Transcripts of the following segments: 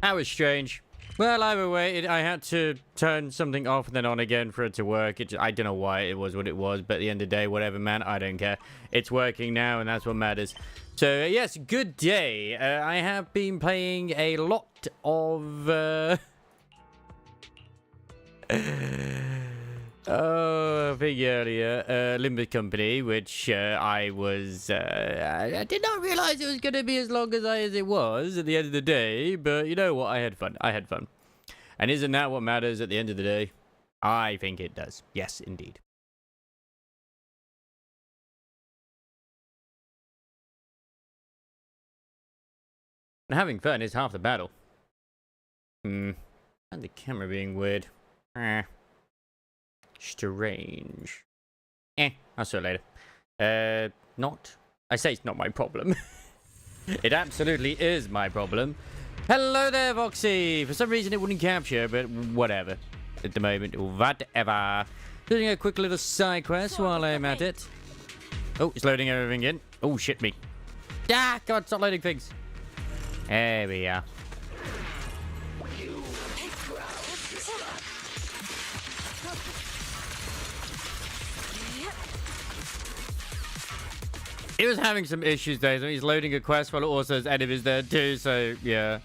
That was strange. Well, either way, I had to turn something off and then on again for it to work. I don't know why it was what it was, but at the end of the day, whatever, man, I don't care. It's working now, and that's what matters. So, yes, good day. I have been playing a lot of... I think earlier, Limbo Company, which I did not realize it was going to be as long as it was at the end of the day, but you know what, I had fun. And isn't that what matters at the end of the day? I think it does. Yes, indeed. And having fun is half the battle. And the camera being weird. Strange. I'll see you later. I say it's not my problem. It absolutely is my problem. Hello there, Voxy. For some reason it wouldn't capture, but whatever. At the moment, whatever. Doing a quick little side quest while I'm at it. Oh, it's loading everything in. Oh, shit me. Ah, God, stop loading things. There we are. It was having some issues though, so he's loading a quest while it also has enemies there too, so yeah.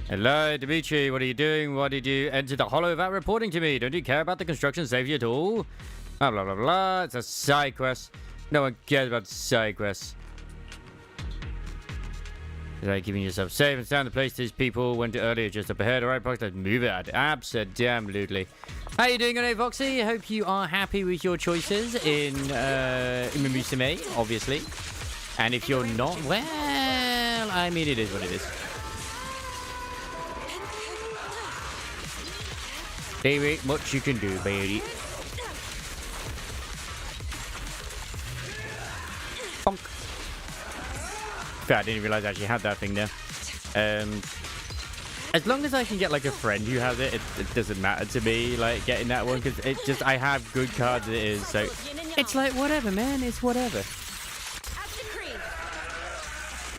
Hello, Dimitri, what are you doing? Why did you enter the hollow without reporting to me? Don't you care about the construction safety at all? Blah, blah, blah, blah. It's a side quest. No one cares about side quests. Like keeping yourself safe and sound. The place these people went to earlier just up ahead. Alright, Fox, let's move it. Absolutely. How you doing today, Voxy? Hope you are happy with your choices in Musume, obviously. And if you're not, well, I mean, it is what it is. There ain't much you can do, baby. Bonk. I didn't realize I actually had that thing there. As long as I can get like a friend who has it, it doesn't matter to me, like getting that one, because it just, I have good cards as it is, so it's like whatever, man, it's whatever.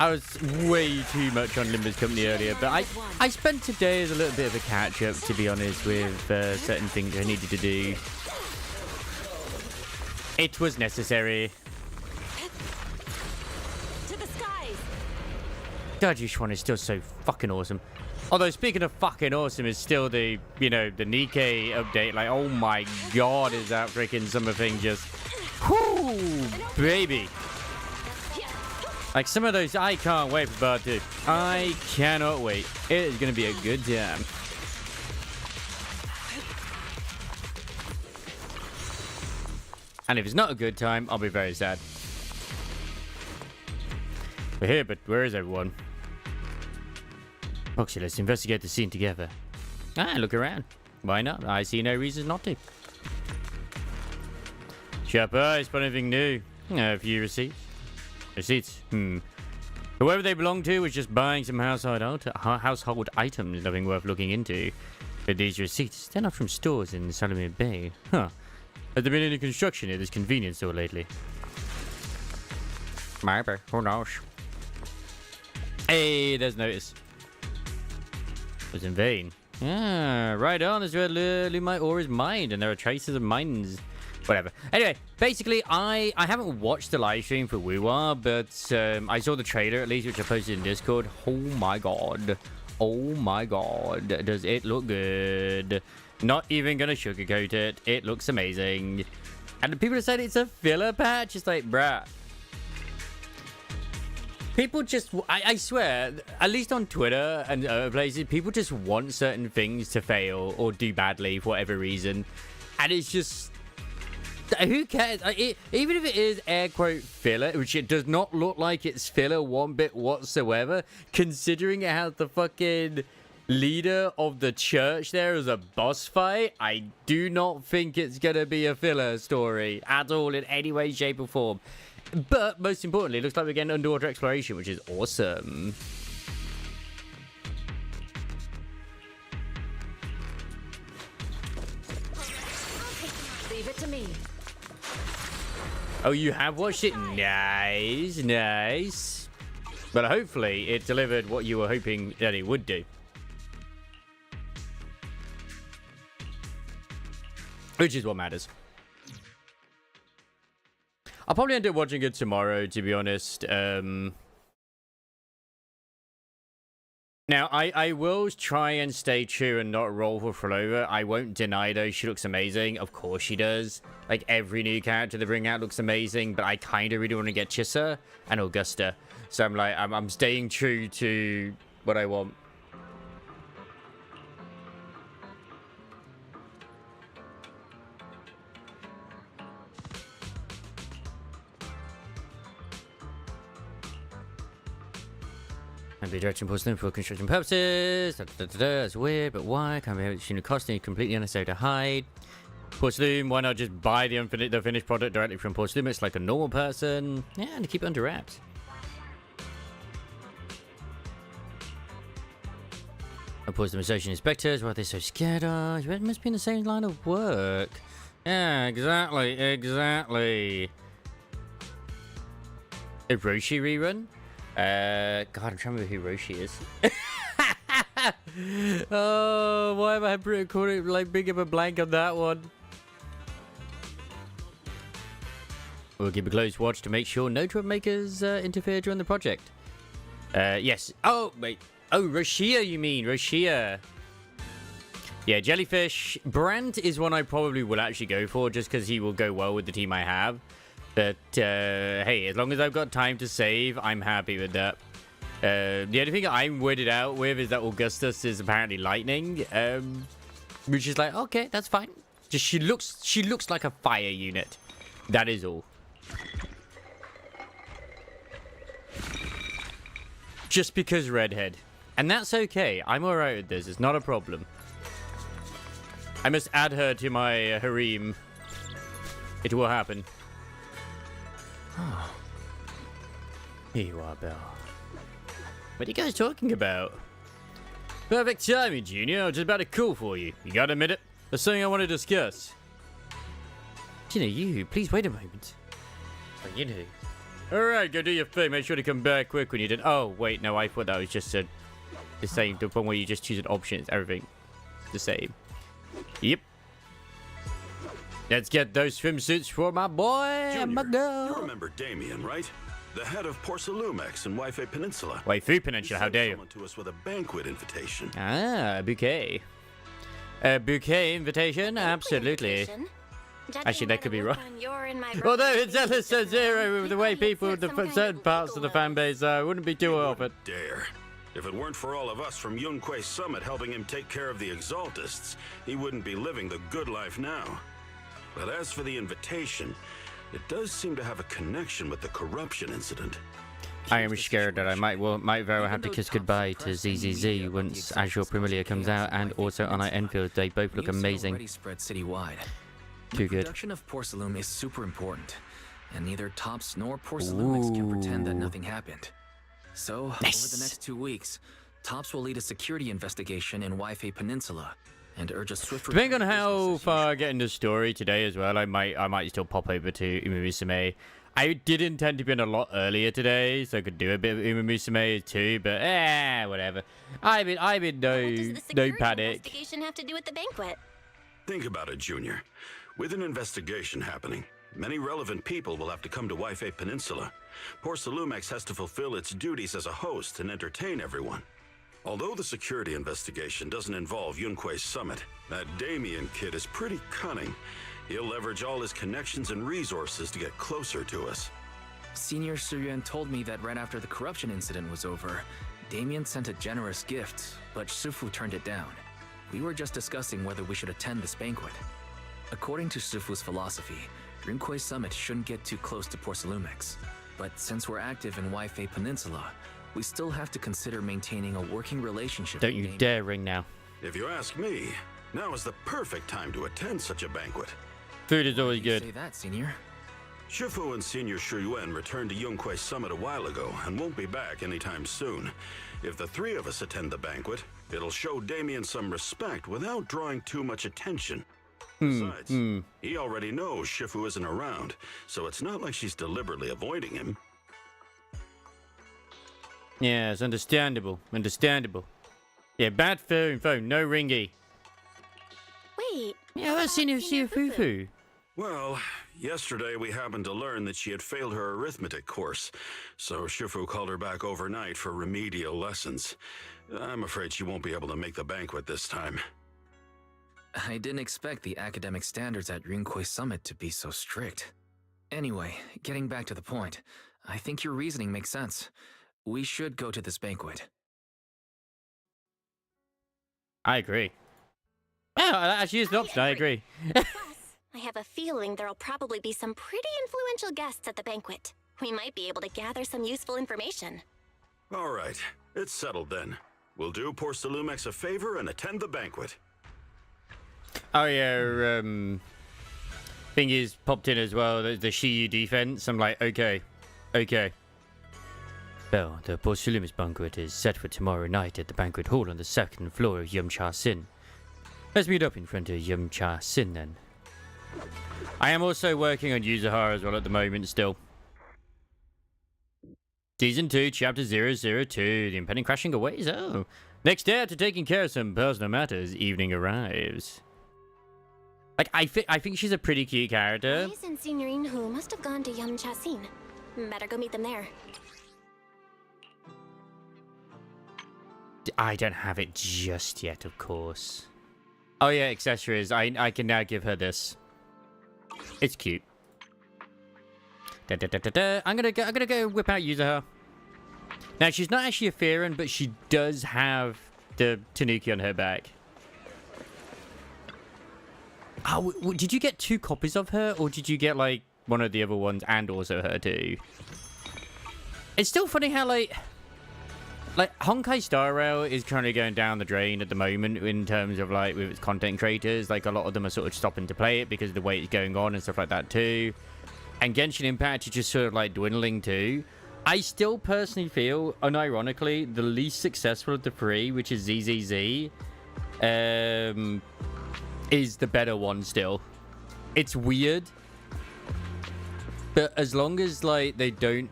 I was way too much on Limbo's Company earlier, but I spent today as a little bit of a catch up, to be honest, with certain things I needed to do. It was necessary. God, this one is still so fucking awesome. Although, speaking of fucking awesome, is still the, you know, the NIKKE update. Like, oh my god, is that freaking summer thing just... Whoo, baby. Like, some of those, I can't wait for part 2. I cannot wait. It is going to be a good time. And if it's not a good time, I'll be very sad. We're here, but where is everyone? Foxy, let's investigate the scene together. Look around. Why not? I see no reason not to. Sharp eyes, spot anything new. A few receipts. Receipts? Whoever they belong to was just buying some household items, nothing worth looking into. But these receipts, they're not from stores in Salome Bay. Huh. Has there been any construction at this convenience store lately? Maybe. Who knows? Hey, there's notice. It was in vain. Right on. This red Lumite ore is mined, and there are traces of mines. Whatever. Anyway, basically, I haven't watched the live stream for Wuwa, but I saw the trailer at least, which I posted in Discord. Oh my god. Oh my god. Does it look good? Not even gonna sugarcoat it. It looks amazing. And the people have said it's a filler patch. It's like, bruh. People just, I swear, at least on Twitter and other places, people just want certain things to fail or do badly for whatever reason. And it's just, who cares? Even if it is air quote filler, which it does not look like it's filler one bit whatsoever, considering it has the fucking leader of the church there as a boss fight, I do not think it's going to be a filler story at all in any way, shape or form. But most importantly, it looks like we're getting underwater exploration, which is awesome. Leave it to me. Oh, you have watched it? Nice, nice. But hopefully it delivered what you were hoping that it would do. which is what matters. I'll probably end up watching it tomorrow, to be honest. Now, I will try and stay true and not roll for Flora. I won't deny, though, she looks amazing. Of course she does. Like, every new character they bring out looks amazing, but I kind of really want to get Chissa and Augusta. So I'm like, I'm staying true to what I want. And be directing porcelain for construction purposes. That's weird, but why? Can't be able to cost completely unnecessary to hide. Porcelain, why not just buy the finished product directly from Porcelain? It's like a normal person. Yeah, and keep it under wraps. Porcelain associate inspectors, why are they so scared of? It must be in the same line of work. Yeah, exactly. A Roshi rerun? God, I'm trying to remember who Roshi is. Oh, why am I recording like big of a blank on that one? We'll keep a close watch to make sure no troublemakers interfere during the project. Yes. Oh, wait. Oh, Roshia, you mean. Roshia. Yeah, Jellyfish. Brandt is one I probably will actually go for just because he will go well with the team I have. But, hey, as long as I've got time to save, I'm happy with that. The only thing I'm weirded out with is that Augustus is apparently lightning. Which is like, okay, that's fine. Just she looks like a fire unit. That is all. Just because redhead. And that's okay. I'm alright with this. It's not a problem. I must add her to my harem. It will happen. Oh. Here you are, Belle. What are you guys talking about? Perfect timing, Junior. I was just about to call for you. You got a minute? There's something I want to discuss. You, please wait a moment. Oh, you know. Alright, go do your thing. Make sure to come back quick when you're done. Oh, wait, no, I thought that was just the same. The one where you just choose an option. It's everything the same. Yep. Let's get those swimsuits for my boy and my girl. You remember Damien, right? The head of Porcelumex in Waife Peninsula. Waifu Peninsula, how dare you? Someone to us with a banquet invitation. Ah, a bouquet. A bouquet invitation? Absolutely. Actually, that could be wrong. Although it's zero with the way people, certain parts of the fan base wouldn't be too often. Dare. If it weren't for all of us from Yunque Summit helping him take care of the Exaltists, he wouldn't be living the good life now. But as for the invitation, it does seem to have a connection with the corruption incident. I am scared that I might very well have to kiss goodbye to ZZZ once Azure Premilia comes out, and also on our Enfield. They both look amazing. Already spread citywide. Too good. The production of Porcelume is super important, and neither Tops nor Porcelumex can pretend that nothing happened. So, over the next 2 weeks, Tops will lead a security investigation in Waife Peninsula and urge a swift. Depending on how far I get in the story today as well, I might still pop over to Umamusume. I did intend to be on a lot earlier today, so I could do a bit of Umamusume too, but whatever. I'm in no panic. Investigation have to do with the banquet? Think about it, Junior. With an investigation happening, many relevant people will have to come to Waife Peninsula. Porcelumex has to fulfill its duties as a host and entertain everyone. Although the security investigation doesn't involve Yunque's summit, that Damien kid is pretty cunning. He'll leverage all his connections and resources to get closer to us. Senior Suyuan told me that right after the corruption incident was over, Damien sent a generous gift, but Sufu turned it down. We were just discussing whether we should attend this banquet. According to Sufu's philosophy, Yunque Summit shouldn't get too close to Porcelumex. But since we're active in Waife Peninsula, we still have to consider maintaining a working relationship. Don't you dare ring now. If you ask me, now is the perfect time to attend such a banquet. Food is always good. Say that, Senior. Shifu and Senior Shuyuan returned to Yunque Summit a while ago and won't be back anytime soon. If the three of us attend the banquet, it'll show Damien some respect without drawing too much attention. Besides, he already knows Shifu isn't around, so it's not like she's deliberately avoiding him. Yeah, it's understandable. Understandable. Yeah, bad phone, no ringy. Wait, Yeah, that's Senior Fufu. Well, yesterday we happened to learn that she had failed her arithmetic course, so Shifu called her back overnight for remedial lessons. I'm afraid she won't be able to make the banquet this time. I didn't expect the academic standards at Rinkwei Summit to be so strict. Anyway, getting back to the point, I think your reasoning makes sense. We should go to this banquet. I agree. Well, that actually is an option. I agree. Plus, I have a feeling there'll probably be some pretty influential guests at the banquet. We might be able to gather some useful information. All right, it's settled then. We'll do poor Salumex a favor and attend the banquet. Oh yeah, Thingy's popped in as well. The Shiyu defense. I'm like, okay. Well, the Porcelain's banquet is set for tomorrow night at the banquet hall on the second floor of Yumcha Sin. Let's meet up in front of Yumcha Sin then. I am also working on Yuzahara as well at the moment still. Season 2, Chapter 002, The Impending Crashing Aways. Oh. Next day, after taking care of some personal matters, evening arrives. Like, I think she's a pretty cute character. Ice and Senior Inhu must have gone to Yamcha Sin. Better go meet them there. I don't have it just yet, of course. Oh yeah, accessories. I can now give her this. It's cute. I'm gonna go whip out Yuzahara. Now she's not actually a Fearon, but she does have the Tanuki on her back. Oh, did you get 2 copies of her, or did you get like one of the other ones and also her too? It's still funny how like Honkai Star Rail is currently going down the drain at the moment in terms of like with its content creators. Like a lot of them are sort of stopping to play it because of the way it's going on and stuff like that too. And Genshin Impact is just sort of like dwindling too. I still personally feel, unironically, the least successful of the 3, which is ZZZ, is the better one still. It's weird, but as long as like they don't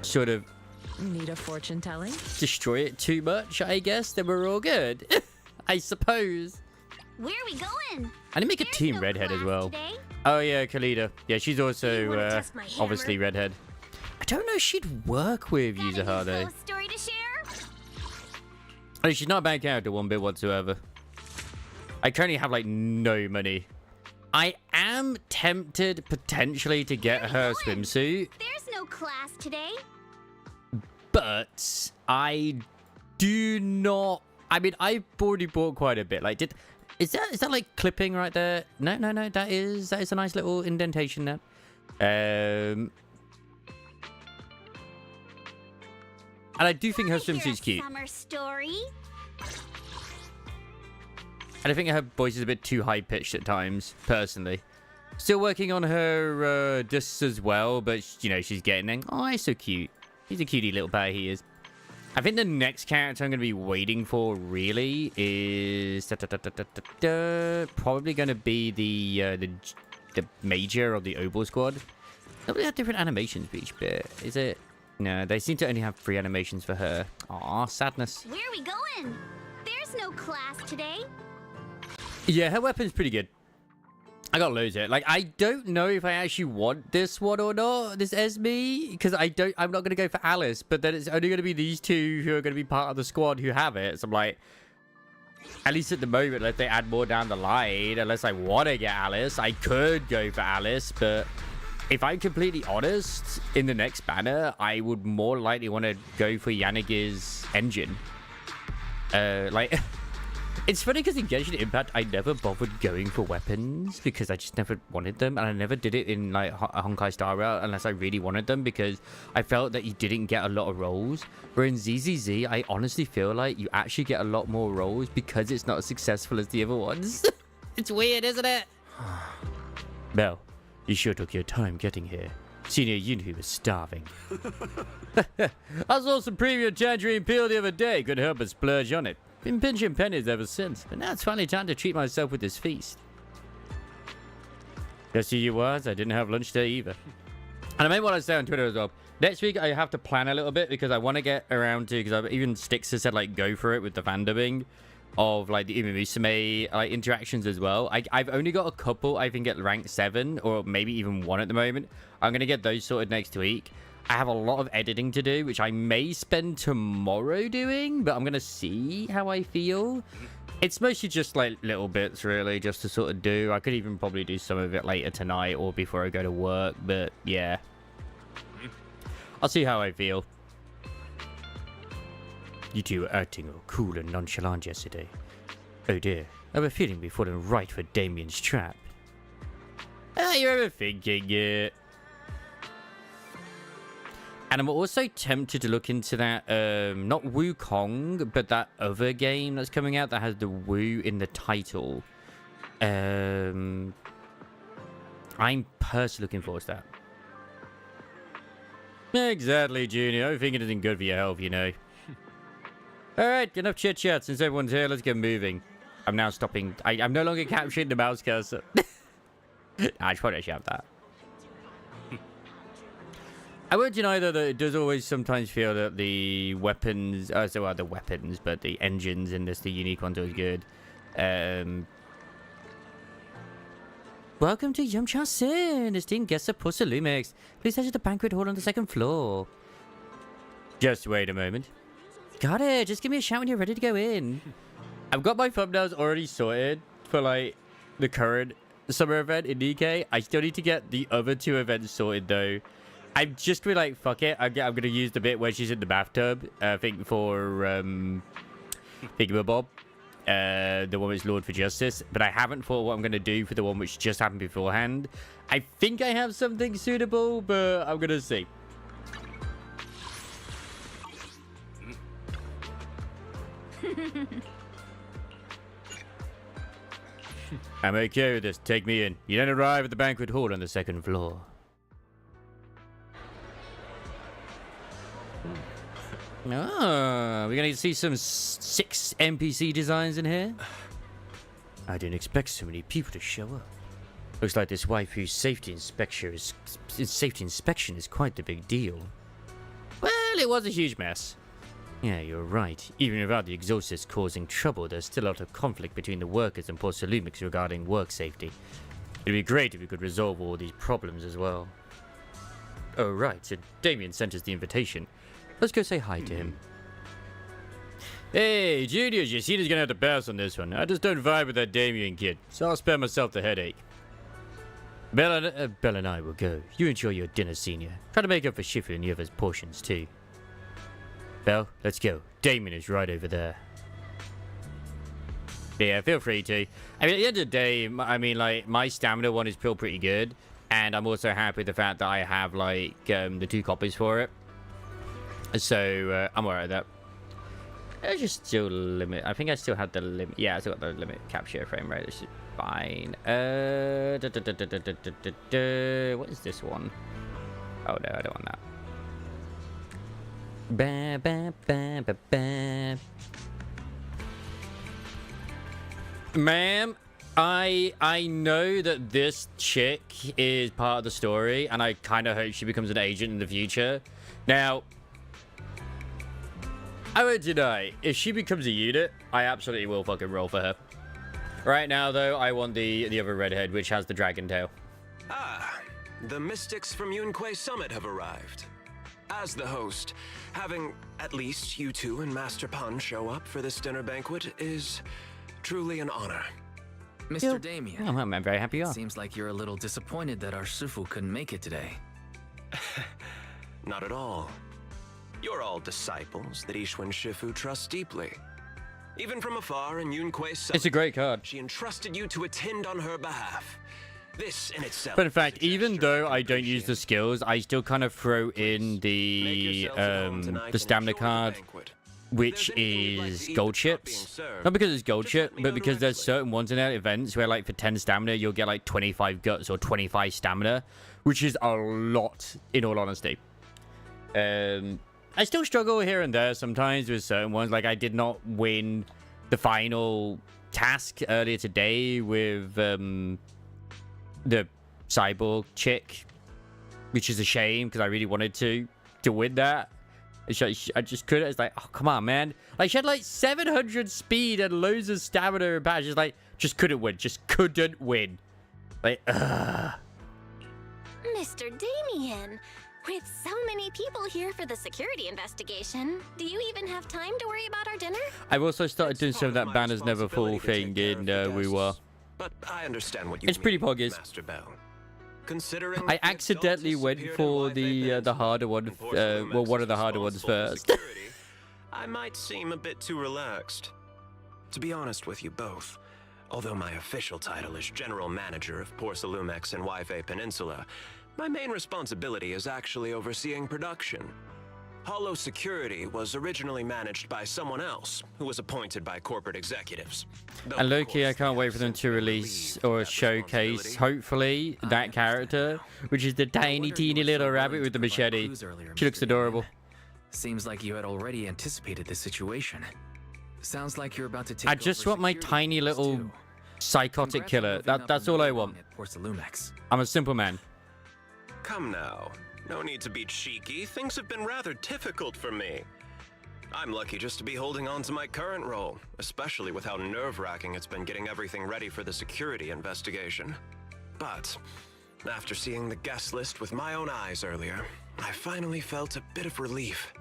sort of Need a fortune telling? destroy it too much, I guess, then we're all good. I suppose. Where are we going? I didn't make a There's team no redhead as class well. today. Oh yeah, Khalida. Yeah, she's You also wanna test my hammer? obviously redhead. I don't know if she'd work with Got a Yuzahara though. useful story to share? I mean, she's not a bad character one bit whatsoever. I currently have like no money. I am tempted potentially to get her swimsuit, There's no class today. but I do not. I mean, I've already bought quite a bit. Like, is that like clipping right there? No. That is a nice little indentation there. And I do think her Wanna hear a swimsuit's cute. Summer story? And I think her voice is a bit too high-pitched at times, personally. Still working on her discs as well, but, you know, she's getting there. Oh, he's so cute. He's a cutie little bear, he is. I think the next character I'm going to be waiting for, really, is... probably going to be the Major of the Obel Squad. They have different animations for each bit. Is it? No, they seem to only have 3 animations for her. Aw, sadness. Where are we going? There's no class today. Yeah, her weapon's pretty good. I got loads of it. Like, I don't know if I actually want this one or not, this Esme, because I'm not going to go for Alice, but then it's only going to be these 2 who are going to be part of the squad who have it. So I'm like, at least at the moment, unless they add more down the line, unless I want to get Alice, I could go for Alice, but if I'm completely honest, in the next banner, I would more likely want to go for Yanagi's engine. Like... It's funny because in Genshin Impact, I never bothered going for weapons because I just never wanted them. And I never did it in like Honkai Star Rail unless I really wanted them because I felt that you didn't get a lot of rolls. Where in ZZZ, I honestly feel like you actually get a lot more rolls because it's not as successful as the other ones. It's weird, isn't it? Mel, you sure took your time getting here. Senior Yunhu was starving. I saw some premium tangerine peel the other day. Couldn't help but splurge on it. Been pinching pennies ever since, but now it's finally time to treat myself with this feast. Just who you was, I didn't have lunch today either. And I meant what I said on Twitter as well. Next week, I have to plan a little bit because I want to get around to, because even Sticks has said, like, go for it with the fandoming. of like the Umumusame like interactions as well. I've only got a couple, I think, at rank 7 or maybe even 1 at the moment. I'm gonna get those sorted next week. I have a lot of editing to do, which I may spend tomorrow doing, but I'm gonna see how I feel. It's mostly just like little bits really, just to sort of do. I could even probably do some of it later tonight or before I go to work, but yeah, I'll see how I feel. You two were acting all cool and nonchalant yesterday. Oh dear, I have a feeling we've fallen right for Damien's trap. You're overthinking it. And I'm also tempted to look into that, not Wukong, but that other game that's coming out that has the Wu in the title. I'm personally looking forward to that. Exactly, Junior. Overthinking isn't good for your health, you know. Alright, enough chit-chat. Since everyone's here, let's get moving. I'm now stopping. I'm no longer capturing the mouse cursor. I just probably should have that. I won't deny though that it does always sometimes feel that the weapons, the weapons, but the engines in this, the unique ones, are always good. Welcome to Yumcha Sin, esteemed guests of Porcelumex. Please head to the banquet hall on the 2nd floor. Just wait a moment. Got it. Just give me a shout when you're ready to go in. I've got my thumbnails already sorted for like the current summer event in NIKKE. I still need to get the other 2 events sorted though. I'm just gonna be like, fuck it. I'm gonna use the bit where she's in the bathtub. I think for Thingamabob, the one which Lord for Justice. But I haven't thought what I'm gonna do for the one which just happened beforehand. I think I have something suitable, but I'm gonna see. I'm okay with this. Take me in. You then arrive at the banquet hall on the 2nd floor. Oh, we're gonna see some 6 NPC designs in here. I didn't expect so many people to show up. Looks like this waifu's safety inspection is quite the big deal. Well, it was a huge mess. Yeah, you're right. Even without the exorcist causing trouble, there's still a lot of conflict between the workers and Porcelumex regarding work safety. It'd be great if we could resolve all these problems as well. Oh, right, so Damien sent us the invitation. Let's go say hi to him. Hey, Junior, Yasina's gonna have to pass on this one. I just don't vibe with that Damien kid, so I'll spare myself the headache. Belle and I will go. You enjoy your dinner, Senior. Try to make up for Shifu and the others' portions, too. Belle, let's go. Damien is right over there. Yeah, feel free to. I mean, at the end of the day, I mean, like, my stamina one is still pretty good. And I'm also happy with the fact that I have, like, the 2 copies for it. So, I'm alright with that. I just still limit. I think I still had the limit. Yeah, I still got the limit capture frame rate. This is fine. What is this one? Oh, no, I don't want that. Ba, ba, ba, ba, ba. Ma'am, I know that this chick is part of the story, and I kind of hope she becomes an agent in the future. Now, I won't deny, if she becomes a unit, I absolutely will fucking roll for her. Right now, though, I want the other redhead, which has the dragon tail. Ah, the mystics from NIKKE Summit have arrived. As the host, having at least you 2 and Master Pan show up for this dinner banquet is truly an honor. Mr. Damien. Oh, I'm very happy you are. Seems like you're a little disappointed that our Shifu couldn't make it today. Not at all. You're all disciples that Ishwan Shifu trusts deeply. Even from afar in NIKKE Summit, It's a great card. she entrusted you to attend on her behalf. This in itself. But in fact, even though I don't use the skills, I still kind of throw in the stamina card, which is gold chips. Not because it's gold chip, but because there's certain ones in there events where, like, for 10 stamina, you'll get like 25 guts or 25 stamina, which is a lot, in all honesty. I still struggle here and there sometimes with certain ones. Like, I did not win the final task earlier today with the cyborg chick, which is a shame because I really wanted to win that. I just couldn't. It's like, oh, come on, man. Like, she had like 700 speed and loads of stamina and badges. Like, just couldn't win. Just couldn't win. Like, ugh. Mr. Damien, with so many people here for the security investigation, do you even have time to worry about our dinner? I've also started doing some of that banners never fall thing in WoW. But I understand what you It's pretty poggers. Master Bell. Considering I accidentally went for the harder one, well, one of the harder ones first. I might seem a bit too relaxed. To be honest with you both, although my official title is General Manager of Porsalumex and Wife Peninsula, my main responsibility is actually overseeing production. Hollow Security was originally managed by someone else, who was appointed by corporate executives. And Loki, I can't wait for them to release or showcase, hopefully, that character, which is the tiny, teeny little rabbit with the machete. She looks adorable. Seems like you had already anticipated this situation. Sounds like you're about to take I just over want my security tiny duties, little too. psychotic killer. Congrats on moving up That's all I another want. rung at Porsalumex. I'm a simple man. Come now. No need to be cheeky. Things have been rather difficult for me. I'm lucky just to be holding on to my current role, especially with how nerve-wracking it's been getting everything ready for the security investigation. But after seeing the guest list with my own eyes earlier, I finally felt a bit of relief.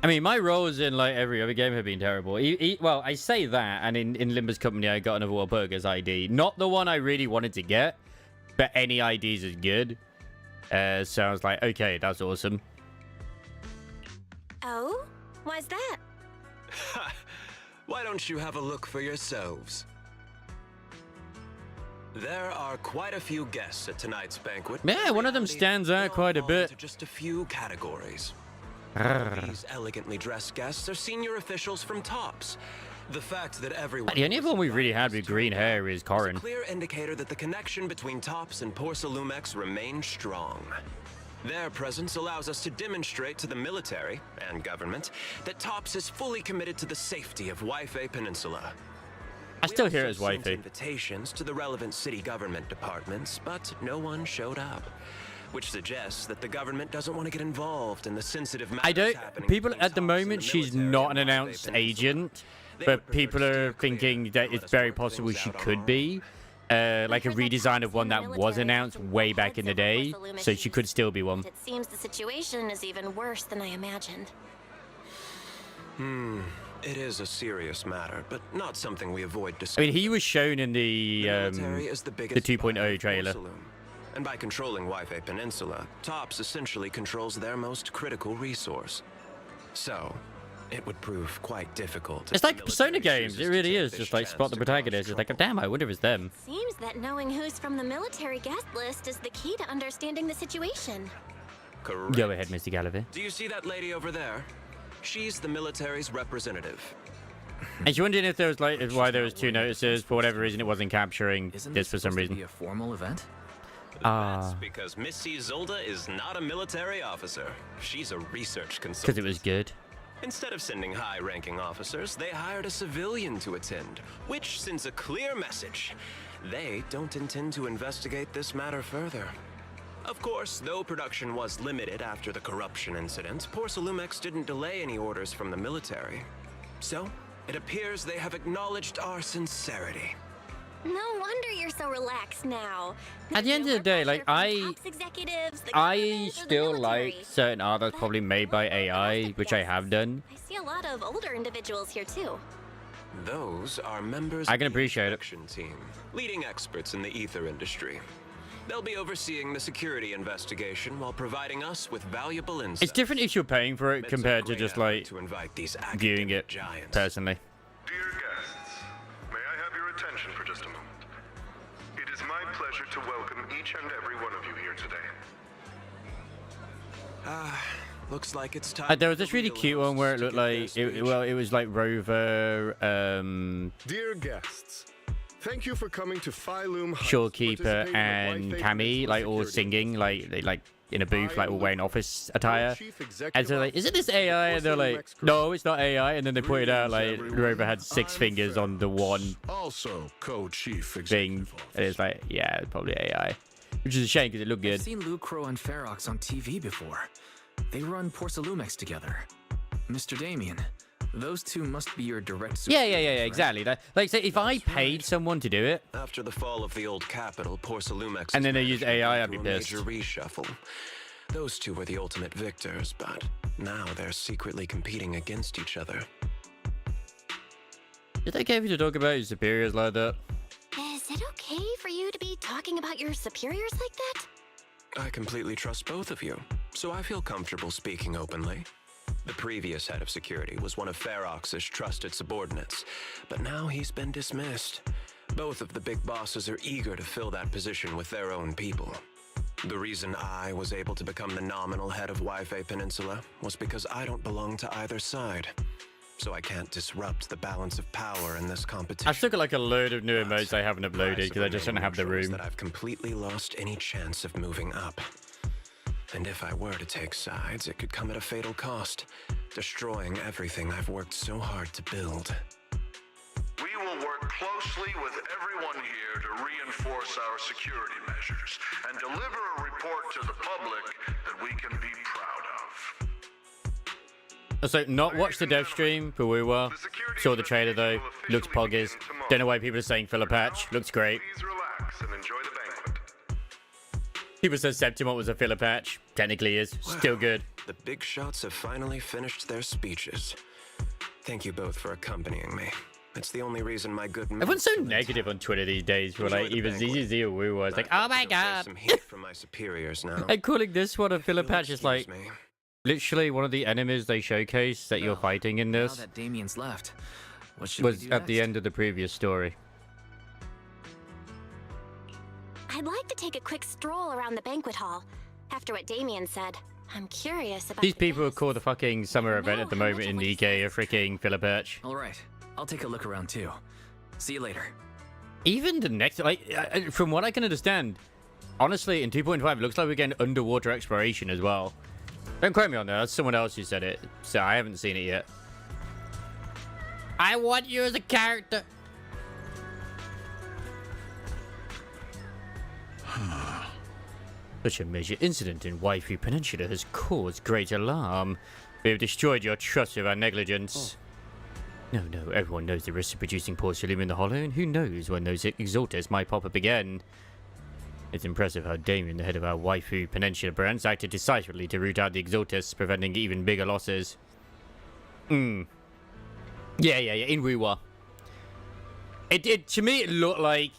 I mean, my roles in like every other game have been terrible. Well, I say that, and in Limber's company, I got another Wahlburgers ID. Not the one I really wanted to get, but any IDs is good. So I was like, okay, that's awesome. Oh? Why's that? Why don't you have a look for yourselves? There are quite a few guests at tonight's banquet. Yeah, one of them stands out quite a bit. Just a few categories. These elegantly dressed guests are senior officials from TOPS. The fact that everyone... The only other one we really had with green hair is Corin. A clear indicator that the connection between TOPS and Porsalumex remains strong. Their presence allows us to demonstrate to the military and government that TOPS is fully committed to the safety of Wife Peninsula. I still hear it We as also sent wifey. invitations to the relevant city government departments, but no one showed up. Which suggests that the government doesn't want to get involved in the sensitive matters happening People between at the TOPS and moment, she's military not on an Wife announced Peninsula. agent, They but would prefer people to are steer clear thinking that and let it's us very work possible things she out on could our be. Like a redesign of one that was announced way back in the day, so she could still be one. It seems the situation is even worse than I imagined. It is a serious matter, but not something we avoid I discussing. mean, he was shown in the military is the biggest 2.0 buyer of trailer. Porsalume. And by controlling Wife Peninsula, TOPS essentially controls their most critical resource. So, it would prove quite difficult. if It's the like Persona military games. chooses It to really take is this just like chance spot the to cause protagonist. It's like, trouble. damn, I wonder if it's them. Seems that knowing who's from the military guest list is the key to understanding the situation. Correct. Go ahead, Mr. Gallivant. Do you see that lady over there? She's the military's representative. And she wondering if there was like why there was two notices. For whatever reason, it wasn't capturing Isn't this for some supposed to reason. be a formal event? That's because Missy Zolda is not a military officer. She's a research Because consultant. it was good. Instead of sending high-ranking officers, they hired a civilian to attend, which sends a clear message. They don't intend to investigate this matter further. Of course, though production was limited after the corruption incident, Porsalumex didn't delay any orders from the military. So, it appears they have acknowledged our sincerity. No wonder you're so relaxed now. At the end of the day, like, I still still like certain art that's probably made by AI, which I have done. I see a lot of older individuals here too. Those are members I can of the appreciate it. production team, leading experts in the ether industry. They'll be overseeing the security investigation while providing us with valuable insights. It's different if you're paying for it It's a compared to great just effort like to invite these viewing academic it giants. personally. Dear guests, may I have your attention for just a moment? It is my pleasure to welcome each and every one of you here today. Looks like it's time. There was for this the really real cute one hosts where it to looked give their like speech. it was like Rover, Dear guests, thank you for coming to Phylum Heights, Shorekeeper, participating in the and Wi-Fi Cammy, Peninsula like all Security singing, like they like in a booth, like all wearing office attire. Chief Executive And so like, isn't this AI? And they're like, no, it's not AI. And then they pointed out like Rover had 6 fingers on the one Also co-chief thing, and it's like, yeah, it's probably AI, which is a shame because it looked I've good. seen Lucro and Ferox on TV before. They run Porcelumex together. Mr. Damien, those two must be your direct Yeah, superiors, right? exactly. Like, say, if I paid someone to do it, After the fall of the old capital, Porcelumex and then they use AI, I'd went be through a pissed. major reshuffle. Those two were the ultimate victors, but now they're secretly competing against each other. Is it okay for you to talk about your superiors like that? Is it okay for you to be talking about your superiors like that? I completely trust both of you, so I feel comfortable speaking openly. The previous head of security was one of Ferox's trusted subordinates, but now he's been dismissed. Both of the big bosses are eager to fill that position with their own people. The reason I was able to become the nominal head of Wi-Fi Peninsula was because I don't belong to either side. So I can't disrupt the balance of power in this competition. I still got like a load of new emotes I haven't uploaded because I just don't have the room. That I've completely lost any chance of moving up. And if I were to take sides, it could come at a fatal cost, destroying everything I've worked so hard to build. We will work closely with everyone here to reinforce our security measures and deliver a report to the public that we can be proud of. So, not watch the dev stream for Woo-Wah. Saw the trailer though. Looks poggers. Don't know why people are saying fill a patch. Looks great. Please relax and enjoy the banquet. People said Septimont was a filler patch. Technically is. Still good. The big shots have finally finished their speeches. Thank you both for accompanying me. It's the only reason my good Everyone's so negative on Twitter these days. For like either ZZZ or Woo-Wah. It's like, oh my god. Some heat from my superiors now. And calling this one a filler patch is like Excuse me. literally one of the enemies they showcase that you're fighting in Now this that Damien's left, what should was we do at the next? end of the previous story. I'd like to take a quick stroll around the banquet hall. After what Damien said, I'm curious about These the people who guests. call the fucking summer I event know at the how much moment of in what he NIKKE a says. freaking filler patch. All right, I'll take a look around too. See you later. Even the next, like, from what I can understand, honestly, in 2.5, it looks like we're getting underwater exploration as well. Don't quote me on that. That's someone else who said it, so I haven't seen it yet. I want you as a character. Such a major incident in Waifu Peninsula has caused great alarm. We have destroyed your trust with our negligence. No, everyone knows the risk of producing porcelain in the hollow, and who knows when those exalters might pop up again. It's impressive how Damien, the head of our Waifu Peninsula branch, acted decisively to root out the exalters, preventing even bigger losses. Yeah, in Woo-Wah. It to me, it looked like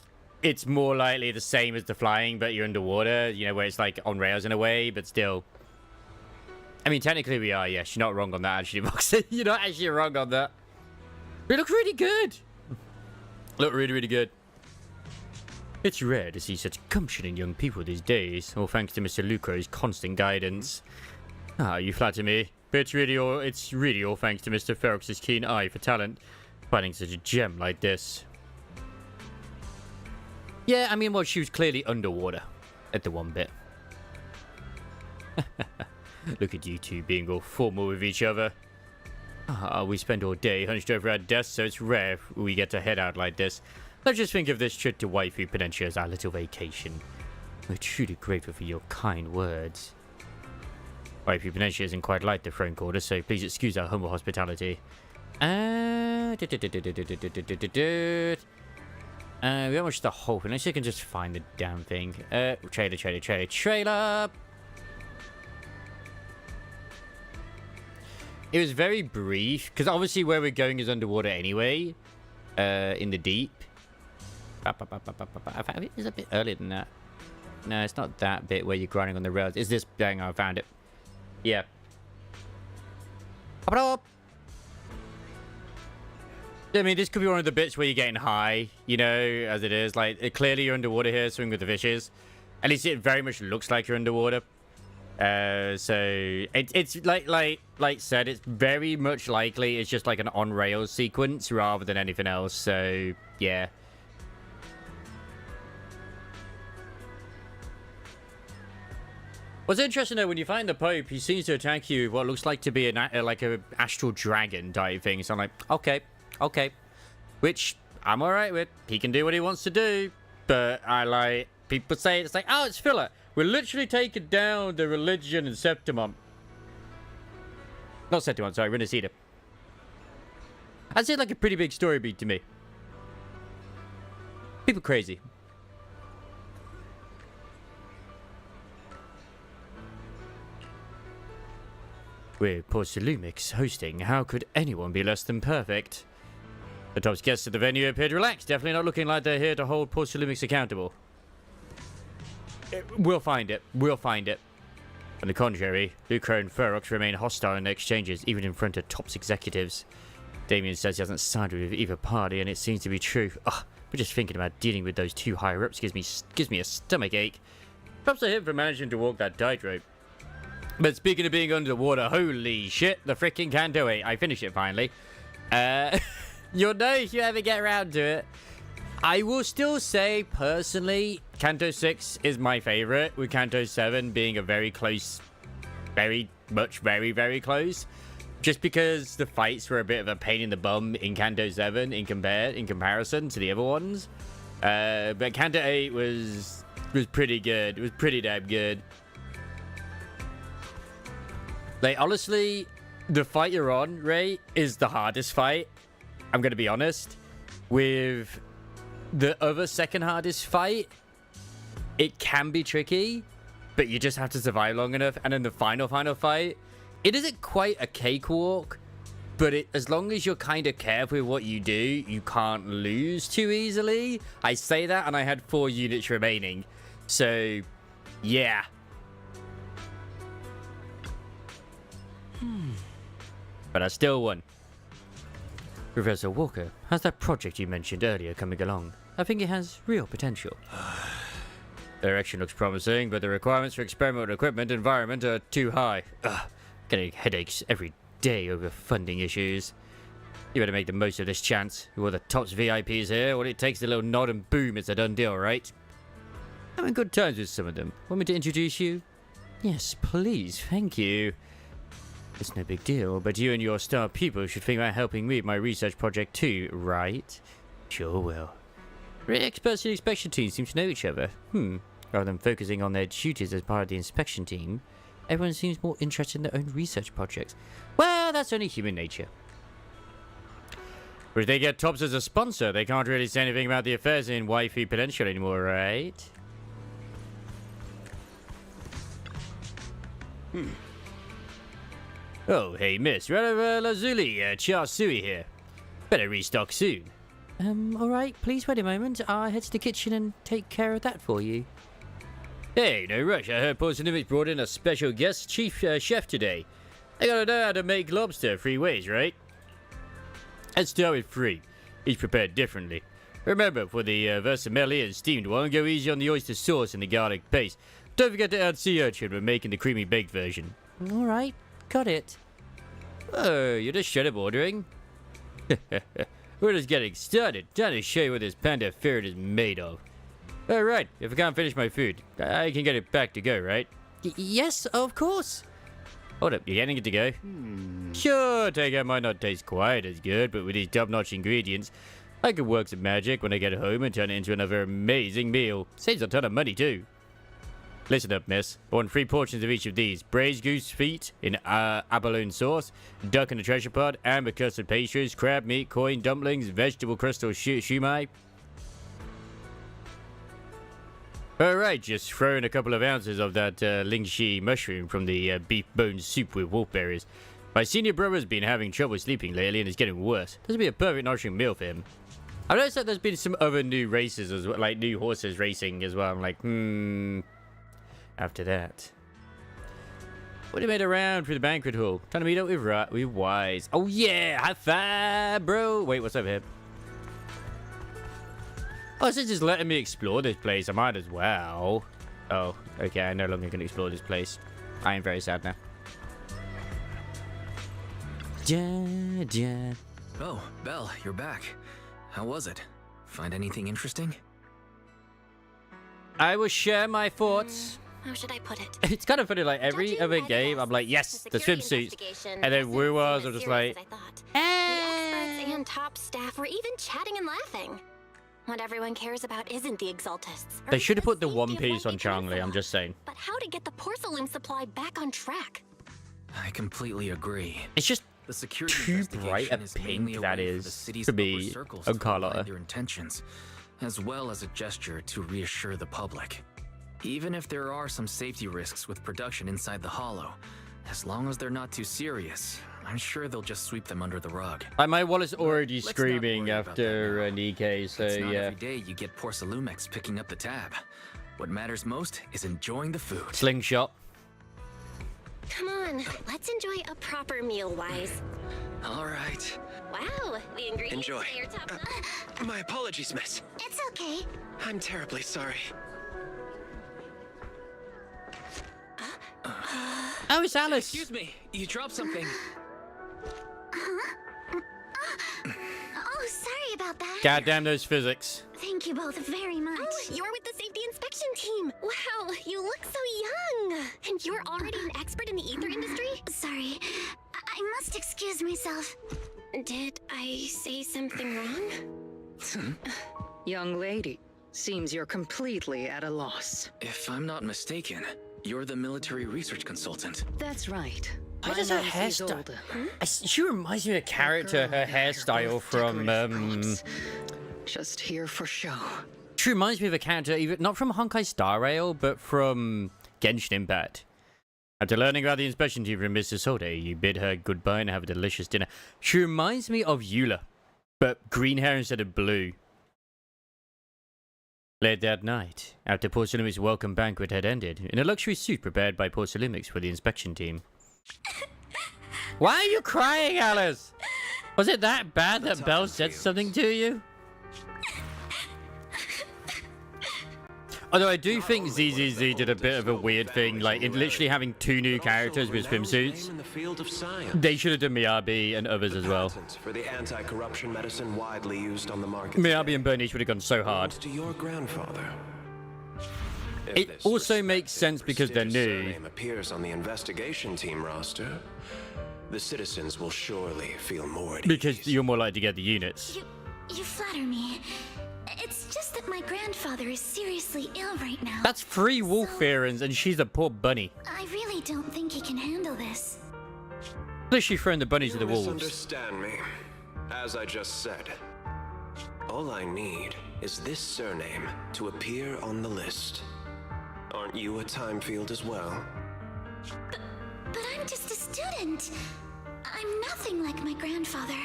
it's more likely the same as the flying, but you're underwater, you know, where it's like on rails in a way, but still. I mean, technically we are, yes. You're not wrong on that, actually, Boxer. You're not actually wrong on that. They look really good. Look really, really good. It's rare to see such gumption in young people these days, all thanks to Mr. Lucro's constant guidance. Ah, you flatter me. But it's really all thanks to Mr. Ferox's keen eye for talent, finding such a gem like this. Yeah, I mean, well, she was clearly underwater at the one bit. Look at you two being all formal with each other. Ah, we spend all day hunched over our desks, so it's rare we get to head out like this. Let's just think of this trip to Waifu Peninsula as our little vacation. We're truly grateful for your kind words. Waifu Peninsula isn't quite like the Throne Quarter, so please excuse our humble hospitality. We won't watch the whole thing. Unless you can just find the damn thing. Trailer! It was very brief, because obviously where we're going is underwater anyway. In the deep. It's a bit earlier than that. No, it's not that bit where you're grinding on the rails. It's this bang, I found it. Yeah. I mean, this could be one of the bits where you're getting high, you know, as it is. Like, clearly you're underwater here, swimming with the fishes. At least it very much looks like you're underwater. So it's like said, it's very much likely it's just like an on-rails sequence rather than anything else. So, yeah. What's interesting though, when you find the Pope, he seems to attack you with what looks like to be like a astral dragon type thing. So I'm like, okay, which I'm alright with. He can do what he wants to do, but I like people say it's like, oh, it's filler. We're literally taking down the religion in Septimum. Not Setowan, sorry, Renacida. That seemed like a pretty big story beat to me. People crazy. With Porcelumix hosting, how could anyone be less than perfect? The top guests at the venue appeared relaxed, definitely not looking like they're here to hold Porcelumix accountable. We'll find it. We'll find it. On the contrary, Lucro and Ferox remain hostile in their exchanges, even in front of Top's executives. Damien says he hasn't sided with either party, and it seems to be true. Ugh, but just thinking about dealing with those two higher-ups gives me a stomach ache. Props to him for managing to walk that tightrope. But speaking of being underwater, holy shit, the freaking Kanto 8. I finished it finally. You'll know if you ever get around to it. I will still say, personally, Kanto 6 is my favorite, with Kanto 7 being a very close, very close. Just because the fights were a bit of a pain in the bum in Kanto 7 in comparison to the other ones. But Kanto 8 was pretty good. It was pretty damn good. Like, honestly, the fight you're on, Ray, is the hardest fight. I'm going to be honest. With the other second hardest fight, it can be tricky, but you just have to survive long enough. And then the final fight, it isn't quite a cakewalk, but as long as you're kind of careful with what you do, you can't lose too easily. I say that, and I had 4 units remaining. So, yeah. But I still won. Professor Walker, how's that project you mentioned earlier coming along? I think it has real potential. The direction looks promising, but the requirements for experimental equipment and environment are too high. Getting headaches every day over funding issues. You better make the most of this chance. With all the Top's VIPs here, all it takes is a little nod and boom, it's a done deal, right? I'm in good terms with some of them. Want me to introduce you? Yes, please, thank you. It's no big deal, but you and your star pupil should think about helping me with my research project too, right? Sure will. The experts in the inspection team seem to know each other. Rather than focusing on their duties as part of the inspection team, everyone seems more interested in their own research projects. Well, that's only human nature. But if they get Tops as a sponsor, they can't really say anything about the affairs in Waifu Peninsula anymore, right? Oh, hey, miss. Releva Lazuli, Char Sui here. Better restock soon. Alright, please wait a moment. I'll head to the kitchen and take care of that for you. Hey, no rush. I heard Porcelumix brought in a special guest chief chef today. They gotta know how to make lobster 3 ways, right? Let's start with 3. Each prepared differently. Remember, for the versameli and steamed one, go easy on the oyster sauce and the garlic paste. Don't forget to add sea urchin when making the creamy baked version. Alright, got it. Oh, you're just straight up ordering? We're just getting started. Trying to show you what this panda ferret is made of. Alright, if I can't finish my food, I can get it back to go, right? Yes, of course. Hold up, you're getting it to go? Sure, takeout might not taste quite as good, but with these top-notch ingredients, I could work some magic when I get home and turn it into another amazing meal. Saves a ton of money, too. Listen up, miss. I want 3 portions of each of these. Braised goose feet in abalone sauce, duck in a treasure pot, amber custard pastries, crab meat, coin dumplings, vegetable crystal shumai. Alright, just throw in a couple of ounces of that lingxi mushroom from the beef bone soup with wolfberries. My senior brother's been having trouble sleeping lately and it's getting worse. This would be a perfect nourishing meal for him. I noticed that there's been some other new races as well, like new horses racing as well. I'm like, After that, what have you made around through the banquet hall? Trying to meet up with Wise. Oh yeah, high five, bro. Wait, what's over here? Oh, since it's letting me explore this place, I might as well. Oh, okay, I no longer can explore this place. I am very sad now. Oh, Belle, you're back. How was it? Find anything interesting? I will share my thoughts. How should I put it? It's kind of funny, like every other game, I'm like, yes, the swimsuits. And then Wu was, I'm just like, The experts and top staff were even chatting and laughing. What everyone cares about isn't the Exaltists. They should have put the One Piece on Changli, I'm just saying. But how to get the porcelain supply back on track? I completely agree. It's just The security too bright a investigation is mainly pink a that way for the is city's to upper be circles a to color. outline their intentions, as well as a gesture to reassure the public. Even if there are some safety risks with production inside the Hollow, as long as they're not too serious, I'm sure they'll just sweep them under the rug. My wallet's already let's not screaming worry about after that now. NIKKE, so It's not yeah. every day you get Porcelumex picking up the tab. What matters most is enjoying the food. Slingshot. Come on, let's enjoy a proper meal, Wise. All right. Wow, the ingredients Enjoy. today are top notch. My apologies, miss. It's okay. I'm terribly sorry. Oh, it's Alice. Excuse me, you dropped something. Oh, sorry about that. Goddamn those physics. Thank you both very much. Oh, you're with the safety inspection team. Wow, you look so young. And you're already an expert in the ether industry? Sorry, I must excuse myself. Did I say something wrong? Young lady, seems you're completely at a loss. If I'm not mistaken, you're the military research consultant. That's right. Why My does her nose is hairstyle? older. She reminds me of a character, Girl her who had hairstyle both from decorative props. Just here for show. She reminds me of a character, even not from Honkai Star Rail, but from Genshin Impact. After learning about the inspection team from Mr. Solde, you bid her goodbye and have a delicious dinner. She reminds me of Eula, but green hair instead of blue. Late that night, after Porcelumic's welcome banquet had ended, in a luxury suite prepared by Porcelumix for the inspection team. Why are you crying, Alice? Was it that bad that Belle said something to you? Although I do think ZZZ did a bit of a weird thing, like in literally having 2 new characters with swimsuits. In the field of science. They should have done Miyabi and others as well. Patent for the anti-corruption medicine widely used on the market. Miyabi and Bernice would have gone so hard. To your grandfather. If It this also makes respected, sense because they're prestigious new. surname appears on the investigation team roster, the citizens will surely feel more at Because ease. you're more likely to get the units. You flatter me. It's just that my grandfather is seriously ill right now. That's 3 wolf errands and she's a poor bunny. I really don't think he can handle this. Literally throwing the bunnies You to the wolves. misunderstand me. As I just said, all I need is this surname to appear on the list. Aren't you a time field as well? But I'm just a student. I'm nothing like my grandfather.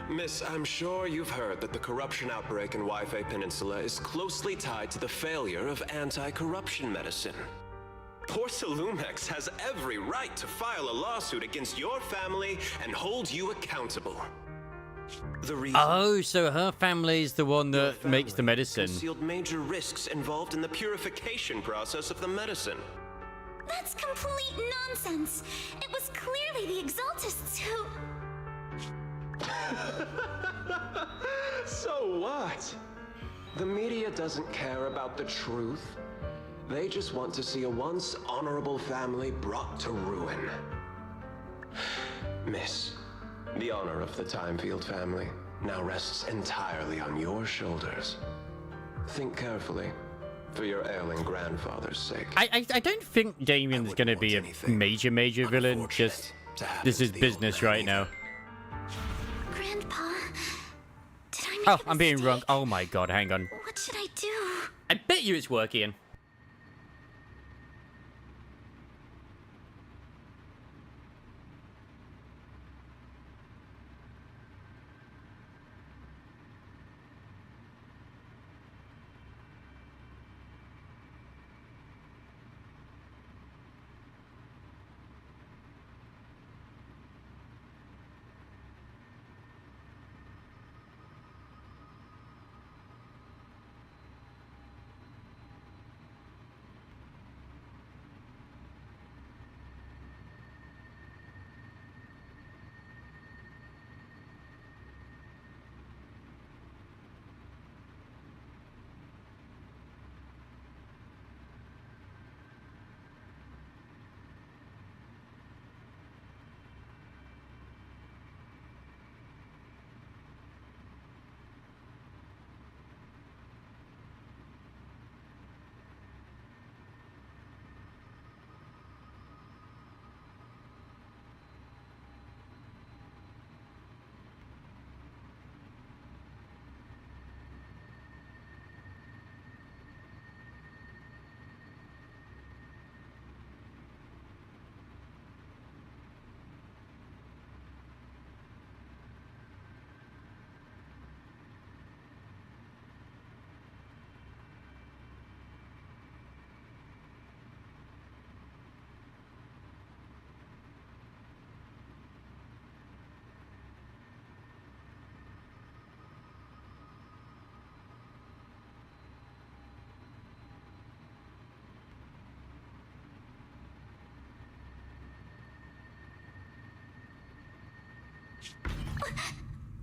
Miss, I'm sure you've heard that the corruption outbreak in Waifei Peninsula is closely tied to the failure of anti-corruption medicine. Porcelumex has every right to file a lawsuit against your family and hold you accountable. The reason Oh, so her family's the one your that makes the family medicine. concealed major risks involved in the purification process of the medicine. That's complete nonsense. It was clearly the Exaltists who... So what? The media doesn't care about the truth. They just want to see a once honorable family brought to ruin. Miss, the honor of the Timefield family now rests entirely on your shoulders. Think carefully, for your ailing grandfather's sake. I don't think Damien's wouldn't gonna be want a anything major villain. unfortunate Just to happen this to is the old business man right either. now. Grandpa, did I make Oh, a I'm being wrong. mistake? Oh my god, hang on. What should I do? I bet you it's working.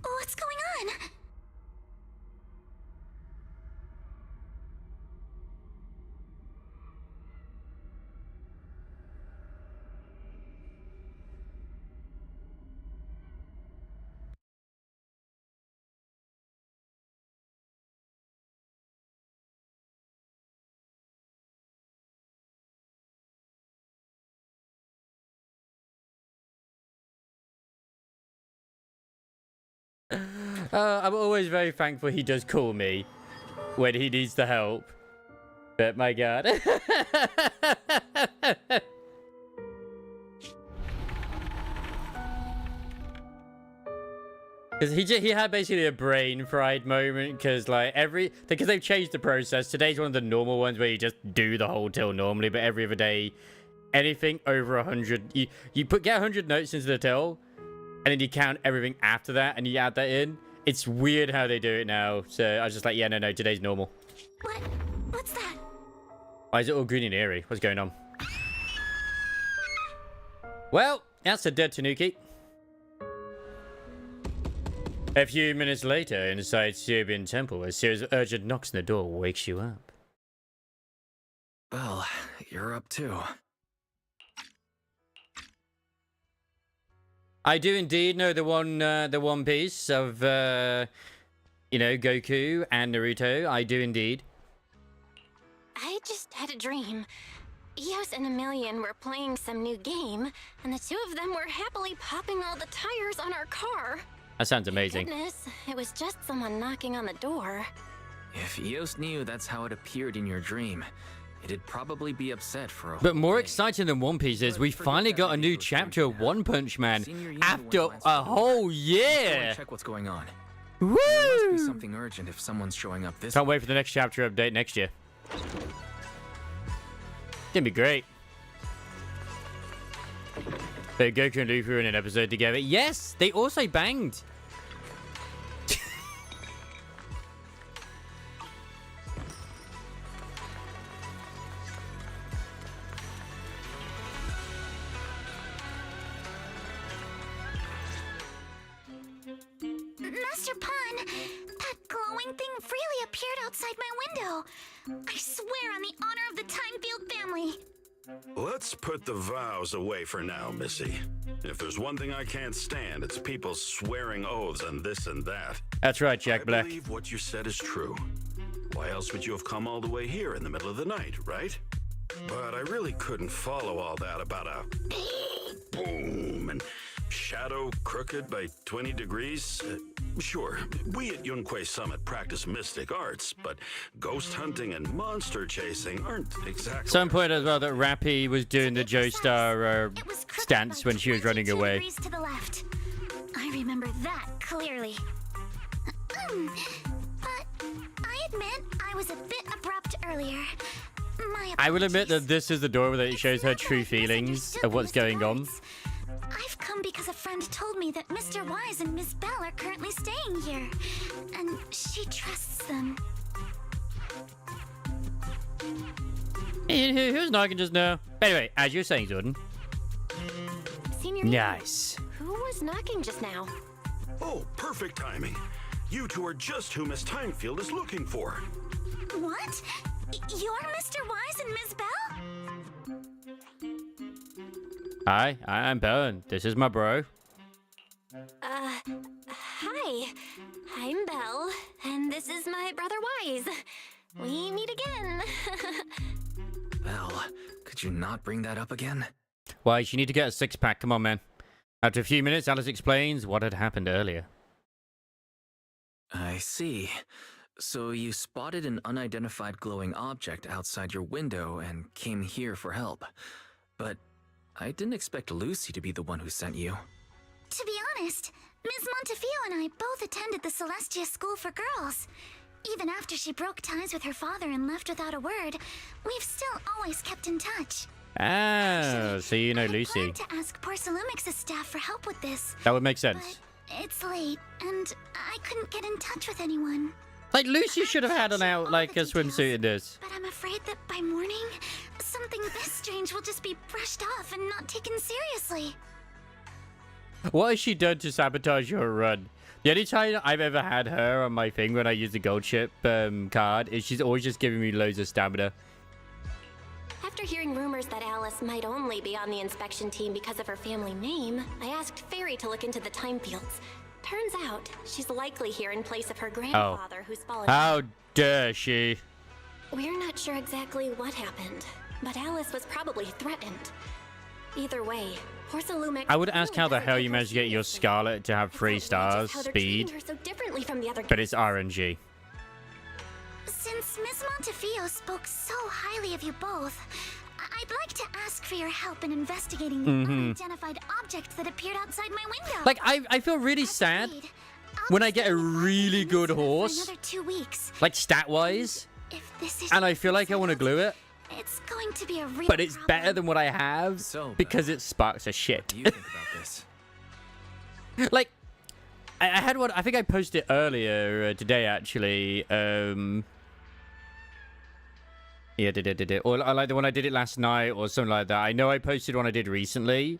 What's going on? I'm always very thankful he does call me when he needs the help. But my god. Because he had basically a brain fried moment, because like because they've changed the process. Today's one of the normal ones where you just do the whole till normally, but every other day, anything over 100, you get 100 notes into the till, and then you count everything after that, and you add that in. It's weird how they do it now. So I was just like, yeah, no, today's normal. What's that? Why is it all green and eerie? What's going on? Well, that's a dead Tanuki. A few minutes later, inside Serbian Temple, a series of urgent knocks on the door wakes you up. Well, you're up too. I do indeed know the one piece of, you know, Goku and Naruto. I do indeed. I just had a dream. Eos and Emilian were playing some new game, and the two of them were happily popping all the tires on our car. That sounds amazing. Goodness, it was just someone knocking on the door. If Eos knew that's how it appeared in your dream, it'd probably be upset for a But whole more day. exciting than One Piece is we Forget finally that got a new ridiculous chapter of dream. One Punch Man Senior unit after went a whole Go year. and check what's going on. There must be Woo! something urgent if someone's showing up this Can't wait for the next chapter update next year. Gonna be great. So Goku and Luffy were in an episode together. Yes, they also banged. Master Pun, that glowing thing freely appeared outside my window. I swear on the honor of the Timefield family. Let's put the vows away for now, Missy. If there's one thing I can't stand, it's people swearing oaths on this and that. That's right, Jack I Black. believe what you said is true. Why else would you have come all the way here in the middle of the night, right? But I really couldn't follow all that about a boom and shadow crooked by 20 degrees. Sure, we at NIKKE Summit practice mystic arts, but ghost hunting and monster chasing aren't exactly... Some point as well that Rapi was doing the Joestar It was crooked stance by when she was running 22 away. degrees to the left. I remember that clearly. But I admit I was a bit abrupt earlier. My I will admit apologies. that this is the door where it shows her It's not true that I feelings misunderstood of what's Mr. going on. Wise. I've come because a friend told me that Mr. Wise and Miss Bell are currently staying here, and she trusts them. Who's knocking just now? Anyway, as you're saying, Jordan. Senior, Nice. who was knocking just now? Oh, perfect timing. You two are just who Miss Timefield is looking for. What? You're Mr. Wise and Miss Bell? Hi, I'm Bell. This is my bro. Hi. I'm Belle, and this is my brother Wise. We meet again. Well, could you not bring that up again? Why, you need to get a six-pack. Come on, man. After a few minutes, Alice explains what had happened earlier. I see. So you spotted an unidentified glowing object outside your window and came here for help. But I didn't expect Lucy to be the one who sent you. To be honest, Ms. Montefiore and I both attended the Celestia School for Girls. Even after she broke ties with her father and left without a word, we've still always kept in touch. Ah, so you know I had Lucy. planned to ask Porcelumix's staff for help with this, That would make sense. but it's late, and I couldn't get in touch with anyone. Like, Lucy should have had an out, All like, the a swimsuit in this. But I'm afraid that by morning, something this strange will just be brushed off and not taken seriously. What has she done to sabotage your run? The only time I've ever had her on my thing when I use the gold ship card is she's always just giving me loads of stamina. After hearing rumors that Alice might only be on the inspection team because of her family name, I asked Fairy to look into the time fields. Turns out, she's likely here in place of her grandfather who's fallen. How dare she? We're not sure exactly what happened, but Alice was probably threatened. Either way, Porcelumex... I would ask how the hell you managed to get your Scarlet to have 3 stars speed, so differently from the other but it's RNG. Since Ms. Montefiore spoke so highly of you both, I'd like to ask for your help in investigating the unidentified objects that appeared outside my window. Like, I feel really sad when I get a really good horse, another 2 weeks. like stat-wise, If this is and I feel like I want to glue it, it's going to be a real but it's problem. better than what I have So, because it sparks a shit. What do you think about this? Like, I had one, I think I posted earlier today, actually. Yeah, did it. Or I like the one I did it last night or something like that. I know I posted one I did recently,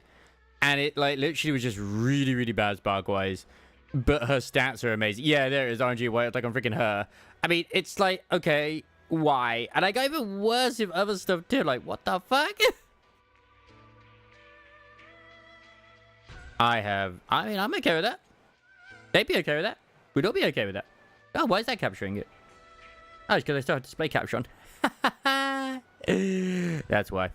and it, like, literally was just really, really bad spark-wise. But her stats are amazing. Yeah, there it is, RNG White, like I'm freaking her. I mean, it's like, okay, why? And I got even worse with other stuff too. Like, what the fuck? I mean, I'm okay with that. They'd be okay with that. We'd all be okay with that. Oh, why is that capturing it? Oh, it's because I still have display capture on. That's why.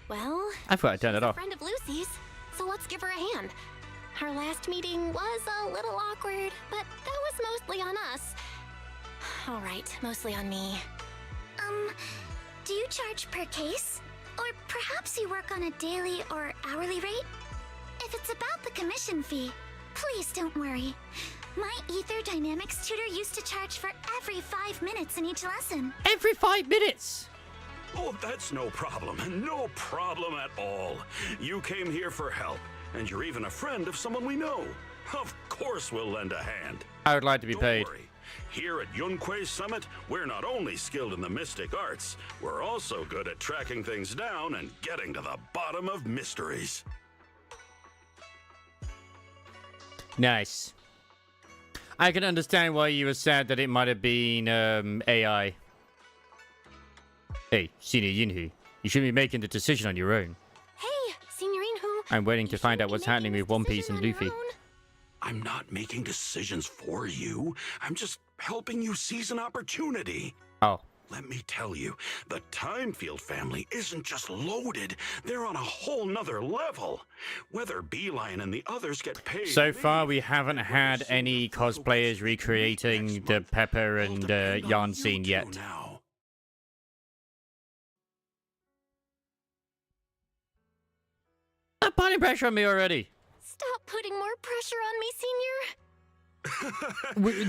Well, I thought I turned it she's a off. friend of Lucy's, so let's give her a hand. Our last meeting was a little awkward, but that was mostly on us. All right, mostly on me. Do you charge per case? Or perhaps you work on a daily or hourly rate? If it's about the commission fee, please don't worry. My Ether Dynamics tutor used to charge for every 5 minutes in each lesson. Every 5 minutes! Oh, that's no problem. No problem at all. You came here for help, and you're even a friend of someone we know. Of course we'll lend a hand. I would like to be Don't paid. worry. Here at NIKKE Summit, we're not only skilled in the mystic arts, we're also good at tracking things down and getting to the bottom of mysteries. Nice. I can understand why you were sad that it might have been AI. Hey, Senior Yinhu, you shouldn't be making the decision on your own. Hey, Signorine Who. I'm waiting to find out what's happening with One Piece and Luffy. I'm not making decisions for you. I'm just helping you seize an opportunity. Oh. Let me tell you, the Timefield family isn't just loaded. They're on a whole nother level. Whether Beeline and the others get paid... So far, we haven't had any cosplayers recreating the Pepper and Yarn scene yet. Now. Stop putting pressure on me already. Stop putting more pressure on me, Senior.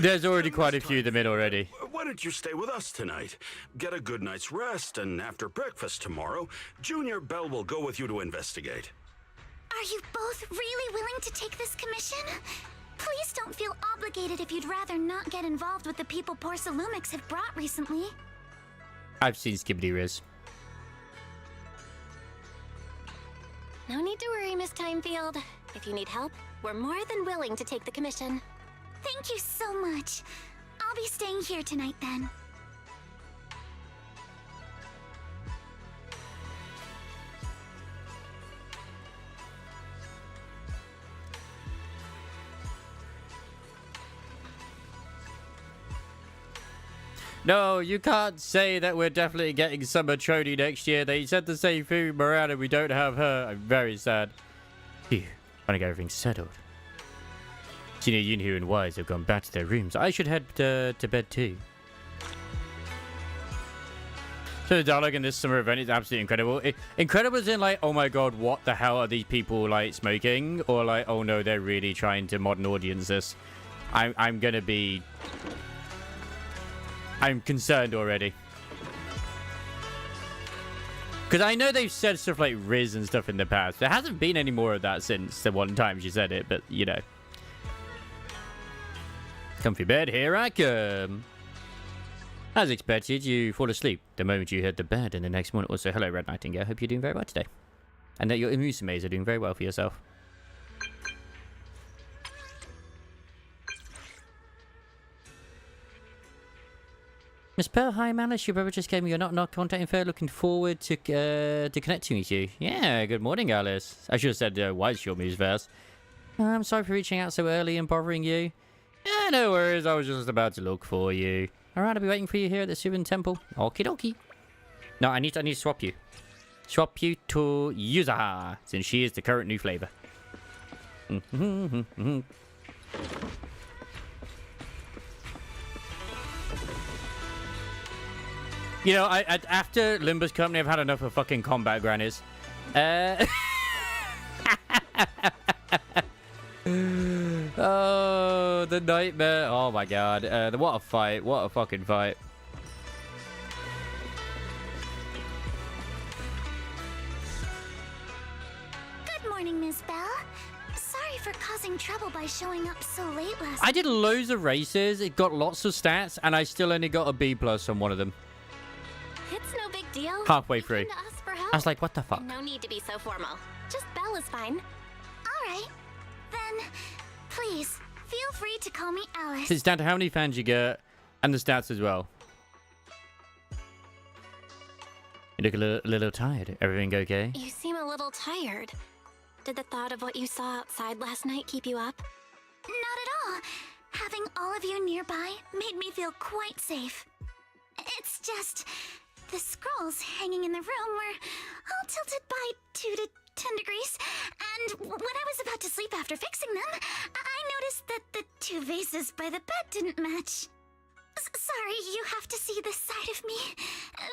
There's already quite a few of them in already. Why don't you stay with us tonight? Get a good night's rest, and after breakfast tomorrow, Junior Bell will go with you to investigate. Are you both really willing to take this commission? Please don't feel obligated if you'd rather not get involved with the people Porcelumix have brought recently. I've seen Skibbity Riz. No need to worry, Miss Timefield. If you need help, we're more than willing to take the commission. Thank you so much. I'll be staying here tonight then. No, you can't say that we're definitely getting Summer Trony next year. They said the same thing, Miranda. We don't have her. I'm very sad. Phew, want to get everything settled. Senior Yunhu and Wise have gone back to their rooms. I should head to bed too. So the dialogue in this summer event is absolutely incredible. Incredible as in like, oh my god, what the hell are these people like smoking? Or like, oh no, they're really trying to modern audience this. I'm gonna be... I'm concerned already. Because I know they've said stuff like Riz and stuff in the past. There hasn't been any more of that since the one time she said it, but you know. Comfy bed, here I come. As expected, you fall asleep the moment you hit the bed, and the next morning also, hello Red Nightingale, hope you're doing very well today. and that your musumes are doing very well for yourself. Miss Pearl, hi Malice, your brother just gave me your not contact info. Looking forward to connecting with you. Yeah, good morning, Alice. I should have said why is your muse first. I'm sorry for reaching out so early and bothering you. Yeah, no worries. I was just about to look for you. Alright, I'll be waiting for you here at the Subin Temple. Okie dokie. No, I need to swap you. Swap you to Yuzaha, since she is the current new flavor. You know, after Limba's company, I've had enough of fucking combat grannies. Oh, the nightmare. Oh my god. What a fight. What a fucking fight. Good morning, Miss Bell. Sorry for causing trouble by showing up so late last I did loads of races. It got lots of stats, and I still only got a B+ on one of them. It's no big deal. Halfway You through. came to us for help. I was like, what the fuck? No need to be so formal. Just Belle is fine. All right. Then, please, feel free to call me Alice. It's down to how many fans you get, and the stats as well. You look a little tired. Everything okay? You seem a little tired. Did the thought of what you saw outside last night keep you up? Not at all. Having all of you nearby made me feel quite safe. It's just... the scrolls hanging in the room were all tilted by 2 to 10 degrees, and when I was about to sleep after fixing them, I noticed that the 2 vases by the bed didn't match. Sorry, you have to see this side of me.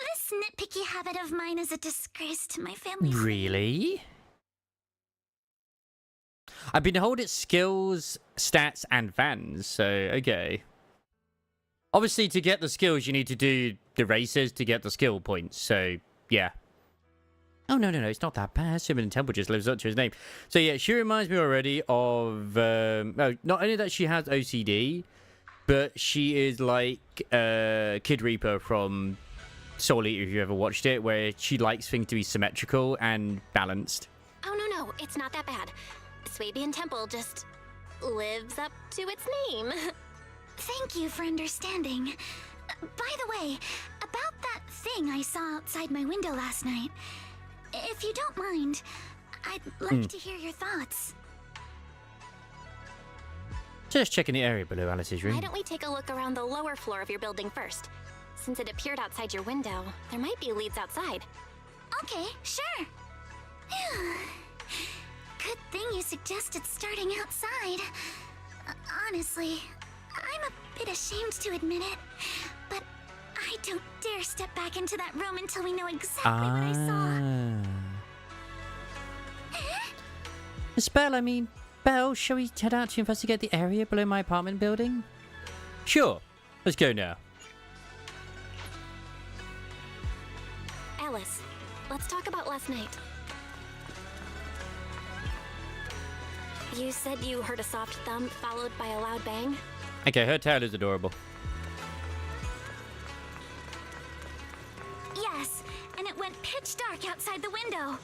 This nitpicky habit of mine is a disgrace to my family. Really? I've been told it's skills, stats, and fans, so okay. Obviously, to get the skills, you need to do the races to get the skill points, so yeah. Oh, no, it's not that bad. Subin Temple just lives up to his name. So yeah, she reminds me already of... not only that she has OCD, but she is like Kid Reaper from Soul Eater, if you ever watched it, where she likes things to be symmetrical and balanced. Oh, no, it's not that bad. Swabian Temple just lives up to its name. Thank you for understanding. By the way, about that thing I saw outside my window last night, if you don't mind, I'd like to hear your thoughts. Just checking the area below Alice's room. Why don't we take a look around the lower floor of your building first? Since it appeared outside your window, there might be leads outside. Okay, sure. Good thing you suggested starting outside. Honestly, I'm a bit ashamed to admit it, but I don't dare step back into that room until we know exactly what I saw. Miss Belle, shall we head out to investigate the area below my apartment building? Sure. Let's go now. Alice, let's talk about last night. You said you heard a soft thump followed by a loud bang? Okay, her tail is adorable. Yes, and it went pitch dark outside the window.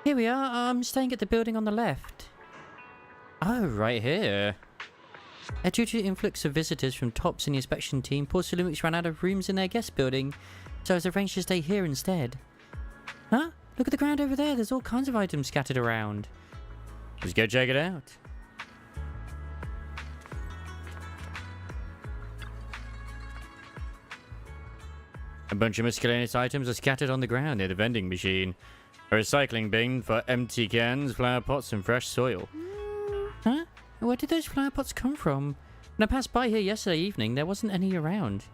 Here we are. I'm staying at the building on the left. Oh, right here. Due to the influx of visitors from Tops and the inspection team, poor Salumix ran out of rooms in their guest building, so I was arranged to stay here instead. Huh? Look at the ground over there. There's all kinds of items scattered around. Let's go check it out. A bunch of miscellaneous items are scattered on the ground near the vending machine. A recycling bin for empty cans, flower pots, and fresh soil. Huh? Where did those flower pots come from? When I passed by here yesterday evening, there wasn't any around.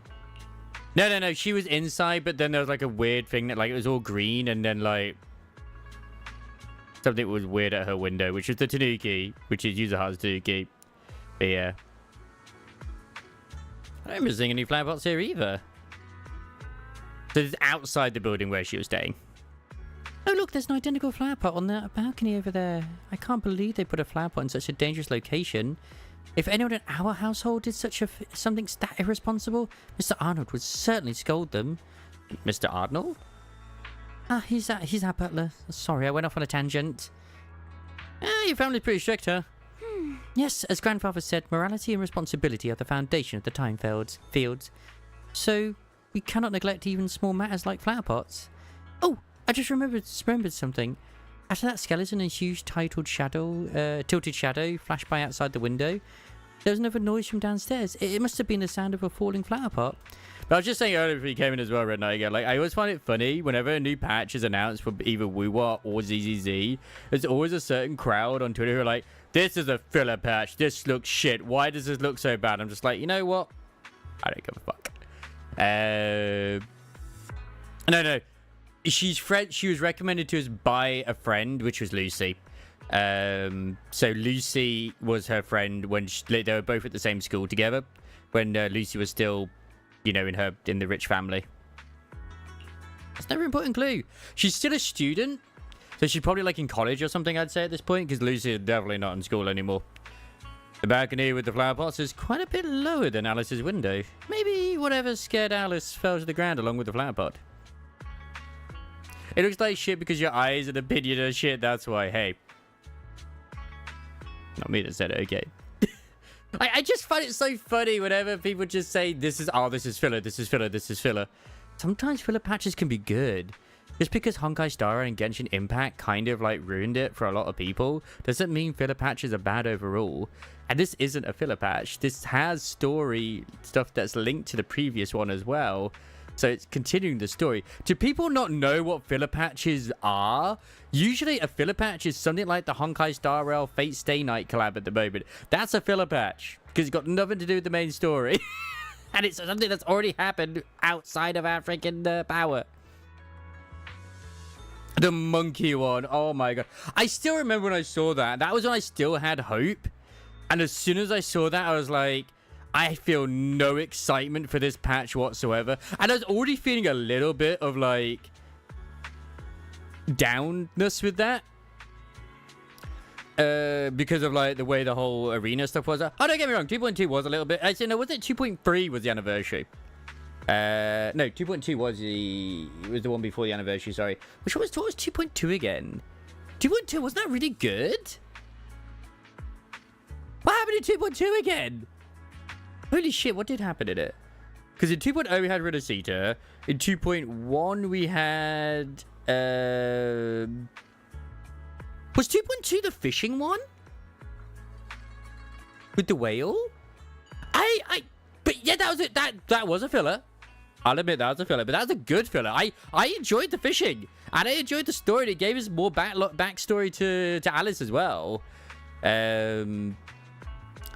No. She was inside, but then there was like a weird thing that like it was all green, and then like something was weird at her window, which was the Tanuki, which is Yuzaha's Tanuki. But yeah, I don't remember seeing any flower pots here either. So it's outside the building where she was staying. Oh look, there's an identical flower pot on the balcony over there. I can't believe they put a flower pot in such a dangerous location. If anyone in our household did something that irresponsible, Mr. Arnold would certainly scold them. Mr. Arnold? Ah, he's our butler. Sorry, I went off on a tangent. Your family's pretty strict, huh? Yes, as grandfather said, morality and responsibility are the foundation of the time fields. So, we cannot neglect even small matters like flower pots. Oh, I just remembered something. After that skeleton and huge tilted shadow flashed by outside the window, there was another noise from downstairs. It must have been the sound of a falling flower pot. But I was just saying earlier before you came in as well, Red Knight, again, like, I always find it funny whenever a new patch is announced for either WooWa or ZZZ, there's always a certain crowd on Twitter who are like, this is a filler patch, this looks shit, why does this look so bad? I'm just like, you know what? I don't give a fuck. No. She was recommended to us by a friend, which was Lucy. So Lucy was her friend when they were both at the same school together, when Lucy was still, you know, in the rich family. That's never an important clue. She's still a student, so she's probably like in college or something, I'd say at this point, because Lucy is definitely not in school anymore. The balcony with the flower pots is quite a bit lower than Alice's window. Maybe whatever scared Alice fell to the ground along with the flower pot. It looks like shit because your eyes and opinion are shit, that's why. Hey. Not me that said it, okay. I just find it so funny whenever people just say, this is filler, this is filler, this is filler. Sometimes filler patches can be good. Just because Honkai Star and Genshin Impact kind of like ruined it for a lot of people doesn't mean filler patches are bad overall. And this isn't a filler patch. This has story stuff that's linked to the previous one as well. So it's continuing the story. Do people not know what filler patches are? Usually a filler patch is something like the Honkai Star Rail Fate Stay Night collab at the moment. That's a filler patch because it's got nothing to do with the main story. And it's something that's already happened outside of our freaking power. The monkey one. Oh my god. I still remember when I saw that. That was when I still had hope. And as soon as I saw that, I was like, I feel no excitement for this patch whatsoever. And I was already feeling a little bit of like downness with that. Because of like the way the whole arena stuff was. Oh, don't get me wrong. 2.2 was a little bit. Actually, no, was it 2.3 was the anniversary? No, 2.2 was the one before the anniversary, sorry. What was 2.2 again? 2.2, wasn't that really good? What happened in 2.2 again? Holy shit, what did happen in it? Because in 2.0 we had Renacita. In 2.1 we had... Was 2.2 the fishing one? With the whale? But yeah, that was it. That was a filler. I'll admit that was a filler, but that was a good filler. I enjoyed the fishing, and I enjoyed the story. It gave us more backstory to Alice as well.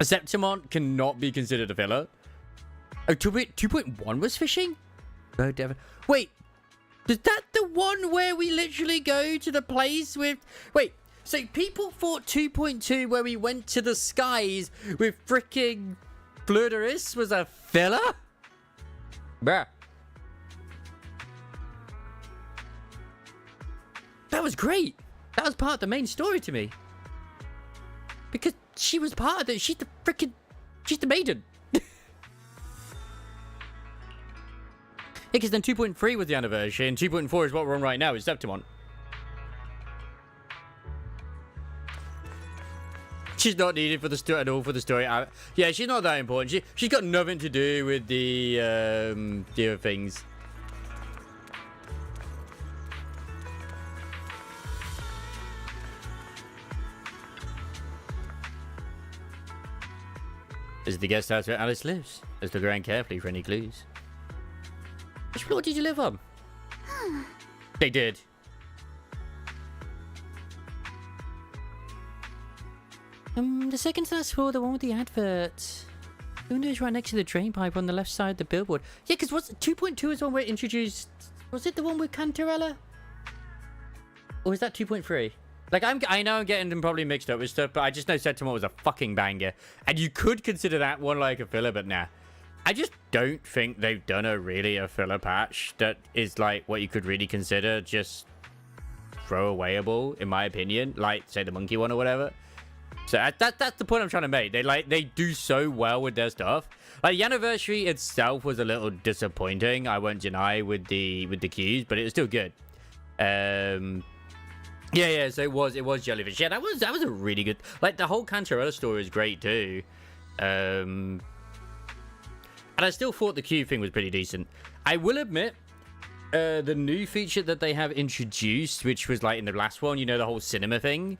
Septimont cannot be considered a filler. Oh, 2.1 was fishing? No, Devon. Wait, is that the one where we literally go to the place with... Wait, so people thought 2.2 where we went to the skies with freaking Fleur-de-Lis was a filler? Bruh. That was great. That was part of the main story to me. Because she was part of it. She's the maiden. Yeah, because then 2.3 was the anniversary, and 2.4 is what we're on right now, is Septimont. She's not needed for the story at all for the story. Yeah, she's not that important. She's got nothing to do with the other things. This is the guest house where Alice lives. Let's look around carefully for any clues. Which floor did you live on? They did. The second to last floor, the one with the advert. The window is right next to the drain pipe on the left side of the billboard. Yeah, because 2.2 is the one where it introduced... Was it the one with Cantarella? Or is that 2.3? Like, I know I'm getting them probably mixed up with stuff, but I just know Septimont was a fucking banger. And you could consider that one like a filler, but nah. I just don't think they've done a filler patch that is like what you could really consider just throwawayable, in my opinion. Like, say, the monkey one or whatever. So that's the point I'm trying to make. They do so well with their stuff. Like the anniversary itself was a little disappointing, I won't deny, with the queues, but it was still good. Yeah, so it was Jellyfish. Yeah, that was a really good, like the whole Cantarella story is great too. And I still thought the queue thing was pretty decent. I will admit, the new feature that they have introduced, which was like in the last one, you know, the whole cinema thing.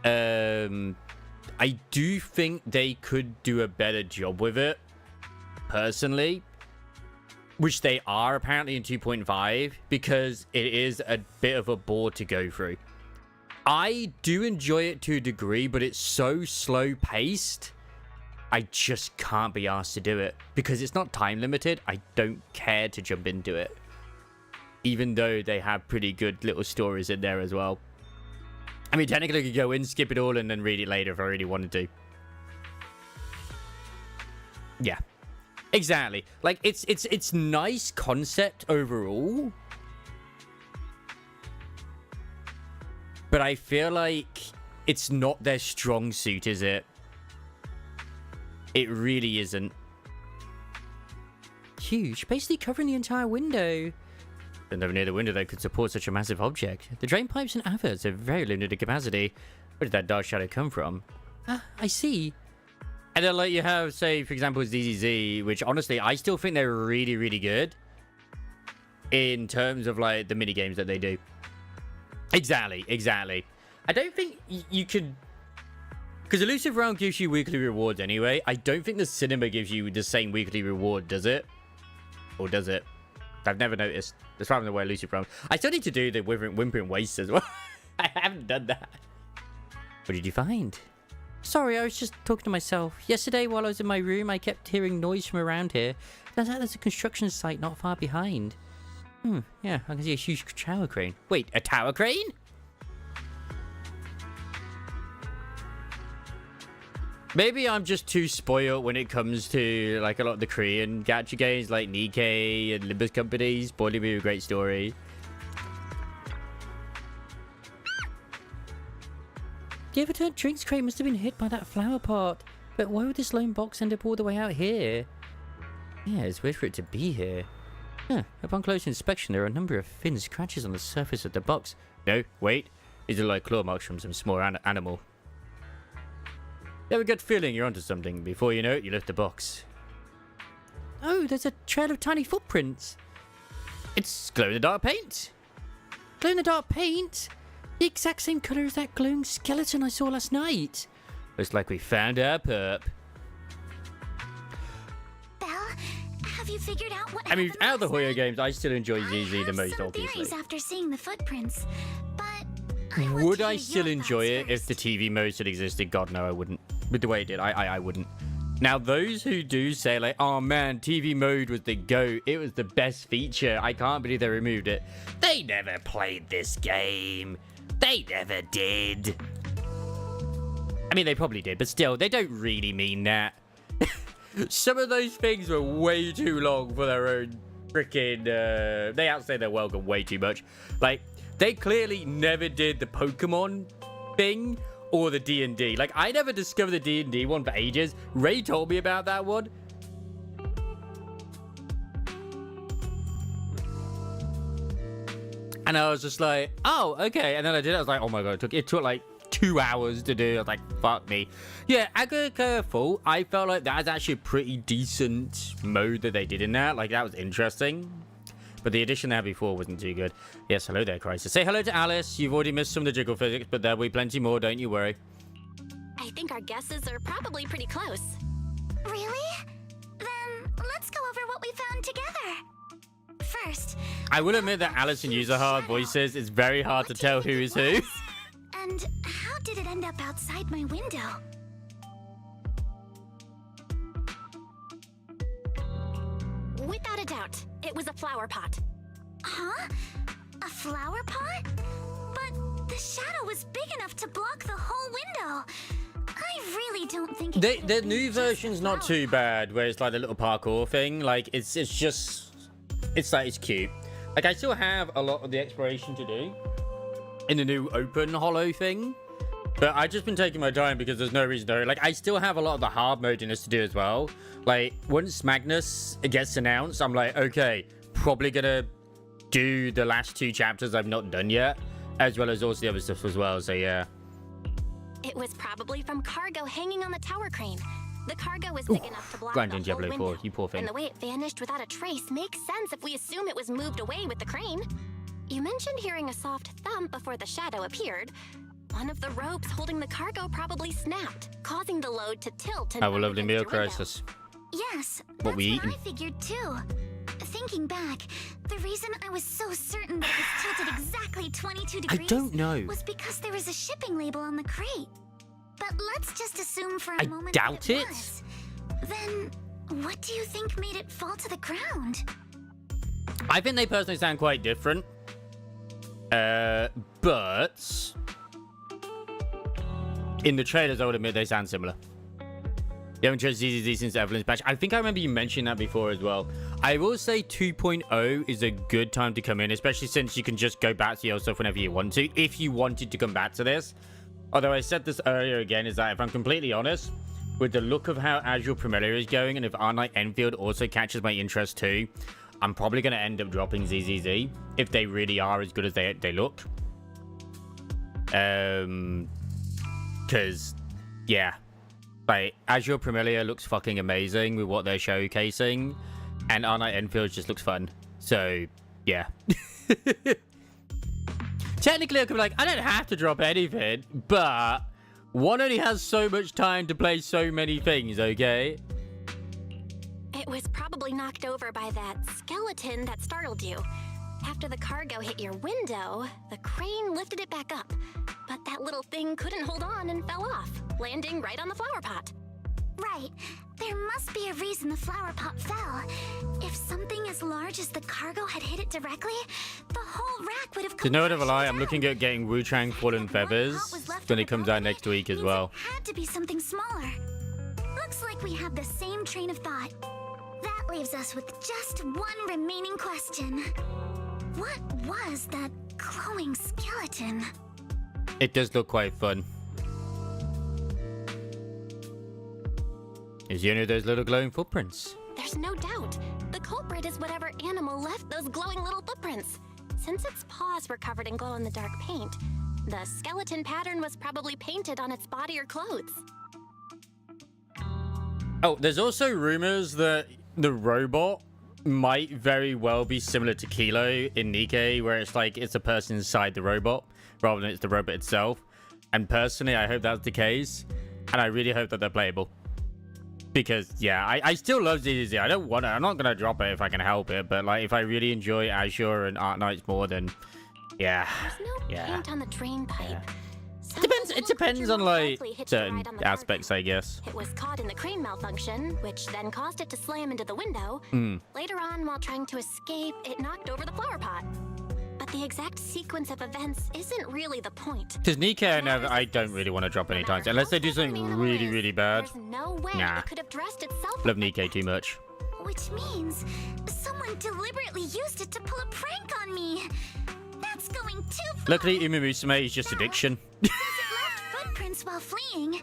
I do think they could do a better job with it, personally, which they are apparently in 2.5, because it is a bit of a bore to go through. I do enjoy it to a degree, but it's so slow paced, I just can't be asked to do it. Because it's not time limited, I don't care to jump into it. Even though they have pretty good little stories in there as well. I mean, technically I could go in, skip it all, and then read it later if I really wanted to. Yeah. Exactly. Like, it's nice concept overall. But I feel like it's not their strong suit, is it? It really isn't. Huge, basically covering the entire window. But never near the window that could support such a massive object. The drain pipes and adverts have very limited capacity. Where did that dark shadow come from? Ah, I see. And then, like, you have, say, for example, ZZZ, which, honestly, I still think they're really, really good. In terms of, like, the mini-games that they do. Exactly. I don't think you could... Because Elusive Realm gives you weekly rewards anyway. I don't think the cinema gives you the same weekly reward, does it? Or does it? I've never noticed. That's probably the way Elusive Realm... I still need to do the Whimpering Waste as well. I haven't done that. What did you find? Sorry, I was just talking to myself. Yesterday, while I was in my room, I kept hearing noise from around here. Turns out there's a construction site not far behind. Yeah, I can see a huge tower crane. Wait, a tower crane? Maybe I'm just too spoiled when it comes to, like, a lot of the Korean gacha games, like NIKKE and Limbus Company, spoiling me with a great story. The overturned drinks crate must have been hit by that flower pot. But why would this lone box end up all the way out here? Yeah, it's weird for it to be here. Huh, upon close inspection, there are a number of thin scratches on the surface of the box. No, wait. These are like claw marks from some small animal. You have a good feeling you're onto something. Before you know it, you lift the box. Oh, there's a trail of tiny footprints. It's glow-in-the-dark paint. Glow-in-the-dark paint? The exact same colour as that glowing skeleton I saw last night. Looks like we found our pup. Belle, have you figured out what I mean, happened out of the last Hoyo night? games, I still enjoy ZZ the most, some obviously. theories after seeing the footprints, but I want Would to I hear still your enjoy it thoughts if the first. TV mode still existed? God, no, I wouldn't. With the way it did, I wouldn't. Now, those who do say, like, oh man, TV mode was the GOAT, it was the best feature, I can't believe they removed it. They never played this game. They never did. I mean, they probably did, but still, they don't really mean that. Some of those things were way too long for their own freaking... they outstay their welcome way too much. Like, they clearly never did the Pokemon thing or the D&D. Like, I never discovered the D&D one for ages. Ray told me about that one. And I was just like, oh, okay. And then I did it. I was like, oh my god, it took like 2 hours to do. I was like, fuck me. Yeah, Agriculture Full, I felt like that's actually a pretty decent mode that they did in that. Like, that was interesting. But the edition they had before wasn't too good. Yes, hello there, Crisis. Say hello to Alice. You've already missed some of the jiggle physics, but there'll be plenty more, don't you worry. I think our guesses are probably pretty close. Really? Then let's go over what we found together. First, I will admit that Alice and User Hard voices, it's very hard to tell who is who. And how did it end up outside my window? Without a doubt, it was a flower pot. Huh? A flower pot? But the shadow was big enough to block the whole window. I really don't think The new version's not too bad, where it's like the little parkour thing. Like, it's just... It's like, it's cute. Like, I still have a lot of the exploration to do in the new open hollow thing. But I've just been taking my time because there's no reason to. Like, I still have a lot of the hard mode in this to do as well. Like, once Magnus gets announced, I'm like, okay, probably gonna do the last 2 chapters I've not done yet, as well as all the other stuff as well. So yeah. It was probably from cargo hanging on the tower crane. The cargo was big enough to block Grinding the whole Diablo window. 4, you poor thing. And the way it vanished without a trace makes sense if we assume it was moved away with the crane. You mentioned hearing a soft thump before the shadow appeared. One of the ropes holding the cargo probably snapped, causing the load to tilt and Have a bump lovely against meal your window. crisis. Yes, What that's we what eating? I figured too. Thinking back, the reason I was so certain that it was tilted exactly 22 I degrees don't know. was because there was a shipping label on the crate. But let's just assume for a I moment doubt that it. was. Then, what do you think made it fall to the ground? I think they personally sound quite different. But in the trailers, I would admit they sound similar. You haven't tried ZZZ since Evelyn's patch. I think I remember you mentioning that before as well. I will say 2.0 is a good time to come in, especially since you can just go back to your stuff whenever you want to, if you wanted to come back to this. Although I said this earlier again, is that if I'm completely honest, with the look of how Azure Premier is going, and if Arnite Enfield also catches my interest too, I'm probably going to end up dropping ZZZ if they really are as good as they look. Because, yeah. Like, Azure Premier looks fucking amazing with what they're showcasing, and Arnite Enfield just looks fun. So, yeah. Technically, I could be like, I don't have to drop anything, but one only has so much time to play so many things, okay? It was probably knocked over by that skeleton that startled you. After the cargo hit your window, the crane lifted it back up. But that little thing couldn't hold on and fell off, landing right on the flower pot. Right. There must be a reason the flower pot fell. If something as large as the cargo had hit it directly, the whole rack would have To no other lie, I'm looking at getting Wu Chang Fallen Feathers when it comes out next week as well. It had to be something smaller. Looks like we have the same train of thought. That leaves us with just one remaining question. What was that glowing skeleton? It does look quite fun. Is he one of those little glowing footprints? There's no doubt. The culprit is whatever animal left those glowing little footprints. Since its paws were covered in glow-in-the-dark paint, the skeleton pattern was probably painted on its body or clothes. Oh, there's also rumors that the robot might very well be similar to Kilo in NIKKE, where it's like it's a person inside the robot rather than it's the robot itself. And personally, I hope that's the case, and I really hope that they're playable. Because yeah, I still love ZZZ. I don't want it. I'm not gonna drop it if I can help it. But like, if I really enjoy Azure and Art Knights more, then yeah, There's no paint on the drain pipe. Yeah. So It depends on like likely hit certain right on the aspects, cargo. I guess. It was caught in the crane malfunction, which then caused it to slam into the window. Later on, while trying to escape, it knocked over the flower pot. But the exact sequence of events isn't really the point. Because NIKKE, I don't really want to drop any times unless they do something really, really bad. There's no way Nah. it could have dressed itself. Love NIKKE too much. Which means someone deliberately used it to pull a prank on me. That's going too far. Luckily, Umumusame is just addiction. It left footprints while fleeing.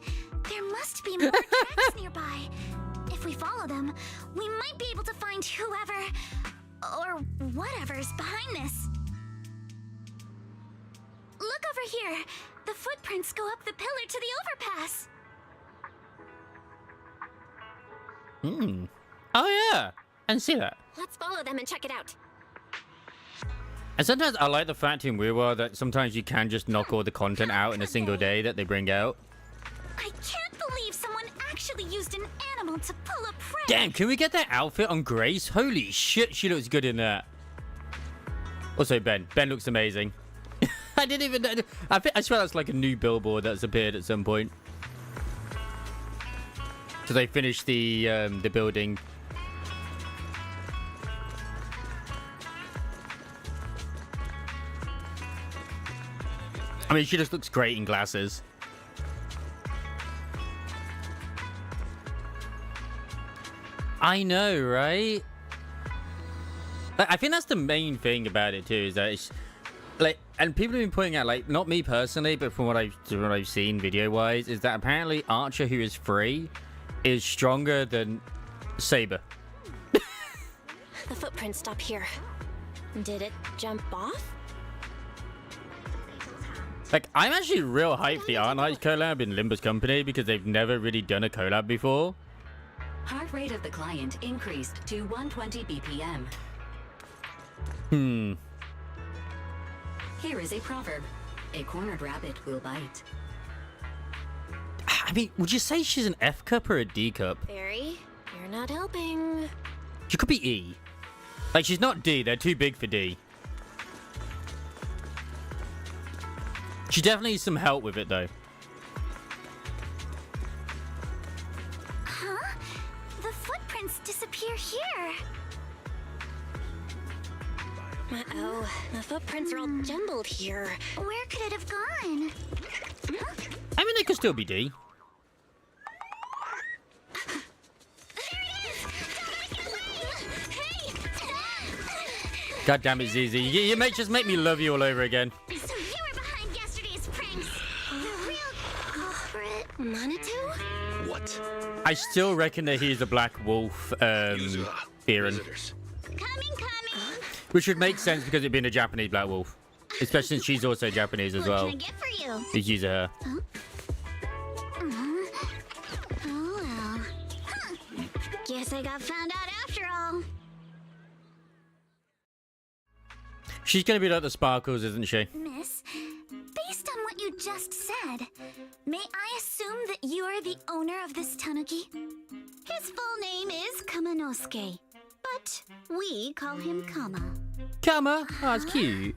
There must be more tracks nearby. If we follow them, we might be able to find whoever or whatever's behind this. Look over here. The footprints go up the pillar to the overpass. Oh yeah, and see that. Let's follow them and check it out. And sometimes I like the fact in WoW that sometimes you can just knock all the content out in a single day that they bring out. I can't believe someone actually used an animal to pull a prank. Damn, can we get that outfit on Grace? Holy shit, she looks good in that. Also, Ben looks amazing. I didn't even know. I swear that's like a new billboard that's appeared at some point. So they finished the building. I mean, she just looks great in glasses. I know, right? Like, I think that's the main thing about it too, is that it's like and people have been pointing out, like, not me personally, but from what I've seen video-wise, is that apparently Archer, who is free, is stronger than Saber. The footprints stop here. Did it jump off? Like, I'm actually real hyped for the Art Knights collab in Limber's company because they've never really done a collab before. Heart rate of the client increased to 120 BPM. Here is a proverb. A cornered rabbit will bite. I mean, would you say she's an F cup or a D cup? Barry, you're not helping. She could be E. Like, she's not D. They're too big for D. She definitely needs some help with it, though. Huh? The footprints disappear here. Uh-oh, the footprints are all jumbled here. Where could it have gone? Huh? I mean, they could still be D. God damn it, ZZ. You may just make me love you all over again. So you were behind yesterday's pranks. The real culprit, Manitou? What? I still reckon that he's the Black Wolf, Aaron. Visitors. Coming. Which would make sense because it'd been a Japanese Black Wolf. Especially since she's also Japanese as well. What can I get for you? He's using her. Oh well. Huh. Guess I got found out after all. She's gonna be like the Sparkles, isn't she? Miss, based on what you just said, may I assume that you are the owner of this tanuki? His full name is Kamanosuke, but we call him Kama. Kama? Oh, that's cute.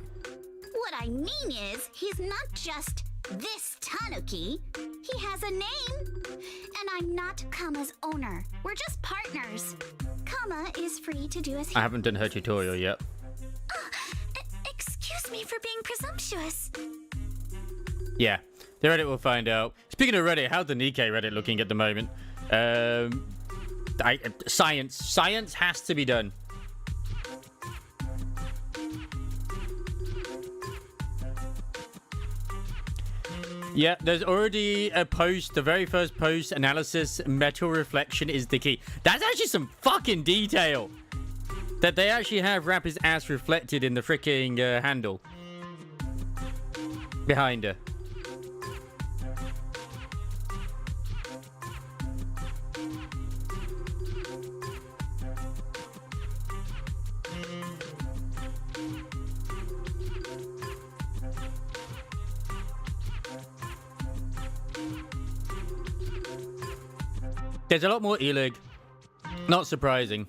What I mean is, he's not just this tanuki. He has a name. And I'm not Kama's owner. We're just partners. Kama is free to do as he... I haven't done her tutorial yet. Excuse me for being presumptuous. Yeah, the Reddit will find out. Speaking of Reddit, how's the NIKKE Reddit looking at the moment? Science has to be done. Yeah, there's already a post, the very first post, analysis, metal reflection is the key. That's actually some fucking detail. That they actually have Rapi's ass reflected in the freaking handle. Behind her. There's a lot more Elig. Not surprising.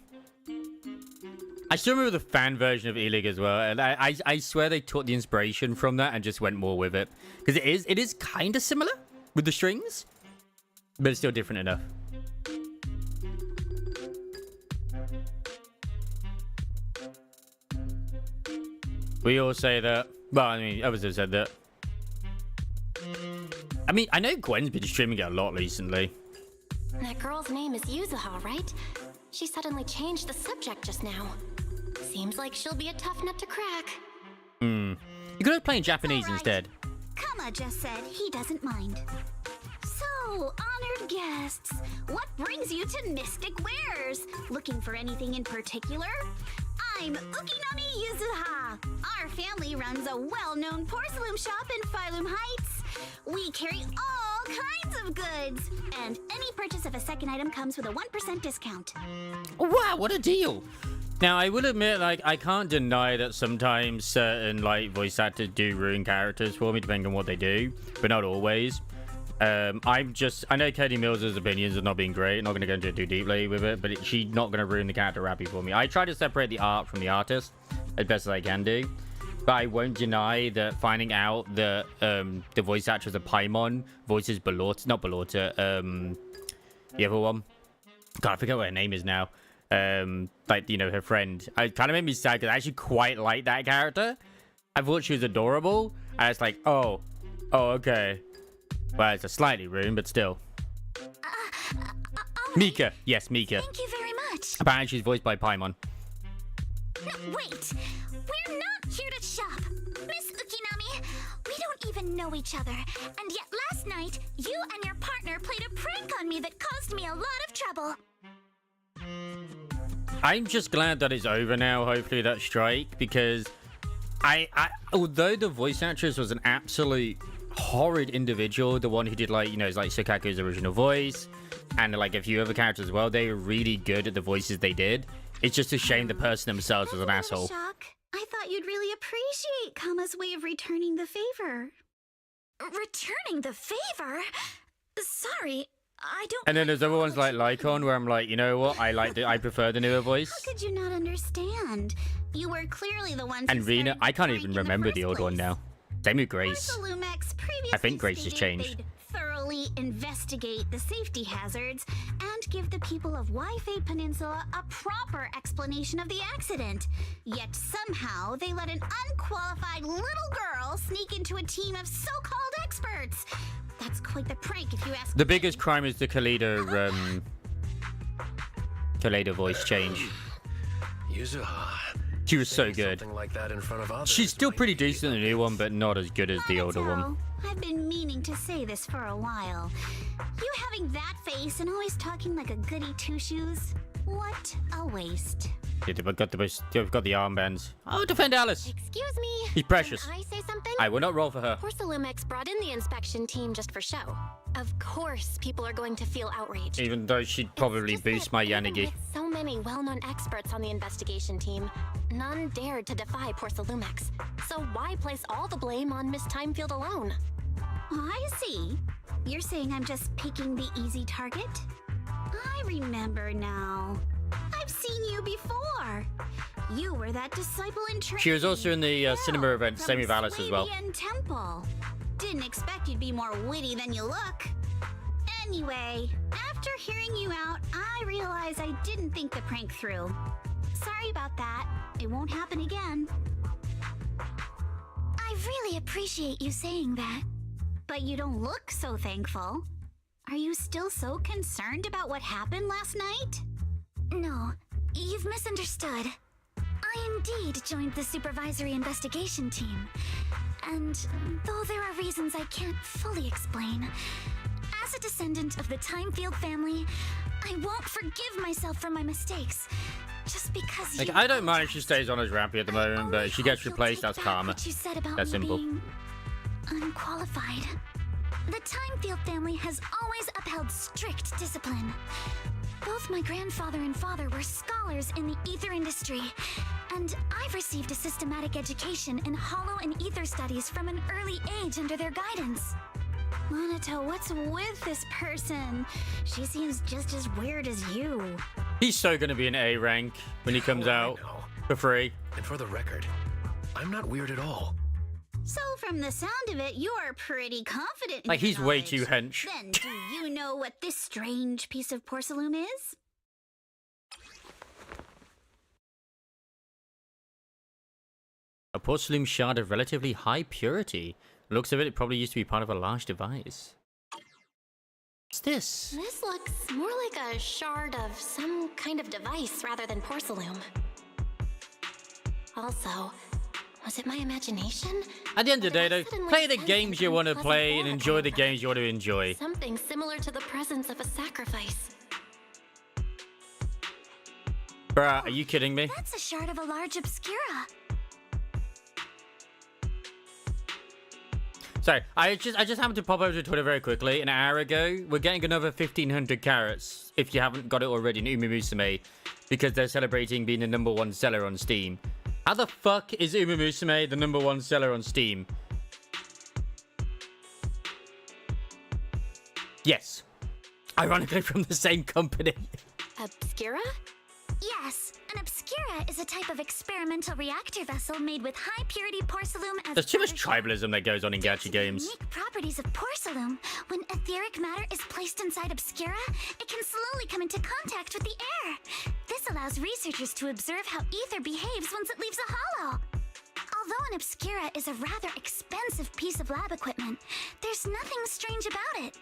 I still remember the fan version of Elig as well, and I swear they took the inspiration from that and just went more with it. Because it is kind of similar with the strings, but it's still different enough. We all say that. Well, I mean, others have said that. I mean, I know Gwen's been streaming it a lot recently. That girl's name is Yuzuha, right? She suddenly changed the subject just now. Seems like she'll be a tough nut to crack. You could have played Japanese instead. Kama just said he doesn't mind. So, honored guests, what brings you to Mystic Wares? Looking for anything in particular? I'm Ukinami Yuzuha. Our family runs a well-known porcelain shop in Phylum Heights. We carry all kinds of goods, and any purchase of a second item comes with a 1% discount. Wow, what a deal! Now, I will admit, like, I can't deny that sometimes certain, like, voice actors do ruin characters for me, depending on what they do, but not always. I know Katie Mills' opinions have not been great. I'm not going to go into it too deeply with it, but she's not going to ruin the character Rapi for me. I try to separate the art from the artist as best as I can do, but I won't deny that finding out that the voice actress of Paimon voices Balorta, not Balorta, the other one. God, I forget what her name is now. Like, you know, her friend. It kind of made me sad because I actually quite like that character. I thought she was adorable. I was like, oh, okay. Well, it's a slightly ruined, but still. Mika. Yes, Mika. Thank you very much. Apparently she's voiced by Paimon. No, wait. We're not here to shop. Miss Ukinami know each other, and yet last night, you and your partner played a prank on me that caused me a lot of trouble. I'm just glad that it's over now, hopefully, that strike, because although the voice actress was an absolute horrid individual, the one who did, like, you know, like Sukaku's original voice, and like a few other characters as well, they were really good at the voices they did. It's just a shame the person themselves was an asshole. Shock. I thought you'd really appreciate Kama's way of returning the favor. Returning the favor? Sorry, I don't... And then there's other ones like Lycon, where I'm like, you know what, I prefer the newer voice. How could you not understand? You were clearly the one. And Rena, I can't even remember the old one now. Same with Grace. I think Grace has changed. Thoroughly investigate the safety hazards and give the people of Waifei Peninsula a proper explanation of the accident. Yet somehow they let an unqualified little girl sneak into a team of so-called experts. That's quite the prank, if you ask me. The biggest crime is the Kaleda voice change. She was so good. Like that in front of others She's still pretty decent in the new one, but not as good as the older one. I've been meaning to say this for a while. You having that face and always talking like a goody two-shoes? What a waste. Yeah, they've got the armbands. Oh, defend Alice. Excuse me. He's precious. Can I say something? I will not roll for her. Porcelumex brought in the inspection team just for show. Of course, people are going to feel outraged. Even though she'd probably boost my Yanagi. With so many well-known experts on the investigation team, none dared to defy Porcelumex. So why place all the blame on Miss Timefield alone? I see. You're saying I'm just picking the easy target? I remember now. I've seen you before. You were that disciple in training. She was also in the cinema event, same with Alice as well. Temple. Didn't expect you'd be more witty than you look. Anyway, after hearing you out, I realized I didn't think the prank through. Sorry about that. It won't happen again. I really appreciate you saying that. But you don't look so thankful. Are you still so concerned about what happened last night? No, you've misunderstood. I indeed joined the supervisory investigation team. And though there are reasons I can't fully explain, as a descendant of the Timefield family, I won't forgive myself for my mistakes. Just because like, I don't mind if she stays on as Rapi at the moment, but if she gets replaced, that's karma. That's simple. Unqualified. The Timefield family has always upheld strict discipline. Both my grandfather and father were scholars in the ether industry, and I've received a systematic education in hollow and ether studies from an early age under their guidance. Monato, what's with this person? She seems just as weird as you. He's so gonna be an A rank when he comes out for free. And for the record, I'm not weird at all. So from the sound of it, you're pretty confident in like, your he's way knowledge. too hench. Then do you know what this strange piece of porcelain is? A porcelain shard of relatively high purity. Looks of it, it probably used to be part of a large device. What's this? This looks more like a shard of some kind of device rather than porcelain. Also, was it my imagination? At the end of the day, though, play the games you want to play and enjoy the games you want to enjoy. Something similar to the presence of a sacrifice. Bruh, are you kidding me? That's a shard of a large obscura. Sorry, I just happened to pop over to Twitter very quickly an hour ago. We're getting another 1,500 carats, if you haven't got it already, in Umumusume, because they're celebrating being the #1 seller on Steam. How the fuck is Umumusume the #1 seller on Steam? Yes. Ironically from the same company. Obscura? Yes, an obscura is a type of experimental reactor vessel made with high purity porcelain as There's too much tribalism that goes on in gacha games. Unique properties of porcelain. When etheric matter is placed inside obscura, it can slowly come into contact with the air. This allows researchers to observe how ether behaves once it leaves a hollow. Although an obscura is a rather expensive piece of lab equipment, there's nothing strange about it.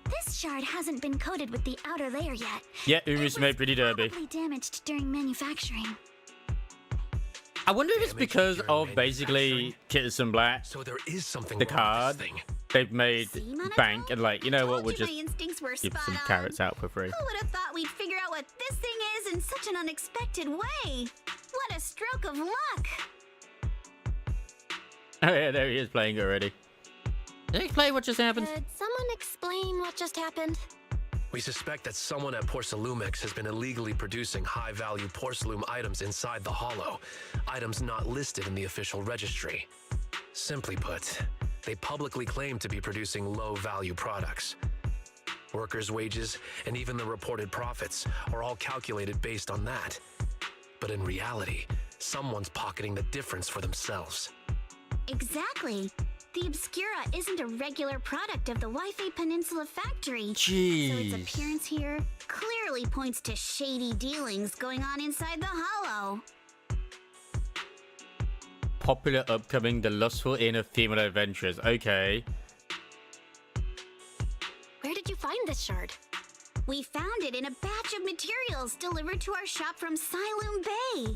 This shard hasn't been coated with the outer layer yet. Yeah, Umusume pretty derby. Probably damaged during manufacturing. I wonder if it's damage because during of basically Citizen Black, So there is something the wrong card. with this thing. They've made See, Monaco? bank and like, you know what, we'll Told you just my instincts were give spot some on. carrots out for free. Who would have thought we'd figure out what this thing is in such an unexpected way? What a stroke of luck! Oh yeah, there he is playing already. Did he explain what just happened? Could someone explain what just happened? We suspect that someone at Porcelumex has been illegally producing high-value porcelain items inside the Hollow, items not listed in the official registry. Simply put, they publicly claim to be producing low-value products. Workers' wages and even the reported profits are all calculated based on that. But in reality, someone's pocketing the difference for themselves. Exactly. The Obscura isn't a regular product of the Wi-Fi Peninsula factory. So Jeez. its appearance here clearly points to shady dealings going on inside the Hollow. Popular upcoming The Lustful Inner Female Adventurers. Okay. Where did you find this shard? We found it in a batch of materials delivered to our shop from Siloam Bay.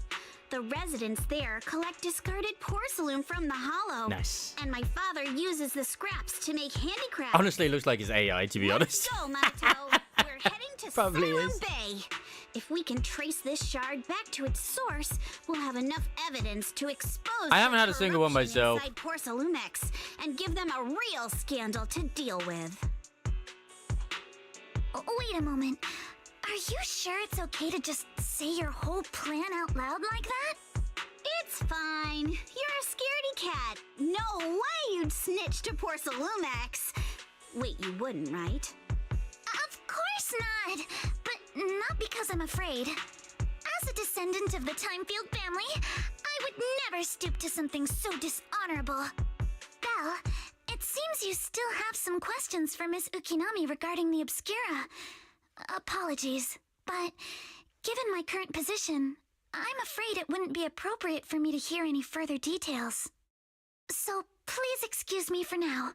The residents there collect discarded porcelain from the Hollow. Nice. And my father uses the scraps to make handicrafts. Honestly, it looks like it's AI, to be honest. Let's go, Mato. We're heading to Probably Siloam is. Bay. If we can trace this shard back to its source, we'll have enough evidence to expose I haven't the had a single one corruption myself. inside Porcelumex and give them a real scandal to deal with. Wait a moment. Are you sure it's okay to just say your whole plan out loud like that? It's fine. You're a scaredy cat. No way you'd snitch to Porcelumex. Wait, you wouldn't, right? Of course not. But not because I'm afraid. As a descendant of the Timefield family, I would never stoop to something so dishonorable. Well, it seems you still have some questions for Miss Ukinami regarding the Obscura. Apologies, but given my current position, I'm afraid it wouldn't be appropriate for me to hear any further details. So please excuse me for now.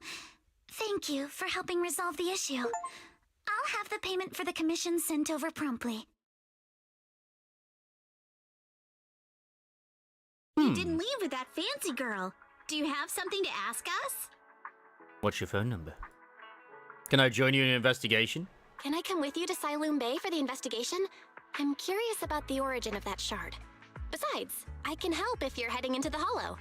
Thank you for helping resolve the issue. I'll have the payment for the commission sent over promptly. You didn't leave with that fancy girl. Do you have something to ask us? What's your phone number? Can I join you in an investigation? Can I come with you to Siloam Bay for the investigation? I'm curious about the origin of that shard. Besides, I can help if you're heading into the Hollow.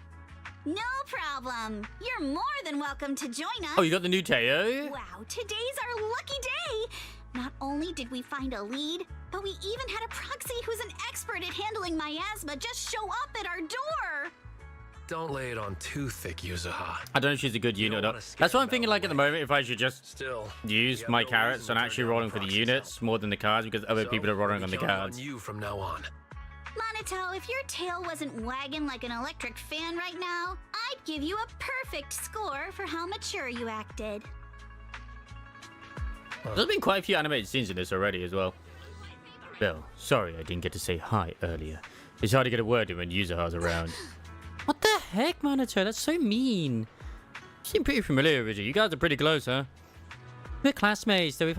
No problem. You're more than welcome to join us. Oh, you got the new Teo? Wow, today's our lucky day. Not only did we find a lead, but we even had a proxy who's an expert at handling miasma just show up at our door. Don't lay it on too thick, Yuzuha. I don't know if she's a good unit or don't not. wanna scare That's what I'm them thinking, like, at the moment, if I should just Still, use you have my no carrots reason on to actually turn down rolling for the proxy's units help. more than the cards because other So, people are rolling we'll on be the counting cards. on you from now on. Monato, if your tail wasn't wagging like an electric fan right now, I'd give you a perfect score for how mature you acted. There's been quite a few animated scenes in this already as well. Bill, sorry I didn't get to say hi earlier. It's hard to get a word in when Yuzuha's around. What the heck, Monitor? That's so mean. You seem pretty familiar with you. You guys are pretty close, huh? We're classmates, though we've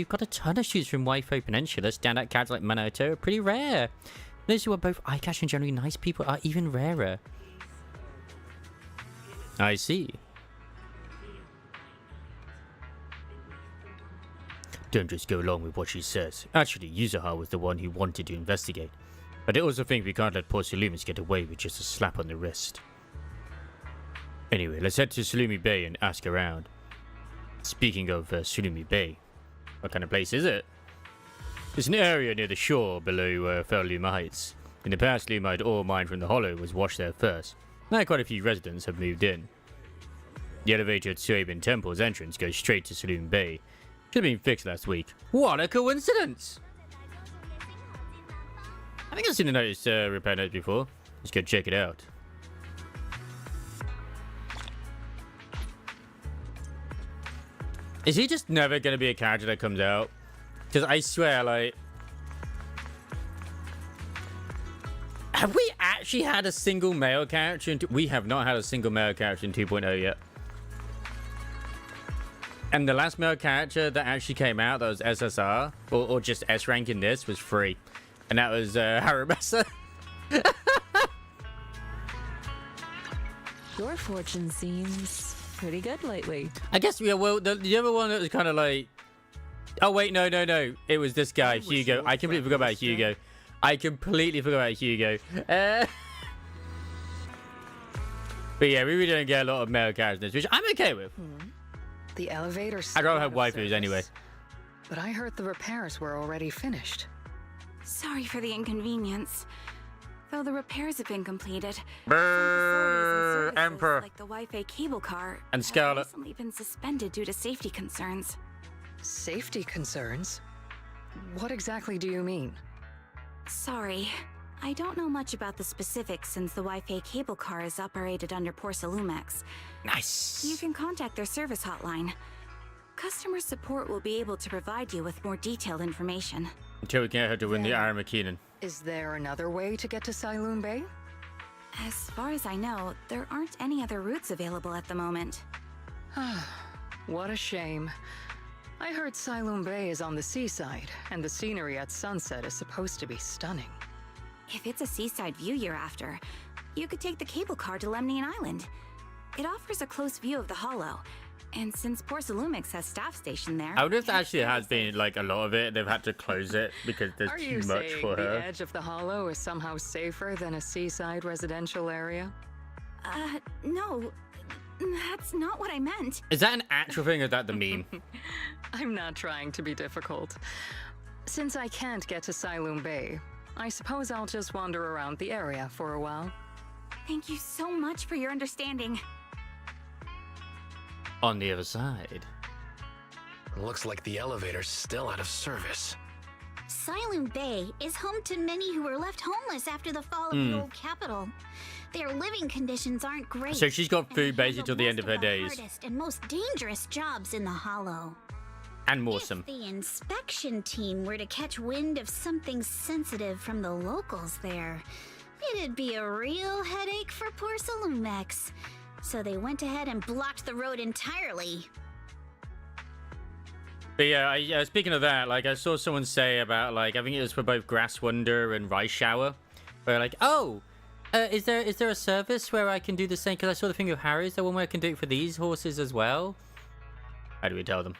got a ton of shoots from Wi-Fi Peninsula. Standout characters like Manoto are pretty rare. Those who are both eye-catch and generally nice people are even rarer. I see. Don't just go along with what she says. Actually, Yuzuha was the one who wanted to investigate. But I also think we can't let poor Salumis get away with just a slap on the wrist. Anyway, let's head to Salumi Bay and ask around. Speaking of Salumi Bay, what kind of place is it? It's an area near the shore below Fel Luma Heights. In the past, Lumite ore mined from the Hollow was washed there first. Now quite a few residents have moved in. The elevator at Suabin Temple's entrance goes straight to Salumi Bay. Should have been fixed last week. What a coincidence! I think I've seen the notice repair notes before. Let's go check it out. Is he just never going to be a character that comes out? Because I swear, like... Have we actually had a single male character in... We have not had a single male character in 2.0 yet. And the last male character that actually came out that was SSR, or just S rank in this, was free. And that was Harabasa. Your fortune seems pretty good lately. I guess, yeah, well, the other one that was kind of like... Oh, wait, no. It was this guy, Hugo. I completely forgot about Hugo. But yeah, we really don't get a lot of male characters, which I'm okay with. The elevator. I'd rather have waifus anyway. But I heard the repairs were already finished. Sorry for the inconvenience. Though the repairs have been completed, Brrr, Emperor. like the Wi-Fi cable car And Scarlet. have recently been suspended due to safety concerns. Safety concerns? What exactly do you mean? Sorry, I don't know much about the specifics since the Wi-Fi cable car is operated under Porsalumex. Nice. You can contact their service hotline. Customer support will be able to provide you with more detailed information. Until we get her to win the Iron McKinnon. Is there another way to get to Siloon Bay? As far as I know, there aren't any other routes available at the moment. What a shame. I heard Siloon Bay is on the seaside, and the scenery at sunset is supposed to be stunning. If it's a seaside view you're after, you could take the cable car to Lemnian Island. It offers a close view of the Hollow, and since Porsalumex has staff station there... I wonder if there actually has been, like, a lot of it. They've had to close it because there's Are too you much saying for the her. edge of the Hollow is somehow safer than a seaside residential area? No. That's not what I meant. Is that an actual thing or is that the meme? I'm not trying to be difficult. Since I can't get to Siloon Bay, I suppose I'll just wander around the area for a while. Thank you so much for your understanding. On the other side. Looks like the elevator's still out of service. Siloon Bay is home to many who were left homeless after the fall of the old capital. Their living conditions aren't great. So she's got and food they basically till the end of her handle days. the hardest and most dangerous jobs in the Hollow. And more some. If the inspection team were to catch wind of something sensitive from the locals there, it'd be a real headache for Porsalumex. So they went ahead and blocked the road entirely. But yeah, speaking of that, like I saw someone say about like I think it was for both Grass Wonder and Rice Shower, where like, oh, is there a service where I can do the same? Because I saw the thing with Harry. Is there one where I can do it for these horses as well? How do we tell them?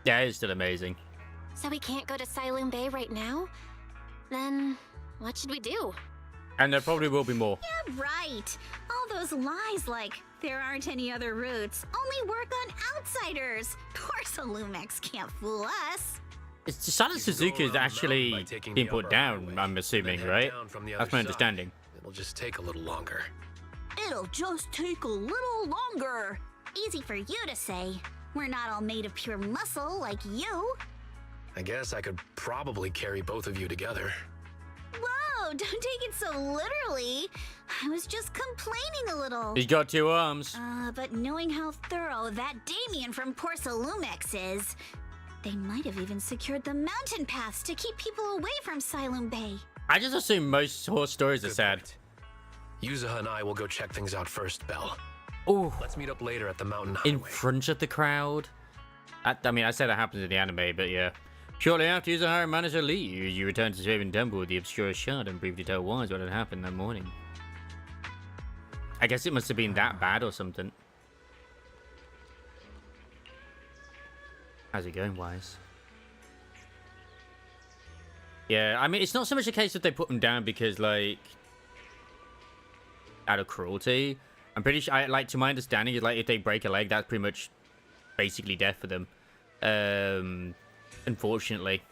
Yeah, it's still amazing. So we can't go to Siloon Bay right now? Then what should we do? And there probably will be more. Yeah, right. All those lies like there aren't any other routes only work on outsiders. Porsalumex can't fool us. It's Silent Suzuki is actually being put down, I'm assuming, right? That's my understanding. It'll just take a little longer. It'll just take a little longer. Easy for you to say. We're not all made of pure muscle like you. I guess I could probably carry both of you together. Whoa, don't take it so literally. I was just complaining a little. He's got two arms. But knowing how thorough that Damien from Porsalumex is, they might have even secured the mountain paths to keep people away from Siloon Bay. I just assume most horse stories are sad. Yuzuha and I will go check things out first, Belle. Oh, let's meet up later at the mountain highway. In front of the crowd. I mean, I said that happens in the anime, but yeah. Shortly after Yuzuha and manager Lee, you return to Shaven Temple with the obscure shard and briefly tell Wise what had happened that morning. I guess it must have been that bad or something. How's it going, Wise? Yeah, I mean, it's not so much a case that they put them down because, like, out of cruelty. I'm pretty sure, like, to my understanding, is like if they break a leg, that's pretty much basically death for them. Unfortunately,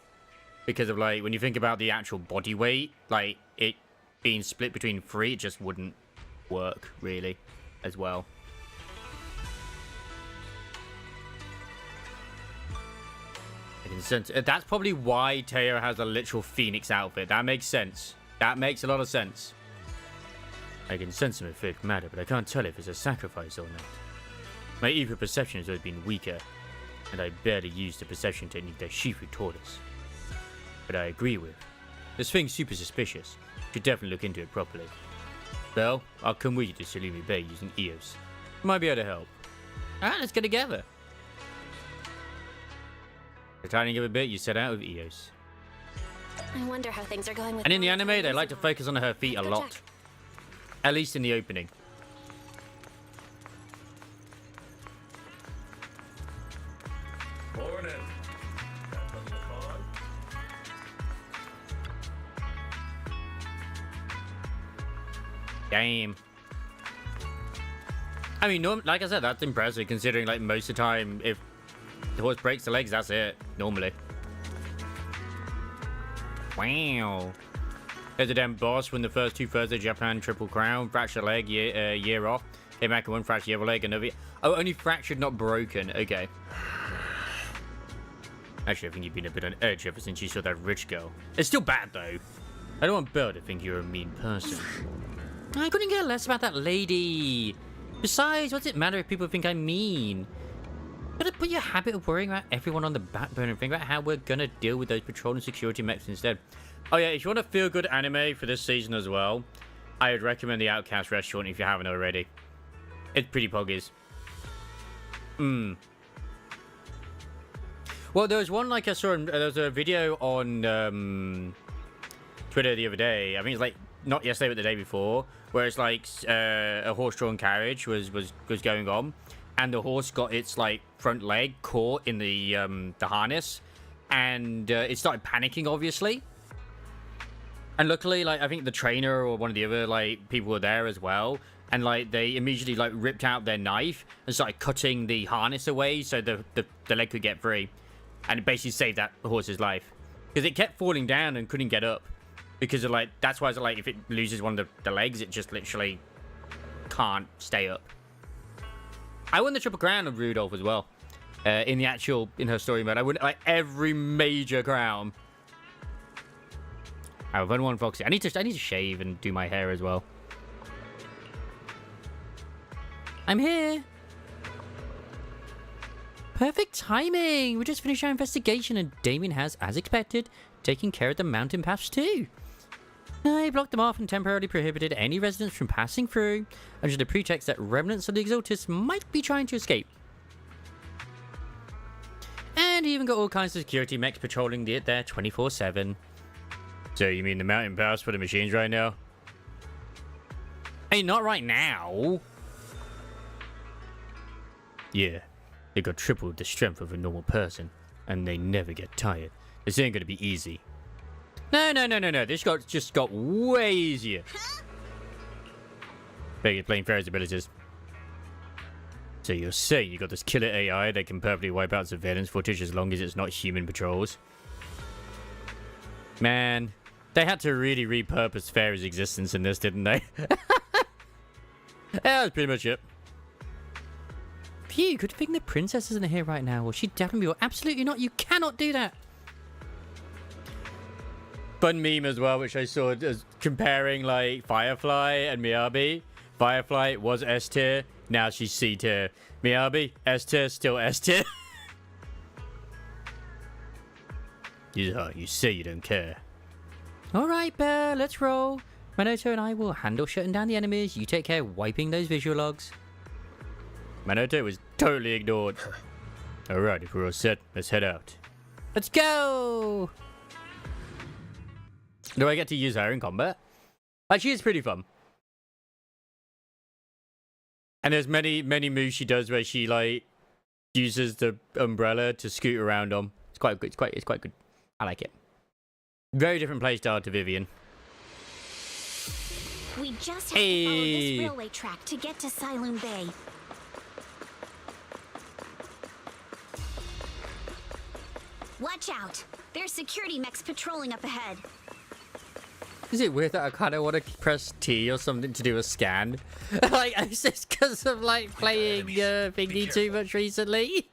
because of like when you think about the actual body weight, like it being split between three, it just wouldn't work really as well. I can sense that's probably why Teo has a literal phoenix outfit. That makes sense. That makes a lot of sense. I can sense some effect matter, but I can't tell if it's a sacrifice or not. My evil perception has always been weaker, and I barely used the perception technique that Shifu taught us. But I agree with. This thing's super suspicious. Should definitely look into it properly. Belle, I'll come with you to Salumi Bay using EOS. Might be able to help. Alright, let's get together. Retiring of a bit, you set out with EOS. I wonder how things are going with. And in the anime, they like to focus on her feet a lot. At least in the opening. Morning. Damn. I mean, like I said, that's impressive considering, like, most of the time, if the horse breaks the legs, that's it, normally. Wow. There's a damn boss when the first 2/3 of Japan Triple Crown, fractured leg, year off. Came back and one fractured the other leg, another. Oh, only fractured, not broken. Okay. Actually, I think you've been a bit on edge ever since you saw that rich girl. It's still bad, though. I don't want Bill to think you're a mean person. I couldn't care less about that lady. Besides, what's it matter if people think I'm mean? Gotta put your habit of worrying about everyone on the back burner and think about how we're gonna deal with those patrol and security mechs instead. Oh yeah, if you want a feel-good anime for this season as well, I would recommend the Outcast Restaurant if you haven't already. It's pretty poggies. Well, there was one, like I saw, there was a video on Twitter the other day. I think it's like, not yesterday, but the day before, where it's like a horse-drawn carriage was going on, and the horse got its like front leg caught in the harness, and it started panicking, obviously. And luckily, like, I think the trainer or one of the other like people were there as well, and like they immediately like ripped out their knife and started cutting the harness away so the leg could get free, and it basically saved that horse's life because it kept falling down and couldn't get up. Because of, like, that's why it's like if it loses one of the legs, it just literally can't stay up. I won the Triple Crown of Rudolph as well. In her story mode. I won like every major crown. I've won one Foxy. I need to shave and do my hair as well. I'm here. Perfect timing. We just finished our investigation and Damien has, as expected, taken care of the mountain paths too. I blocked them off and temporarily prohibited any residents from passing through under the pretext that remnants of the Exaltus might be trying to escape. And he even got all kinds of security mechs patrolling it there 24/7. So you mean the mountain pass for the machines right now? Hey, not right now. Yeah, they got triple the strength of a normal person, and they never get tired. This ain't gonna be easy. No. This just got way easier. You're playing Pharaoh's abilities. So you're saying you got this killer AI that can perfectly wipe out surveillance footage as long as it's not human patrols? Man, they had to really repurpose Pharaoh's existence in this, didn't they? Yeah, that's pretty much it. Phew, good thing the princess isn't here right now, or she'd definitely be. Absolutely not, you cannot do that. Fun meme as well, which I saw as comparing like Firefly and Miyabi. Firefly was S tier, now she's C tier. Miyabi, S tier, still S tier. You say you don't care. Alright, Bear, let's roll. Manoto and I will handle shutting down the enemies. You take care of wiping those visual logs. Manoto was totally ignored. Alright, if we're all set, let's head out. Let's go! Do I get to use her in combat? Actually, it's pretty fun. And there's many moves she does where she like uses the umbrella to scoot around on. It's quite good. It's quite good. I like it. Very different playstyle to Vivian. We just have to follow this railway track to get to Siloon Bay. Watch out! There's security mechs patrolling up ahead. Is it weird that I kind of want to press T or something to do a scan? Like, it's just because of like playing Thingy too much recently.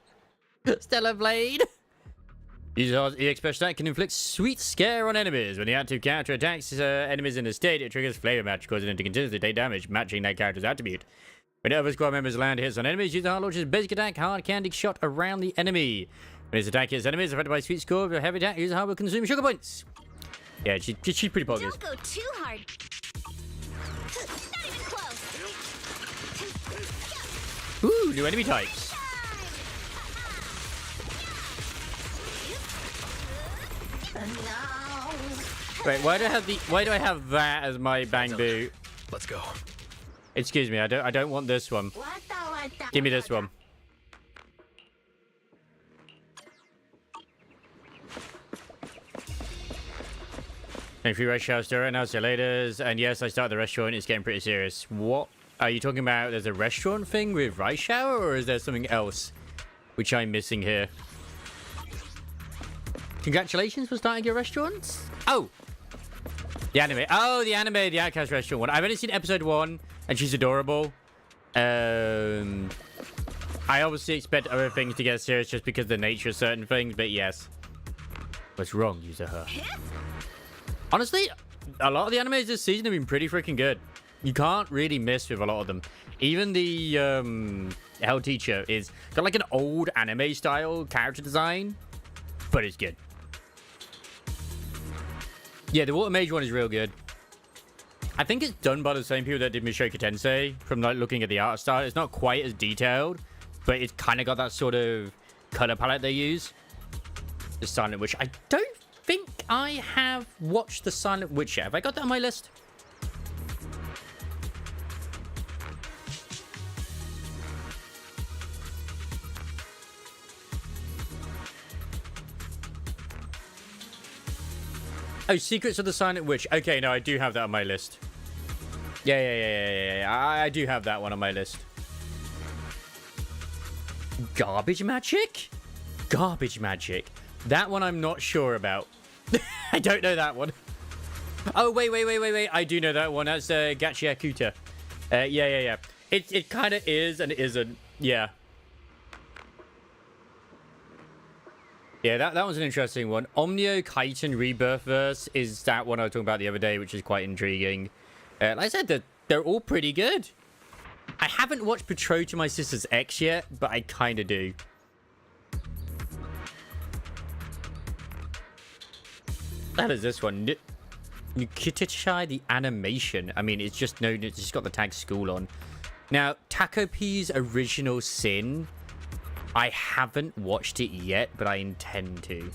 Stellar Blade. Uses EX special attack can inflict sweet scare on enemies. When the active character attacks enemies in a state, it triggers flavor match, causing them to continuously take damage, matching that character's attribute. When other squad members land hits on enemies, use the hard launcher's basic attack, hard candy shot around the enemy. When his attack hits enemies affected by sweet score with a heavy attack, use the hard will consume sugar points. Yeah, she's pretty poggers. Don't go too hard. Not even close. Ooh, new enemy types. Wait, why do I have that as my bang boot? Let's go. Excuse me, I don't want this one. Give me this one. Thank you, Rush House Store, and I'll see you later. And yes, I started the restaurant. It's getting pretty serious. What are you talking about? There's a restaurant thing with rice shower, or is there something else which I'm missing here? Congratulations for starting your restaurant. Oh, the anime. Oh, the anime, the Outcast restaurant one. I've only seen episode 1, and she's adorable. I obviously expect other things to get serious just because of the nature of certain things, but yes. What's wrong, user her? Honestly, a lot of the animes this season have been pretty freaking good. You can't really miss with a lot of them. Even the Hell Teacher is got like an old anime style character design, but it's good. Yeah, the Water Mage one is real good. I think it's done by the same people that did Mushoku Tensei. From like looking at the art style, it's not quite as detailed, but it's kind of got that sort of color palette they use. The Silent Witch. I don't think I have watched The Silent Witch yet. Have I got that on my list? Oh, Secrets of the Silent Witch. Okay, no, I do have that on my list. Yeah. I do have that one on my list. Garbage Magic? Garbage Magic. That one I'm not sure about. I don't know that one. Oh, wait. I do know that one. That's Gachiakuta. Yeah. It kind of is and it isn't. Yeah. Yeah, that one's an interesting one. Omnio Kaiten Rebirth Verse is that one I was talking about the other day, which is quite intriguing. Like I said, they're all pretty good. I haven't watched Betrothed to My Sister's Ex yet, but I kind of do. That is this one. Nikitichai, the animation. I mean, it's just got the tag school on. Now, Takopi's Original Sin. I haven't watched it yet, but I intend to.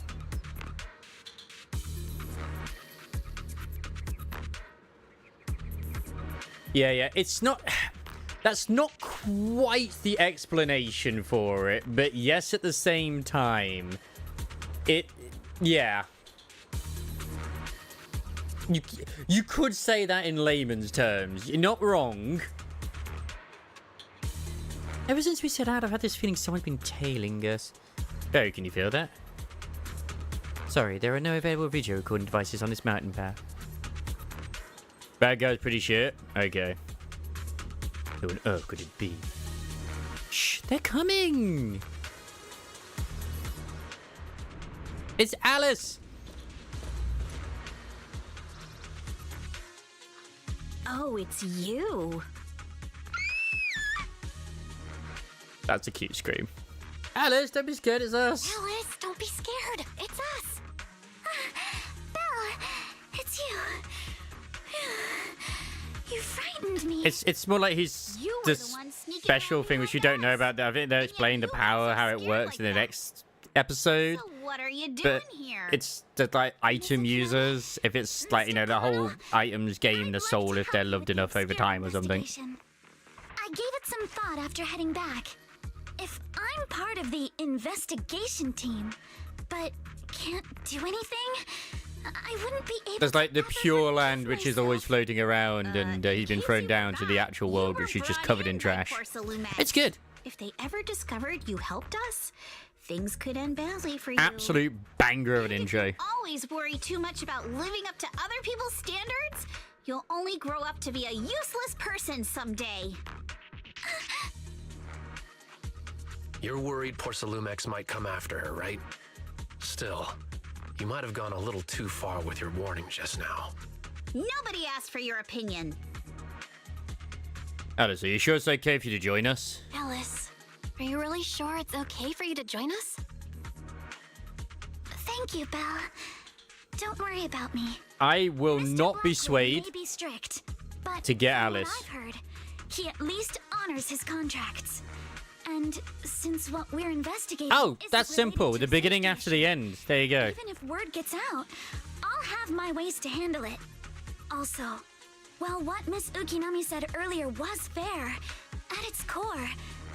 Yeah. It's not... That's not quite the explanation for it, but yes, at the same time. Yeah. You could say that in layman's terms. You're not wrong. Ever since we set out, I've had this feeling someone's been tailing us. Oh, can you feel that? Sorry, there are no available video recording devices on this mountain path. Bad guy's pretty shit. Okay. Who on earth could it be? Shh, they're coming! It's Alice! Oh, it's you. That's a cute scream. Alice, don't be scared, it's us. Alice, don't be scared. It's us. Bella, it's you. You frightened me. It's more like he's this special thing which you don't know about. I think they'll explain the power, how it works in the next episode. So what are you doing here? It's just like item users. If it's like, you know, the whole items gain the soul if they're loved enough over time or something. I gave it some thought after heading back. If I'm part of the investigation team, but can't do anything, I wouldn't be able. There's like the Pure Land, which is always floating around, and he's been thrown down to the actual world, which is just covered in trash. It's good. If they ever discovered you helped us, things could end badly for you. Absolute banger of an intro. Always worry too much about living up to other people's standards. You'll only grow up to be a useless person someday. You're worried Porcelumex might come after her, right? Still, you might have gone a little too far with your warning just now. Nobody asked for your opinion. Alice, are you sure it's okay for you to join us? Alice, are you really sure it's okay for you to join us? Thank you, Belle. Don't worry about me. I will not be swayed may be strict, but to get from Alice. What I've heard, he at least honors his contracts. And since what we're investigating Oh, isn't that's simple. related The to beginning safety after the end. There you go. Even if word gets out, I'll have my ways to handle it. Also, while what Miss Ukinami said earlier was fair, at its core,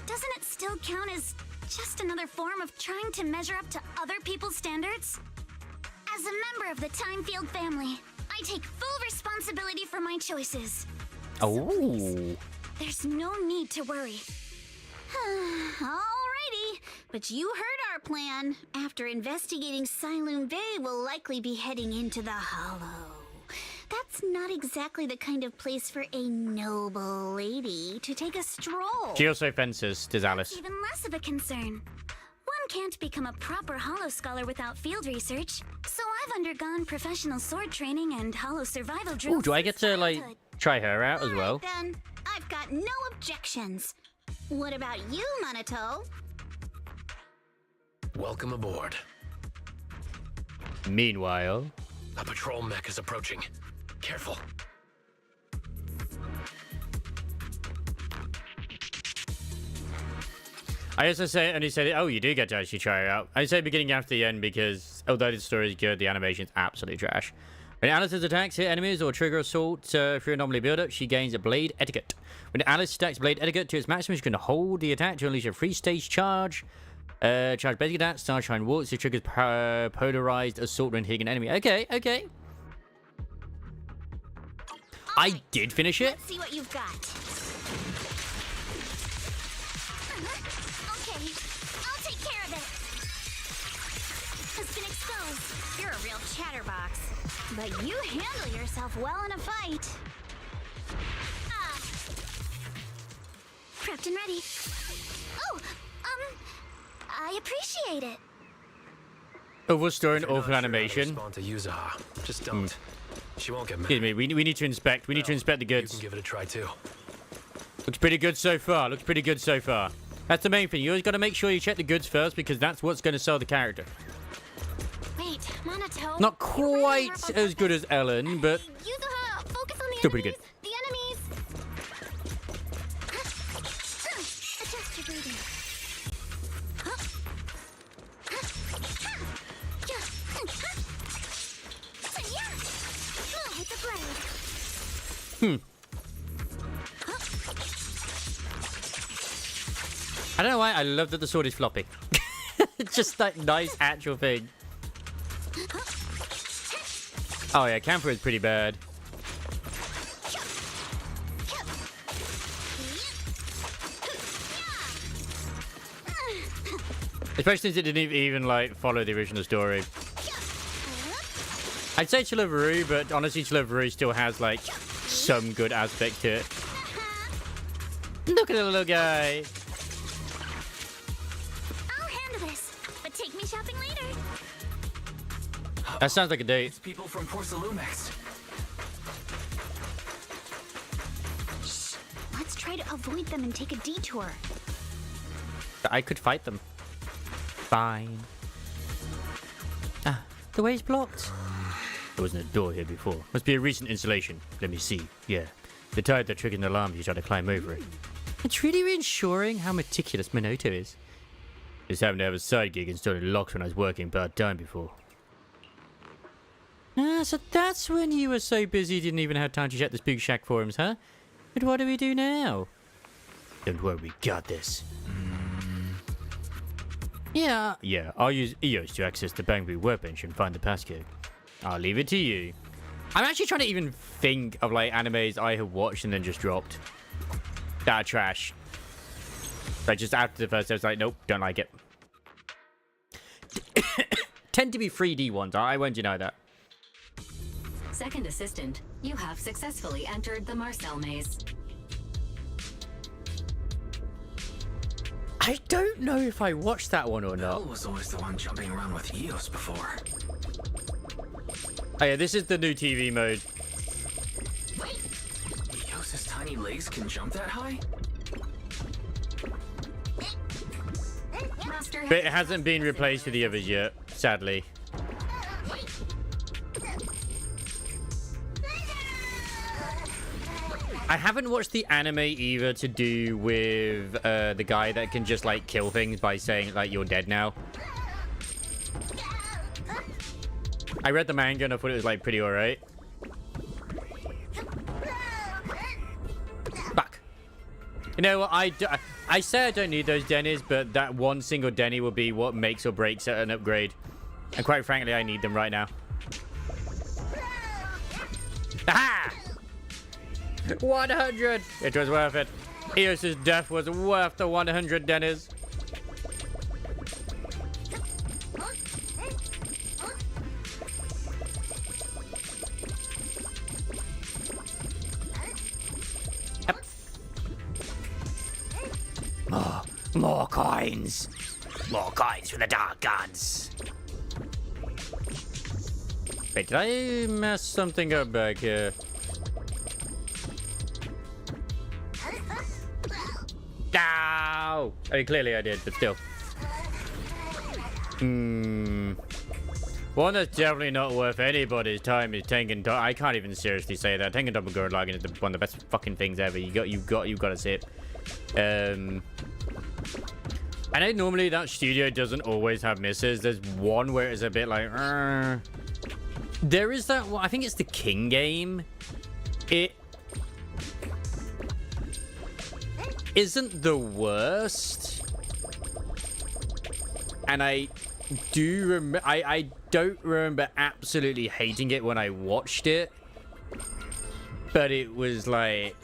doesn't it still count as just another form of trying to measure up to other people's standards? As a member of the Timefield family, I take full responsibility for my choices. Oh. There's no need to worry. Alrighty, but you heard our plan. After investigating Sailoon Bay, we'll likely be heading into the Hollow. That's not exactly the kind of place for a noble lady to take a stroll. She also fences, does Alice. Even less of a concern. One can't become a proper Hollow scholar without field research, so I've undergone professional sword training and Hollow survival drills. Oh, do I get to, like, try her out as well? Then, I've got no objections. What about you, Minato? Welcome aboard. Meanwhile... A patrol mech is approaching. Careful. I also only said, oh, you do get to actually try her out. I say beginning after the end because, although the story is good, the animation's absolutely trash. When Alice's attacks hit enemies or trigger assault through anomaly buildup, she gains a blade etiquette. When Alice stacks blade etiquette to its maximum, she can hold the attack to unleash a free-stage charge. Charge basic attack, Starshine Waltz, it triggers polarized assault when hitting an enemy. Okay, okay. I did finish it. Let's see what you've got. Okay, I'll take care of it. Has been exposed. You're a real chatterbox. But you handle yourself well in a fight. Prepped and ready. Oh, I appreciate it. Overall story and If you're awful not sure how to animation. respond to Yuzaha, just don't. She won't get mad. Excuse me, we need to inspect. We need to inspect the You goods. can give it a try too. Looks pretty good so far. Looks pretty good so far. That's the main thing. You always got to make sure you check the goods first because that's what's going to sell the character. Wait, Minato. Not quite as good as Ellen, but Yuzaha, focus on the still pretty good. The enemies. Adjust your breathing. Hit the blade. I don't know why I love that the sword is floppy. It's just that nice actual thing. Oh yeah, Camper is pretty bad. Especially since it didn't even like follow the original story. I'd say Chilevaroo, but honestly Chilevaroo still has like some good aspect to it. Look at the little guy. I'll handle this, but take me shopping later. That sounds like a date. It's people from Porcelumex. Shh. Let's try to avoid them and take a detour. I could fight them. Fine. Ah, the way's blocked. There wasn't a door here before. Must be a recent installation. Let me see. Yeah. The tide that triggered an alarm if you try to climb over it. It's really reassuring how meticulous Minato is. Just happened to have a side gig installed locks when I was working part-time before. Ah, so that's when you were so busy you didn't even have time to check the Spook Shack forums, huh? But what do we do now? Don't worry, we got this. Yeah, I'll use EOS to access the Bangbu workbench and find the passcode. I'll leave it to you. I'm actually trying to even think of like animes I have watched and then just dropped. That are trash. Like just after the first I was like, nope, don't like it. Tend to be 3D ones, I won't deny that. Second assistant, you have successfully entered the Marcel maze. I don't know if I watched that one or Belle not. was always the one jumping around with Eos before. Oh yeah, this is the new TV mode. Eos's tiny legs can jump that high? Master But it hasn't been replaced with the others yet, sadly. I haven't watched the anime either to do with the guy that can just like kill things by saying like you're dead now. I read the manga and I thought it was like pretty alright. Fuck. You know what? I say I don't need those dennies, but that one single denny will be what makes or breaks an upgrade. And quite frankly, I need them right now. Aha! 100! It was worth it. Eos's death was worth the 100 dennies. More coins. More coins for the dark gods. Wait, did I mess something up back here? No! I mean, clearly I did, but still. One that's definitely not worth anybody's time is Tengen Toppa. I can't even seriously say that. Tengen Toppa Gurren Lagann is one of the best fucking things ever. You've got to see it. I know normally that studio doesn't always have misses. There's one where it's a bit like, there is that one. I think it's the King game. It isn't the worst, and I do remember. I don't remember absolutely hating it when I watched it, but it was like,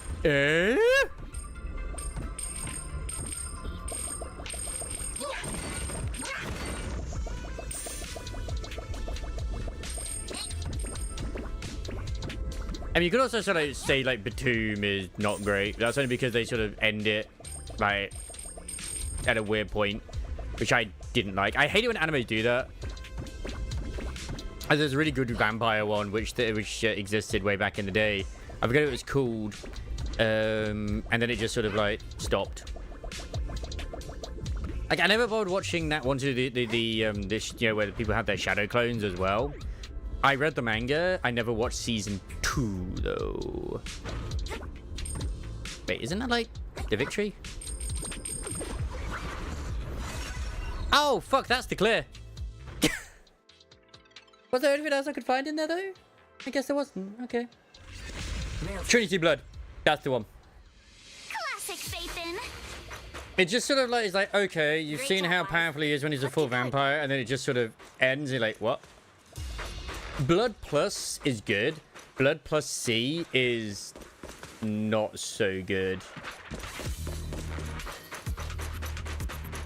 I mean, you could also sort of say, like, Batum is not great. That's only because they sort of end it, like, at a weird point, which I didn't like. I hate it when animes do that. There's a really good vampire one, which existed way back in the day. I forget what it was called. And then it just sort of, like, stopped. Like, I never bothered watching that one to this, you know, where the people have their shadow clones as well. I read the manga. I never watched season 2, though. Wait, isn't that like the victory? Oh, fuck, that's the clear. Was there anything else I could find in there, though? I guess there wasn't. Okay. Trinity Blood. That's the one. Classic Phaethon. It just sort of like, it's like, okay, you've seen how powerful he is when he's a full vampire, and then it just sort of ends. You're like, what? Blood Plus is good. Blood Plus C is not so good.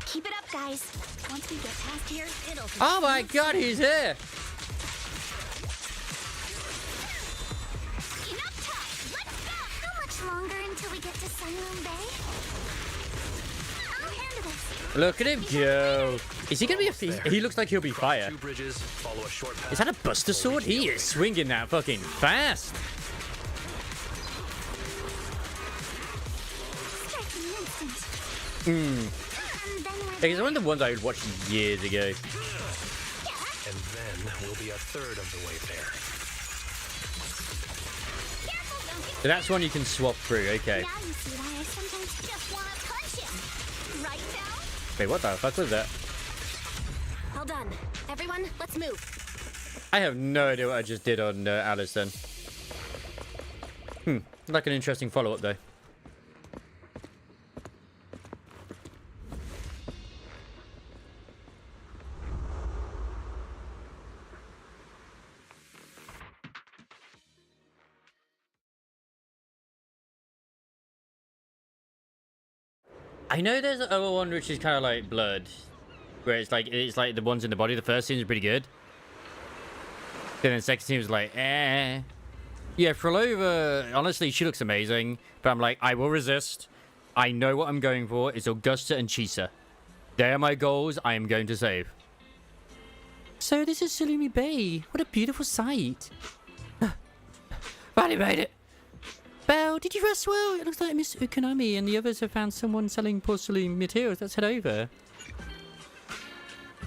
Keep it up, guys. Once we get past here, it'll be Oh my god, he's here! enough time. Let's go. How much longer until we get to Sunroom Bay? I'll handle this. Look at him go. Is he gonna be he looks like he'll be fire. Is that a Buster Sword? He is swinging that fucking fast. It's one of the ones I watched years ago. And then we'll be a third of the way there. So that's one you can swap through, okay. Now you see why I sometimes just want to punch him. Right now? Wait, what the fuck was that? Well done. Everyone, let's move. I have no idea what I just did on Alice then. Like an interesting follow-up though. I know there's another one which is kind of like Blood, where it's like the ones in the body. The first scene is pretty good. Then the second scene was like, eh. Yeah, Frolova, honestly, she looks amazing. But I'm like, I will resist. I know what I'm going for. It's Augusta and Chisa. They are my goals. I am going to save. So this is Salumi Bay. What a beautiful sight. Finally made it. Belle, did you rest well? It looks like Miss Ukonami and the others have found someone selling porcelain materials. Let's head over.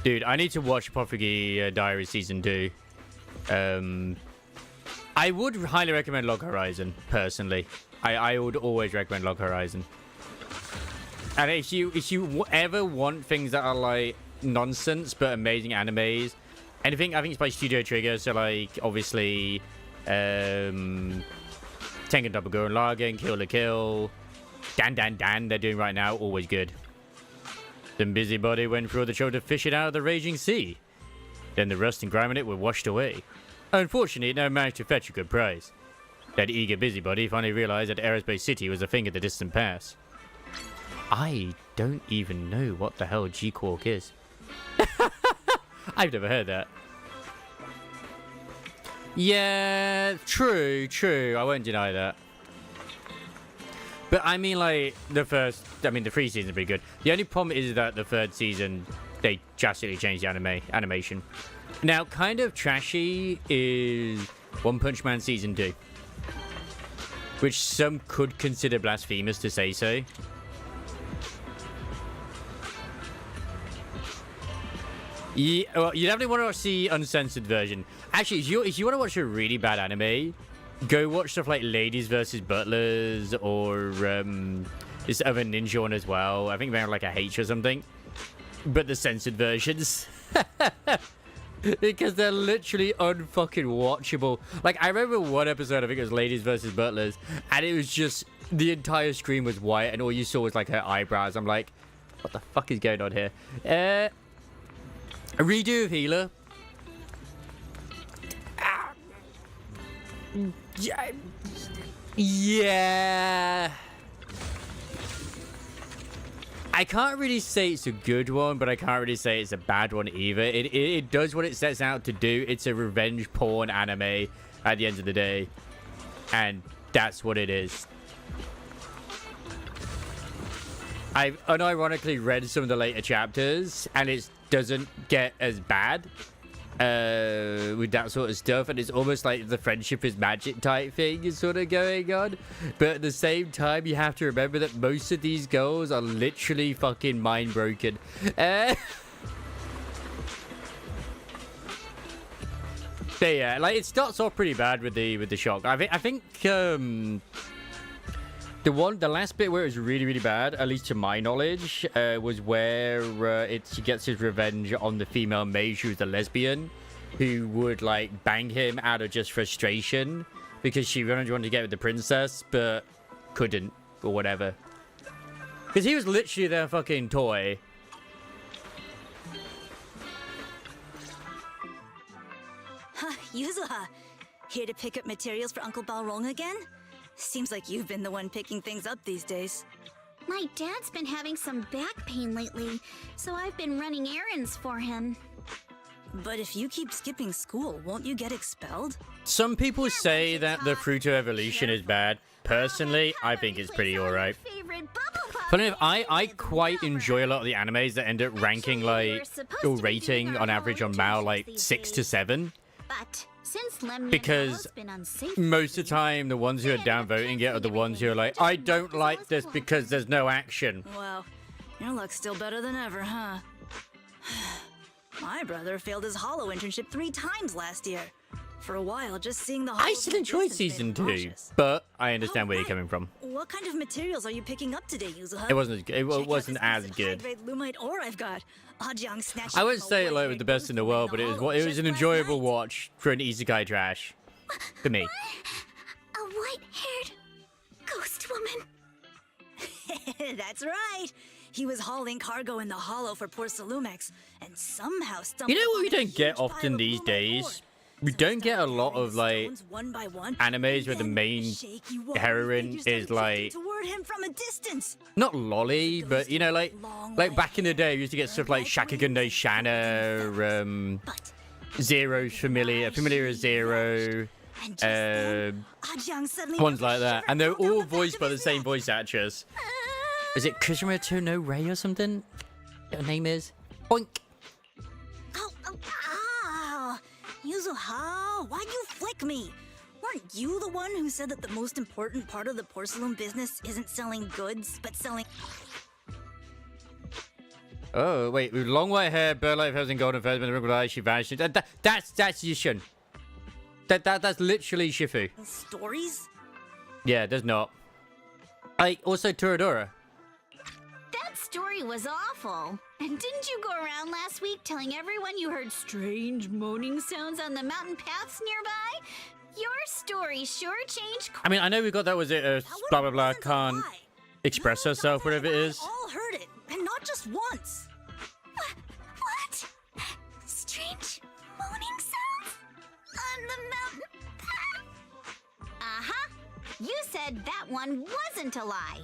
Dude, I need to watch Apothecary Diary Season 2. I would highly recommend Log Horizon, personally. I would always recommend Log Horizon. And if you ever want things that are like nonsense but amazing animes, Anything, I think it's by Studio Trigger, so like, obviously, Tengen Double Gurren Lagann, Kill la Kill, Dan, they're doing right now, always good. Then Busybody went through all the trouble to fish it out of the raging sea. Then the rust and grime in it were washed away. Unfortunately, it never managed to fetch a good price. That eager Busybody finally realized that Aerospace City was a thing of the distant past. I don't even know what the hell G-Quark is. I've never heard that. Yeah, true. I won't deny that. But I mean, like, the three seasons are pretty good. The only problem is that the third season, they drastically changed the animation. Now, kind of trashy is One Punch Man Season 2. Which some could consider blasphemous to say so. Yeah, well, you definitely want to watch the uncensored version. Actually, if you want to watch a really bad anime, go watch stuff like Ladies vs. Butlers or this other ninja one as well. I think they're like a H or something. But the censored versions. Because they're literally unfucking watchable. Like, I remember one episode, I think it was Ladies vs. Butlers, and it was just, the entire screen was white, and all you saw was like her eyebrows. I'm like, what the fuck is going on here? A redo of Healer. Yeah. I can't really say it's a good one, but I can't really say it's a bad one either. It does what it sets out to do. It's a revenge porn anime at the end of the day. And that's what it is. I've unironically read some of the later chapters, and it doesn't get as bad with that sort of stuff, and it's almost like the friendship is magic type thing is sort of going on. But at the same time, you have to remember that most of these girls are literally fucking mind broken. But yeah, like, it starts off pretty bad with the shock. I think the last bit where it was really, really bad, at least to my knowledge, was where she gets his revenge on the female mage who's a lesbian, who would, like, bang him out of just frustration because she really wanted to get with the princess, but couldn't, or whatever. Because he was literally their fucking toy. Yuzuha, here to pick up materials for Uncle Balrog again? Seems like you've been the one picking things up these days. My dad's been having some back pain lately, so I've been running errands for him. But if you keep skipping school, won't you get expelled? Some people say that the Fruit of Evolution is bad. Personally, I think it's pretty alright. Funny enough, I quite enjoy a lot of the animes that end up ranking, like, or rating on average on Mao, like, 6 to 7. But since Lemnian Because been unsafe most of the time, the ones who are downvoting it are the ones who are like, I don't like this because there's no action. Well, your luck's still better than ever, huh? My brother failed his Hollow internship 3 times last year. For a while, just seeing the Hollow I still enjoyed season 2, but I understand where you're coming from. What kind of materials are you picking up today, Yuzuha? It wasn't as good. High-grade Lumite ore I've got. Ajang snatched I wouldn't say it like it was the best in the world, but it was an enjoyable watch for an isekai trash. For me. A white-haired ghost woman. That's right. He was hauling cargo in the Hollow for poor Salumex, and somehow stumbled. You know what we upon a don't get huge pile often of these Lumite days? ore. We don't get a lot of, like, One by one, animes where the main shaky walls, heroine figures started is, like, drifting toward him from a distance. not lolly, but, you know, like back in the day, we used to get stuff like Shakugunde Shana, Zero's Familiar as Zero, Ajang suddenly ones like that. And they're all voiced by the same voice actress. Is it Kusumoto no Rei or something? Her name is? Boink! Ah! Yuzuha, why'd you flick me? Weren't you the one who said that the most important part of the porcelain business isn't selling goods, but selling... Oh, wait, with long white hair, bird like feathers and golden feathers, with wrinkled eyes, she vanished. That's Yishun. That's literally Shifu. stories? Yeah, there's not. Also Toradora. That story was awful. And didn't you go around last week telling everyone you heard strange moaning sounds on the mountain paths nearby? Your story sure changed. I mean, I know we got that was it. Blah blah blah. Can't express herself, whatever it is. All heard it, and not just once. What? Strange moaning sounds on the mountain path? Uh-huh. You said that one wasn't a lie.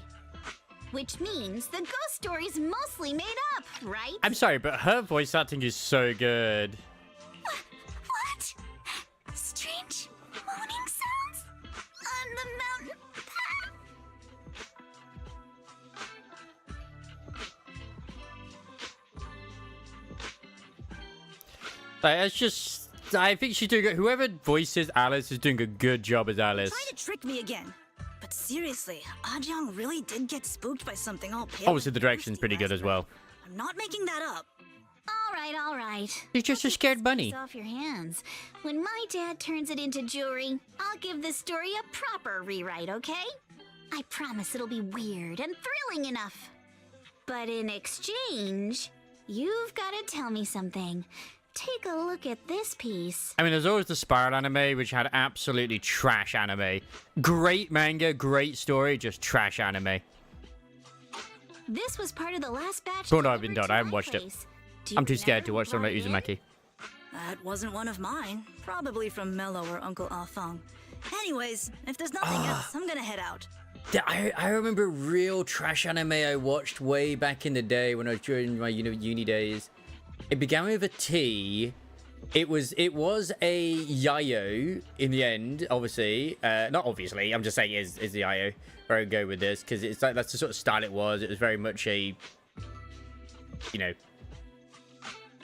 Which means the ghost story's mostly made up, right? I'm sorry, but her voice acting is so good. What? Strange moaning sounds on the mountain path? Like, it's just, I think she's doing. Whoever voices Alice is doing a good job as Alice. Try to trick me again. But seriously, Ajang really did get spooked by something all pale. Obviously, the direction's pretty good as well. I'm not making that up. All right. She's just a scared bunny. Off your hands. When my dad turns it into jewelry, I'll give the story a proper rewrite, okay? I promise it'll be weird and thrilling enough. But in exchange, you've got to tell me something. Take a look at this piece. I mean, there's always the Spiral anime, which had absolutely trash anime. Great manga, great story, just trash anime. This was part of the last batch. Well, no, I've been done. I haven't watched it. I'm too scared to watch something like Uzumaki. That wasn't one of mine. Probably from Mello or Uncle Afang. Anyways, if there's nothing else, I'm gonna head out. I remember real trash anime I watched way back in the day when I was during my uni days. It began with a T. It was a yayo in the end, obviously. Not obviously. I'm just saying is the yayo where I go with this because it's like that's the sort of style it was. It was very much a,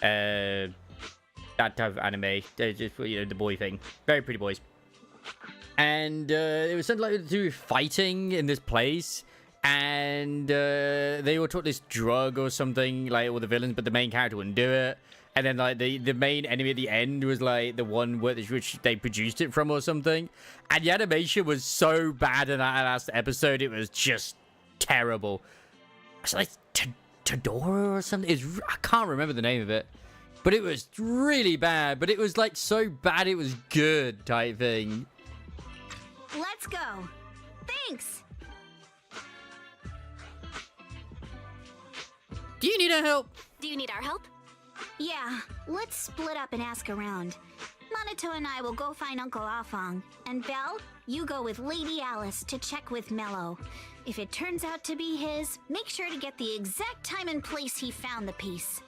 that type of anime. Just the boy thing. Very pretty boys. And it was something like to do with fighting in this place. And they were taught this drug or something, like all the villains, but the main character wouldn't do it. And then like the main enemy at the end was like the one which they produced it from or something. And the animation was so bad in that last episode, it was just terrible. It's like Todora or something. I can't remember the name of it, but it was really bad. But it was like so bad it was good type thing. Let's go. Thanks. Do you need our help? Do you need our help? Yeah, let's split up and ask around. Minato and I will go find Uncle Afang. And Belle, you go with Lady Alice to check with Mello. If it turns out to be his, make sure to get the exact time and place he found the piece.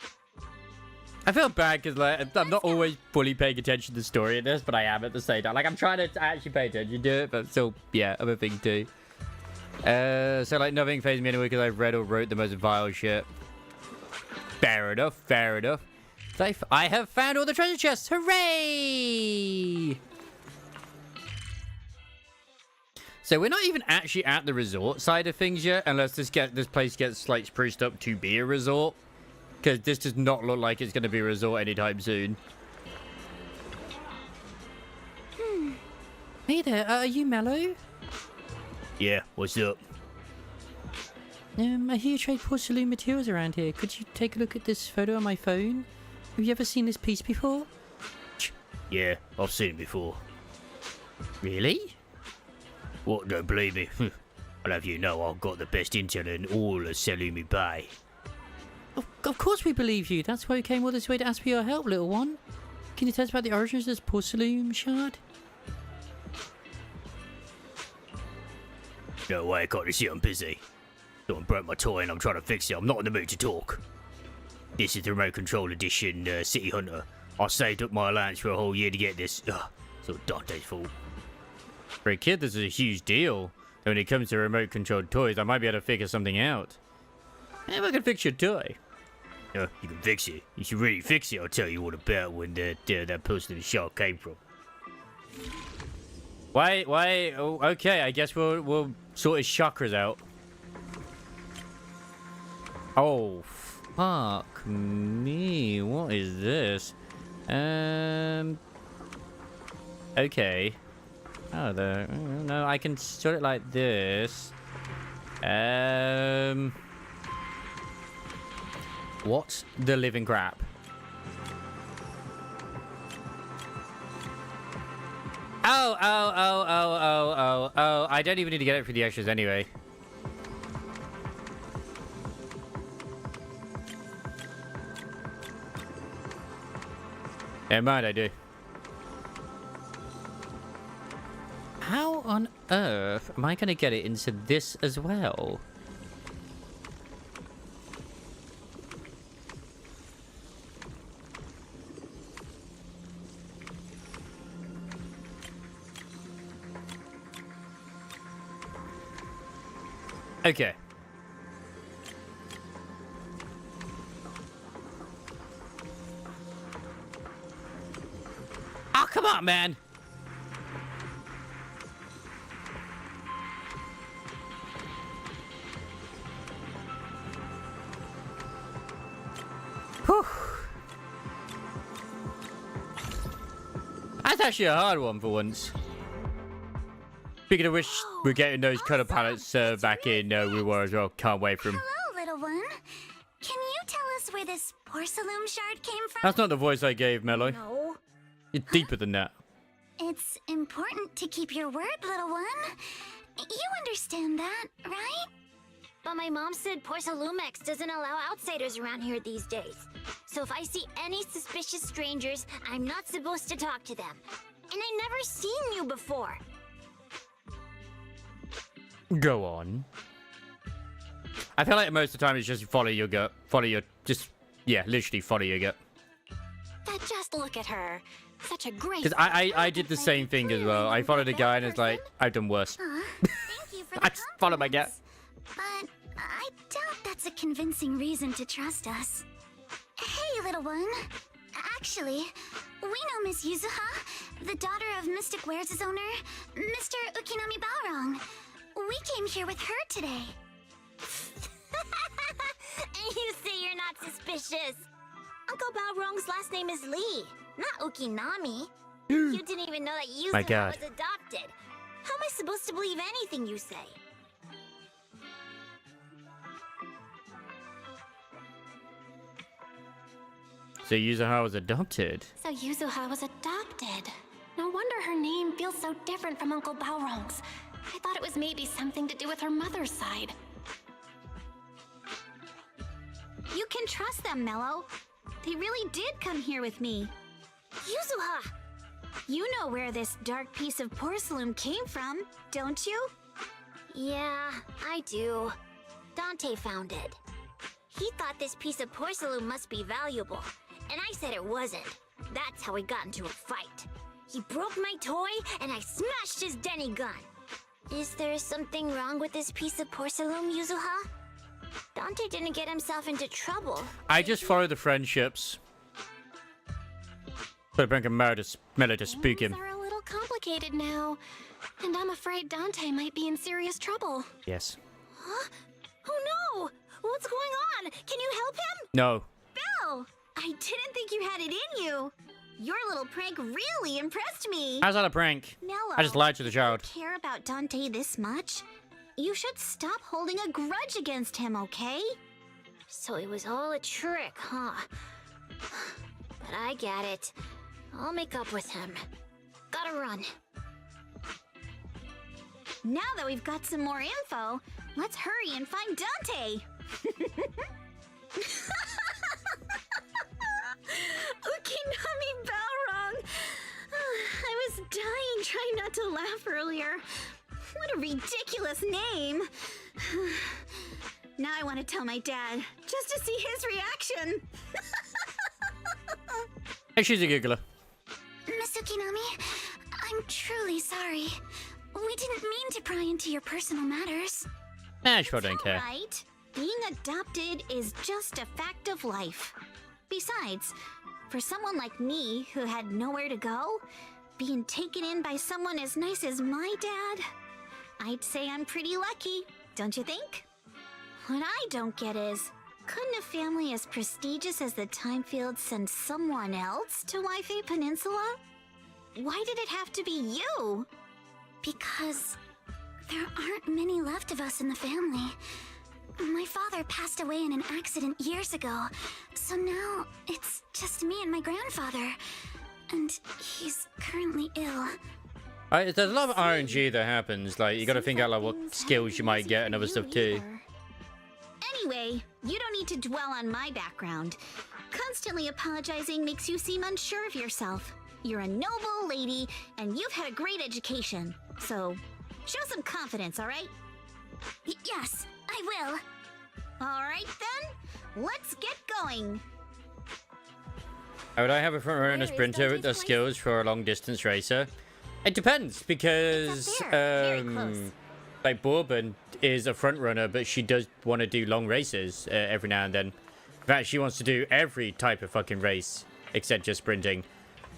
I feel bad because like I'm not always fully paying attention to the story in this, but I am at the same time. Like I'm trying to actually pay attention to it, but still, yeah, I'm a thing too. So like nothing fazed me anyway because I read or wrote the most vile shit. Fair enough. I have found all the treasure chests. Hooray! So we're not even actually at the resort side of things yet, unless this place gets like spruced up to be a resort. Because this does not look like it's going to be a resort anytime soon. Hey there, are you Mello? Yeah, what's up? I hear you trade porcelain materials around here. Could you take a look at this photo on my phone? Have you ever seen this piece before? Yeah, I've seen it before. Really? What, don't believe me? I'll have you know I've got the best intel in all of Selumi Bay. Of course we believe you. That's why we came all this way to ask for your help, little one. Can you tell us about the origins of this porcelain shard? No way, I can't see I'm busy. Someone broke my toy and I'm trying to fix it. I'm not in the mood to talk. This is the remote control edition City Hunter. I saved up my allowance for a whole year to get this. It's all Dante's fault. For a kid, this is a huge deal. And when it comes to remote controlled toys, I might be able to figure something out. Maybe I can fix your toy. You can fix it. You should really fix it. I'll tell you all about when that porcelain shard came from. Why? Oh, okay, I guess we'll sort his chakras out. Oh, fuck me. What is this? Okay. Oh, no, I can sort it like this. What the living crap? Oh. I don't even need to get it for the extras anyway. Never mind, I do. How on earth am I going to get it into this as well? Okay. Oh, come on, man. Whew. That's actually a hard one for once. Speaking of which, we're getting those color palettes back in we were as well. Can't wait for them. Hello, little one. Can you tell us where this porcelain shard came from? That's not the voice I gave, Mello. No. It's deeper than that. It's important to keep your word, little one. You understand that, right? But my mom said Porcelumex doesn't allow outsiders around here these days. So if I see any suspicious strangers, I'm not supposed to talk to them. And I never seen you before. Go on. I feel like most of the time it's just follow your gut. Literally follow your gut. But just look at her. Such a great... Because I did the same thing as well. I followed a guy and it's like, I've done worse. Thank you for the I just followed my gut. But I doubt that's a convincing reason to trust us. Hey, little one. Actually, we know Miss Yuzuha, the daughter of Mystic Wares' owner, Mr. Ukinami Balrong. We came here with her today. And you say you're not suspicious. Uncle Balrong's last name is Lee, not Ukinami. You didn't even know that My Yuzuha God. was adopted. How am I supposed to believe anything you say? So Yuzuha was adopted. So Yuzuha was adopted. No wonder her name feels so different from Uncle Balrong's. I thought it was maybe something to do with her mother's side. You can trust them, Mello. They really did come here with me. Yuzuha! You know where this dark piece of porcelain came from, don't you? Yeah, I do. Dante found it. He thought this piece of porcelain must be valuable, and I said it wasn't. That's how we got into a fight. He broke my toy, and I smashed his Denny gun. Is there something wrong with this piece of porcelain, Yuzuha? Dante didn't get himself into trouble. I just follow the friendships. But bring a Mello to spook him. Things are a little complicated now, and I'm afraid Dante might be in serious trouble. Yes. Huh? Oh no! What's going on? Can you help him? No. Belle! I didn't think you had it in you. Your little prank really impressed me. How's that a prank? Mello, I just lied to the child. If you care about Dante this much, you should stop holding a grudge against him, okay? So it was all a trick, huh? But I get it. I'll make up with him. Gotta run. Now that we've got some more info, let's hurry and find Dante. Ukinami Balrong. I was dying trying not to laugh earlier. What a ridiculous name. Now I want to tell my dad, just to see his reaction. Hey, she's a giggler. Miss Ukinami, I'm truly sorry. We didn't mean to pry into your personal matters. She probably don't care. Right? Being adopted is just a fact of life. Besides, for someone like me who had nowhere to go, being taken in by someone as nice as my dad, I'd say I'm pretty lucky, don't you think? What I don't get is, couldn't a family as prestigious as the Timefields send someone else to Wi-Fi Peninsula? Why did it have to be you? Because there aren't many left of us in the family. My father passed away in an accident years ago, so now it's just me and my grandfather. And he's currently ill. There's a lot of RNG that happens. Like, you gotta think out like what skills you might get and other stuff too. Anyway, you don't need to dwell on my background. Constantly apologizing makes you seem unsure of yourself. You're a noble lady, and you've had a great education. So, show some confidence, alright? Yes, I will. Alright then, let's get going. Would I have a front runner and a sprinter with the skills for a long distance racer? It depends, because like Bourbon is a front runner, but she does want to do long races every now and then. In fact, she wants to do every type of fucking race except just sprinting.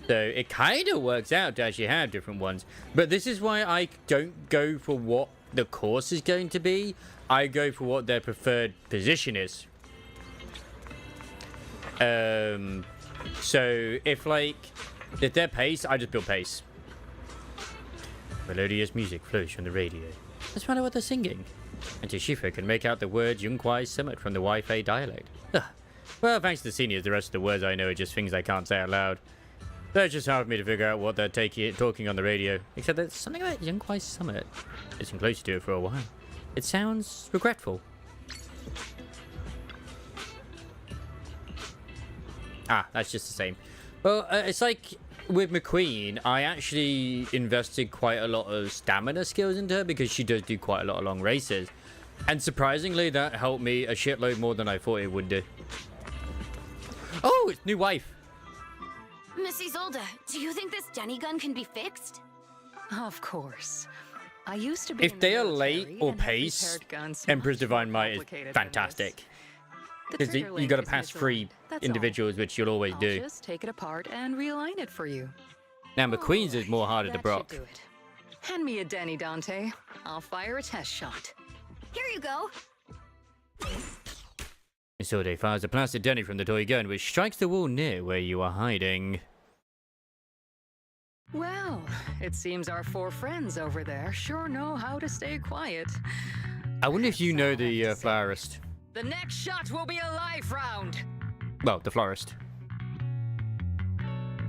So it kind of works out to actually have different ones. But this is why I don't go for what the course is going to be. I go for what their preferred position is. So if their pace, I just build pace. Melodious music flows from the radio. Let's find out what they're singing. And Shifa can make out the word Yunkwai Summit from the Wi-Fi dialect. Well, thanks to the seniors, the rest of the words I know are just things I can't say out loud. So it's just hard for me to figure out what they're talking on the radio. Except there's something about Yunkwai Summit. It's been close to it for a while. It sounds regretful. Ah, that's just the same. Well, it's like with McQueen, I actually invested quite a lot of stamina skills into her because she does do quite a lot of long races. And surprisingly, that helped me a shitload more than I thought it would do. Oh, it's new wife. Miss Isolde, do you think this Denny gun can be fixed? Of course. I used to be If they are late or pace, Emperor's Divine Might is fantastic. Because you gotta pass 3 individuals, which you'll always do. I'll just take it apart and realign it for you. Now, McQueen's is more harder to block. Hand me a Denny, Dante. I'll fire a test shot. Here you go. Isolde fires a plastic Denny from the toy gun, which strikes the wall near where you are hiding. Well, it seems our 4 friends over there sure know how to stay quiet. I wonder if you know the florist. The next shot will be a life round. Well, the florist.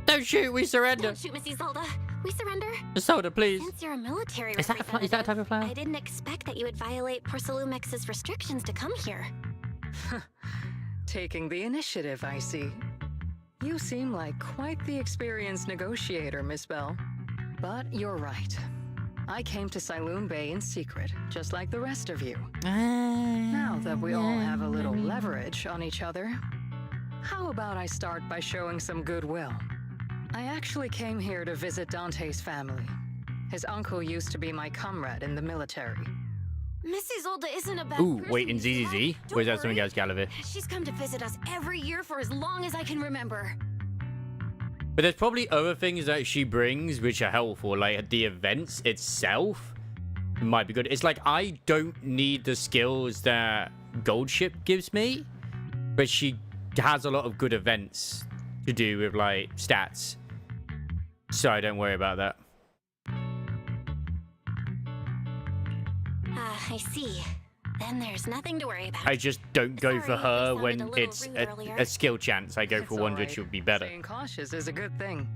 Don't shoot, we surrender. Don't shoot, Miss Isolde. We surrender. Isolde, please. Since you're a military Is that a type of flower? I didn't expect that you would violate Porcelumex's restrictions to come here. Taking the initiative, I see. You seem like quite the experienced negotiator, Miss Bell. But you're right. I came to Sailoon Bay in secret, just like the rest of you. Now that we all have a little leverage on each other, how about I start by showing some goodwill? I actually came here to visit Dante's family. His uncle used to be my comrade in the military. Miss Isolde isn't a bad Ooh, person, wait, in ZZZ? Or is that something worry. else, Gallivant? She's come to visit us every year for as long as I can remember. But there's probably other things that she brings which are helpful, like the events itself might be good. It's like, I don't need the skills that Goldship gives me, but she has a lot of good events to do with, like, stats. So I don't worry about that. I see. Then there's nothing to worry about. I just don't go for her I when sounded a little it's rude earlier. a skill chance. I go It's for one all which right. would be better. Staying cautious is a good thing.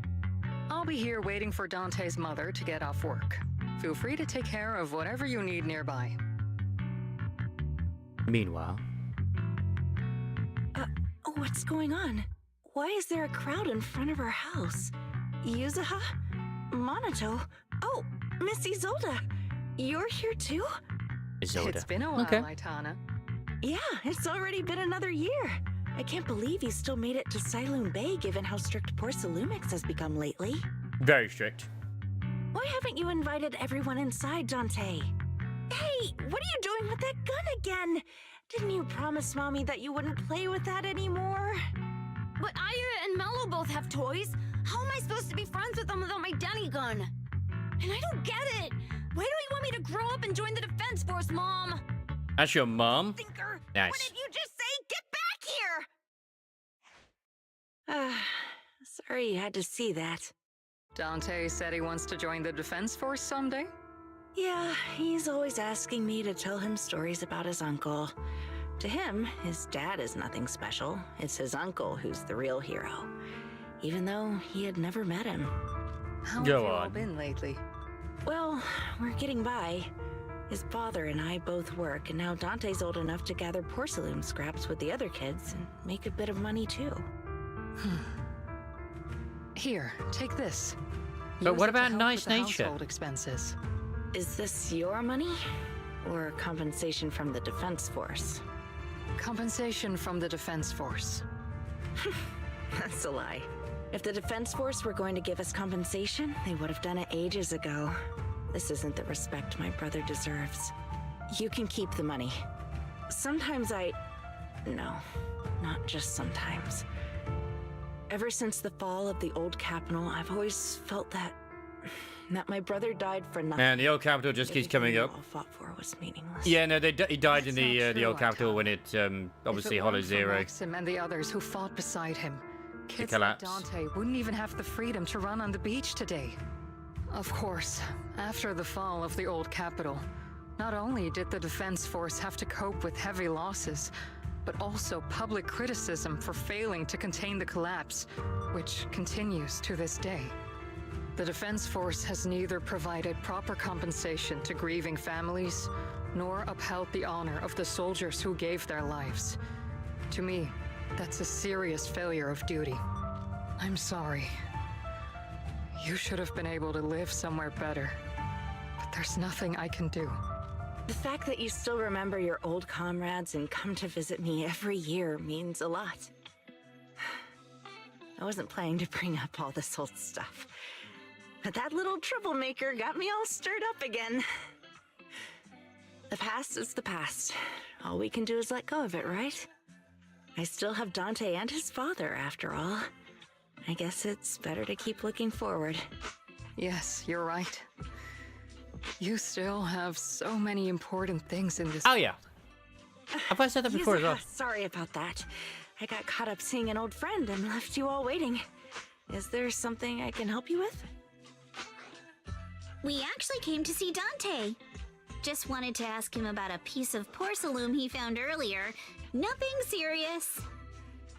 I'll be here waiting for Dante's mother to get off work. Feel free to take care of whatever you need nearby. Meanwhile, What's going on? Why is there a crowd in front of our house? Yuzuha? Monato? Oh, Miss Isolde! You're here too? Isolde. It's been a while, Okay. Aitana. Yeah, it's already been another year. I can't believe you still made it to Sailoon Bay given how strict Porcelumix has become lately. Very strict. Why haven't you invited everyone inside, Dante? Hey, what are you doing with that gun again? Didn't you promise Mommy that you wouldn't play with that anymore? But Aya and Mello both have toys. How am I supposed to be friends with them without my Denny gun? And I don't get it. Why do you want me to grow up and join the Defense Force, Mom? That's your mom? Thinker, Nice. what did you just say? Get back here! Sorry you had to see that. Dante said he wants to join the Defense Force someday. Yeah, he's always asking me to tell him stories about his uncle. To him, his dad is nothing special. It's his uncle who's the real hero, even though he had never met him. How have you all been lately? Well, we're getting by. His father and I both work, and now Dante's old enough to gather porcelain scraps with the other kids and make a bit of money too. Here, take this. But Use what it to about help nice with the nature? household expenses. Is this your money? Or compensation from the Defense Force? Compensation from the Defense Force. That's a lie. If the Defense Force were going to give us compensation, they would have done it ages ago. This isn't the respect my brother deserves. You can keep the money. Sometimes No, not just sometimes. Ever since the fall of the old capital, I've always felt that my brother died for nothing. And the old capital just keeps coming up. All fought for was meaningless. Yeah, no, he died in the old true, capital when it obviously Hollow Zero. Maxim and the others who fought beside him, kids like collapse. Dante wouldn't even have the freedom to run on the beach today. Of course, after the fall of the old capital, not only did the Defense Force have to cope with heavy losses, but also public criticism for failing to contain the collapse, which continues to this day. The Defense Force has neither provided proper compensation to grieving families, nor upheld the honor of the soldiers who gave their lives. To me, that's a serious failure of duty. I'm sorry. You should have been able to live somewhere better, but there's nothing I can do. The fact that you still remember your old comrades and come to visit me every year means a lot. I wasn't planning to bring up all this old stuff, but that little troublemaker got me all stirred up again. The past is the past. All we can do is let go of it, right? I still have Dante and his father, after all. I guess it's better to keep looking forward. Yes, you're right. You still have so many important things in this. Oh yeah. Have I said that before as well? Sorry about that. I got caught up seeing an old friend and left you all waiting. Is there something I can help you with? We actually came to see Dante. Just wanted to ask him about a piece of porcelain he found earlier. Nothing serious.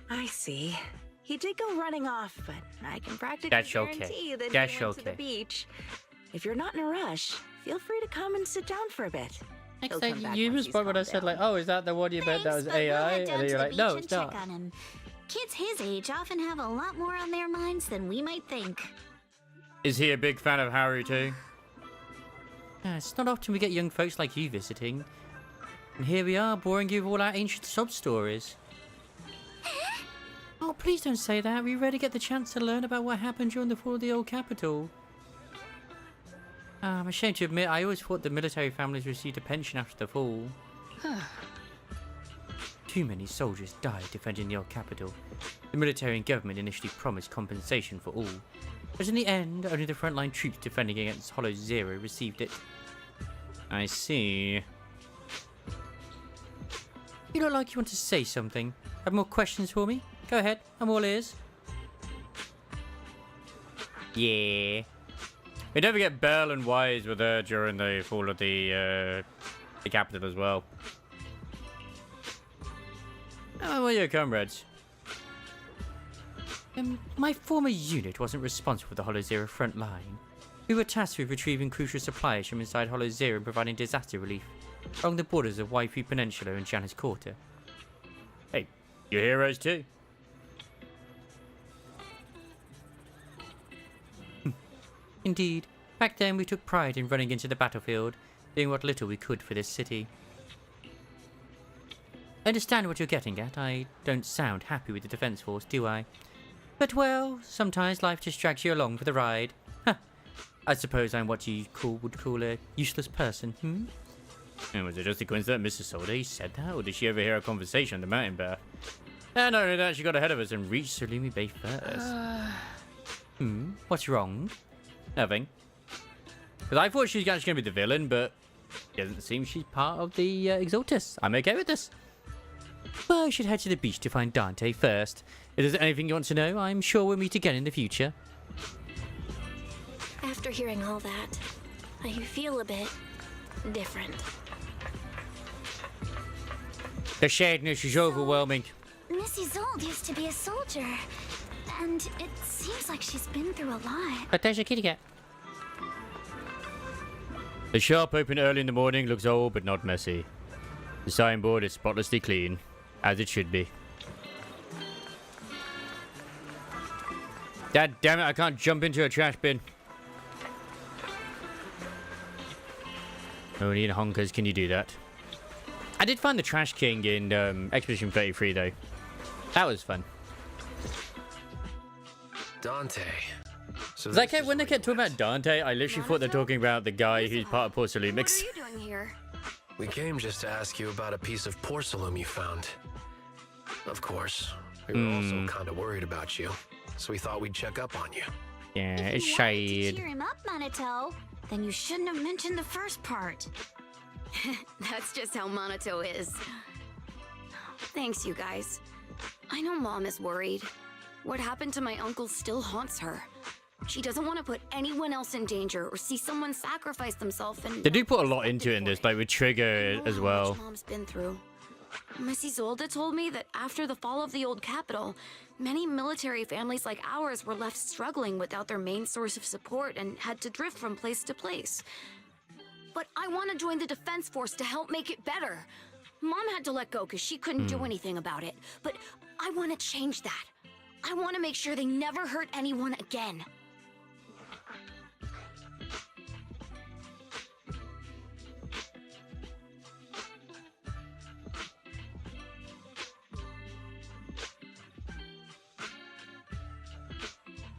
I see. He did go running off, but I can practically That's guarantee okay. that That's he went to the okay. beach. If you're not in a rush, feel free to come and sit down for a bit. He'll come back You once was he's when I calmed said down. like, oh, is that the one you meant that was Thanks, but we'll AI? head And down then to you're the like, beach no, and it's check not. on him. Kids his age often have a lot more on their minds than we might think. Is he a big fan of Harry too? Yeah, it's not often we get young folks like you visiting. And here we are, boring you with all our ancient sob stories. Oh, please don't say that. We rarely get the chance to learn about what happened during the fall of the old capital. I'm ashamed to admit, I always thought the military families received a pension after the fall. Too many soldiers died defending the old capital. The military and government initially promised compensation for all, but in the end, only the frontline troops defending against Hollow Zero received it. I see. You look like you want to say something. Have more questions for me? Go ahead, I'm all ears. Yeah. We don't forget Belle and Wise were there during the fall of the capital as well. How are your comrades? My former unit wasn't responsible for the Hollow Zero front line. We were tasked with retrieving crucial supplies from inside Hollow Zero and providing disaster relief along the borders of Waifu Peninsula and Janus Quarter. Hey, you're heroes too. Indeed, back then we took pride in running into the battlefield, doing what little we could for this city. I understand what you're getting at. I don't sound happy with the Defense Force, do I? But well, sometimes life just drags you along for the ride. I suppose I'm what you would call a useless person, And was it just a coincidence that Mrs. Solder said that, or did she overhear our conversation on the mountain path? And not only that, she got ahead of us and reached Salumi Bay first. What's wrong? Nothing. Because I thought she was actually going to be the villain, but it doesn't seem she's part of the Exaltus. I'm okay with this. But I should head to the beach to find Dante first. If there's anything you want to know, I'm sure we'll meet again in the future. After hearing all that, I feel a bit different. The sadness is overwhelming. Miss Isolde used to be a soldier, and it seems like she's been through a lot. But there's a kitty cat. The shop opened early in the morning, looks old but not messy. The signboard is spotlessly clean, as it should be. God damn it, I can't jump into a trash bin. Only in honkers can you do that. I did find the Trash King in Expedition 33 though. That was fun. Dante. So like when they kept talking about Dante, I literally thought they're talking about the guy who's part of Porcelumix. What are you doing here? We came just to ask you about a piece of porcelain you found. Of course, we were also kind of worried about you, so we thought we'd check up on you. Yeah, If it's you wanted to shade. cheer him up, Monato, then you shouldn't have mentioned the first part. That's just how Monato is. Thanks, you guys. I know Mom is worried. What happened to my uncle still haunts her. She doesn't want to put anyone else in danger or see someone sacrifice themselves. And They do put a lot into it in this, like with Trigger as well. Mom's been through. Miss Isolde told me that after the fall of the old capital, many military families like ours were left struggling without their main source of support and had to drift from place to place. But I want to join the defense force to help make it better. Mom had to let go because she couldn't do anything about it. But I want to change that. I want to make sure they never hurt anyone again.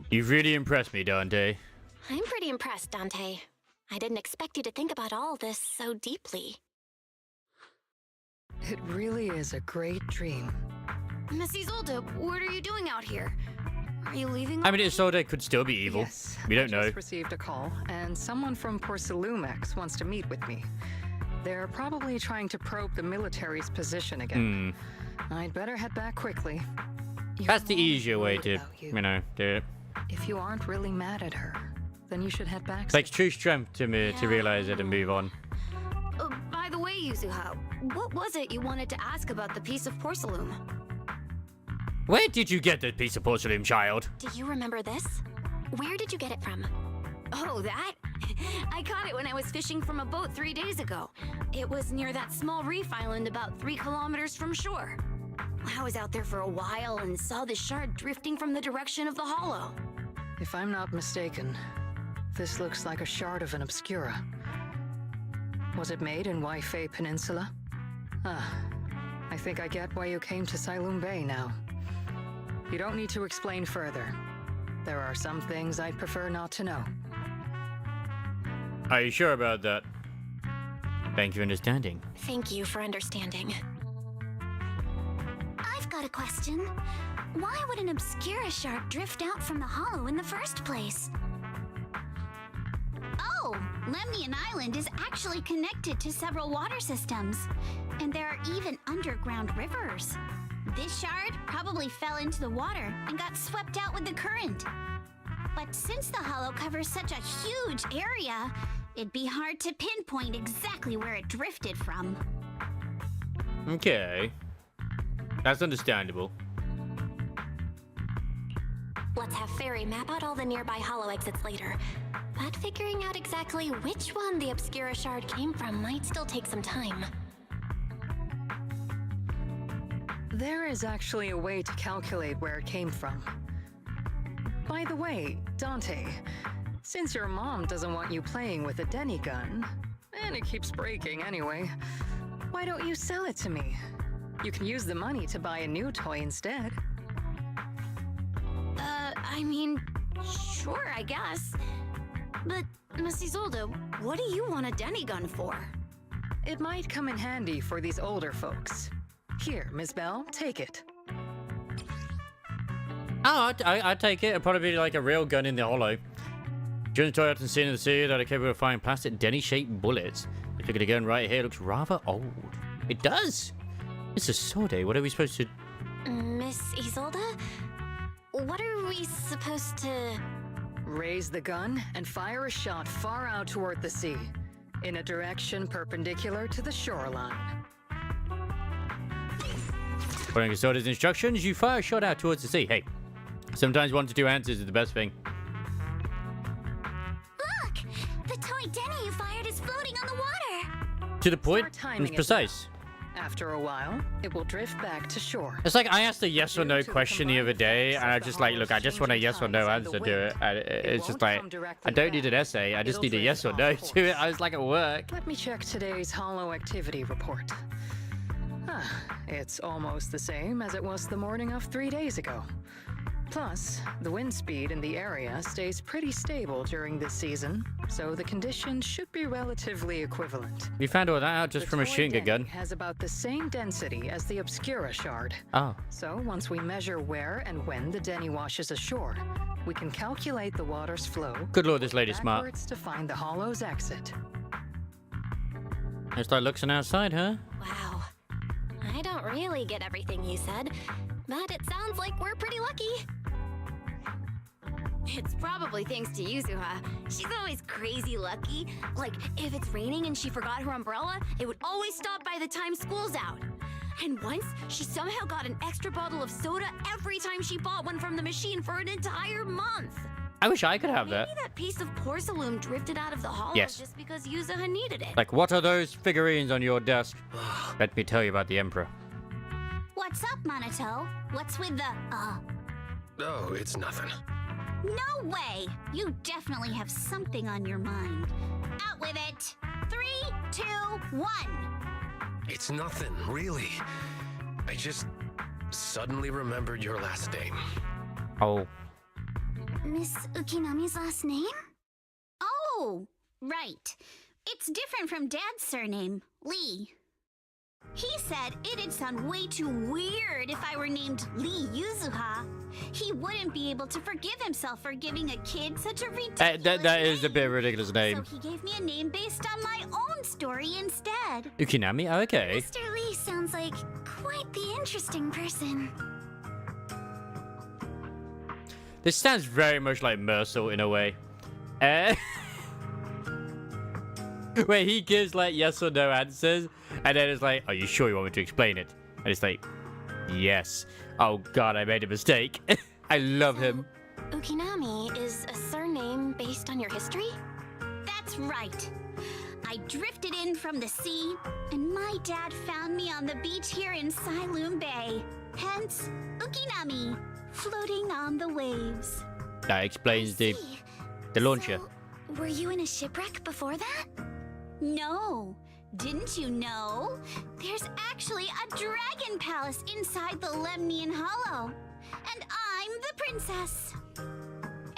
You've really impressed me, Dante. I'm pretty impressed, Dante. I didn't expect you to think about all this so deeply. It really is a great dream. Miss Isolde, what are you doing out here? Are you leaving? I mean, Isolde could still be evil. Yes, We don't I know. just received a call, and someone from Porcelumix wants to meet with me. They're probably trying to probe the military's position again. I'd better head back quickly. Your That's the mom is easier way worried to, about you. you know, do it. If you aren't really mad at her, then you should head back. Takes true strength to me to realize it and move on. By the way, Yuzuha, what was it you wanted to ask about the piece of porcelain? Where did you get this piece of porcelain, child? Do you remember this? Where did you get it from? Oh, that? I caught it when I was fishing from a boat 3 days ago. It was near that small reef island about 3 kilometers from shore. I was out there for a while and saw the shard drifting from the direction of the hollow. If I'm not mistaken, this looks like a shard of an Obscura. Was it made in Waifei Peninsula? Ah, I think I get why you came to Sailoon Bay now. You don't need to explain further. There are some things I'd prefer not to know. Are you sure about that? Thank you for understanding. Thank you for understanding. I've got a question. Why would an Obscura shard drift out from the hollow in the first place? Oh, Lemnian Island is actually connected to several water systems, and there are even underground rivers. This shard probably fell into the water and got swept out with the current. But since the hollow covers such a huge area, it'd be hard to pinpoint exactly where it drifted from. Okay. That's understandable. Let's have Fairy map out all the nearby hollow exits later. But figuring out exactly which one the Obscura shard came from might still take some time. There is actually a way to calculate where it came from. By the way, Dante, since your mom doesn't want you playing with a Denny gun, and it keeps breaking anyway, why don't you sell it to me? You can use the money to buy a new toy instead. I mean, sure, I guess. But, Miss Isolde, what do you want a Denny gun for? It might come in handy for these older folks. Here, Miss Bell, take it. Oh, I'd take it. It'd probably be like a real gun in the hollow. During the toy out and scene in the sea that are capable of firing plastic Denny-shaped bullets. Look at the gun right here. It looks rather old. It does. It's a Sode. What are we supposed to... Miss Isolde? What are we supposed to... Raise the gun and fire a shot far out toward the sea, in a direction perpendicular to the shoreline. Following Soda's instructions, you fire a shot out towards the sea. Hey, sometimes 1 to 2 answers is the best thing. Look! The toy Denny you fired is floating on the water! To the point, Start timing it's it precise. After a while, it will drift back to shore. It's like I asked a yes or no Due to the question the other combined day, effects and I of the just like, look, I hollow's just want a changing yes or no tides and answer the to it. wind. And it's just won't like, come I directly don't need back. an essay, I just It'll need a drift yes or off no course. to it. I was like at work. Let me check today's hollow activity report. It's almost the same as it was the morning of 3 days ago. Plus, the wind speed in the area stays pretty stable during this season, so the conditions should be relatively equivalent. You found all that out just The from a toy shooting Denny gun. has about the same density as the Obscura shard. Oh. So once we measure where and when the Denny washes ashore, we can calculate the water's flow. Good lord, this lady's smart. Backwards to find the hollow's exit. Let's start looking outside, huh? Wow. I don't really get everything you said, but it sounds like we're pretty lucky. It's probably thanks to Yuzuha. She's always crazy lucky. Like, if it's raining and she forgot her umbrella, it would always stop by the time school's out. And once, she somehow got an extra bottle of soda every time she bought one from the machine for an entire month. I wish I could have Maybe that. that piece of porcelain drifted out of the hollow Yes. just because Yuzuha needed it. Like, what are those figurines on your desk? Let me tell you about the Emperor. What's up, Monato? What's with the, Oh, it's nothing. No way! You definitely have something on your mind. Out with it! 3, 2, 1! It's nothing, really. I just suddenly remembered your last name. Oh. Miss Ukinami's last name? Oh, right. It's different from Dad's surname, Lee. He said it'd sound way too weird if I were named Lee Yuzuha. He wouldn't be able to forgive himself for giving a kid such a ridiculous That is a bit of a ridiculous name. So he gave me a name based on my own story instead. Ukinami? Oh, okay. Mr. Lee sounds like quite the interesting person. This sounds very much like Mercil in a way. Where he gives like yes or no answers, and then it's like, are you sure you want me to explain it? And it's like, yes. Oh god, I made a mistake. I love him. Ukinami is a surname based on your history? That's right. I drifted in from the sea, and my dad found me on the beach here in Sailoon Bay. Hence, Ukinami, floating on the waves. That explains the launcher. So, were you in a shipwreck before that? No. Didn't you know? There's actually a dragon palace inside the Lemnian Hollow. And I'm the princess.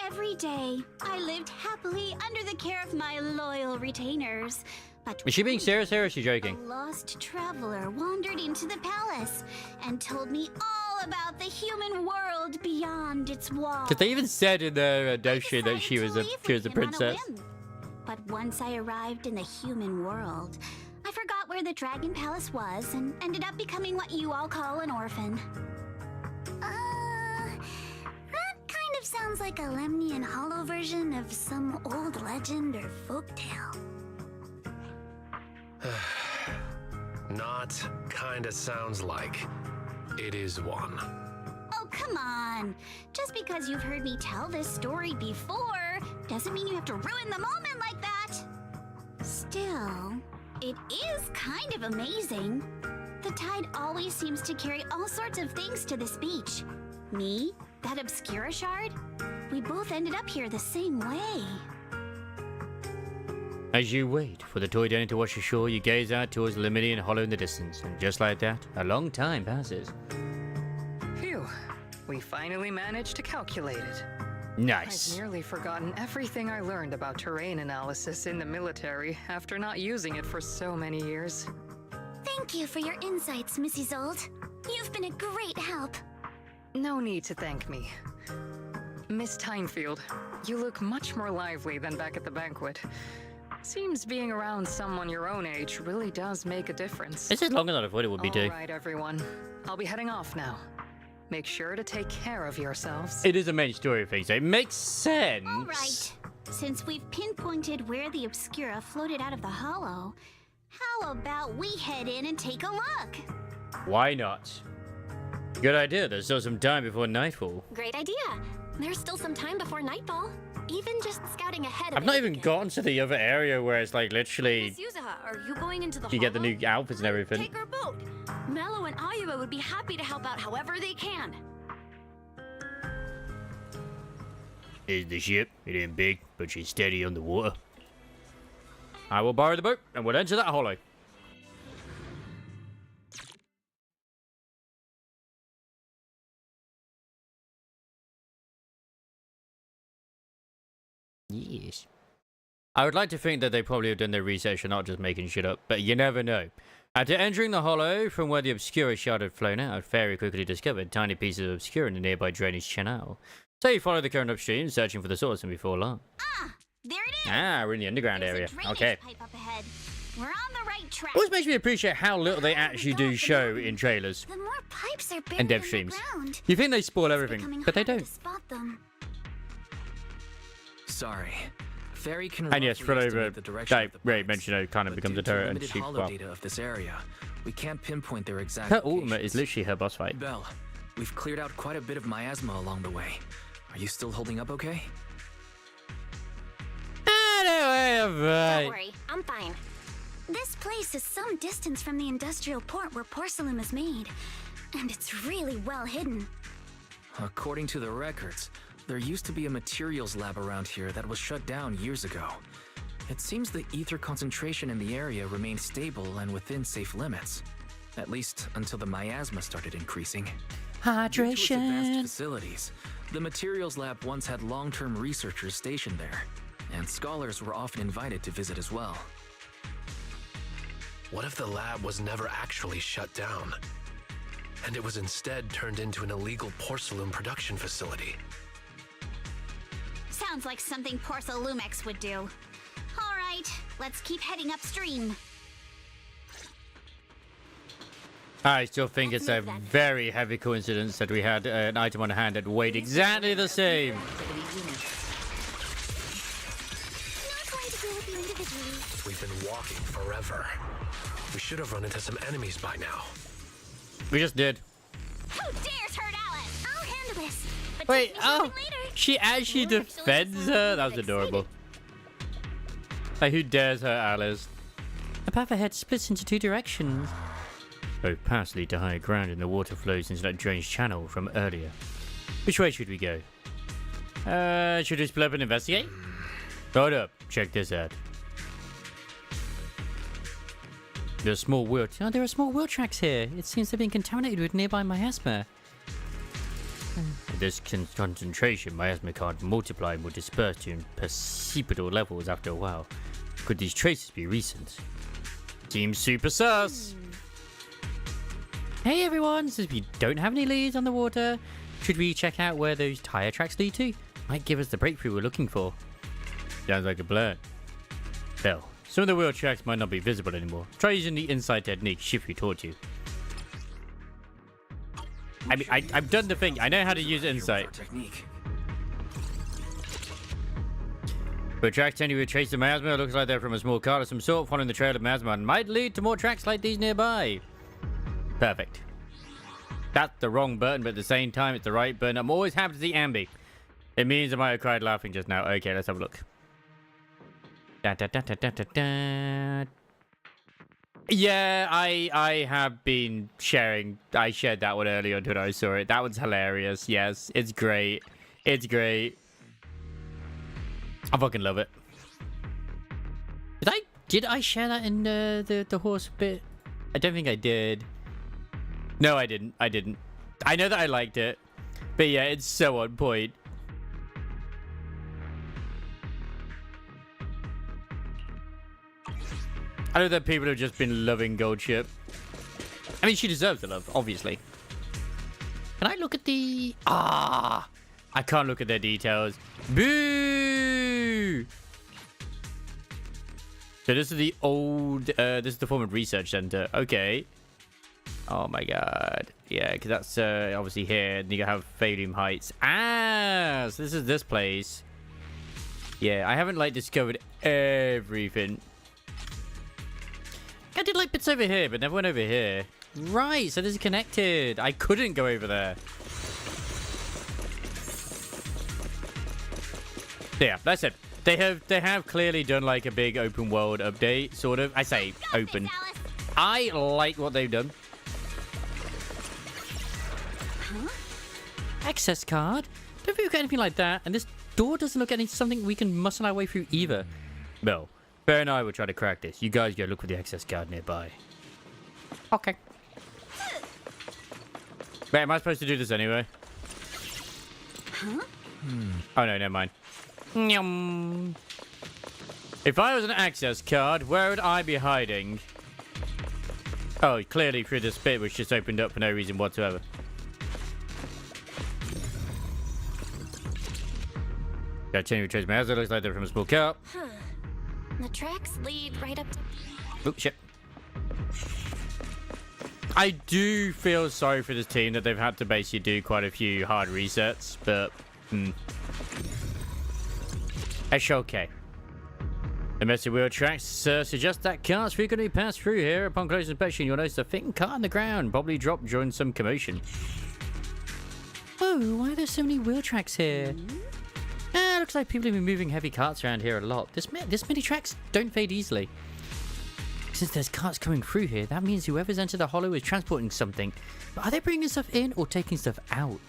Every day, I lived happily under the care of my loyal retainers. But Is she being serious here or is she joking? a lost traveler wandered into the palace and told me all about the human world beyond its walls. Because they even said in the doshi that she was a princess. But once I arrived in the human world, I forgot where the Dragon Palace was and ended up becoming what you all call an orphan. That kind of sounds like a Lemnian Hollow version of some old legend or folktale. Not kinda sounds like. It is one. Oh, come on. Just because you've heard me tell this story before doesn't mean you have to ruin the moment like that. Still, it is kind of amazing. The tide always seems to carry all sorts of things to this beach. Me, that Obscura shard, we both ended up here the same way. As you wait for the toy Denny to wash ashore, you gaze out towards the Lemnian Hollow in the distance, and just like that, a long time passes. Phew. We finally managed to calculate it. Nice. I've nearly forgotten everything I learned about terrain analysis in the military after not using it for so many years. Thank you for your insights, Mrs. Old. You've been a great help. No need to thank me. Miss Timefield, you look much more lively than back at the banquet. Seems being around someone your own age really does make a difference. This is longer than I thought it would be, too. All right, everyone. I'll be heading off now. make sure to take care of yourselves. It is a main story thing, so it makes sense. All right. Since we've pinpointed where the Obscura floated out of the hollow, how about we head in and take a look? Why not? Good idea. There's still some time before nightfall. Great idea. There's still some time before nightfall. Even just scouting ahead of I've not even gotten to the other area where it's like literally Miss Yuzuha, are you going into the you get the hollow? new outfits and everything. Take our boat. Mello and Ayuba would be happy to help out however they can. Here's the ship. It ain't big, but she's steady on the water. I will borrow the boat and we'll enter that hollow. Yes. I would like to think that they probably have done their research and not just making shit up, but you never know. After entering the hollow from where the Obscura shard had flown out, Fairy quickly discovered tiny pieces of Obscura in the nearby drainage channel. So you follow the current upstream, searching for the source, and before long. Ah, there it is. Ah, we're in the underground There's area. a drainage Okay. pipe up ahead. We're on the right track. Always makes me appreciate how little they actually do show in trailers The more pipes are buried and dev in the streams. ground, You think they spoil everything, becoming but they harder don't. to spot them. Sorry. Fairy can And yes, roughly Frodo, estimate the direction like of the Ray pipes, mentioned, it kind of but becomes due a to turret and limited she, hollow well, data of this area, we can't pinpoint their exact her locations. ultimate is literally her boss fight. Belle, we've cleared out quite a bit of miasma along the way. Are you still holding up okay? Don't worry, I'm fine. This place is some distance from the industrial port where porcelain is made, and it's really well hidden. According to the records, there used to be a materials lab around here that was shut down years ago. It seems the ether concentration in the area remained stable and within safe limits. At least until the miasma started increasing. Due to its advanced Hydration. facilities, the materials lab once had long-term researchers stationed there, and scholars were often invited to visit as well. What if the lab was never actually shut down? And it was instead turned into an illegal porcelain production facility? Sounds like something Porcelumex would do. All right, let's keep heading upstream. I still think it's a very heavy coincidence that we had an item on hand that weighed exactly the same. Not going to deal with you individually. We've been walking forever. We should have run into some enemies by now. We just did. Who dares hurt Alice? I'll handle this. But Wait, take me oh, shopping later. she actually defends her? That was adorable. Like, who dares hurt Alice? The path ahead splits into two directions. Both paths lead to higher ground and the water flows into that drainage channel from earlier. Which way should we go? Should we split up and investigate? Hold up, check this out. There's small wheel. Oh, there are small wheel tracks here. It seems they've been contaminated with nearby miasma. At this concentration, miasma can't multiply and will disperse to imperceptible levels after a while. Could these traces be recent? Seems super sus. Hey everyone, since we don't have any leads on the water, should we check out where those tire tracks lead to? Might give us the breakthrough we're looking for. Sounds like a plan. Belle, some of the wheel tracks might not be visible anymore. Try using the insight technique Shifu taught you. I mean, I've done the thing. I know how to use insight. Technique. But tracks tend to retrace the miasma. It looks like they're from a small cart of some sort. Following the trail of miasma and might lead to more tracks like these nearby. Perfect. That's the wrong button, but at the same time, it's the right button. I'm always happy to see Ambi. It means I might have cried laughing just now. Okay, let's have a look. Da, da, da, da, da, da, da. Yeah, I have been sharing. I shared that one earlier on Twitter. I saw it. That one's hilarious. Yes, it's great. It's great. I fucking love it. Did I share that in the horse bit? I don't think I did. No, I didn't. I know that I liked it. But yeah, it's so on point. I know that people have just been loving Gold Ship. I mean, she deserves the love, obviously. Can I look at the... I can't look at their details. Boo! So this is the old... this is the former research center. Okay. Oh my god. Yeah, because that's obviously here. And you have Phallium Heights. Ah, so this is this place. Yeah, I haven't like discovered everything. I did like bits over here, but never went over here. Right, so this is connected. I couldn't go over there. Yeah, that's it. They have clearly done like a big open world update, sort of. I say open. I like what they've done. Huh? Access card? Don't think we've got anything like that. And this door doesn't look like something we can muscle our way through either. Well, Bear and I will try to crack this. You guys go look for the access card nearby. Okay. Wait, am I supposed to do this anyway? Huh? Oh no, never mind. Nyum. If I was an access card, where would I be hiding? Oh, clearly through this bit which just opened up for no reason whatsoever. Got to change my house. It looks like they're from a small car. Huh. The tracks lead right up to... Oh, shit. I do feel sorry for this team that they've had to basically do quite a few hard resets, but... It's okay. The messy wheel tracks suggest that cars frequently pass through here. Upon close inspection, you'll notice a thin car on the ground, probably dropped during some commotion. Oh, why are there so many wheel tracks here? Looks like people have been moving heavy carts around here a lot. This many tracks don't fade easily. Since there's carts coming through here, that means whoever's entered the hollow is transporting something. But are they bringing stuff in or taking stuff out?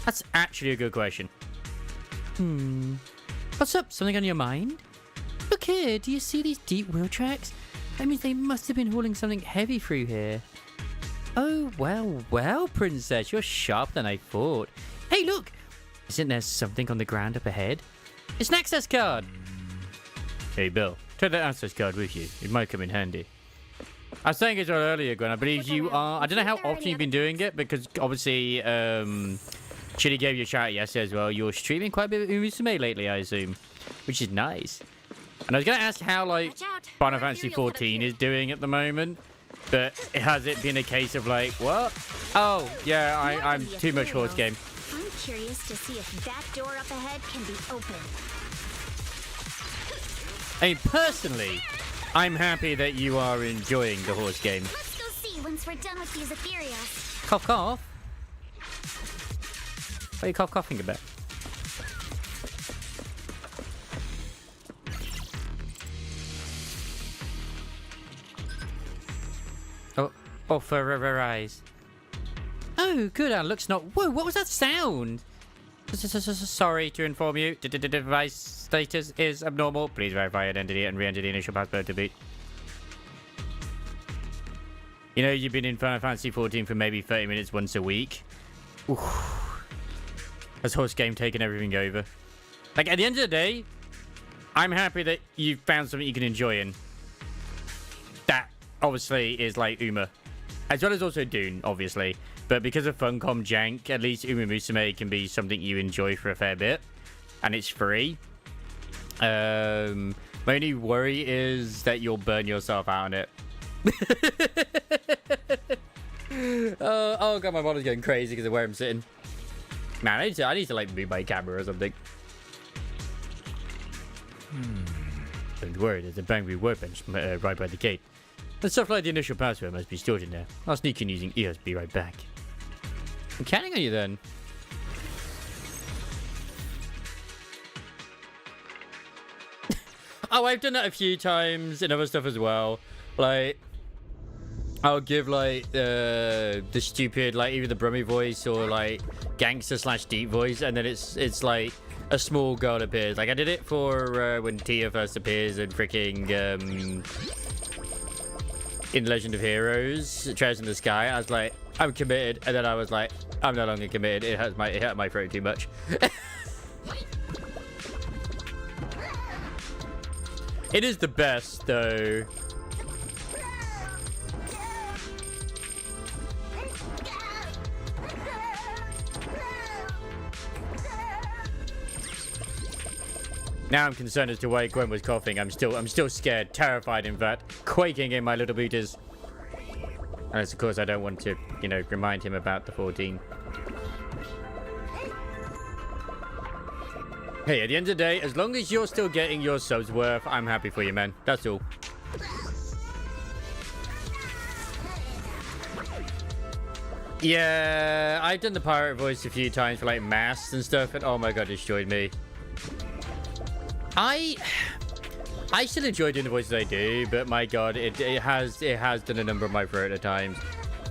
That's actually a good question. What's up? Something on your mind? Look here, do you see these deep wheel tracks? That means they must have been hauling something heavy through here. Oh, well, princess, you're sharper than I thought. Hey, look! Isn't there something on the ground up ahead? It's an access card! Hey, Bill, take that access card with you. It might come in handy. I was saying it earlier, Gwen. I believe you are... I don't know how often you've been doing it, because obviously, Chitty gave you a shout yesterday as well. You're streaming quite a bit of Umusume lately, I assume. Which is nice. And I was going to ask how, like, Final Fantasy 14 is doing at the moment. But has it been a case of, like, what? Oh, yeah, I'm too much horse game. I'm curious to see if that door up ahead can be opened. I mean, personally, I'm happy that you are enjoying the horse game. Let's go see once we're done with these ethereals. Cough, cough. What are you coughing about? Oh, for her eyes. Oh, good. Our looks not. Whoa, what was that sound? Sorry to inform you. Device status is abnormal. Please verify identity and re-enter the initial password to boot. You know, you've been in Final Fantasy 14 for maybe 30 minutes once a week. Oof. Has horse game taken everything over? Like, at the end of the day, I'm happy that you've found something you can enjoy in. That, obviously, is like Uma. As well as also Dune, obviously. But because of Funcom jank, at least Uma Musume can be something you enjoy for a fair bit. And it's free. My only worry is that you'll burn yourself out on it. Oh god, my model's going crazy because of where I'm sitting. Man, I need to like move my camera or something. Don't worry, there's a Bangry workbench right by the gate. And stuff like the initial password must be stored in there. I'll sneak in using EOS. Be right back. I'm counting on you then. Oh, I've done that a few times in other stuff as well. Like, I'll give like the stupid, like either the Brummy voice or like gangster / deep voice, and then it's like a small girl appears. Like I did it for when Tia first appears in freaking in Legend of Heroes, Treasures in the Sky. I was like, I'm committed, and then I was like, I'm no longer committed. It hurt my throat too much. It is the best though. Now I'm concerned as to why Gwen was coughing. I'm still scared, terrified in fact, quaking in my little booties. Unless, of course, I don't want to, you know, remind him about the 14. Hey, at the end of the day, as long as you're still getting your subs worth, I'm happy for you, man. That's all. Yeah, I've done the pirate voice a few times for like masks and stuff, and oh my god, it destroyed me. I still enjoy doing the voices I do, but my god, it has done a number of my throat at times.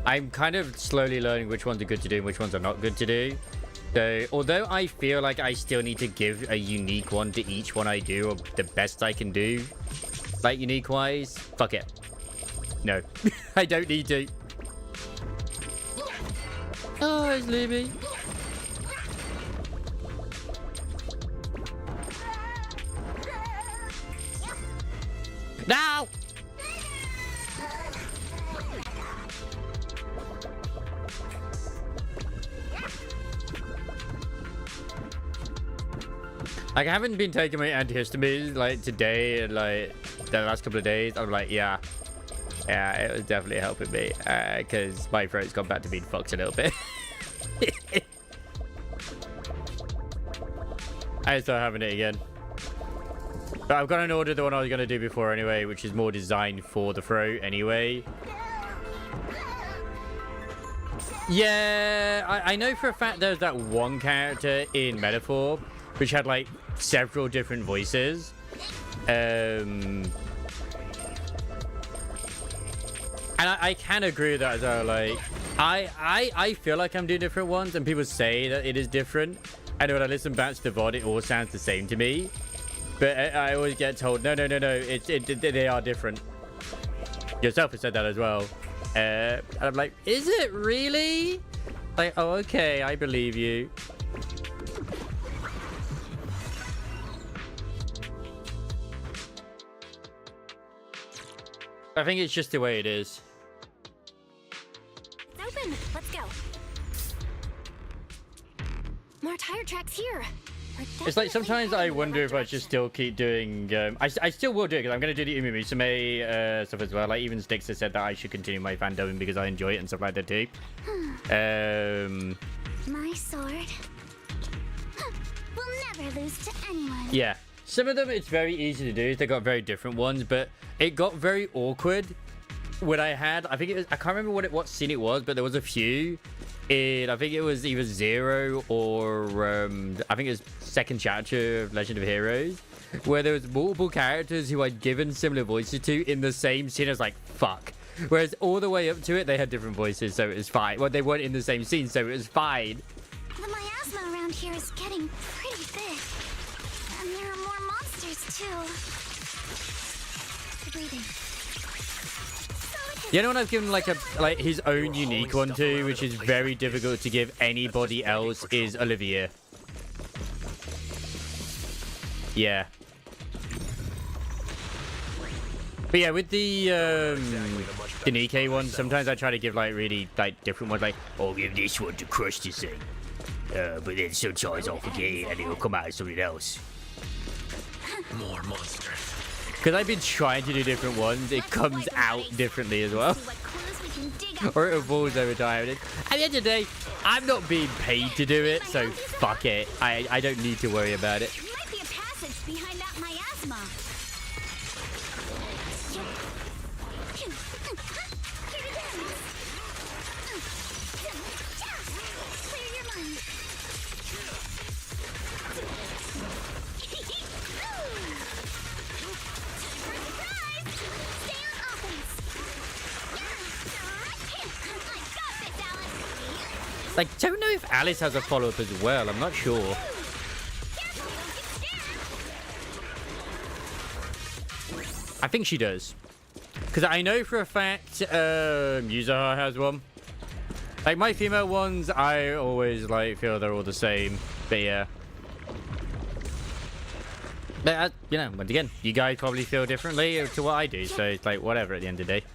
I'm kind of slowly learning which ones are good to do and which ones are not good to do. So, although I feel like I still need to give a unique one to each one I do, or the best I can do, like unique-wise, fuck it. No, I don't need to. Oh, it's Libby. Now! Like, I haven't been taking my antihistamines like today and like the last couple of days. I'm like, yeah, it was definitely helping me because my throat's gone back to being fucked a little bit. I start having it again. But I've got an order, the one I was going to do before anyway, which is more designed for the throat anyway. Yeah, I know for a fact there's that one character in Metaphor which had like several different voices. And I can agree with that as well. Like, I feel like I'm doing different ones, and people say that it is different. And when I listen back to the VOD, it all sounds the same to me. But I always get told, no, they are different. Yourself has said that as well. And I'm like, is it really? Like, oh, okay, I believe you. I think it's just the way it is. It's open. Let's go. More tire tracks here. It's like sometimes I wonder if I should still keep doing. I still will do it because I'm going to do the Umusume stuff as well. Like even Styx has said that I should continue my fandoming because I enjoy it and stuff like that too. My sword will never lose to anyone. Yeah, some of them it's very easy to do. They got very different ones, but it got very awkward when I think it was, I can't remember what scene it was, but there was a few. I think it was either Zero or I think it was second chapter of Legend of Heroes, where there was multiple characters who I'd given similar voices to in the same scene. I was like, fuck. Whereas all the way up to it, they had different voices, so it was fine. Well, they weren't in the same scene, so it was fine. The miasma around here is getting pretty big. And there are more monsters, too. Breathing. You know what I've given like his own unique one to, which is very difficult to give anybody else, is Olivia. Yeah. But yeah, with the NIKKE one, sometimes I try to give like really like different ones, like, I'll give this one to Crush this thing. But then sometimes I'll forget it and it'll come out as something else. More monsters. Because I've been trying to do different ones, it comes out differently as well. Or it evolves over time. At the end of the day, I'm not being paid to do it, so fuck it. I don't need to worry about it. There might be a passage behind that miasma. Clear your mind. Like, don't know if Alice has a follow-up as well. I'm not sure. I think she does. Because I know for a fact Yuzaha has one. Like, my female ones, I always, like, feel they're all the same. But, yeah. But, you know, once again, you guys probably feel differently to what I do. So, it's like, whatever at the end of the day.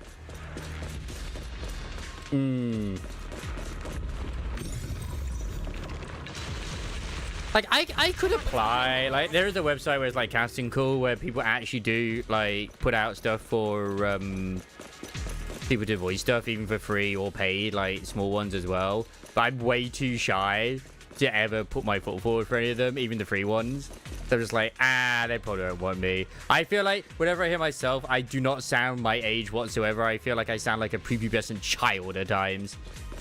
Like, I could apply. Like, there is a website where it's like Casting Call, where people actually do like put out stuff for people to voice stuff, even for free or paid, like small ones as well. But I'm way too shy to ever put my foot forward for any of them, even the free ones. They're just like, they probably don't want me. I feel like whenever I hear myself, I do not sound my age whatsoever. I feel like I sound like a prepubescent child at times.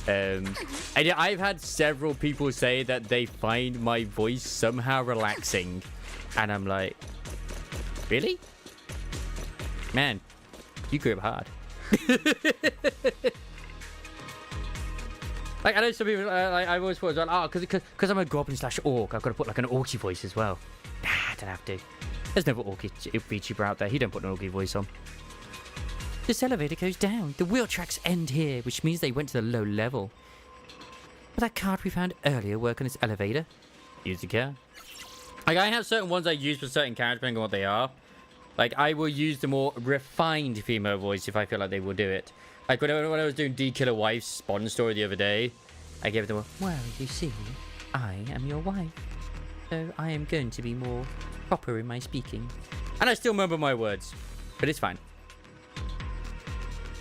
And yeah, I've had several people say that they find my voice somehow relaxing. And I'm like, really? Man, you grew up hard. Like, I know some people, like, I've always thought, well, because I'm a goblin / orc, I've got to put like an orky voice as well. Nah, I don't have to. There's no orky VTuber out there. He don't put an orky voice on. This elevator goes down. The wheel tracks end here, which means they went to the low level. But that card we found earlier work on this elevator. Use the car. Like, I have certain ones I use for certain characters, depending on what they are. Like, I will use the more refined female voice if I feel like they will do it. Like, when I was doing D Killer Wife's Spawn story the other day, I gave them a, well, you see, I am your wife. So I am going to be more proper in my speaking. And I still remember my words. But it's fine.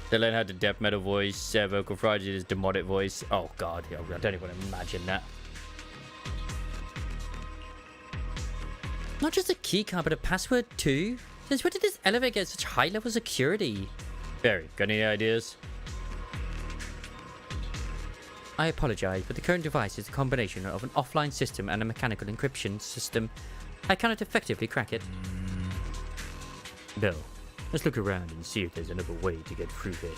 They learn how to death metal voice, vocal fry is demonic voice. Oh, God. I don't even want to imagine that. Not just a keycard, but a password too? Since when did this elevator get such high level security? Barry, got any ideas? I apologize, but the current device is a combination of an offline system and a mechanical encryption system. I cannot effectively crack it. Bill, let's look around and see if there's another way to get through here.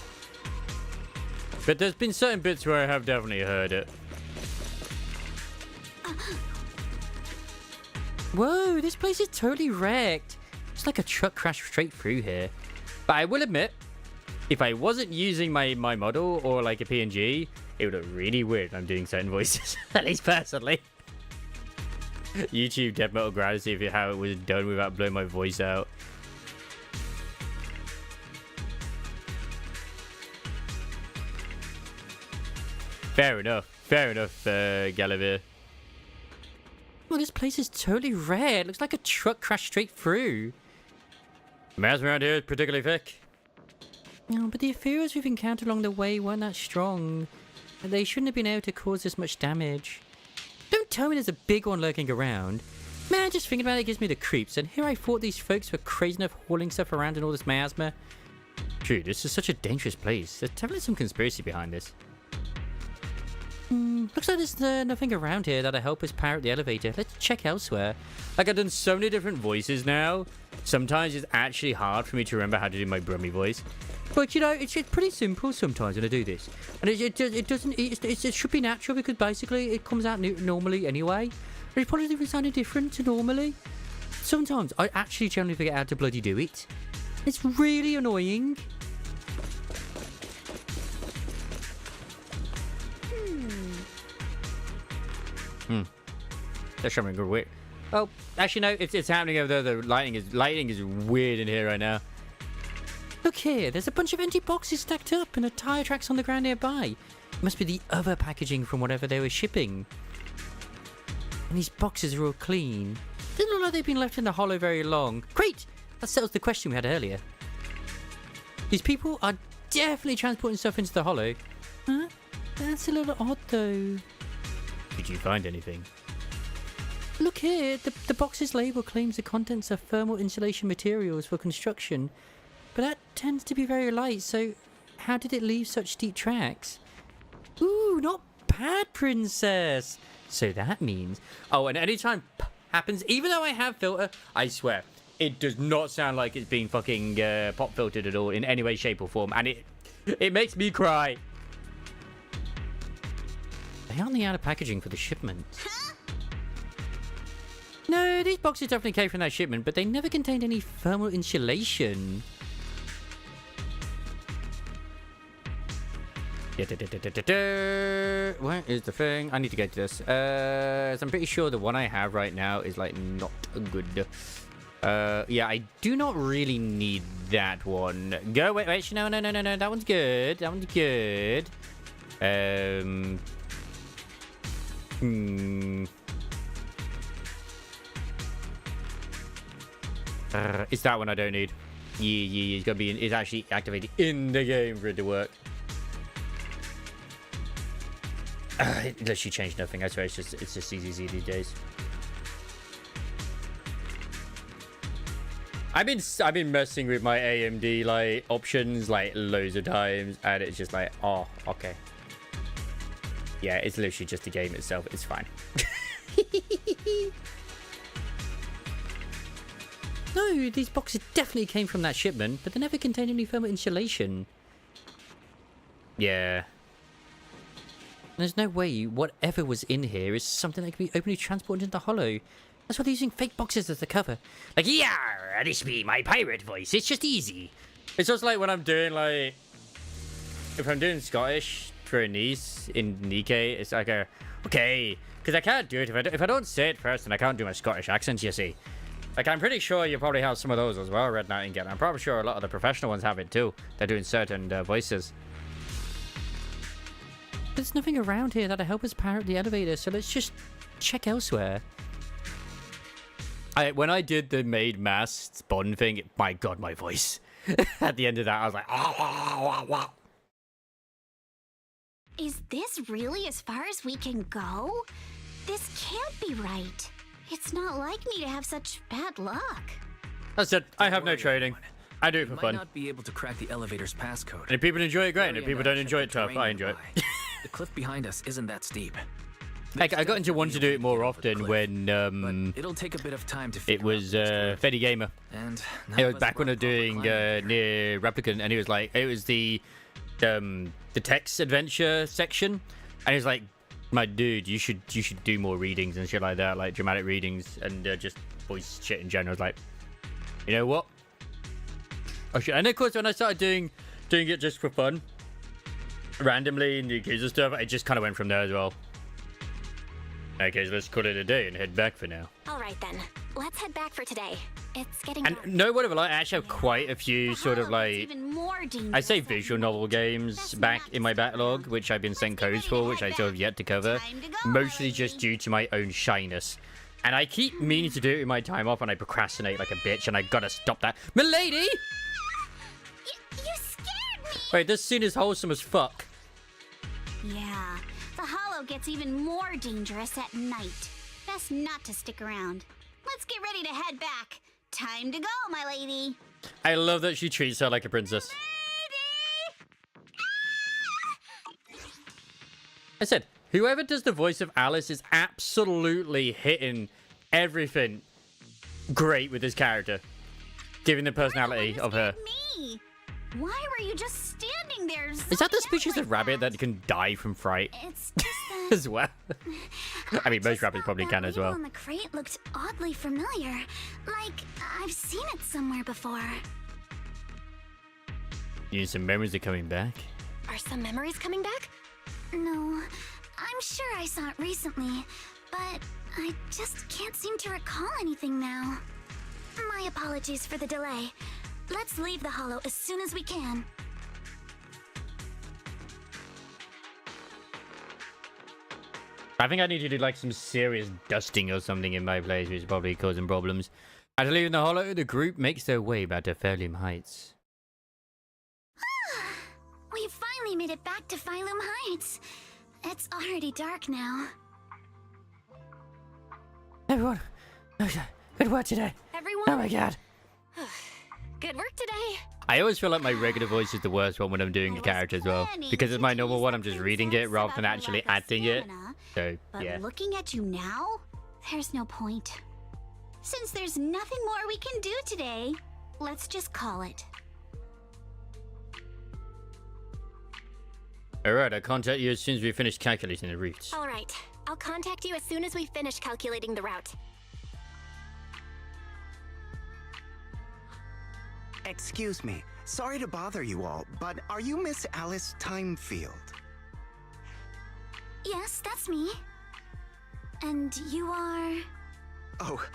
But there's been certain bits where I have definitely heard it. Whoa, this place is totally wrecked. It's like a truck crashed straight through here. But I will admit, if I wasn't using my model or like a PNG, it would look really weird when I'm doing certain voices. At least personally. YouTube death metal ground to see if how it was done without blowing my voice out. Fair enough, Gallivere. Well, this place is totally red. Looks like a truck crashed straight through. The miasma around here is particularly thick. No, but the ethereals we've encountered along the way weren't that strong. They shouldn't have been able to cause this much damage. Don't tell me there's a big one lurking around. Man, just thinking about it gives me the creeps. And here I thought these folks were crazy enough hauling stuff around in all this miasma. True, this is such a dangerous place. There's definitely some conspiracy behind this. Looks like there's nothing around here that'll help us power up the elevator. Let's check elsewhere. Like, I've done so many different voices now. Sometimes it's actually hard for me to remember how to do my Brummy voice. But, you know, it's pretty simple sometimes when I do this. And it should be natural because basically it comes out normally anyway. But it probably even sounded different to normally. Sometimes I actually generally forget how to bloody do it. It's really annoying. That's something good weird. Oh, actually no, it's happening over there. The lighting is weird in here right now. Look here, there's a bunch of empty boxes stacked up and a tire tracks on the ground nearby. It must be the other packaging from whatever they were shipping. And these boxes are all clean. Doesn't look like they've been left in the hollow very long. Great! That settles the question we had earlier. These people are definitely transporting stuff into the hollow. Huh? That's a little odd though. Did you find anything? Look here, the box's label claims the contents are thermal insulation materials for construction. But that tends to be very light, so how did it leave such deep tracks? Ooh, not bad, princess! So that means... Oh, and anytime P happens, even though I have filter, I swear, it does not sound like it's being fucking pop filtered at all in any way, shape or form. And it makes me cry. They aren't the outer packaging for the shipment. No, these boxes definitely came from that shipment, but they never contained any thermal insulation. Where is the thing? I need to get to this. So I'm pretty sure the one I have right now is like not good. Yeah, I do not really need that one. Go, wait, no, that one's good. That one's good. It's that one I don't need. Yeah, it's gonna be. It's actually activated in the game for it to work. It literally changed nothing. I swear, it's just easy these days. I've been messing with my AMD like options like loads of times, and it's just like, oh, okay. Yeah, it's literally just the game itself. It's fine. No, these boxes definitely came from that shipment, but they never contained any thermal insulation. Yeah. There's no way whatever was in here is something that can be openly transported into the hollow. That's why they're using fake boxes as the cover. Like, yeah, this be my pirate voice. It's just easy. It's just like when I'm doing, like... If I'm doing Scottish for a niece in NIKKE, it's like a... Okay, because I can't do it. If I don't say it first, then I can't do my Scottish accent, you see. Like, I'm pretty sure you probably have some of those as well, Red Nightingale. I'm probably sure a lot of the professional ones have it too. They're doing certain voices. There's nothing around here that'll help us power up the elevator, so let's just check elsewhere. When I did the maid mask spawn thing, my god, my voice. At the end of that, I was like... Is this really as far as we can go? This can't be right. It's not like me to have such bad luck. That's it. I have no training. I do it for might fun. not be able to crack the elevator's passcode. And if people enjoy it, great. And if people don't enjoy it, tough. I enjoy it. The cliff behind us isn't that steep. Like, I got into wanting to do it more often when it'll take a bit of time to it was Fetty Gamer. And it was back when I was doing near Replicant, and it was like it was the text adventure section, and he was like, "My dude, you should do more readings and shit like that, like dramatic readings and just voice shit in general." I was like, you know what? Oh shit! And of course, when I started doing it just for fun, randomly in the Yakuza stuff, it just kind of went from there as well. Okay, so let's call it a day and head back for now. All right then, let's head back for today. It's getting and dark. no whatever, like I actually have quite a few sort of like Even more dangerous. I say visual novel games back in my backlog, which I've been sent codes for, which I still have yet to cover, mostly just due to my own shyness. And I keep meaning to do it in my time off, and I procrastinate like a bitch, and I gotta stop that. Milady! You scared me! Wait, this scene is wholesome as fuck. Yeah, the hollow gets even more dangerous at night. Best not to stick around. Let's get ready to head back. Time to go, my lady. I love that she treats her like a princess. I said, whoever does the voice of Alice is absolutely hitting everything great with this character. Giving the personality of her. Me. Why were you just standing there? Is that the species of rabbit that can die from fright? It's just that... as well. I mean, most rabbits probably can as well. On the crate looked oddly familiar. Like, I've seen it somewhere before. Some memories are coming back. Are some memories coming back? No, I'm sure I saw it recently, but I just can't seem to recall anything now. My apologies for the delay. Let's leave the hollow as soon as we can. I think I need to do like some serious dusting or something in my place, which is probably causing problems. After leaving the hollow, the group makes their way back to Fairloom Heights. We've finally made it back to Fairloom Heights. It's already dark now. Everyone, good work today. Everyone? Oh my god. Good work today. I always feel like my regular voice is the worst one when I'm doing a character as well. Because it's my normal one, I'm just reading it rather than actually acting it. So, yeah. But looking at you now, there's no point. Since there's nothing more we can do today, let's just call it. Alright, I'll contact you as soon as we finish calculating the routes. All right, I'll contact you as soon as we finish calculating the route. Excuse me. Sorry to bother you all, but are you Miss Alice Timefield? Yes, that's me. And you are... Oh,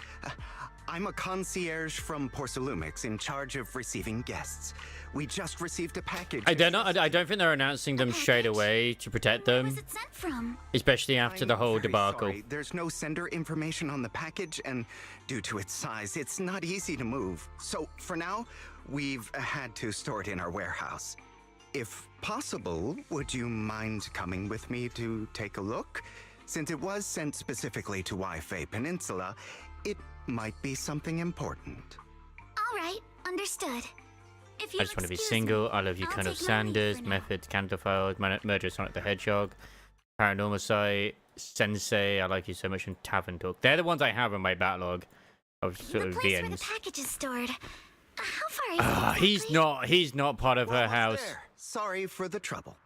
I'm a concierge from Porcelumix in charge of receiving guests. We just received a package. I don't think they're announcing them straight away to protect them. Where was it sent from? Especially after the whole debacle. Sorry. There's no sender information on the package, and due to its size, it's not easy to move. So, for now, We've had to store it in our warehouse. If possible, would you mind coming with me to take a look? Since it was sent specifically to Wi-Fi Peninsula, it might be something important. All right, understood. If I just want to be single. I love you, kind of Sanders, Methods, Canto Files, Murder Sonic the Hedgehog, Paranormal Site, Sensei, I Like You So Much, and Tavern Talk. They're the ones I have in my backlog of sort of place where the VNs. package is stored. How far is it? He's not part of her house. There. Sorry for the trouble.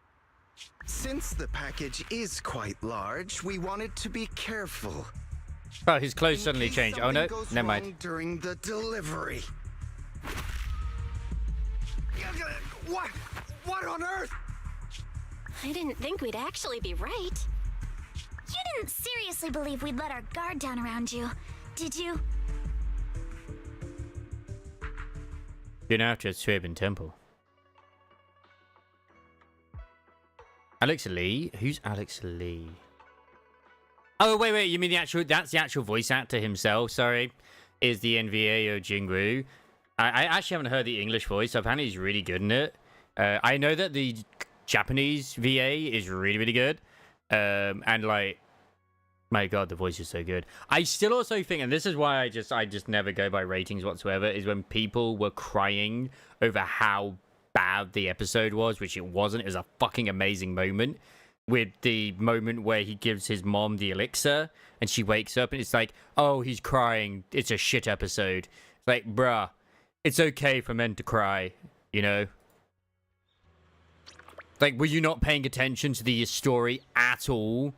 Since the package is quite large, we wanted to be careful. Oh, his clothes suddenly changed. Oh no, never mind. During the delivery. What? What on earth? I didn't think we'd actually be right. You didn't seriously believe we'd let our guard down around you, did you? You're now after Swaben Temple. Alex Lee? Who's Alex Lee? Oh, wait, you mean that's the actual voice actor himself, sorry. Is the NVA or Jingru. I actually haven't heard the English voice, so apparently he's really good in it. I know that the Japanese VA is really, really good. And like, my god, the voice is so good. I still also think, and this is why I just never go by ratings whatsoever, is when people were crying over how bad the episode was, which it wasn't. It was a fucking amazing moment. With the moment where he gives his mom the elixir, and she wakes up, and it's like, oh, he's crying. It's a shit episode. It's like, bruh, it's okay for men to cry, you know? Like, were you not paying attention to the story at all?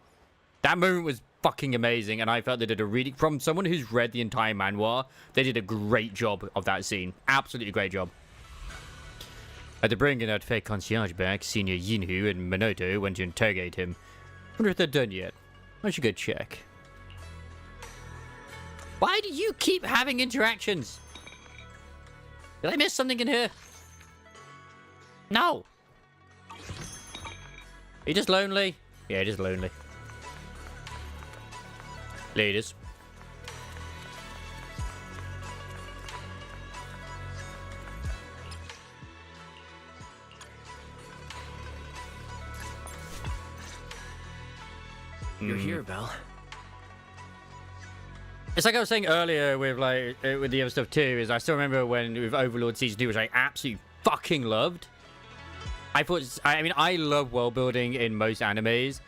That moment was fucking amazing, and I felt they did a really... From someone who's read the entire manhwa, they did a great job of that scene. Absolutely great job. After bringing that fake concierge back, Senior Yinhu and Minoto went to interrogate him. Wonder if they're done yet. I should go check. Why do you keep having interactions? Did I miss something in here? No. Are you just lonely? Yeah, just lonely. Ladies. You're here, Belle. It's like I was saying earlier with with the other stuff too, is I still remember when with Overlord Season 2, which I absolutely fucking loved. I love world building in most animes.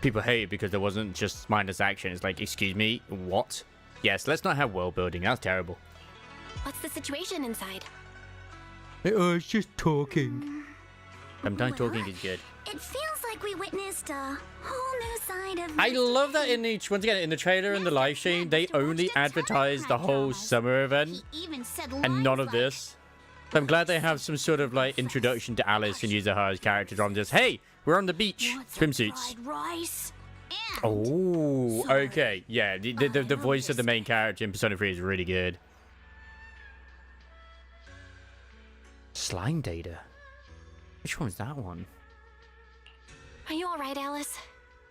People hate it because there wasn't just mindless action. It's like, excuse me, what? Yes, let's not have world building. That's terrible. What's the situation inside? It's just talking. Sometimes talking is good. It feels like we witnessed a whole new side of... I love that once again, in the trailer and the live stream, they only advertise the whole summer event and none of this. So I'm glad they have some sort of like introduction to Alice and Yuzuha's characters on this. Hey, we're on the beach. Swimsuits. Oh, okay. Yeah, the voice of the main character in Persona 3 is really good. Slime data. Which one's that one? Are you alright, Alice?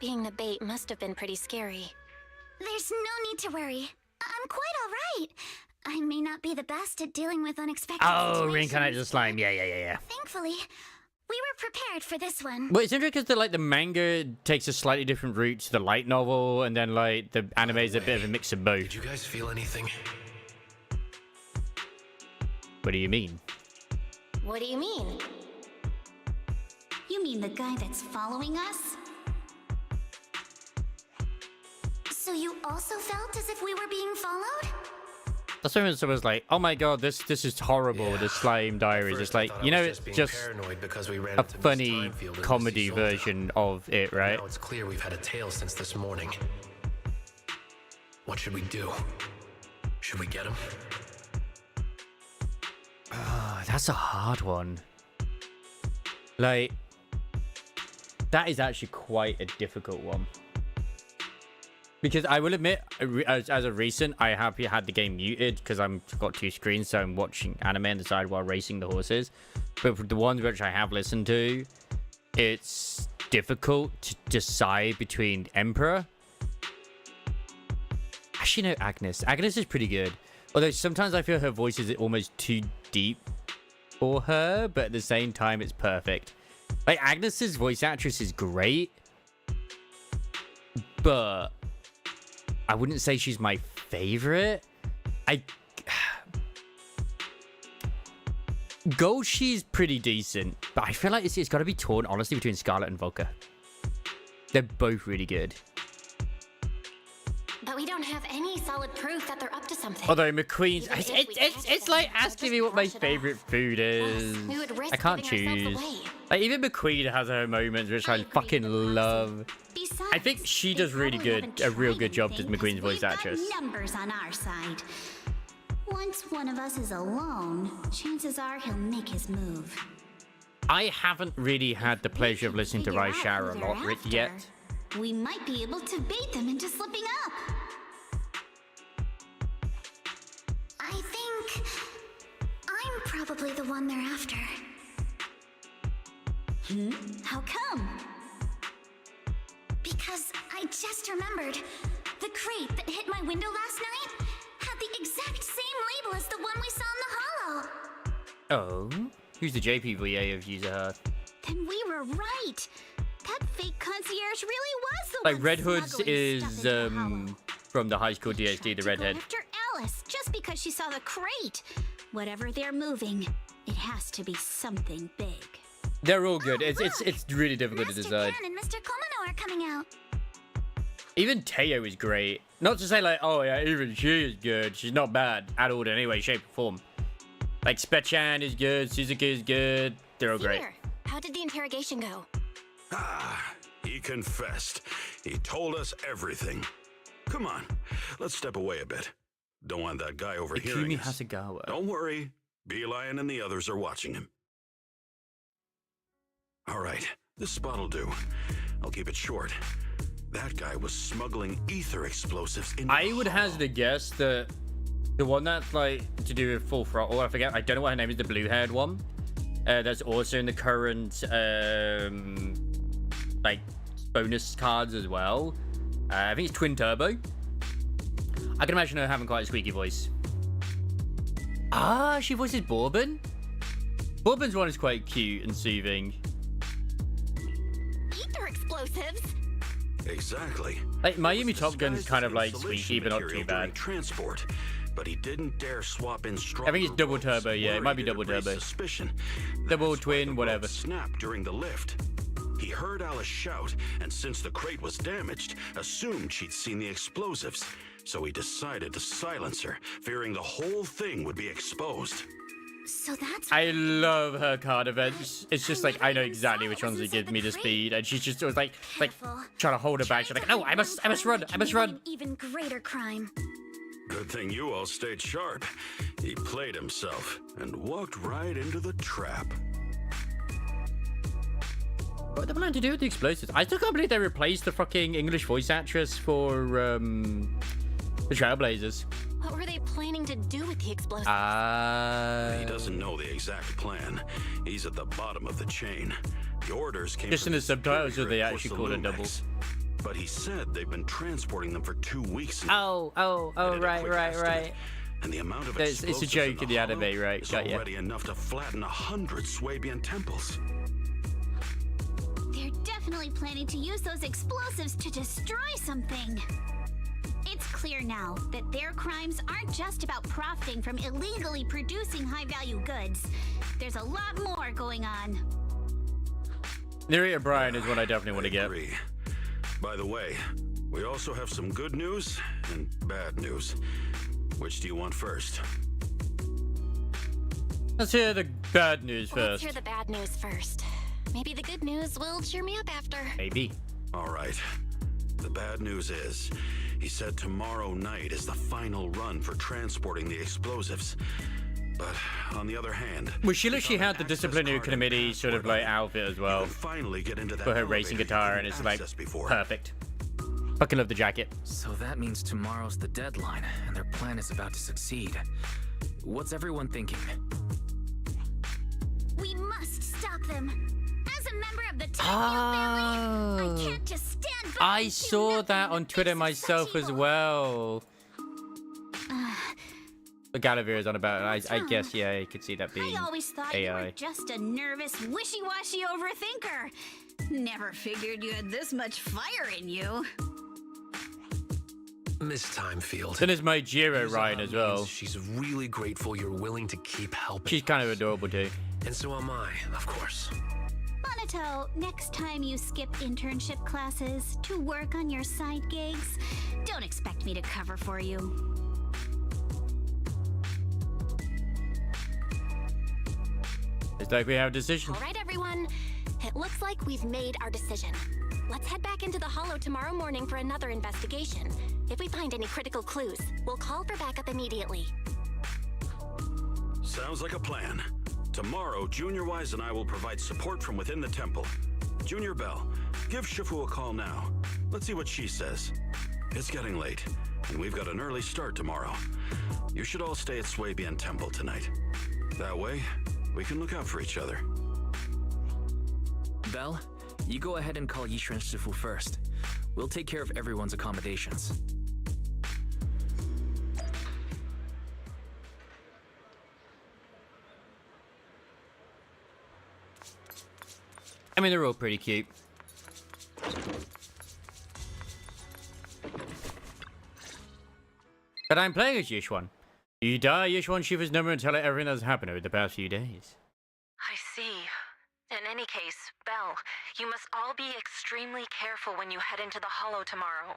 Being the bait must have been pretty scary. There's no need to worry. I'm quite alright. I may not be the best at dealing with unexpected situations. Reincarnated slime. Yeah. Thankfully, we were prepared for this one. Well, it's interesting because the manga takes a slightly different route to the light novel, and then like the anime is a bit of a mix of both. Did you guys feel anything? What do you mean? What do you mean? You mean the guy that's following us? So you also felt as if we were being followed? That's when someone was like, "Oh my god, this is horrible." Yeah. The Slime Diaries. It's like, you know, it's just a funny comedy version of it, right? Now it's clear we've had a tail since this morning. What should we do? Should we get him? That's a hard one. Like, that is actually quite a difficult one. Because I will admit, as a recent, I have had the game muted because I've got two screens, so I'm watching anime on the side while racing the horses. But for the ones which I have listened to, it's difficult to decide between Emperor. Actually, no, Agnes. Agnes is pretty good. Although sometimes I feel her voice is almost too deep for her, but at the same time, it's perfect. Like, Agnes's voice actress is great, but I wouldn't say she's my favorite. She's pretty decent, but I feel like it's got to be torn, honestly, between Scarlet and Vodka. They're both really good. But we don't have any solid proof that they're up to something. Although McQueen's... It's like asking me what my favorite food is. I can't choose. Like, even McQueen has her moments, which I fucking love. I think she does really good, a real good job as McQueen's voice actress. Numbers on our side. Once one of us is alone, chances are he'll make his move. I haven't really had the pleasure of listening to Rai Shara a lot yet. We might be able to bait them into slipping up. I think I'm probably the one they're after. How come? Because I just remembered the crate that hit my window last night had the exact same label as the one we saw in the hollow. Oh? Who's the JPVA of User Hearth? Then we were right. That fake concierge really was the like one Red Hood's smuggling is stuff into the hollow. from the High School DxD, the redhead. After Alice, just because she saw the crate. Whatever they're moving, it has to be something big. They're all good. It's really difficult to decide. Master Ken and Mr. Komino are coming out. Even Teo is great. Not to say like, oh yeah, even she is good. She's not bad at all in any way, shape, or form. Like Spechan is good, Suzuki is good. They're all great. How did the interrogation go? He confessed. He told us everything. Come on, let's step away a bit. Don't want that guy overhearing Ikumi us. Hasegawa. Don't worry. Beeline and the others are watching him. All right, this spot'll do. I'll keep it short. That guy was smuggling ether explosives in. I would hazard a guess that the one that's like to do with Full Throttle, I forget, I don't know what her name is, the blue-haired one. That's also in the current like bonus cards as well. I think it's Twin Turbo. I can imagine her having quite a squeaky voice. She voices Bourbon. Bourbon's one is quite cute and soothing. Ether explosives? Exactly. Like Mayumi Top Gun's kind of like squeaky, but not too bad. Transport, but he didn't dare swap in strong. I think it's double turbo. Yeah, it might be double turbo. Suspicion. Double twin, whatever. Snapped during the lift. He heard Alice shout, and since the crate was damaged, assumed she'd seen the explosives. So he decided to silence her, fearing the whole thing would be exposed. So that's. I love her card events. It's just like I know exactly which ones to give me the speed, and she's just always like trying to hold her back. She's like, no, I must run, I must run. Even greater crime. Good thing you all stayed sharp. He played himself and walked right into the trap. What are they planning to do with the explosives? I still can't believe they replaced the fucking English voice actress for the Trailblazers. What were they planning to do with the explosives? He doesn't know the exact plan. He's at the bottom of the chain. The orders came just in the subtitles, or they actually call it double. But he said they've been transporting them for 2 weeks. Oh, right. And the amount of it's a joke in the anime, right? Is already enough to flatten 100 Swabian temples. They're definitely planning to use those explosives to destroy something. It's clear now that their crimes aren't just about profiting from illegally producing high-value goods. There's a lot more going on. Narrator Brian is what I definitely want to get. By the way, we also have some good news and bad news. Which do you want first? Let's hear the bad news first. Let's hear the bad news first. Maybe the good news will cheer me up after. Maybe. All right. The bad news is, he said tomorrow night is the final run for transporting the explosives. But on the other hand, well, she literally had the disciplinary committee sort of like outfit as well finally get into that for her racing guitar, and it's like perfect. Fucking love the jacket. So that means tomorrow's the deadline, and their plan is about to succeed. What's everyone thinking? We must stop them. As a member of the family, I can't just stand by. I saw that on Twitter myself as well. Gallivere is on about. I guess, yeah, you could see that being I always thought you AI. were just a nervous, wishy-washy overthinker. Never figured you had this much fire in you. Miss Timefield. Then there's my Jiro Here's Ryan how as it well. means she's really grateful you're willing to keep helping. She's kind of adorable too. And so am I, of course. Monato, next time you skip internship classes to work on your side gigs, don't expect me to cover for you. It's like we have a decision. All right, everyone. It looks like we've made our decision. Let's head back into the Hollow tomorrow morning for another investigation. If we find any critical clues, we'll call for backup immediately. Sounds like a plan. Tomorrow, Junior Wise and I will provide support from within the temple. Junior Bell, give Shifu a call now. Let's see what she says. It's getting late, and we've got an early start tomorrow. You should all stay at Swabian Temple tonight. That way, we can look out for each other. Belle, you go ahead and call Yishuan Shifu first. We'll take care of everyone's accommodations. I mean, they're all pretty cute. But I'm playing as Yishuan. You dial Yishuan Shifu's number and tell her everything that's happened over the past few days. I see. In any case, Belle, you must all be extremely careful when you head into the Hollow tomorrow.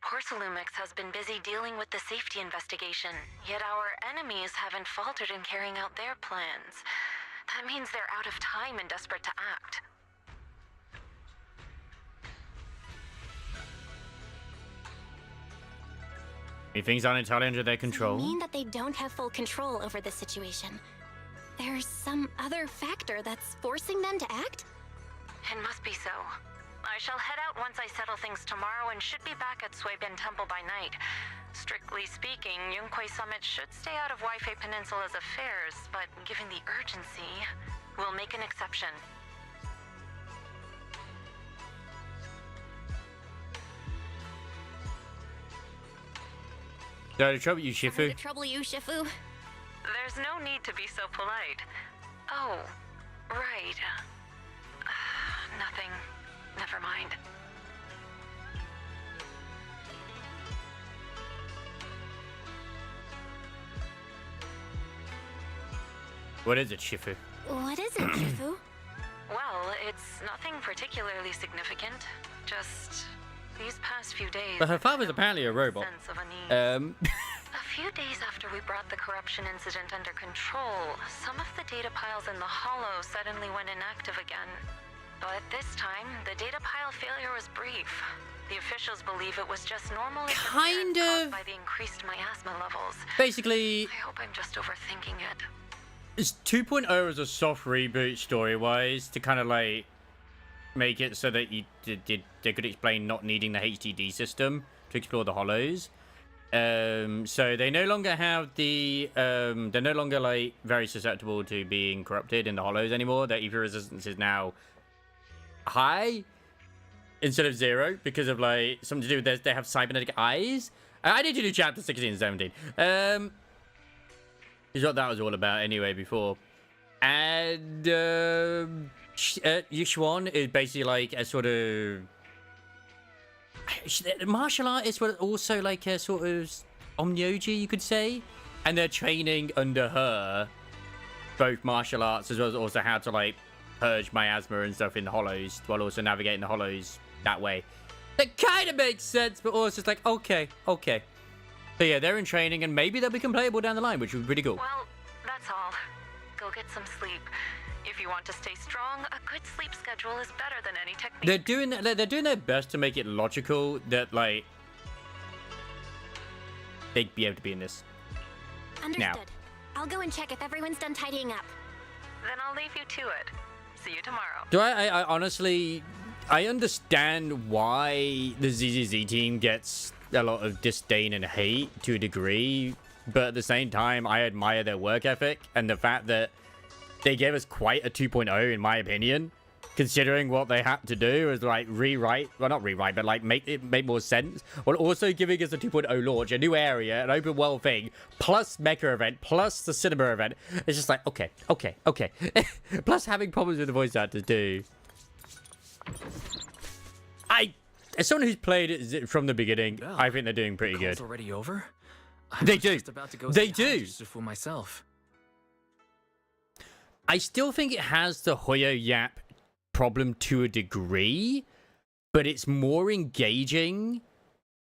Porcelumix has been busy dealing with the safety investigation, yet our enemies haven't faltered in carrying out their plans. That means they're out of time and desperate to act. Things aren't entirely under their Does it control. mean that they don't have full control over the situation? There's some other factor that's forcing them to act? It must be so. I shall head out once I settle things tomorrow and should be back at Swabian Temple by night. Strictly speaking, Yunquay Summit should stay out of Waifei Peninsula's affairs, but given the urgency, we'll make an exception. Sorry to trouble you, Sorry Shifu. to trouble you, Shifu. There's no need to be so polite. Oh, right. Nothing. Never mind. What is it, Shifu? What is it, Shifu? Well, it's nothing particularly significant. Just these past few days. But her father's apparently a robot. Sense of unease. A few days after we brought the corruption incident under control, some of the data piles in the Hollow suddenly went inactive again. But this time, the data pile failure was brief. The officials believe it was just normal Kind caused of. by the increased miasma levels. Basically, I hope I'm just overthinking it. it's 2.0 as a soft reboot story-wise to kind of like make it so that they could explain not needing the HDD system to explore the hollows. So they no longer have the they're no longer like very susceptible to being corrupted in the hollows anymore. Their ether resistance is now high instead of 0 because of like something to do with this. They have cybernetic eyes. I need to do chapter 16 and 17. Is what that was all about anyway before. And Yishuan is basically like a sort of martial artist, but also like a sort of omnyoji, you could say. And they're training under her both martial arts as well as also how to like purge miasma and stuff in the hollows while also navigating the hollows that way. That kind of makes sense, but also it's like, okay. So yeah, they're in training and maybe they'll become playable down the line, which would be pretty cool. Well, that's all. Go get some sleep. If you want to stay strong, a good sleep schedule is better than any technique. They're doing their best to make it logical that like they'd be able to be in this. Understood. Now. I'll go and check if everyone's done tidying up. Then I'll leave you to it. See you tomorrow. Do I honestly, I understand why the ZZZ team gets a lot of disdain and hate to a degree, but at the same time, I admire their work ethic and the fact that they gave us quite a 2.0 in my opinion, considering what they had to do is like not rewrite, but like make it make more sense, while also giving us a 2.0 launch, a new area, an open world thing, plus mecha event, plus the cinema event. It's just like, okay. Plus having problems with the voice actors too. As someone who's played it from the beginning, I think they're doing pretty good. Already over? They do. Just about to go They say do. hi to Sufu myself. I still think it has the Hoyo Yap problem to a degree, but it's more engaging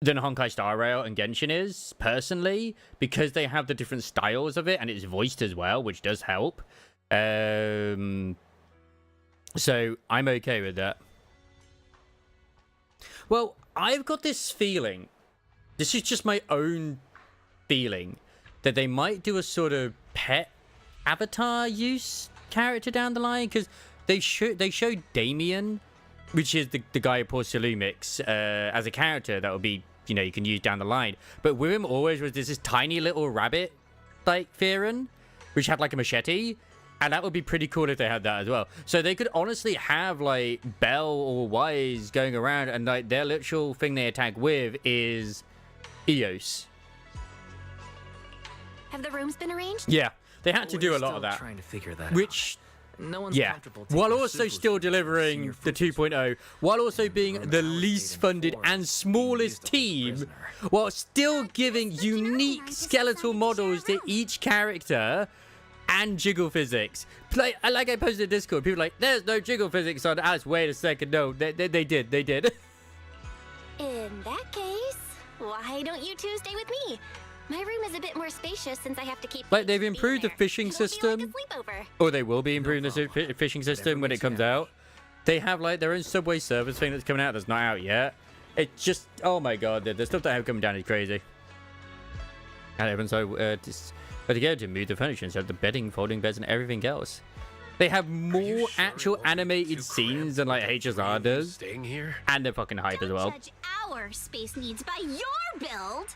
than Honkai Star Rail and Genshin is, personally, because they have the different styles of it, and it's voiced as well, which does help. So I'm okay with that. Well, I've got this feeling, this is just my own feeling, that they might do a sort of pet avatar use character down the line, because they showed Damien, which is the guy who plays Salumix, as a character that would be, you know, you can use down the line. But with him always was this tiny little rabbit like Theron, which had like a machete, and that would be pretty cool if they had that as well. So they could honestly have like Bell or Wise going around, and like their literal thing they attack with is Eos. Have the rooms been arranged? Yeah, they had to do a lot still of that. Trying to figure that which no one's yeah, comfortable while taking also Sufu's still delivering the 2.0, while also being the least funded and smallest team, while still giving unique skeletal models to each character and jiggle physics. Like I posted in Discord, people are like, there's no jiggle physics on Alice. Wait a second, no, they did. In that case, why don't you two stay with me? My room is a bit more spacious since I have to keep... Like, they've improved the fishing system. Or they will be improving the fishing system when it comes out. They have, like, their own Subway service thing that's coming out that's not out yet. It just... Oh, my God. The stuff they have coming down is crazy. And even so, but again, to move the furniture instead of the bedding, folding beds, and everything else. They have more actual animated scenes than, like, HSR does. Staying here? And they're fucking hype as well. Judge our space needs by your build.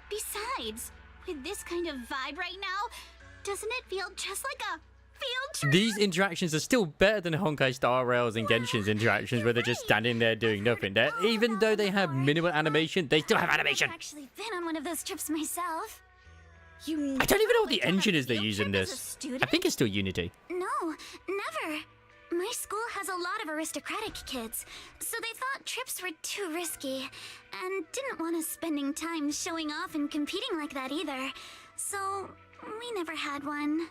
Besides, with this kind of vibe right now, doesn't it feel just like a field trip? These interactions are still better than Honkai Star Rails and Genshin's interactions, where they're just standing there doing nothing. Even though they have minimal animation, they still have animation. I've actually been on one of those trips myself. I don't even know what the engine is they use in this. I think it's still Unity. No, never. My school has a lot of aristocratic kids, so they thought trips were too risky, and didn't want us spending time showing off and competing like that either. So, we never had one.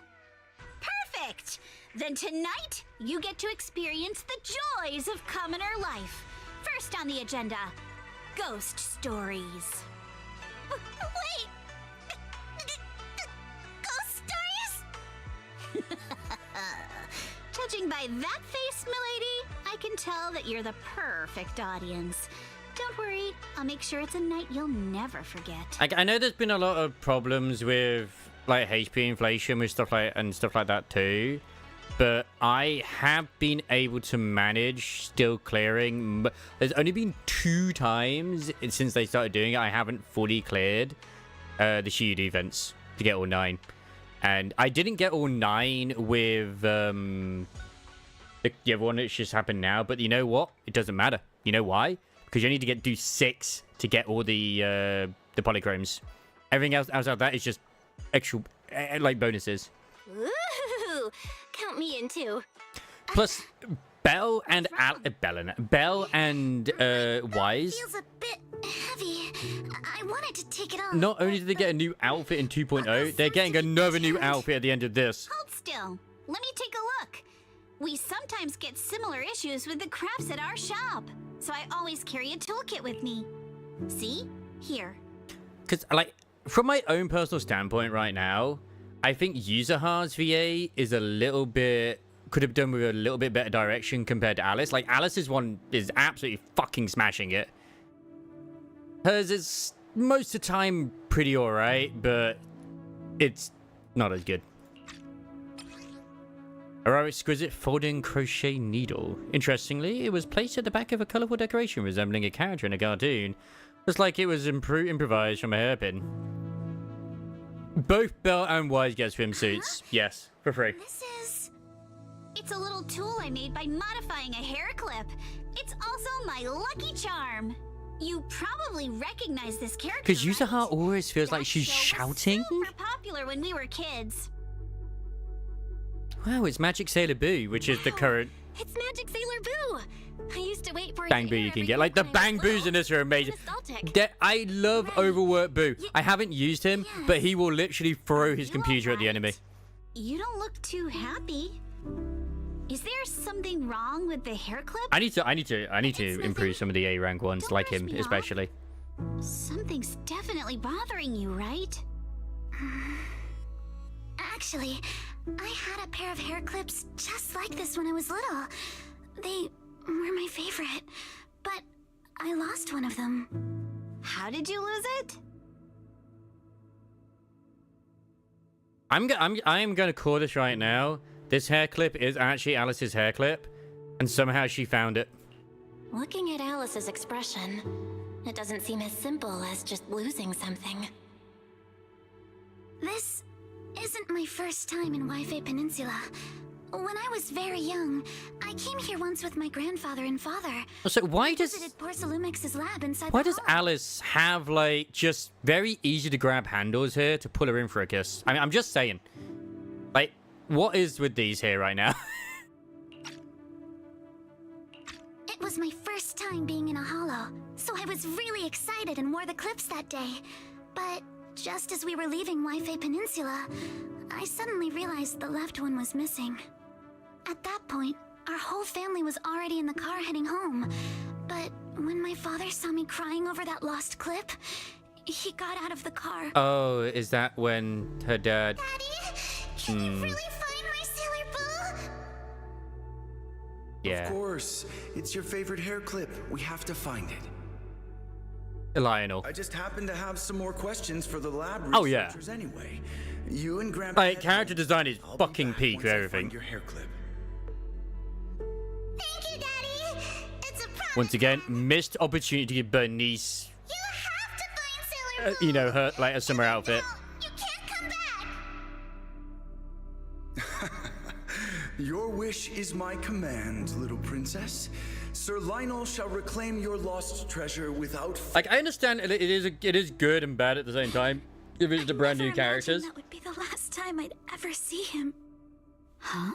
Perfect! Then tonight, you get to experience the joys of commoner life. First on the agenda, ghost stories. Wait! Ghost stories? Judging by that face, milady, I can tell that you're the perfect audience. Don't worry, I'll make sure it's a night you'll never forget. I know there's been a lot of problems with like HP inflation with stuff like that too, but I have been able to manage still clearing. There's only been 2 times since they started doing it I haven't fully cleared the Shield events to get all 9. And I didn't get all 9 with the other one that's just happened now. But you know what? It doesn't matter. You know why? Because you need to do 6 to get all the polychromes. Everything else outside of that is just extra, like, bonuses. Ooh, count me in too. Plus, Bell and Wise. Feels a bit heavy. I wanted to take it off. Not only did they get a new outfit in 2.0, they're getting another new outfit at the end of this. Hold still. Let me take a look. We sometimes get similar issues with the crafts at our shop, so I always carry a toolkit with me. See? Here. Because, like, from my own personal standpoint right now, I think Yuzuha's VA is a little bit... could have done with a little bit better direction compared to Alice. Like, Alice's one is absolutely fucking smashing it. Hers is, most of the time, pretty alright, but it's not as good. A rather exquisite folding crochet needle. Interestingly, it was placed at the back of a colourful decoration resembling a character in a cartoon. Just like it was improvised from a hairpin. Both Bell and Wise get swimsuits. Yes, for free. This is... It's a little tool I made by modifying a hair clip. It's also my lucky charm. You probably recognize this character, Because right? Yuzuha always feels like she's Show was shouting. super popular when we were kids. Wow, it's Magic Sailor Boo, which is the current It's Magic Sailor Boo! I used to wait for it Bang to Boo air you can every get. Like, the week when I Bang was Boos little. in this are amazing. Nostalgic. I love overworked Boo. I haven't used him, but he will literally throw his computer at the enemy. You don't look too happy. Is there something wrong with the hair clip? I need to improve some of the A rank ones, Don't like brush him me off. especially. Something's definitely bothering you, right? Actually, I had a pair of hair clips just like this when I was little. They were my favorite, but I lost one of them. How did you lose it? I am gonna call this right now. This hair clip is actually Alice's hair clip, and somehow she found it. Looking at Alice's expression, it doesn't seem as simple as just losing something. This isn't my first time in Wi-Fi Peninsula. When I was very young, I came here once with my grandfather and father. So why does Visited Porcelumix's lab inside why the does hall. Alice have like just very easy to grab handles here to pull her in for a kiss? I mean, I'm just saying. Like, what is with these here right now? It was my first time being in a hollow, so I was really excited and wore the clips that day. But just as we were leaving Wi-Fi Peninsula, I suddenly realized the left one was missing. At that point, our whole family was already in the car heading home. But when my father saw me crying over that lost clip, he got out of the car. Oh, is that when her dad? Daddy, can you really find my Sailor Boo? Yeah. Of course. It's your favorite hair clip. We have to find it. Lionel. I just happen to have some more questions for the lab Oh, yeah. researchers anyway. You and Grandpa. Like, character design is I'll be fucking back peak once for I everything. find your hair clip. Thank you, Daddy. It's a promise. Once again, missed opportunity to give Bernice, You have to find Sailor Boo. you know, her like a summer outfit. You can't come back. Your wish is my command, little princess. Sir Lionel shall reclaim your lost treasure without. Like, I understand it is good and bad at the same time. If it's the brand new Never characters. imagined that would be the last time I'd ever see him. Huh?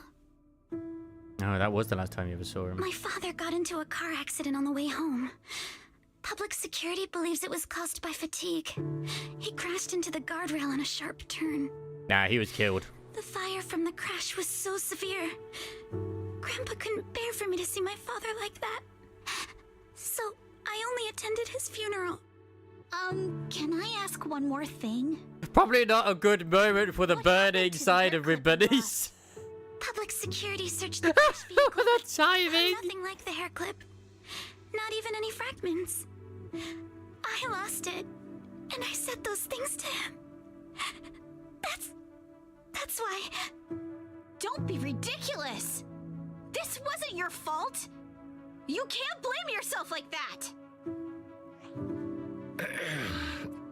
Oh, that was the last time you ever saw him. My father got into a car accident on the way home. Public security believes it was caused by fatigue. He crashed into the guardrail on a sharp turn. Nah, he was killed. The fire from the crash was so severe. Grandpa couldn't bear for me to see my father like that. So I only attended his funeral. Can I ask one more thing? Probably not a good moment for the burning side of Bernice. Public security searched the crash vehicle. The timing. Nothing like the hair clip. Not even any fragments. I lost it, and I said those things to him. That's why. Don't be ridiculous! This wasn't your fault! You can't blame yourself like that!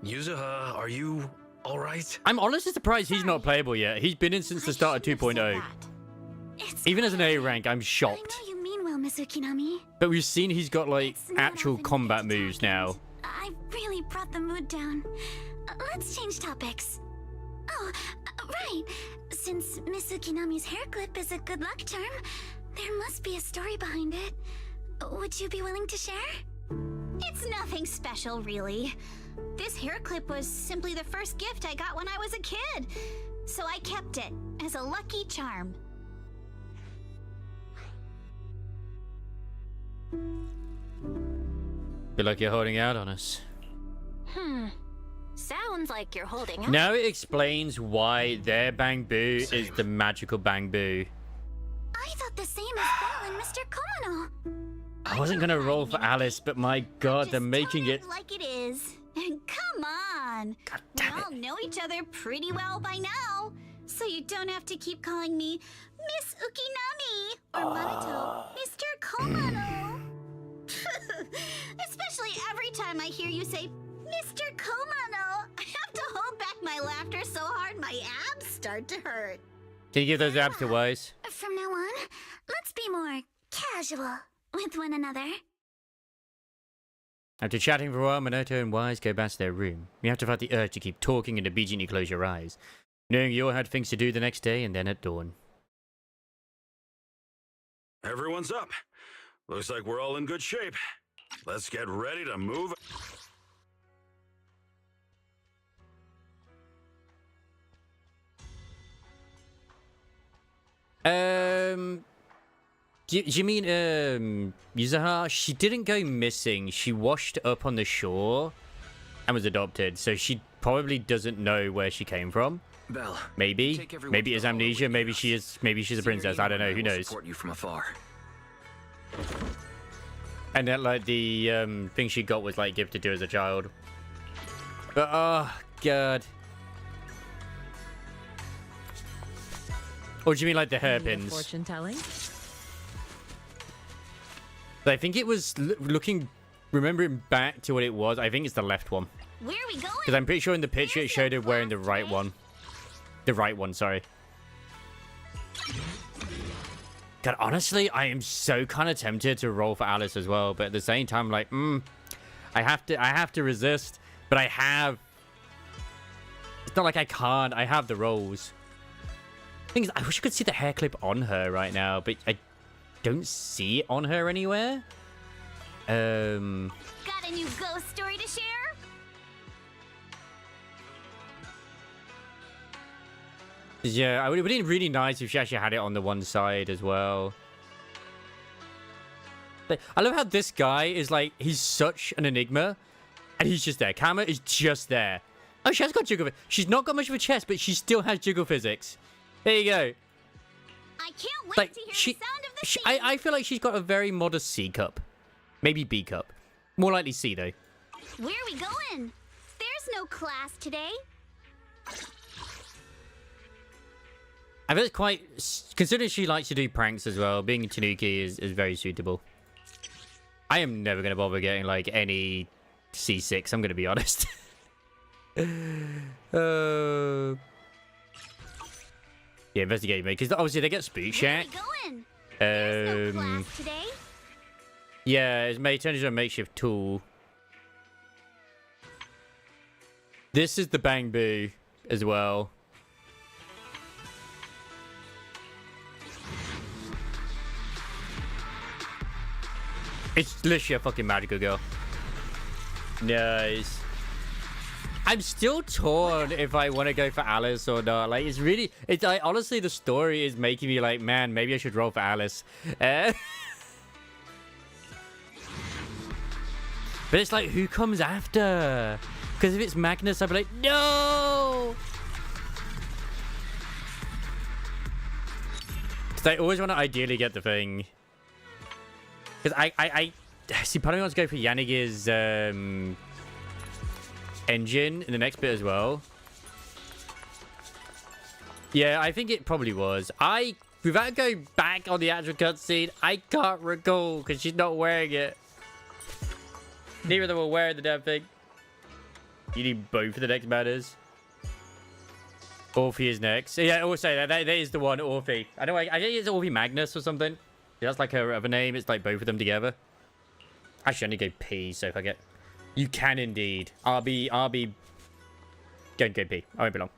Yuzuha, are you alright? I'm honestly surprised he's not playable yet. He's been in since the start of 2.0. Even as an A rank, I'm shocked. I know you mean well, Miss Ukinami. But we've seen he's got like It's not actual often you combat get to moves talk, now. and I really brought the mood down. Let's change topics. Oh, right. Since Miss Ukinami's hair clip is a good luck charm, there must be a story behind it. Would you be willing to share? It's nothing special, really. This hair clip was simply the first gift I got when I was a kid. So I kept it as a lucky charm. Feel like you're holding out on us. Sounds like you're holding out. Now it explains why their Bang Boo is the magical Bang Boo. I thought the same as Belle and Mr. Komano. I wasn't gonna roll for Alice, but my god, they're making it. Like it is. And come on. God damn We it. all know each other pretty well by now. So you don't have to keep calling me Miss Ukinami or Monato, Mr. Komano. Especially every time I hear you say Mr. Komano, I have to hold back my laughter so hard my abs start to hurt. Can you give those abs to Wise? From now on, be more casual with one another. After chatting for a while, Minato and Wise go back to their room. You have to fight the urge to keep talking and immediately close your eyes, knowing you all had things to do the next day and then at dawn. Everyone's up. Looks like we're all in good shape. Let's get ready to move. Do you mean, Yuzuha? She didn't go missing. She washed up on the shore and was adopted, so she probably doesn't know where she came from. Belle, maybe it's amnesia. Maybe she's a princess. I don't know. Who knows? Support you from afar. And then, like, the thing she got was like gifted to her as a child. But oh god. Or do you mean like the hairpins? Fortune telling. I think it was remembering back to what it was. I think it's the left one. Where are we going? Because I'm pretty sure in the picture it showed her wearing the right one. The right one, sorry. God, honestly, I am so kind of tempted to roll for Alice as well, but at the same time, like, I have to resist. But I have. It's not like I can't. I have the rolls. Thing is, I wish I could see the hair clip on her right now, but I don't see it on her anywhere. Got a new ghost story to share? Yeah, it would have been really nice if she actually had it on the one side as well. But I love how this guy is like, he's such an enigma, and he's just there. Camera is just there. Oh, she has got jiggle. She's not got much of a chest, but she still has jiggle physics. There you go. I can't wait Like, to hear the sound of the sea. I feel like she's got a very modest C cup. Maybe B cup. More likely C, though. Where are we going? There's no class today. I feel it's quite... Considering she likes to do pranks as well, being a Tanuki is very suitable. I am never going to bother getting, like, any C6, I'm going to be honest. Yeah, investigate me, because obviously they get Spook Shack. There's no class today. Yeah, it's made turned into a makeshift tool. This is the Bang Boo as well. It's literally a fucking magical girl. Nice. I'm still torn if I want to go for Alice or not. Like, it's really... It's like, honestly, the story is making me like, man, maybe I should roll for Alice. But it's like, who comes after? Because if it's Magnus, I'd be like, no! Because I always want to ideally get the thing. Because I see, part of me wants to go for Yannige's engine in the next bit as well. Yeah, I think it probably was. Without going back on the actual cutscene, I can't recall because she's not wearing it. Neither of them were wearing the damn thing. You need both of the next matters. Orphe is next. Yeah, also that is the one, Orphe. I think it's Orphe Magnus or something. Yeah, that's like her other name. It's like both of them together. Actually, I need to go P, so if I get... You can indeed. I'll be... Go P. I won't be long.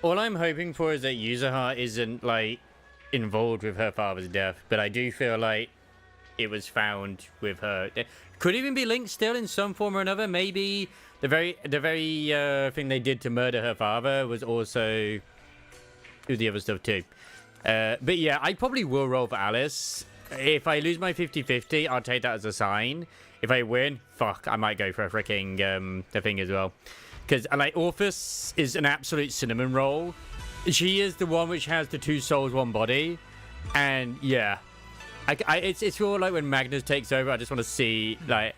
All I'm hoping for is that Yuzuha isn't, like, involved with her father's death, but I do feel like it was found with her. Could even be linked still in some form or another. Maybe the very thing they did to murder her father was also do the other stuff too. But yeah, I probably will roll for Alice. If I lose my 50-50, I'll take that as a sign. If I win, fuck, I might go for a freaking the thing as well. Because, like, Orphus is an absolute cinnamon roll. She is the one which has the 2 souls, 1 body. And, yeah. It's all like when Magnus takes over, I just want to see, like...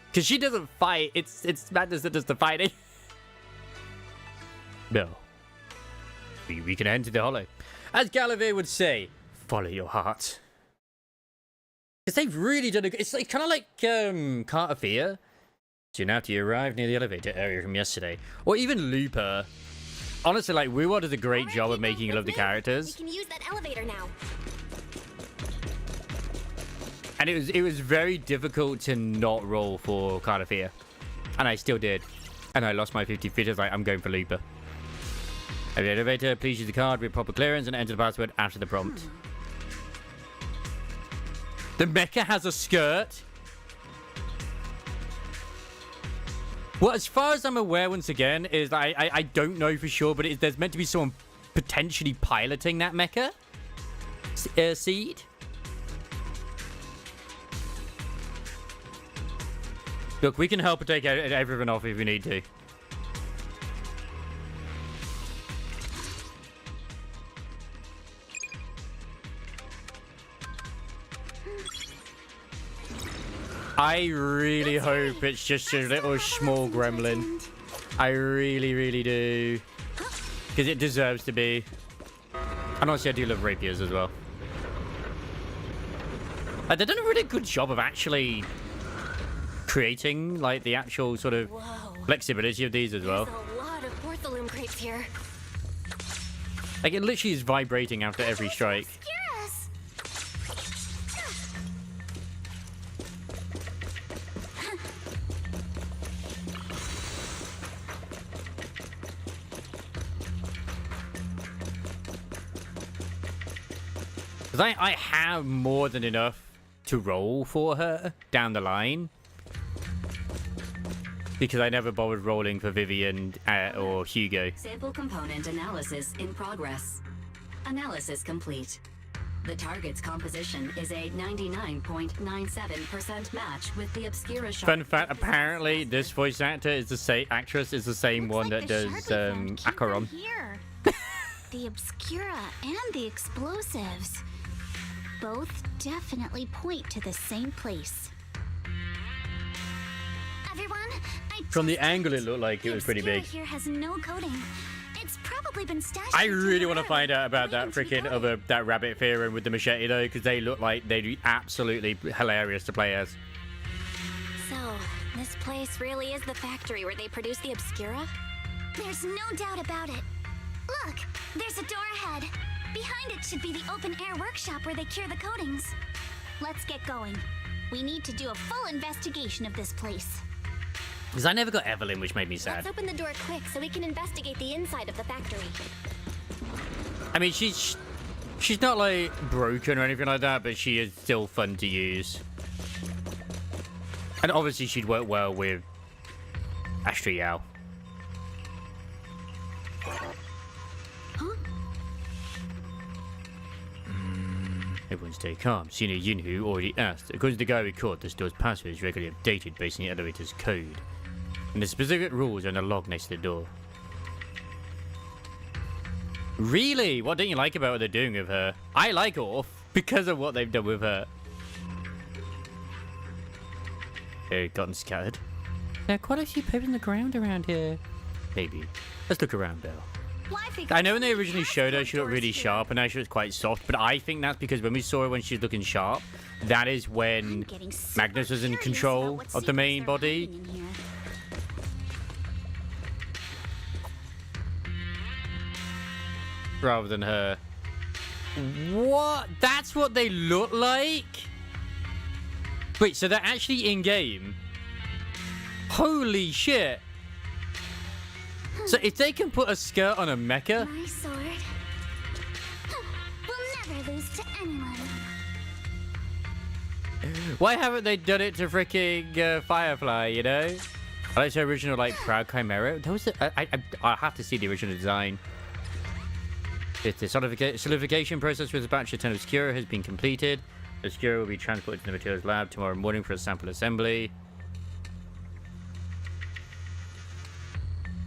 Because she doesn't fight. It's Magnus that does the fighting. No. We can enter the hollow. As Gallivere would say, follow your heart. Because they've really done a... It's like, kind of like Carter Fear. Soon after you arrive near the elevator area from yesterday. Or even Looper. Honestly, like, WoWod does a great job of making you love the characters. We can use that elevator now. And it was very difficult to not roll for Carter Fear. And I still did. And I lost my 50-50. I was like, I'm going for Looper. At the elevator, please use the card with proper clearance and enter the password after the prompt. The mecha has a skirt. Well, as far as I'm aware, once again, is I don't know for sure, but there's meant to be someone potentially piloting that mecha seed. Look, we can help her take everyone off if we need to. I really hope it's just a little small gremlin. I really, really do. Because it deserves to be. And honestly, I do love rapiers as well. They've done a really good job of actually creating, like, the actual sort of flexibility of these as well. There's a lot of porcelain crates here. Like, it literally is vibrating after every strike. Because I have more than enough to roll for her down the line. Because I never bothered rolling for Vivian or Hugo. Sample component analysis in progress. Analysis complete. The target's composition is a 99.97% match with the Obscura shard. Fun fact, apparently this voice actor is the same actress is the same one that does Acheron. Here. The Obscura and the explosives both definitely point to the same place. Everyone, From the angle, it looked like it was pretty big. Here has no coating. It's probably been stashed. I really want to find out about that freaking that rabbit theorem with the machete though, because they look like they'd be absolutely hilarious to play as. So, this place really is the factory where they produce the Obscura? There's no doubt about it. Look, there's a door ahead. Behind it should be the open-air workshop where they cure the coatings. Let's get going. We need to do a full investigation of this place. Because I never got Evelyn, which made me sad. Let's open the door quick so we can investigate the inside of the factory. I mean, she's not, like, broken or anything like that, but she is still fun to use. And obviously she'd work well with Astrid Yao. Everyone stay calm. Senior Yinhu already asked. According to the guy we caught, the store's password is regularly updated based on the elevator's code. And the specific rules are on the log next to the door. Really? What don't you like about what they're doing with her? I like Orf because of what they've done with her. They've gotten scattered. There are quite a few papers on the ground around here. Maybe. Let's look around, Belle. I know when they originally showed her, she looked really sharp, and now she was quite soft, but I think that's because when we saw her when she was looking sharp, that is when Magnus was in control of the main body. Rather than her. What? That's what they look like? Wait, so they're actually in-game? Holy shit. So if they can put a skirt on a mecha, My sword will never lose to anyone. why haven't they done it to freaking Firefly? You know, I like the original like Proud Chimera. That was I have to see the original design. The solidification process with the batch of 10 Obscura has been completed. Obscura will be transported to the materials lab tomorrow morning for a sample assembly.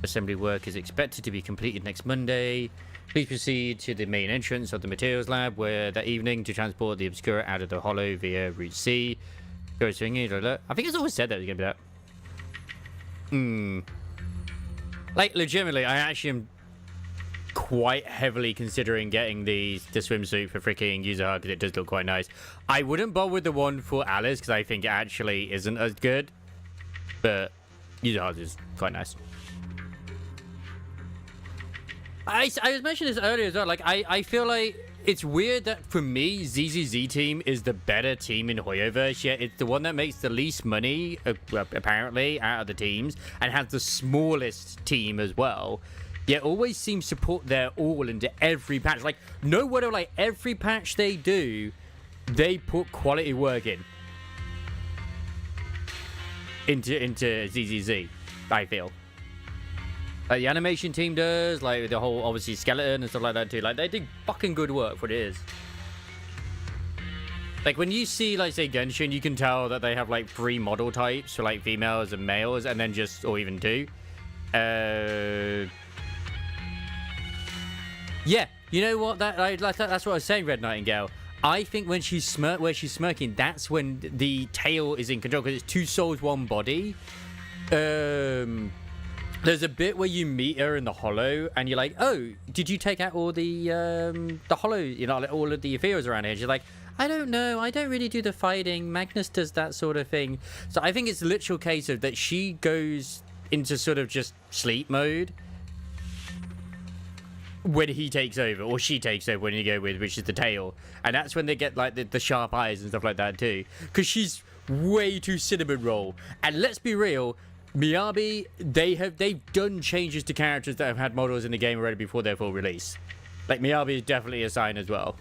Assembly work is expected to be completed next Monday. Please proceed to the main entrance of the materials lab where that evening to transport the Obscura out of the hollow via Route C. I think it's always said that it was going to be that. Like, legitimately, I actually am quite heavily considering getting the swimsuit for freaking Yuzuha because it does look quite nice. I wouldn't bother with the one for Alice because I think it actually isn't as good. But Yuzuha's is quite nice. I was mentioning this earlier as well. Like, I feel like it's weird that for me, ZZZ team is the better team in Hoyoverse, yet it's the one that makes the least money, apparently, out of the teams, and has the smallest team as well. Yet always seems to put their all into every patch. Like, no wonder, like, every patch they do, they put quality work into ZZZ, I feel. Like, the animation team does, like, the whole, obviously, skeleton and stuff like that, too. Like, they do fucking good work for what it is. Like, when you see, like, say, Genshin, you can tell that they have, like, 3 model types for, like, females and males, and then just, or even 2. Yeah, you know what? That's what I was saying, Red Nightingale. I think when she's smirking, that's when the tail is in control, because it's 2 souls, 1 body. There's a bit where you meet her in the hollow, and you're like, oh, did you take out all the hollow, you know, all of the Ethereals around here? And she's like, I don't know, I don't really do the fighting. Magnus does that sort of thing. So I think it's a literal case of that she goes into sort of just sleep mode when he takes over, or she takes over when you go with, which is the tail. And that's when they get, like, the sharp eyes and stuff like that, too. Because she's way too cinnamon roll. And let's be real, Miyabi, they've done changes to characters that have had models in the game already before their full release. Like, Miyabi is definitely a sign as well.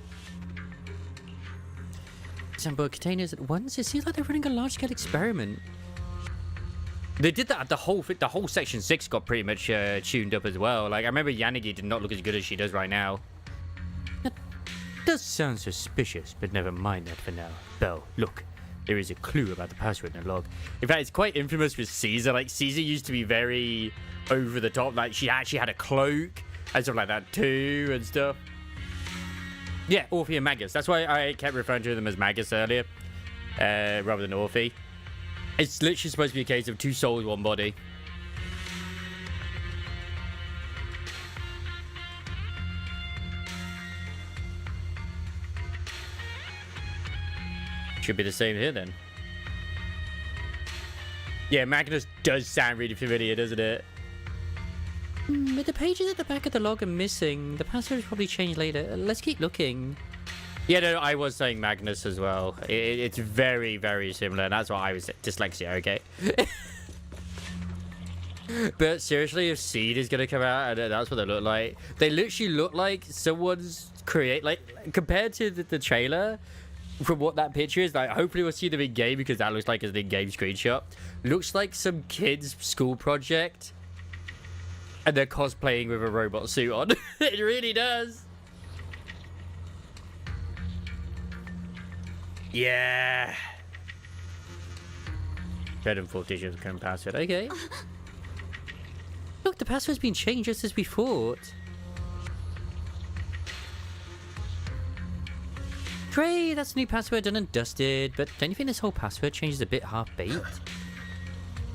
Assemble containers at once? It seems like they're running a large-scale experiment. They did that. The whole section 6 got pretty much tuned up as well. Like, I remember Yanagi did not look as good as she does right now. That does sound suspicious, but never mind that for now. Belle, look. There is a clue about the password in the log. In fact, it's quite infamous with Caesar. Like, Caesar used to be very over the top. Like, she actually had a cloak and stuff like that too and stuff. Yeah, Orphe and Magus. That's why I kept referring to them as Magus earlier, rather than Orphe. It's literally supposed to be a case of 2 souls, 1 body. Should be the same here then. Yeah, Magnus does sound really familiar, doesn't it? But the pages at the back of the log are missing. The password is probably changed later. Let's keep looking. Yeah, no, I was saying Magnus as well. It's very, very similar. That's why I was dyslexia, okay? But seriously, if Seed is going to come out, that's what they look like. They literally look like someone's compared to the trailer, from what that picture is, like, hopefully we'll see them in game because that looks like an in-game screenshot. Looks like some kid's school project, and they're cosplaying with a robot suit on. It really does. Yeah. Third and 4th digits current password. Okay. Look, the password's been changed just as we thought. Great, that's a new password done and dusted, but don't you think this whole password change is a bit half-baked?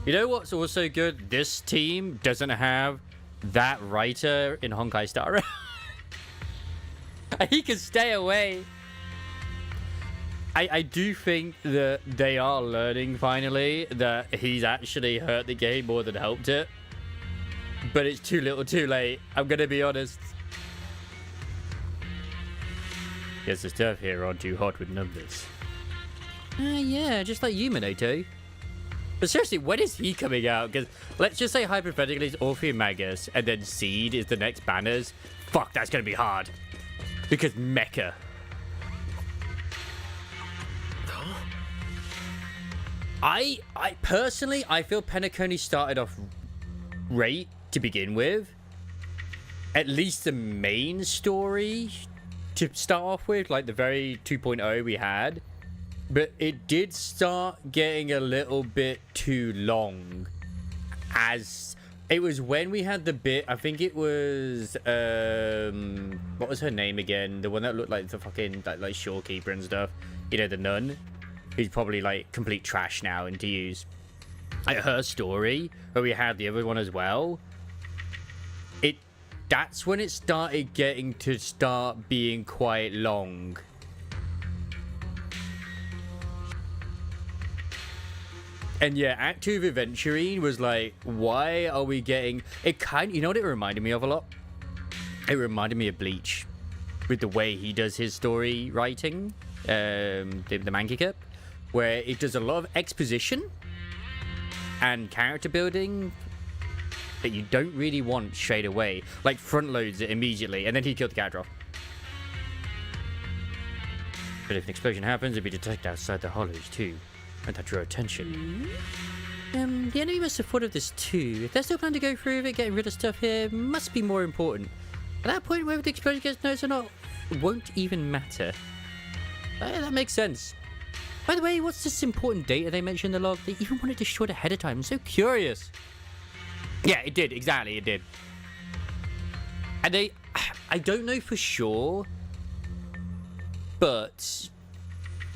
You know what's also good? This team doesn't have that writer in Honkai Star Rail. He can stay away. I do think that they are learning finally that he's actually hurt the game more than helped it. But it's too little too late. I'm going to be honest. Guess the stuff here aren't too hot with numbers. Yeah, just like you, Minato. But seriously, when is he coming out? Because let's just say hypothetically it's Orpheum Magus and then Seed is the next banners. Fuck, that's going to be hard. Because Mecha. I personally, I feel Penacony started off great to begin with. At least the main story to start off with, like the very 2.0 we had. But it did start getting a little bit too long. As it was when we had the bit, I think it was, what was her name again? The one that looked like the fucking, like shorekeeper and stuff. You know, the nun. Who's probably like complete trash now and to use. Like her story, where we had the other one as well. That's when it started getting to start being quite long. And yeah, Act 2 of Adventurine was like, why are we getting... It kind of... You know what it reminded me of a lot? It reminded me of Bleach. With the way he does his story writing. The manga, where it does a lot of exposition and character building that you don't really want straight away. Like, front loads it immediately, and then he killed the character off. But if an explosion happens, it'll be detected outside the hollows too. And that drew attention. The enemy must have thought of this too. If they're still planning to go through with it, getting rid of stuff here must be more important. At that point, whether the explosion gets noticed or not won't even matter. That makes sense. By the way, what's this important data they mentioned in the log? They even want it destroyed ahead of time. I'm so curious. Yeah, it did. Exactly, it did. And I don't know for sure, but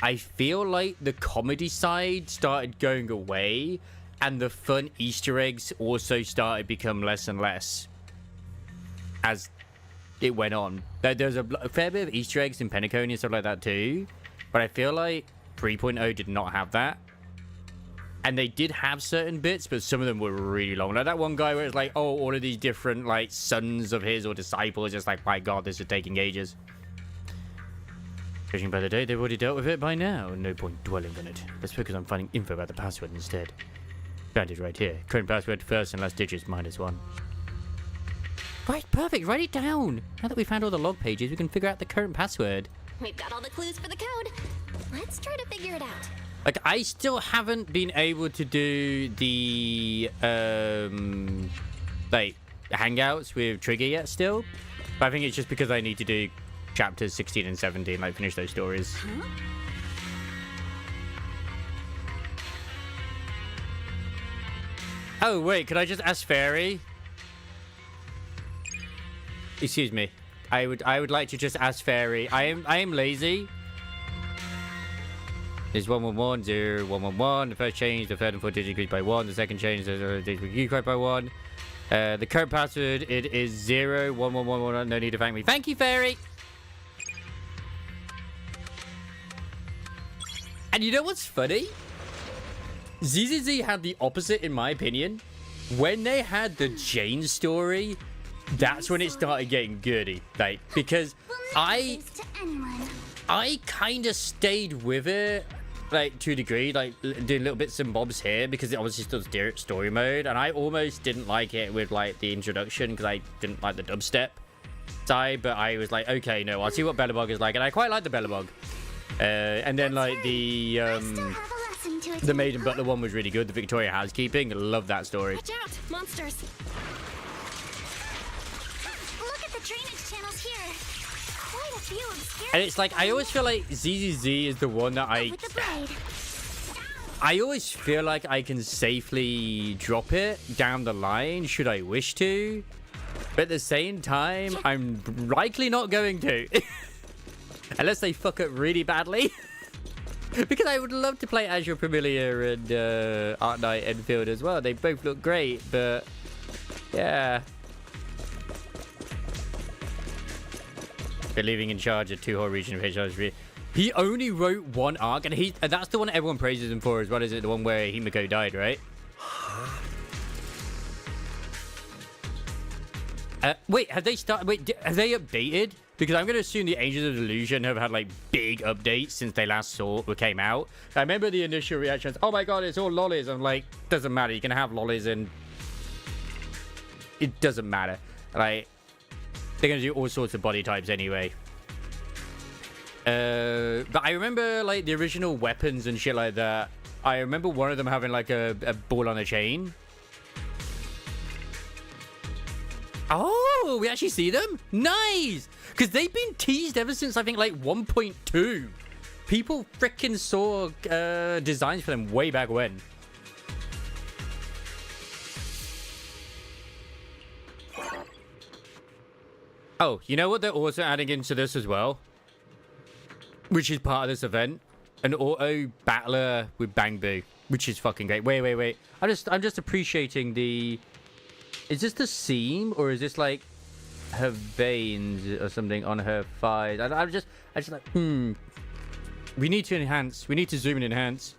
I feel like the comedy side started going away and the fun Easter eggs also started become less and less as it went on. There's a fair bit of Easter eggs in Penacony and stuff like that too, but I feel like 3.0 did not have that. And they did have certain bits, but some of them were really long. Like that one guy where it's like, oh, all of these different like sons of his or disciples. Just like, my God, this is taking ages. Judging by the date, they've already dealt with it by now. No point dwelling on it. Let's focus on finding info about the password instead. Found it right here. Current password, first and last digits -1. Right, perfect. Write it down. Now that we found all the log pages, we can figure out the current password. We've got all the clues for the code. Let's try to figure it out. Like, I still haven't been able to do the, like, hangouts with Trigger yet still. But I think it's just because I need to do chapters 16 and 17, like, finish those stories. Huh? Oh, wait, could I just ask Fairy? Excuse me. I would like to just ask Fairy. I am lazy. There's 111, 0, 111. The first change, the third and fourth digit increased by 1. The second change, the digit increased by 1. The current password, it is 0, 11111. No need to thank me. Thank you, Fairy. And you know what's funny? ZZZ had the opposite, in my opinion. When they had the Jane story, that's when it started getting goody. Like, because I kind of stayed with it, like, to a degree, like, doing little bits and bobs here, because it obviously still was story mode, and I almost didn't like it with, like, the introduction, because I didn't like the dubstep side, but I was like, okay, no, I'll see what Bellabog is like, and I quite like the Bellabog. And then, like, the Maiden Butler one was really good, the Victoria Housekeeping, love that story. Watch out, monsters! Look at the drainage channels here. Quite a few obscure. And it's like, I always feel like ZZZ is the one that I always feel like I can safely drop it down the line, should I wish to. But at the same time, I'm likely not going to. Unless they fuck up really badly. Because I would love to play Azure Familiar and Art Knight Enfield as well. They both look great, but yeah. They're leaving in charge of 2 whole region of HR's. He only wrote 1 arc, and that's the one everyone praises him for as well, is it? The one where Himiko died, right? Wait, have they started? Wait, have they updated because I'm going to assume the Angels of Illusion have had like big updates since they last came out. I remember the initial reactions, oh my god, it's all lollies. I'm like, doesn't matter, you can have lollies and it doesn't matter. Like, they're going to do all sorts of body types anyway. But I remember like the original weapons and shit like that. I remember one of them having like a ball on a chain. Oh, we actually see them? Nice! Because they've been teased ever since, I think, like 1.2. People freaking saw designs for them way back when. Oh, you know what they're also adding into this as well? Which is part of this event? An auto battler with Bang Boo, which is fucking great. Wait. I'm just appreciating the... Is this the seam, or is this like her veins or something on her thighs? I just like, we need to enhance. We need to zoom and enhance.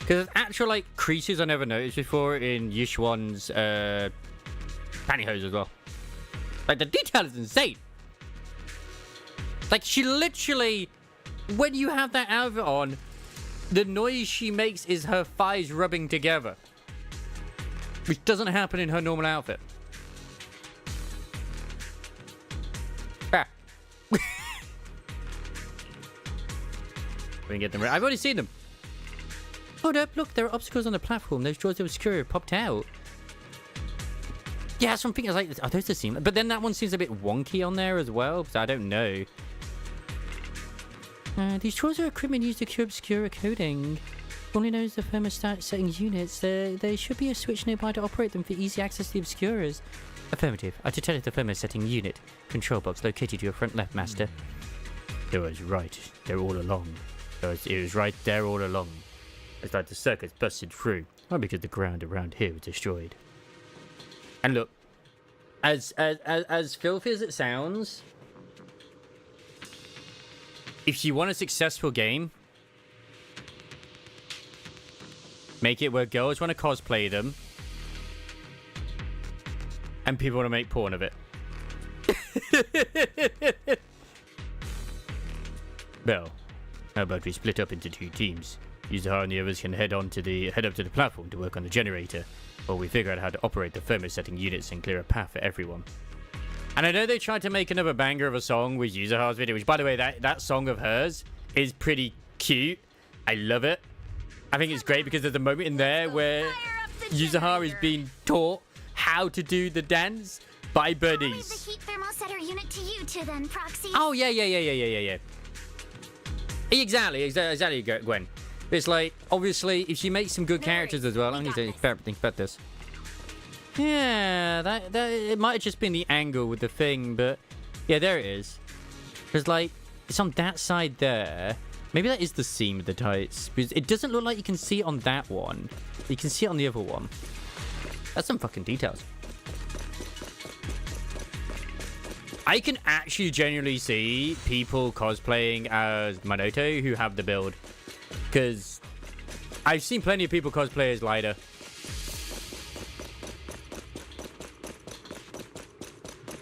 Because actual like creases I never noticed before in Yishuan's pantyhose as well. Like the detail is insane. Like, she literally, when you have that outfit on, the noise she makes is her thighs rubbing together. Which doesn't happen in her normal outfit. Ah. We can get them right. I've already seen them. Hold up, look, there are obstacles on the platform. Those drawers of obscure popped out. Yeah, that's something I was like, are those the same? But then that one seems a bit wonky on there as well, so I don't know. These drawers are equipment used to cure obscure coding. Only knows the thermostat setting units. There should be a switch nearby to operate them for easy access to the obscurers. Affirmative. I detected the thermostat setting unit. Control box located to your front left, master. It was right there all along. It was right there all along. It's like the circuits busted through. Not because the ground around here was destroyed. And look, as filthy as it sounds, if you want a successful game, make it where girls want to cosplay them and people want to make porn of it. Well, how about we split up into 2 teams? Yuzuha and the others can head up to the platform to work on the generator, while we figure out how to operate the thermosetting units and clear a path for everyone. And I know they tried to make another banger of a song with Yuzuha's video, which, by the way, that song of hers is pretty cute. I love it. I think it's great because there's a moment in there where Yuzuha is being taught how to do the dance by buddies. I'll leave the heat thermosetter unit to you two then, Proxy. Oh, yeah. Exactly, Gwen. It's like, obviously, if she makes some good characters as well, I need to think about this. Yeah, that it might have just been the angle with the thing, but yeah, there it is. Because like, it's on that side there. Maybe that is the seam of the tights, because it doesn't look like you can see it on that one. You can see it on the other one. That's some fucking details. I can actually genuinely see people cosplaying as Manoto who have the build. Because I've seen plenty of people cosplay as Lider.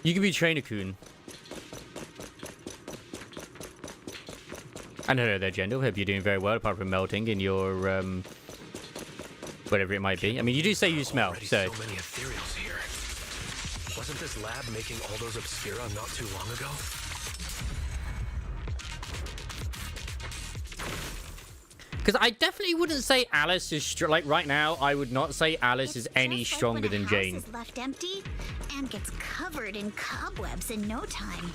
You can be Trainer-kun. And hello there, Jendel. Hope you're doing very well, apart from melting in your, whatever it might be. I mean, you do say you smell, so... So many ethereals here. Wasn't this lab making all those Obscura not too long ago? Because I definitely wouldn't say Alice is like right now. I would not say Alice is any stronger than Jane. Is left empty and gets covered in cobwebs in no time.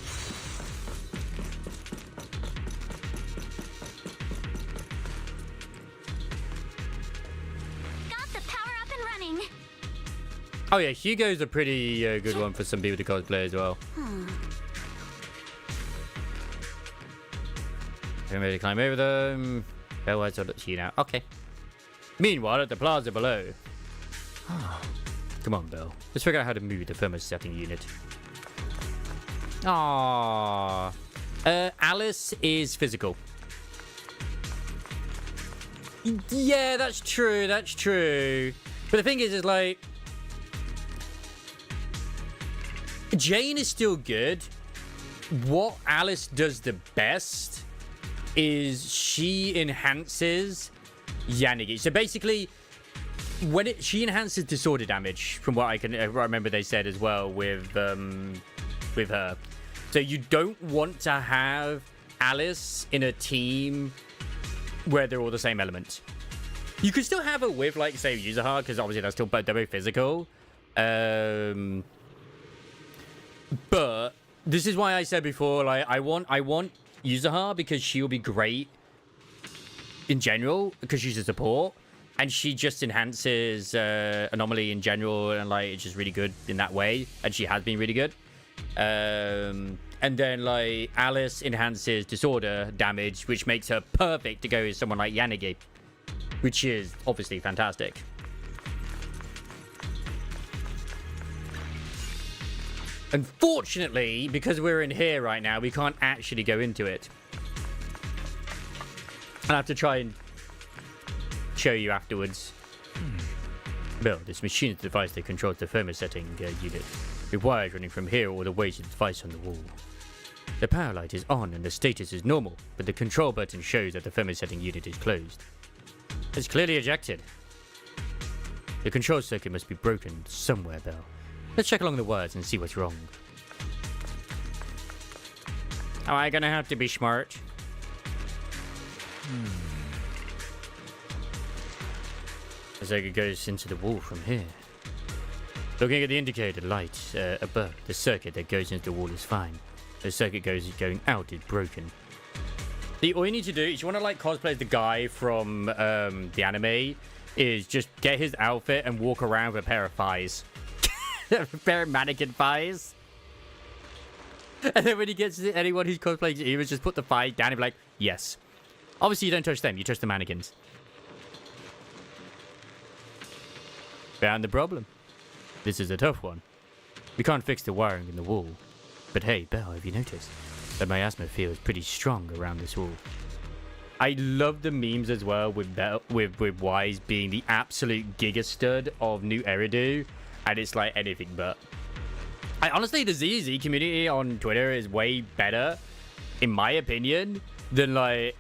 Got the power up and running. Oh yeah, Hugo's a pretty good one for some people to cosplay as well. I'm ready to climb over them. Oh, I look to you now. Okay. Meanwhile, at the plaza below. Come on, Belle. Let's figure out how to move the thermosetting unit. Aww. Alice is physical. Yeah, that's true. That's true. But the thing is like, Jane is still good. What Alice does the best is she enhances Yanagi. So basically, when she enhances disorder damage, from what I remember they said as well with her. So you don't want to have Alice in a team where they're all the same element. You could still have it with, like, say, Yuzuha, because obviously they're both physical. But this is why I said before, like, I want Yuzuha because she'll be great in general, because she's a support, and she just enhances Anomaly in general, and, like, it's just really good in that way, and she has been really good. And then, like, Alice enhances disorder damage, which makes her perfect to go with someone like Yanagi, which is obviously fantastic. Unfortunately, because we're in here right now, we can't actually go into it. I'll have to try and show you afterwards. Well, this machine is the device that controls the thermosetting unit. The wires running from here all the way to the device on the wall. The power light is on and the status is normal, but the control button shows that the thermosetting unit is closed. It's clearly ejected. The control circuit must be broken somewhere, Belle. Let's check along the wires and see what's wrong. Am I gonna have to be smart? The circuit goes into the wall from here. Looking at the indicator light above, the circuit that goes into the wall is fine. The circuit going out is broken. All you need to do is you want to like cosplay as the guy from the anime, is just get his outfit and walk around with a pair of thighs. A pair of mannequin thighs. And then when he gets to anyone who's cosplaying he would just put the thigh down and be like, yes. Obviously you don't touch them, you touch the mannequins. Found the problem. This is a tough one. We can't fix the wiring in the wall. But hey, Belle, have you noticed that my asthma feels pretty strong around this wall? I love the memes as well with Belle, with Wise being the absolute gigastud of New Eridu, and it's like anything but. Honestly, the ZZ community on Twitter is way better, in my opinion, than like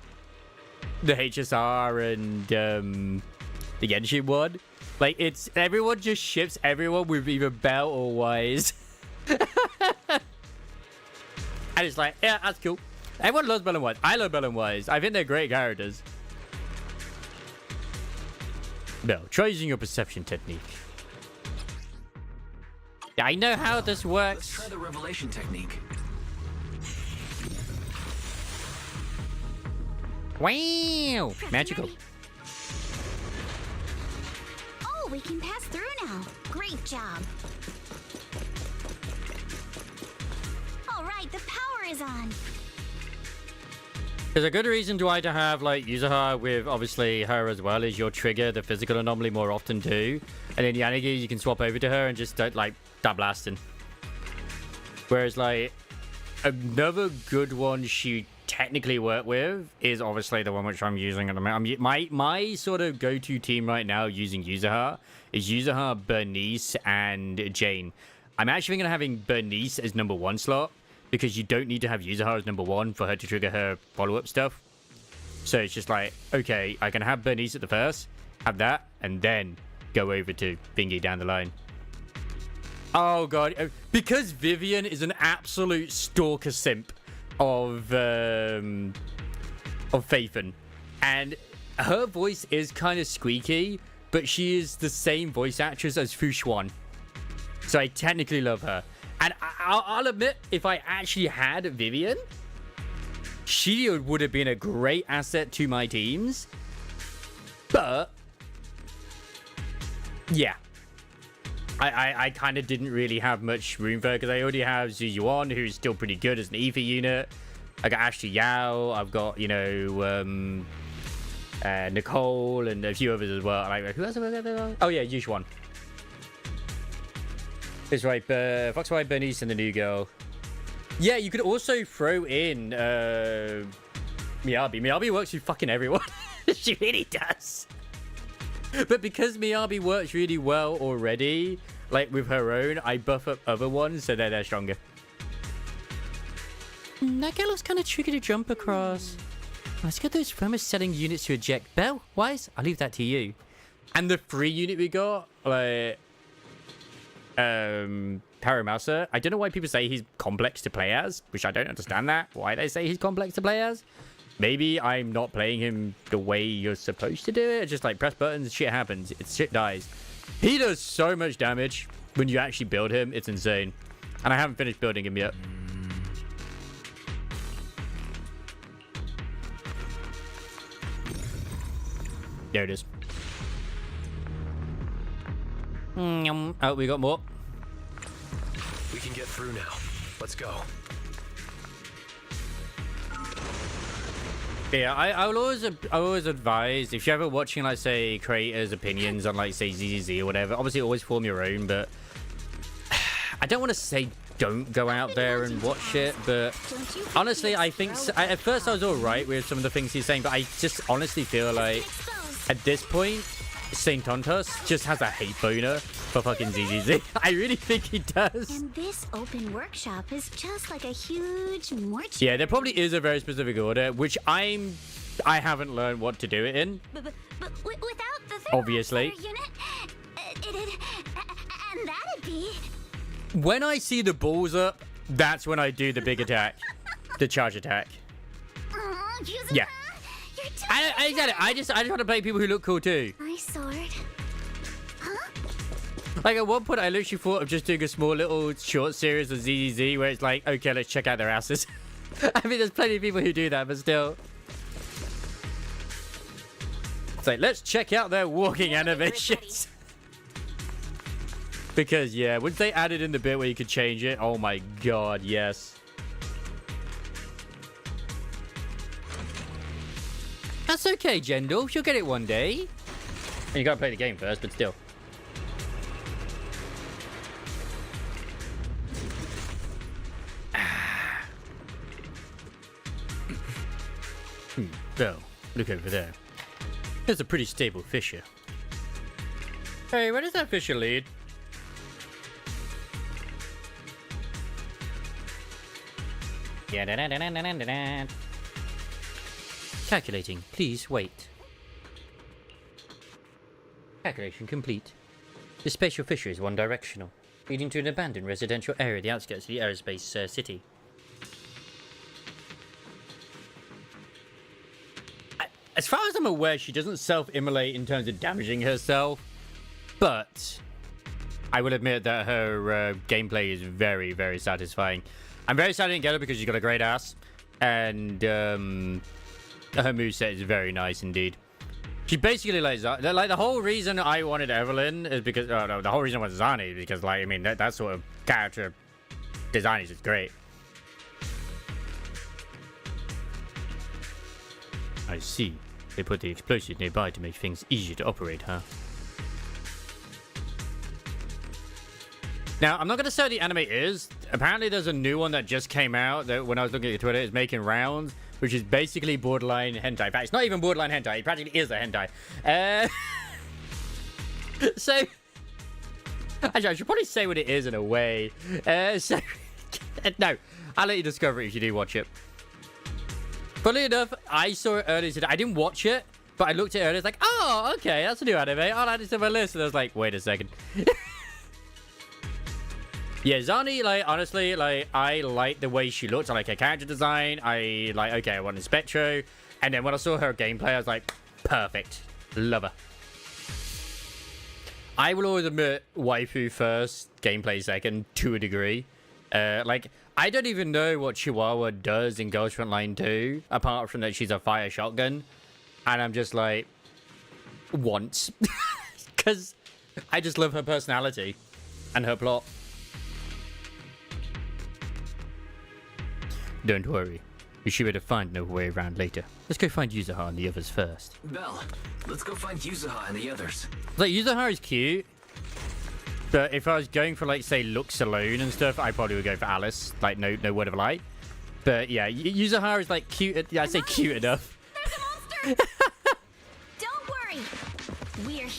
the HSR and the Genshin one. Like, it's everyone just ships everyone with either Belle or Wise. And it's like, yeah, that's cool. Everyone loves Belle and Wise. I love Belle and Wise. I think they're great characters. Belle, try using your perception technique. I know how this works. Let's try the revelation technique. Wow! Magical. Oh, we can pass through now. Great job. All right, the power is on. There's a good reason why to have, like, Yuzuha with, obviously, her as well, is you'll trigger the physical anomaly more often, too. And then Yanagi, you can swap over to her and just, like, start blasting. Whereas, like, another good one she technically work with is, obviously, the one which I'm using at the moment. My sort of go-to team right now using Yuzuha is Yuzuha, Bernice, and Jane. I'm actually going to having Bernice as number 1 slot, because you don't need to have Yuzuha as number 1 for her to trigger her follow-up stuff. So it's just like, okay, I can have Bernice at the first, have that, and then go over to Bingy down the line. Oh god, because Vivian is an absolute stalker simp of Faithen, and her voice is kind of squeaky, but she is the same voice actress as Fu Xuan. So I technically love her. And I'll admit, if I actually had Vivian, she would have been a great asset to my teams. But, yeah. I kind of didn't really have much room for her, because I already have Zhu Yuan, who's still pretty good as an Ether unit. I got Ashley Yao, I've got, you know, Nicole, and a few others as well. Like, who else have I got? Oh yeah, Yushuan. It's right, Foxfire, Bernice, and the new girl. Yeah, you could also throw in Miyabi. Miyabi works with fucking everyone. She really does. But because Miyabi works really well already, like with her own, I buff up other ones so they're stronger. That guy looks kind of tricky to jump across. Let's get those firmest selling units to eject. Bell, Wise, I'll leave that to you. And the free unit we got, like, Paramousa, I don't know why people say he's complex to play as, which I don't understand that. Why they say he's complex to play as. Maybe I'm not playing him the way you're supposed to do it. It's just like press buttons, shit happens, shit dies. He does so much damage when you actually build him. It's insane. And I haven't finished building him yet. There it is. Oh, we got more. We can get through now. Let's go. Yeah, I will always advise, if you're ever watching, like, say, creators' opinions on, like, say, ZZZ or whatever, obviously always form your own, but I don't want to say don't go out there and watch it, but honestly, I think, at first I was alright with some of the things he's saying, but I just honestly feel like, at this point, Saint Tontos just has a hate boner for fucking ZZZ. I really think he does. And this open workshop is just like a huge mortuary. Yeah, there probably is a very specific order, which I haven't learned what to do it in. But without the obviously. Unit, and that'd be... When I see the balls up, that's when I do the big attack. The charge attack. Yeah. I get it. I just want to play people who look cool too. My sword. Huh? Like at one point I literally thought of just doing a small little short series of ZZZ where it's like, okay, let's check out their asses. I mean, there's plenty of people who do that, but still. It's like, let's check out their walking animations. Because, yeah, once they added in the bit where you could change it, oh my god, yes. That's okay, Jendal. She'll get it one day. And you gotta play the game first, but still. Bell, look over there. There's a pretty stable fissure. Hey, where does that fissure lead? Yeah, calculating. Please wait. Calculation complete. The spatial fissure is one-directional, leading to an abandoned residential area at the outskirts of the aerospace city. As far as I'm aware, she doesn't self-immolate in terms of damaging herself, but I will admit that her gameplay is very, very satisfying. I'm very sad I didn't get her because she's got a great ass, and her moveset is very nice indeed. She basically like the whole reason I wanted Evelyn is because the whole reason I wanted Zani is because, like, I mean, that sort of character design is just great. I see. They put the explosives nearby to make things easier to operate, huh? Now, I'm not going to say what the anime is. Apparently, there's a new one that just came out that when I was looking at Twitter, is making rounds, which is basically borderline hentai. In fact, it's not even borderline hentai. It practically is a hentai. So, actually, I should probably say what it is in a way. No, I'll let you discover it if you do watch it. Funnily enough, I saw it earlier today. I didn't watch it, but I looked at it earlier. It's like, oh, okay, that's a new anime. I'll add it to my list. And I was like, wait a second. Yeah, Zani, like, honestly, like, I like the way she looks. I like her character design. I like, okay, I want a Spectro. And then when I saw her gameplay, I was like, perfect. Love her. I will always admit waifu first, gameplay second, to a degree. Like, I don't even know what Chihuahua does in Ghost Frontline 2, apart from that she's a fire shotgun. And I'm just like, once. Because I just love her personality and her plot. Don't worry. You should be able to find no way around later. Let's go find Yuzuha and the others first. Belle, let's go find Yuzuha and the others. Like, Yuzuha is cute. But if I was going for, like, say, looks alone and stuff, I probably would go for Alice. Like, no word of a lie. But, yeah, Yuzuha is, like, cute. Yeah, I say cute enough.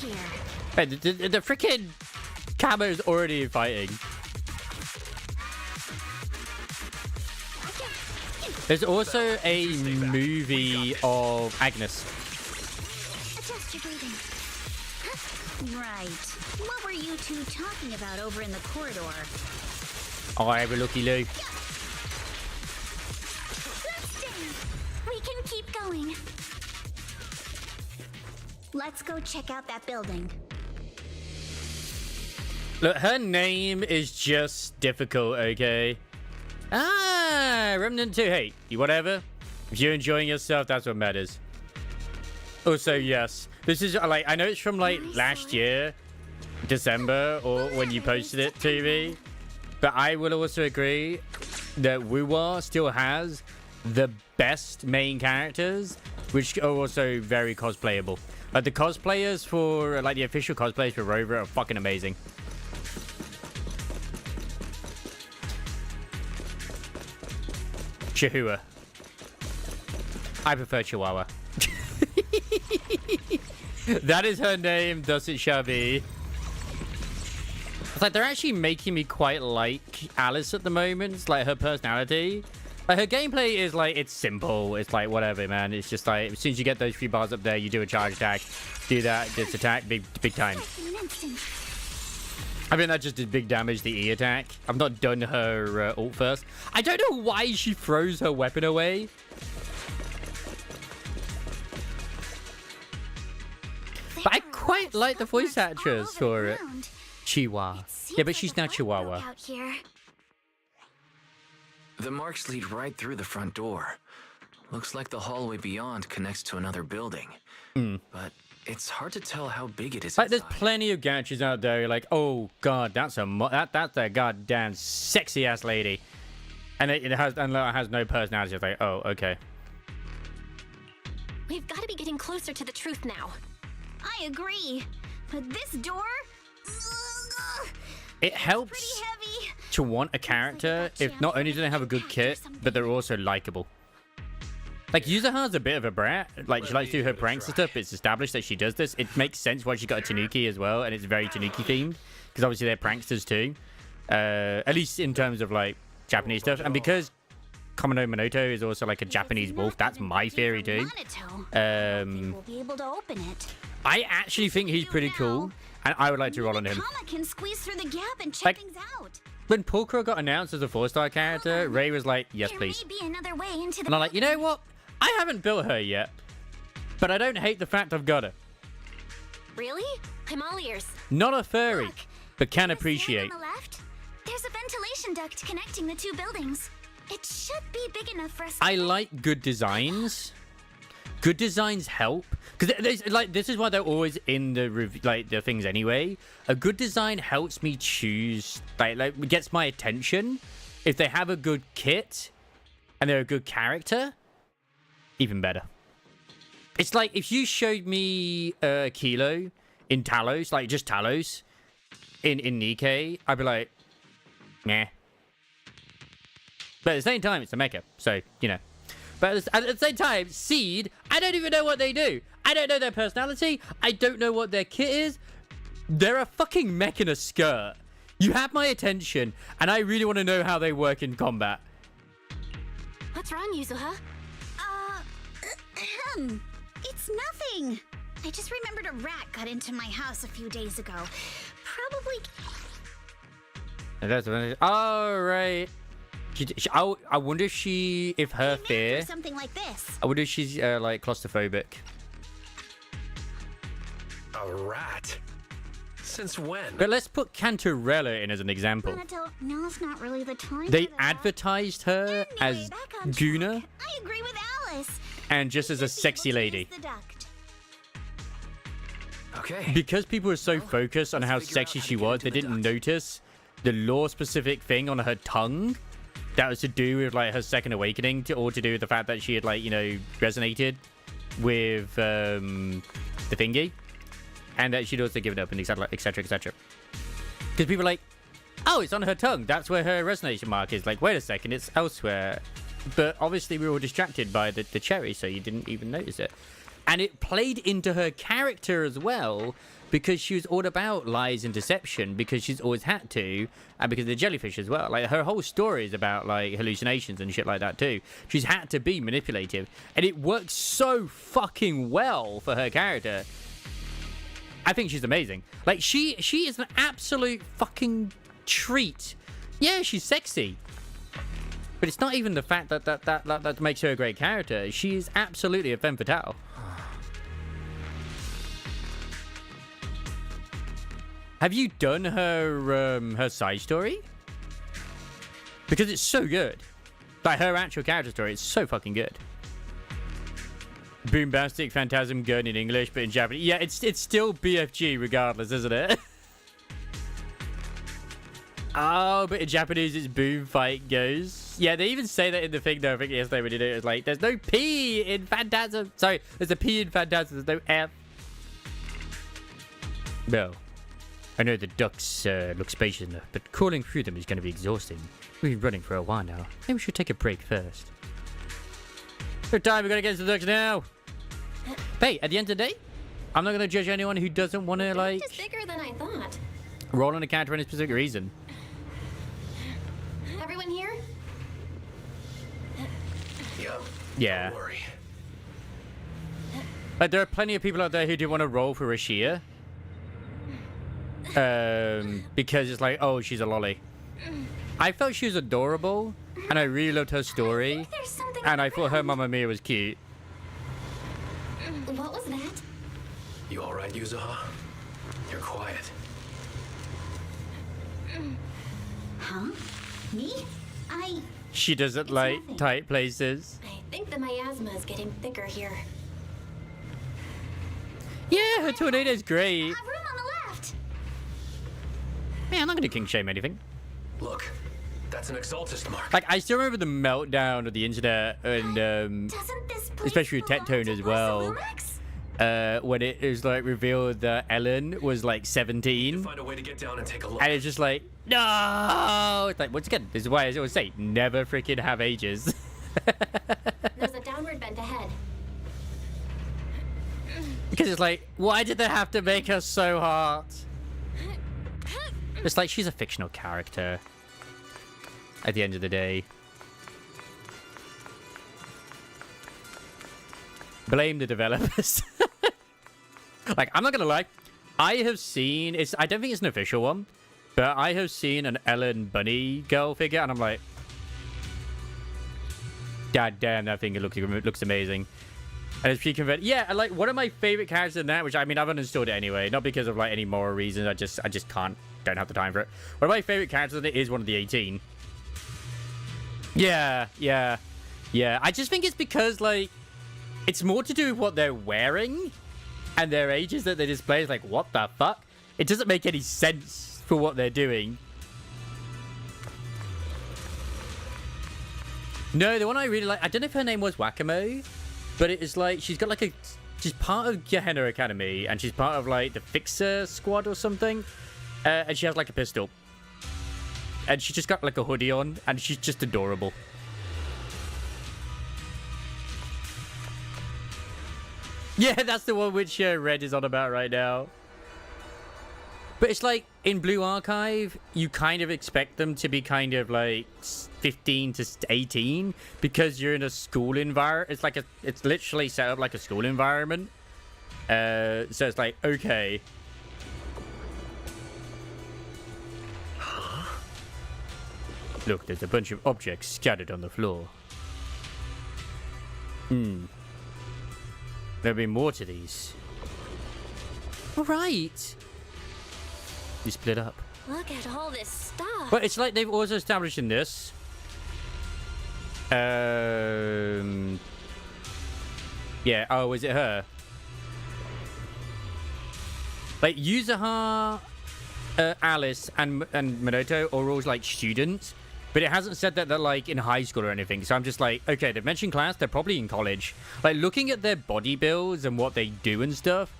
here. Hey, the freaking camera is already fighting. There's also a movie of Agnes. Adjust your breathing. Right. What were you two talking about over in the corridor? I have a Lucky Lou. We can keep going. Let's go check out that building. Look, her name is just difficult, okay? Remnant 2. Hey, you whatever. If you're enjoying yourself, that's what matters. Also, yes. This is, like, I know it's from, like, last year, December, or when you posted it to me. But I will also agree that Wuwa still has the best main characters, which are also very cosplayable. Like, the cosplayers for, like, the official cosplayers for Rover are fucking amazing. Chihuahua. I prefer Chihuahua. That is her name, thus it shall be. It's like they're actually making me quite like Alice at the moment. It's like her personality. Like her gameplay is like, it's simple. It's like whatever, man. It's just like as soon as you get those few bars up there, you do a charge attack, do that, this attack, big time. I mean, that just did big damage, the E attack. I've not done her ult first. I don't know why she throws her weapon away. But I quite like the voice actress for it. Chihuahua. Yeah, but she's now Chihuahua. Out here. The marks lead right through the front door. Looks like the hallway beyond connects to another building. But it's hard to tell how big it is. Like, there's plenty of gantries out there. You're like, oh god, that's a goddamn sexy ass lady, and it has no personality. It's like, oh, okay. We've got to be getting closer to the truth now. I agree. But this door... It helps to want a character if not only do they have a good kit, but they're also likable. Like, Yuzuha's a bit of a brat. Like, she likes to do her pranks and stuff. It's established that she does this. It makes sense why she got a Tanuki as well, and it's very Tanuki themed. Because obviously they're pranksters too. At least in terms of, like, Japanese stuff. And because Kamino Minoto is also, like, a Japanese wolf, that's my theory too. We'll be able to open it. I actually think he's pretty cool, and I would like to roll on him. Kama can squeeze through the gap and check Like, things out. when Pulcro got announced as a 4-star character, Ray was like, yes, please. There may be another way into the... And I'm like, you know what? I haven't built her yet, but I don't hate the fact I've got her. Really? I'm all ears. Not a furry, but can appreciate. On the left, there's a ventilation duct connecting the two buildings. It should be big enough for us. I like good designs. Good designs help, because like this is why they're always in the the things anyway. A good design helps me choose, like gets my attention. If they have a good kit and they're a good character, even better. It's like if you showed me Kilo in Talos, like just Talos in NIKKE, I'd be like, meh. But at the same time, it's a mecha, so you know. But at the same time, Seed, I don't even know what they do. I don't know their personality. I don't know what their kit is. They're a fucking mech in a skirt. You have my attention, and I really want to know how they work in combat. What's wrong, Yuzuha? It's nothing. I just remembered a rat got into my house a few days ago. Probably... All right. I wonder if her fear... something like this. I wonder if she's, like, claustrophobic. A rat? Since when? But let's put Cantarella in as an example. Now's not really the time. They advertised her as Guna. I agree with Alice. And just as a sexy lady. Okay. Because people were so focused on how sexy she was, they didn't notice the lore-specific thing on her tongue. That was to do with, like, her second awakening, or to do with the fact that she had, like, you know, resonated with the thingy. And that she'd also given up, and etc, etc, etc. Because people are like, oh, it's on her tongue. That's where her resonation mark is. Like, wait a second, it's elsewhere. But obviously we were all distracted by the cherry, so you didn't even notice it. And it played into her character as well, because she was all about lies and deception because she's always had to, and because of the jellyfish as well. Like, her whole story is about, like, hallucinations and shit like that too. She's had to be manipulative, and it works so fucking well for her character. I think she's amazing. Like, she is an absolute fucking treat. Yeah, she's sexy, but it's not even the fact that makes her a great character. She is absolutely a femme fatale. Have you done her side story? Because it's so good. Like, her actual character story is so fucking good. Boombastic Phantasm Gun in English, but in Japanese. Yeah, it's still BFG regardless, isn't it? Oh, but in Japanese it's Boom Fight Goes. Yeah, they even say that in the thing though. I think yesterday we did it. It was like, there's no P in Phantasm. Sorry, there's a P in Phantasm. There's no F. No. I know the ducks look spacious enough, but crawling through them is going to be exhausting. We've been running for a while now. Maybe we should take a break first. Good time, we're going to get into the ducks now. Hey, at the end of the day, I'm not going to judge anyone who doesn't want to, like, It's bigger than I thought. roll on a character for any specific reason. Everyone here? Yeah. Don't worry. Like, there are plenty of people out there who do want to roll for Rashia. Because it's like, oh, she's a lolly. I felt she was adorable, and I really loved her story, and I thought her Mamma Mia was cute. What was that? You all right, Yuzuha? You're quiet. Huh? Me? She doesn't like tight places. I think the miasma is getting thicker here. Yeah, her tornado's great. Room on the left. Man, I'm not gonna king shame anything. Look, that's an exaltist mark. Like, I still remember the meltdown of the internet, and especially with Tectone as well. When it was like revealed that Ellen was like 17, Find a way to get down and take a look. and it's just like, no. It's like, once again, this is why I always say, never freaking have ages. There's a downward bend ahead. Because it's like, why did they have to make her so hard? It's like, she's a fictional character at the end of the day. Blame the developers. Like, I'm not gonna lie, I have seen, I don't think it's an official one, but I have seen an Ellen Bunny girl figure, and I'm like, god damn, that thing looks amazing. And it's pre-converted. Yeah, and like, one of my favorite characters in that, which, I mean, I've uninstalled it anyway, not because of like any moral reasons, I just don't have the time for it. One of my favorite characters in it is one of the 18. Yeah. I just think it's because, like, it's more to do with what they're wearing and their ages that they display. Is like, what the fuck? It doesn't make any sense for what they're doing. No, the one I really like, I don't know if her name was Wakamo, but it is like, she's got like she's part of Gehenna Academy, and she's part of like the Fixer Squad or something, and she has like a pistol. And she just got like a hoodie on, and she's just adorable. Yeah, that's the one which Red is on about right now. But it's like, in Blue Archive, you kind of expect them to be kind of like 15 to 18 because you're in a school environment. It's literally set up like a school environment. So it's like, okay. Look, there's a bunch of objects scattered on the floor. There'll be more to these. All right. You split up. Look at all this stuff. But it's like they've also established in this. Yeah. Oh, is it her? Like, Yuzuha, Alice, and Minoto are all like students, but it hasn't said that they're like in high school or anything. So I'm just like, okay, they've mentioned class, they're probably in college. Like, looking at their body builds and what they do and stuff,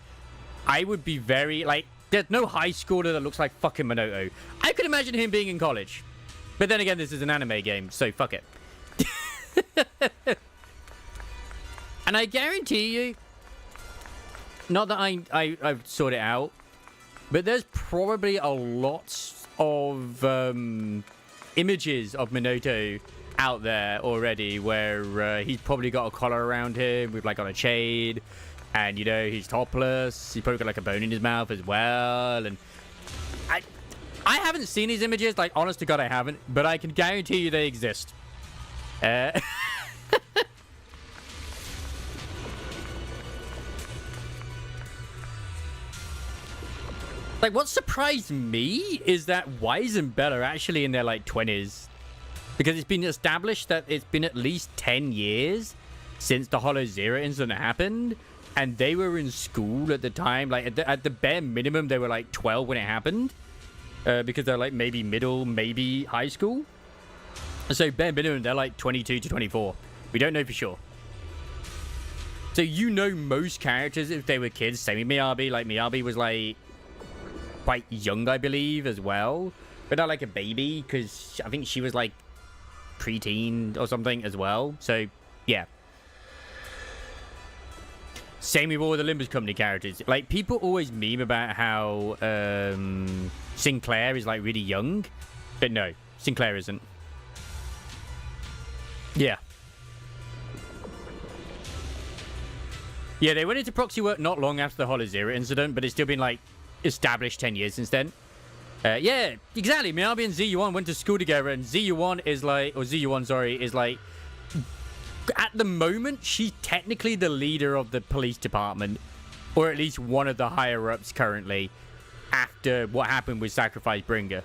I would be very like, there's no high schooler that looks like fucking Minoto. I could imagine him being in college, but then again, this is an anime game, so fuck it. And I guarantee you, not that I've sorted it out, but there's probably a lot of images of Minato out there already where he's probably got a collar around him with like on a chain, and you know, he's topless. He's probably got like a bone in his mouth as well. And I haven't seen these images, like honest to God I haven't, but I can guarantee you they exist. Like, what surprised me is that Wise and Belle are actually in their, like, 20s. Because it's been established that it's been at least 10 years since the Hollow Zero incident happened. And they were in school at the time. Like, at the bare minimum, they were, like, 12 when it happened. Because they're, like, maybe middle, maybe high school. So, bare minimum, they're, like, 22 to 24. We don't know for sure. So, you know most characters if they were kids. Same with Miyabi. Like, Miyabi was, like, quite young, I believe, as well, but not like a baby, because I think she was like preteen or something as well. So yeah, same with all the Limbus Company characters. Like, people always meme about how Sinclair is like really young, but no, Sinclair isn't. Yeah, they went into proxy work not long after the Hollow Zero incident, but it's still been like established 10 years since then. Yeah, exactly. Miyabi and ZU1 went to school together, and ZU1 is like, or ZU1, sorry, is like, at the moment, she's technically the leader of the police department, or at least one of the higher-ups currently, after what happened with Sacrifice Bringer.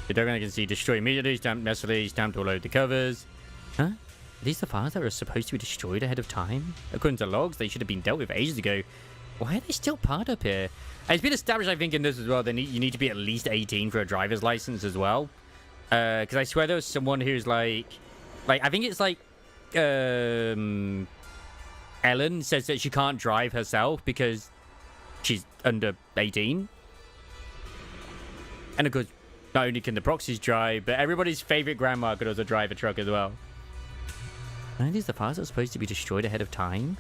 The Dragon can see destroy immediately, stamped messily, stamped all over the covers. Huh? Are these the files that were supposed to be destroyed ahead of time? According to logs, they should have been dealt with ages ago. Why are they still part up here? And it's been established, I think, in this as well, that you need to be at least 18 for a driver's license as well. Because I swear there was someone who's like, I think it's like, Ellen says that she can't drive herself because she's under 18. And of course, not only can the proxies drive, but everybody's favorite grandma could also drive a truck as well. Are these the files that are supposed to be destroyed ahead of time?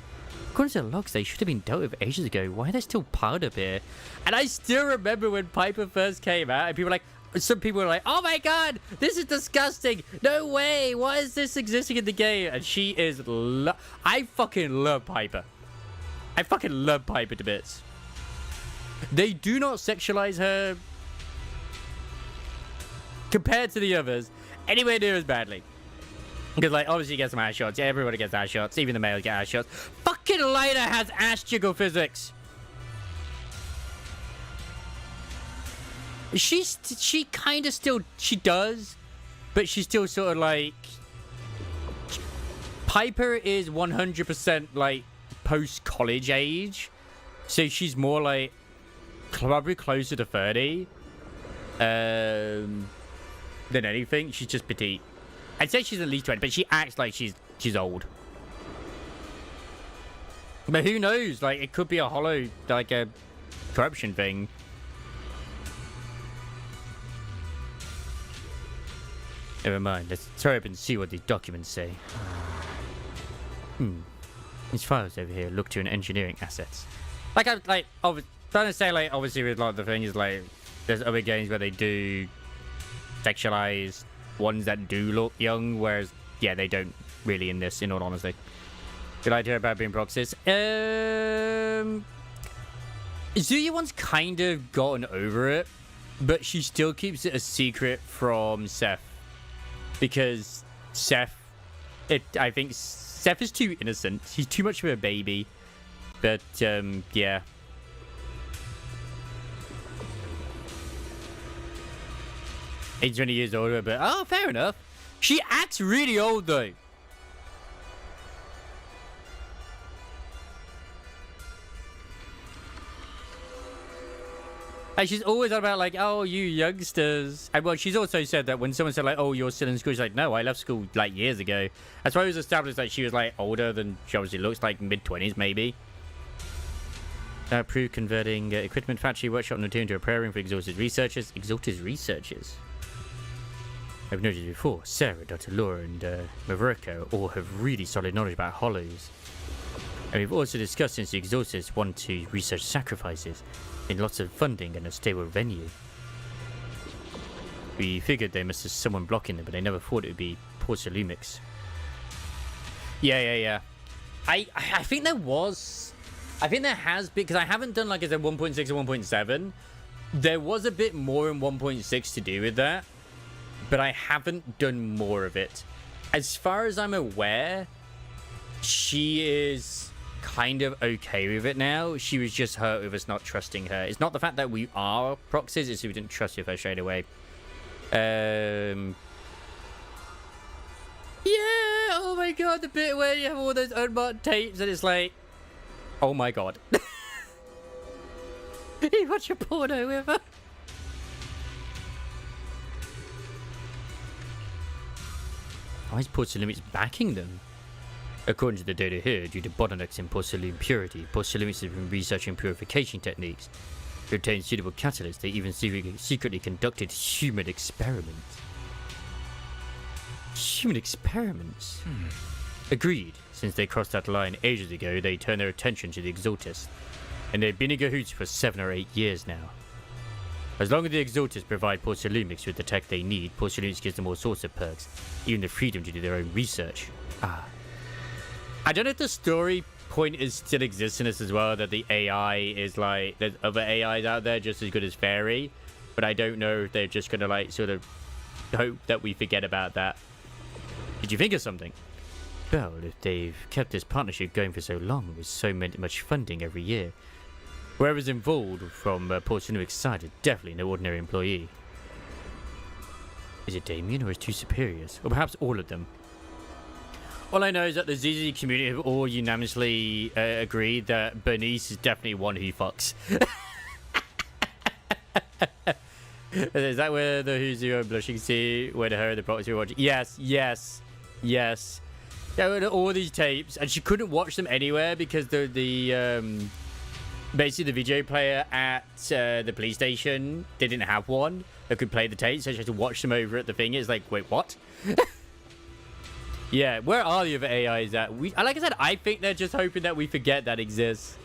According to the logs, they should have been dealt with ages ago. Why are they still piled up here? And I still remember when Piper first came out, and people were like, some people were like, oh my god, this is disgusting. No way. Why is this existing in the game? And she is, I fucking love Piper. I fucking love Piper to bits. They do not sexualize her compared to the others anywhere near as badly. Because, like, obviously you get some ass shots. Yeah, everybody gets ass shots. Even the males get ass shots. Fucking Lena has ass jiggle physics. She kind of still, she does, but she's still sort of like, Piper is 100% like post-college age. So she's more like, probably closer to 30 than anything. She's just petite. I'd say she's at least 20, but she acts like she's old. But who knows? Like, it could be a hollow, like a corruption thing. Never mind. Let's hurry up and see what these documents say. These files over here look to an engineering assets. Like, I was trying to say, like, obviously with a lot of the things, like, there's other games where they do sexualize ones that do look young, whereas, yeah, they don't really in this, in all honesty. Good idea about being proxies. Zuya-one's kind of gotten over it, but she still keeps it a secret from Seth. Because Seth, I think Seth is too innocent. He's too much of a baby. But, yeah. He's 20 years older, but oh, fair enough. She acts really old, though. And she's always about like, oh, you youngsters. And well, she's also said that when someone said like, oh, you're still in school, she's like, no, I left school like years ago. That's why it was established that she was like older than she obviously looks, like mid-20s maybe. Approved converting equipment factory workshop in the tomb to a prayer room for exhausted researchers. Exhausted researchers? I've noticed before, Sarah, Dr. Laura, and Mavorka all have really solid knowledge about hollows. And we've also discussed since the Exalters want to research sacrifices in lots of funding and a stable venue. We figured there must have someone blocking them, but I never thought it would be Porcelumix. Yeah. I think there was... I think there has been, because I haven't done like I said 1.6 or 1.7. There was a bit more in 1.6 to do with that, but I haven't done more of it. As far as I'm aware, she is kind of okay with it now. She was just hurt with us not trusting her. It's not the fact that we are proxies, it's that we didn't trust with her straight away. Yeah, oh my god, the bit where you have all those unmarked tapes and it's like, oh my god. You watch a porno with her. Why is Porcelumix backing them? According to the data here, due to bottlenecks in porcelain purity, Porcelumix has been researching purification techniques. To obtain suitable catalysts, they even secretly conducted human experiments. Human experiments? Agreed. Since they crossed that line ages ago, they turned their attention to the Exalters. And they've been in cahoots for 7 or 8 years now. As long as the Exalters provide Porcelumix with the tech they need, Porcelumix gives them all sorts of perks, even the freedom to do their own research. I don't know if the story point is still exists in this as well, that the AI is like, there's other AIs out there just as good as Fairy, but I don't know if they're just gonna like sort of hope that we forget about that. Did you think of something? Well, if they've kept this partnership going for so long with so much funding every year, whoever's involved from Porcelumix's side is definitely no ordinary employee. Is it Damien or his two superiors? Or perhaps all of them? All I know is that the ZZ community have all unanimously agreed that Bernice is definitely one who fucks. Is that where the Who's Who are blushing see where her the proxy were watching? Yes. There were all these tapes, and she couldn't watch them anywhere because the basically the video player at the police station, they didn't have one that could play the tapes, so she had to watch them over at the thing. It's like, wait, what? Yeah, where are the other AIs at? Like I said, I think they're just hoping that we forget that exists.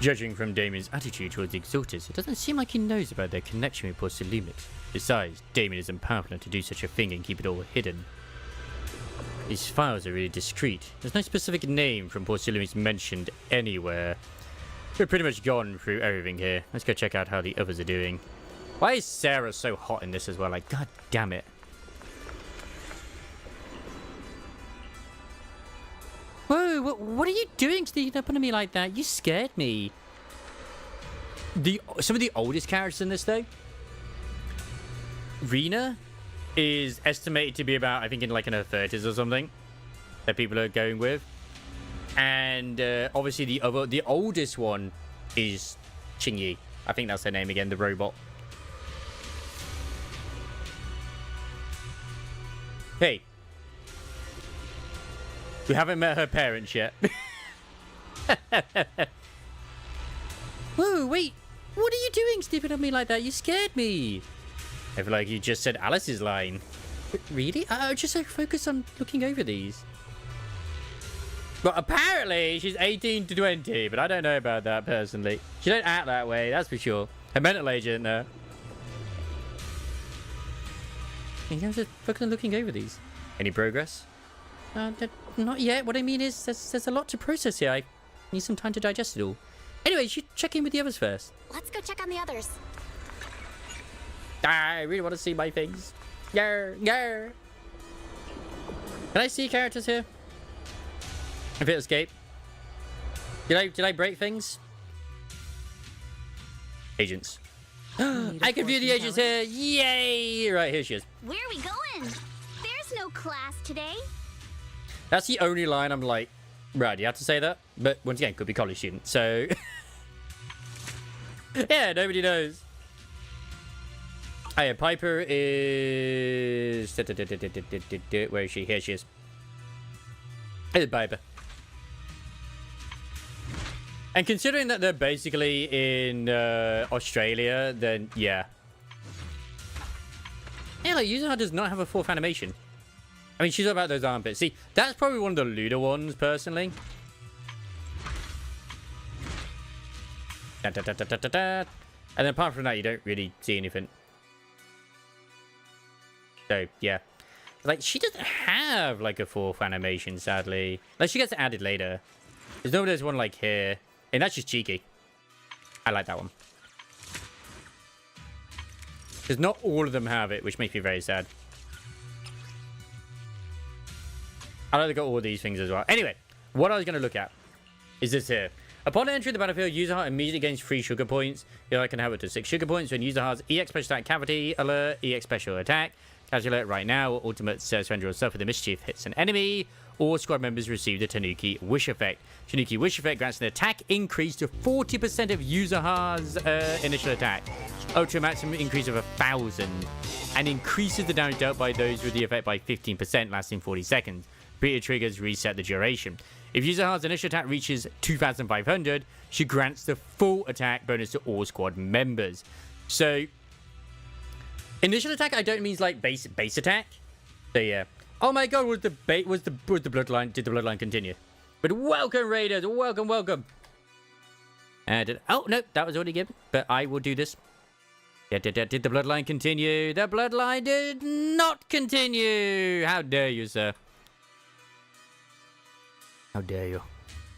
Judging from Damien's attitude towards the Exalters, it doesn't seem like he knows about their connection with Porcelumix. Besides, Damien isn't powerful enough to do such a thing and keep it all hidden. These files are really discreet. There's no specific name from Porcelumix mentioned anywhere. We're pretty much gone through everything here. Let's go check out how the others are doing. Why is Sarah so hot in this as well? Like, god damn it. Whoa, what are you doing sneaking up on me like that? You scared me. Some of the oldest characters in this, though. Rena is estimated to be about, I think, in her 30s or something. That people are going with. And obviously the oldest one is Qingyi. I think that's her name again, the robot. Hey. We haven't met her parents yet. Whoa, wait. What are you doing sniffing at me like that? You scared me. I feel like you just said Alice's line. Really? I just focus on looking over these. Well, apparently she's 18 to 20, but I don't know about that personally. She don't act that way, that's for sure. Her mental age isn't there. You know, just focus on looking over these. Any progress? Not yet. What I mean is, there's a lot to process here. I need some time to digest it all. Anyway, you should check in with the others first. Let's go check on the others. I really want to see my things. Yarr. Can I see characters here? If it escape. Did I break things? Agents. I can view the agents here. Yay! Right, here she is. Where are we going? There's no class today. That's the only line I'm like, right, you have to say that? But once again, could be college student, so... yeah, nobody knows. Oh yeah, Piper is... Where is she? Here she is. Here's Piper. And considering that they're basically in Australia, then yeah. Yeah, like, Yuzuha does not have a fourth animation. I I mean, she's all about those armpits. See, that's probably one of the looter ones, personally. Da, da, da, da, da, da, da. And then apart from that, you don't really see anything. So, yeah. Like, she doesn't have, like, a fourth animation, sadly. Like, she gets added later. There's one, like, here. And that's just cheeky. I like that one. Because not all of them have it, which makes me very sad. I like they got all these things as well. Anyway, what I was going to look at is this here. Upon entering the battlefield, user heart immediately gains 3 sugar points. I can have it to 6 sugar points when user heart's EX special attack cavity alert, EX special attack, casual alert right now, ultimate surrender or suffer the mischief hits an enemy. All squad members receive the Tanuki Wish effect. Tanuki Wish effect grants an attack increase to 40% of user heart's initial attack. Up to a maximum increase of 1,000. And increases the damage dealt by those with the effect by 15%, lasting 40 seconds. Repeated triggers reset the duration. If user heart's initial attack reaches 2,500, she grants the full attack bonus to all squad members. So, initial attack I don't mean like base attack. So yeah. Oh my god, was the bloodline? Did the bloodline continue? But welcome, Raiders. Welcome. Oh no, that was already given. But I will do this. Did the bloodline continue? The bloodline did not continue. How dare you, sir? How dare you?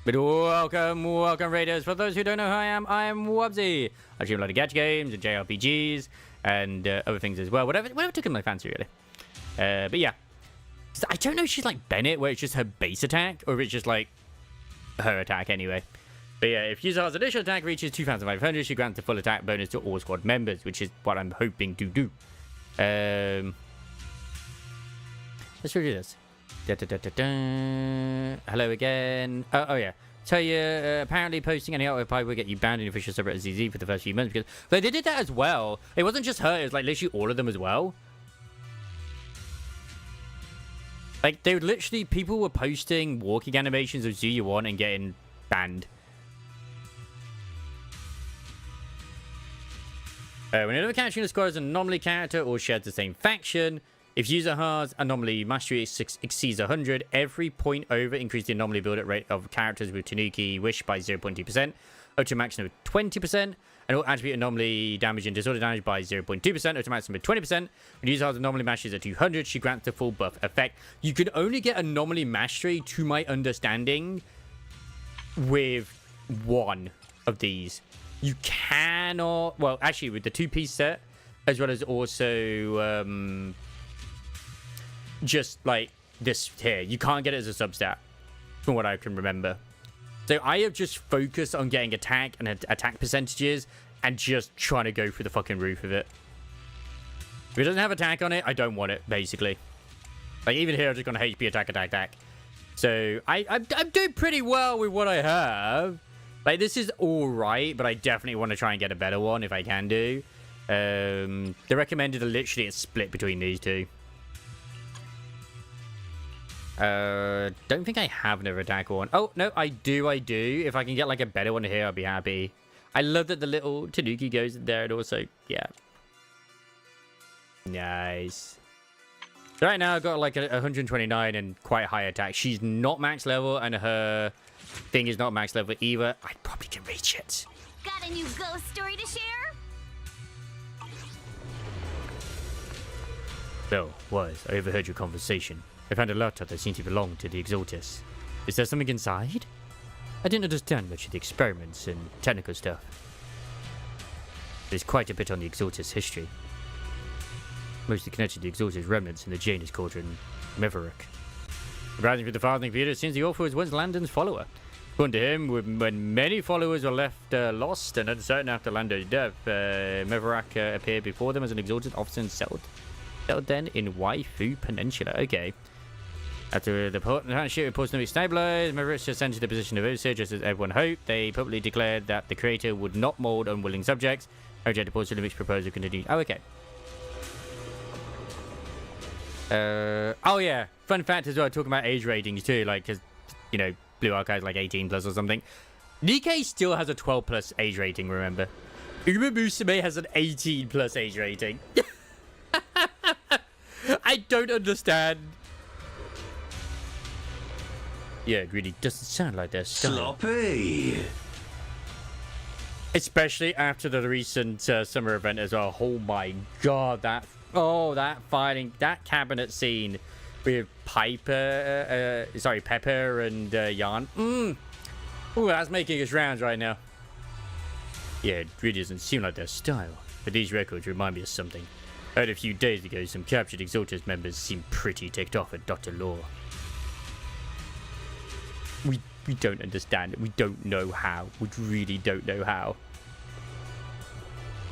But welcome, Raiders. For those who don't know who I am Wubsy. I stream a lot of gacha games and JRPGs and other things as well. Whatever took in my fancy, really. But yeah. I don't know if she's like Bennett, where it's just her base attack, or if it's just like her attack anyway. But yeah, if user heart's initial attack reaches 2,500, she grants the full attack bonus to all squad members, which is what I'm hoping to do. Let's redo this. Hello again. Oh yeah. Tell you, apparently posting any auto pie will get you banned in official subreddit ZZ for the first few months. Because they did that as well. It wasn't just her, it was like literally all of them as well. Like, they would literally, people were posting walking animations of ZU1 and getting banned. When another character in the squad is an anomaly character or shares the same faction, if user heart's anomaly mastery exceeds 100, every point over increase the anomaly build-up rate of characters with Tanuki Wish by 0.2%, up to a maximum of 20%, and all attribute anomaly damage and disorder damage by 0.2%, up to a maximum of 20%. When user heart's anomaly mastery is at 200, she grants the full buff effect. You can only get anomaly mastery, to my understanding, with one of these. You cannot... Well, actually, with the 2-piece set, as well as also... just like this here, you can't get it as a substat from what I can remember. So I have just focused on getting attack and attack percentages and just trying to go through the fucking roof of it. If it doesn't have attack on it, I don't want it, basically. Like, even here, I'm just going to HP attack. So I'm doing pretty well with what I have. Like, this is alright, but I definitely want to try and get a better one if I can do. The recommended are literally a split between these two. Don't think I have another attack one. Oh, no, I do. If I can get, like, a better one here, I'll be happy. I love that the little Tanuki goes in there, and also, yeah. Nice. So right now, I've got, like, 129 and quite high attack. She's not max level, and her thing is not max level either. I probably can reach it. Got a new ghost story to share? Bill, Wise, I overheard your conversation. I found a laptop that seemed to belong to the Exaltus. Is there something inside? I didn't understand much of the experiments and technical stuff. There's quite a bit on the Exaltus history. Mostly connected to the Exaltus remnants in the Janus cauldron, Mevaruk. Rising from the Farthing Theater, it seems the author was once Landon's follower. According to him, when many followers were left lost and uncertain after Lando's death, Mevaruk appeared before them as an Exaltus officer and settled then in Waifu Peninsula. Okay. After the partnership with Portsmouth stabilized, Mevaruk ascended to the position of overseer just as everyone hoped. They publicly declared that the creator would not mold unwilling subjects. Rejected Portsmouth's proposal continued. Oh, okay. Oh yeah, fun fact as well, talking about age ratings too, like, because, you know, Blue Archive's like 18 plus or something. NIKKE still has a 12 plus age rating, remember? Uma Musume has an 18 plus age rating. I don't understand Yeah, it really doesn't sound like their style. Sloppy. Especially after the recent summer event as well. Oh my god, that fighting, that cabinet scene with Pepper and Jan. Ooh, that's making its rounds right now. Yeah, it really doesn't seem like their style. But these records remind me of something. I heard a few days ago some captured Exaltus members seemed pretty ticked off at Dr. Law. We don't understand it. We don't know how. We really don't know how.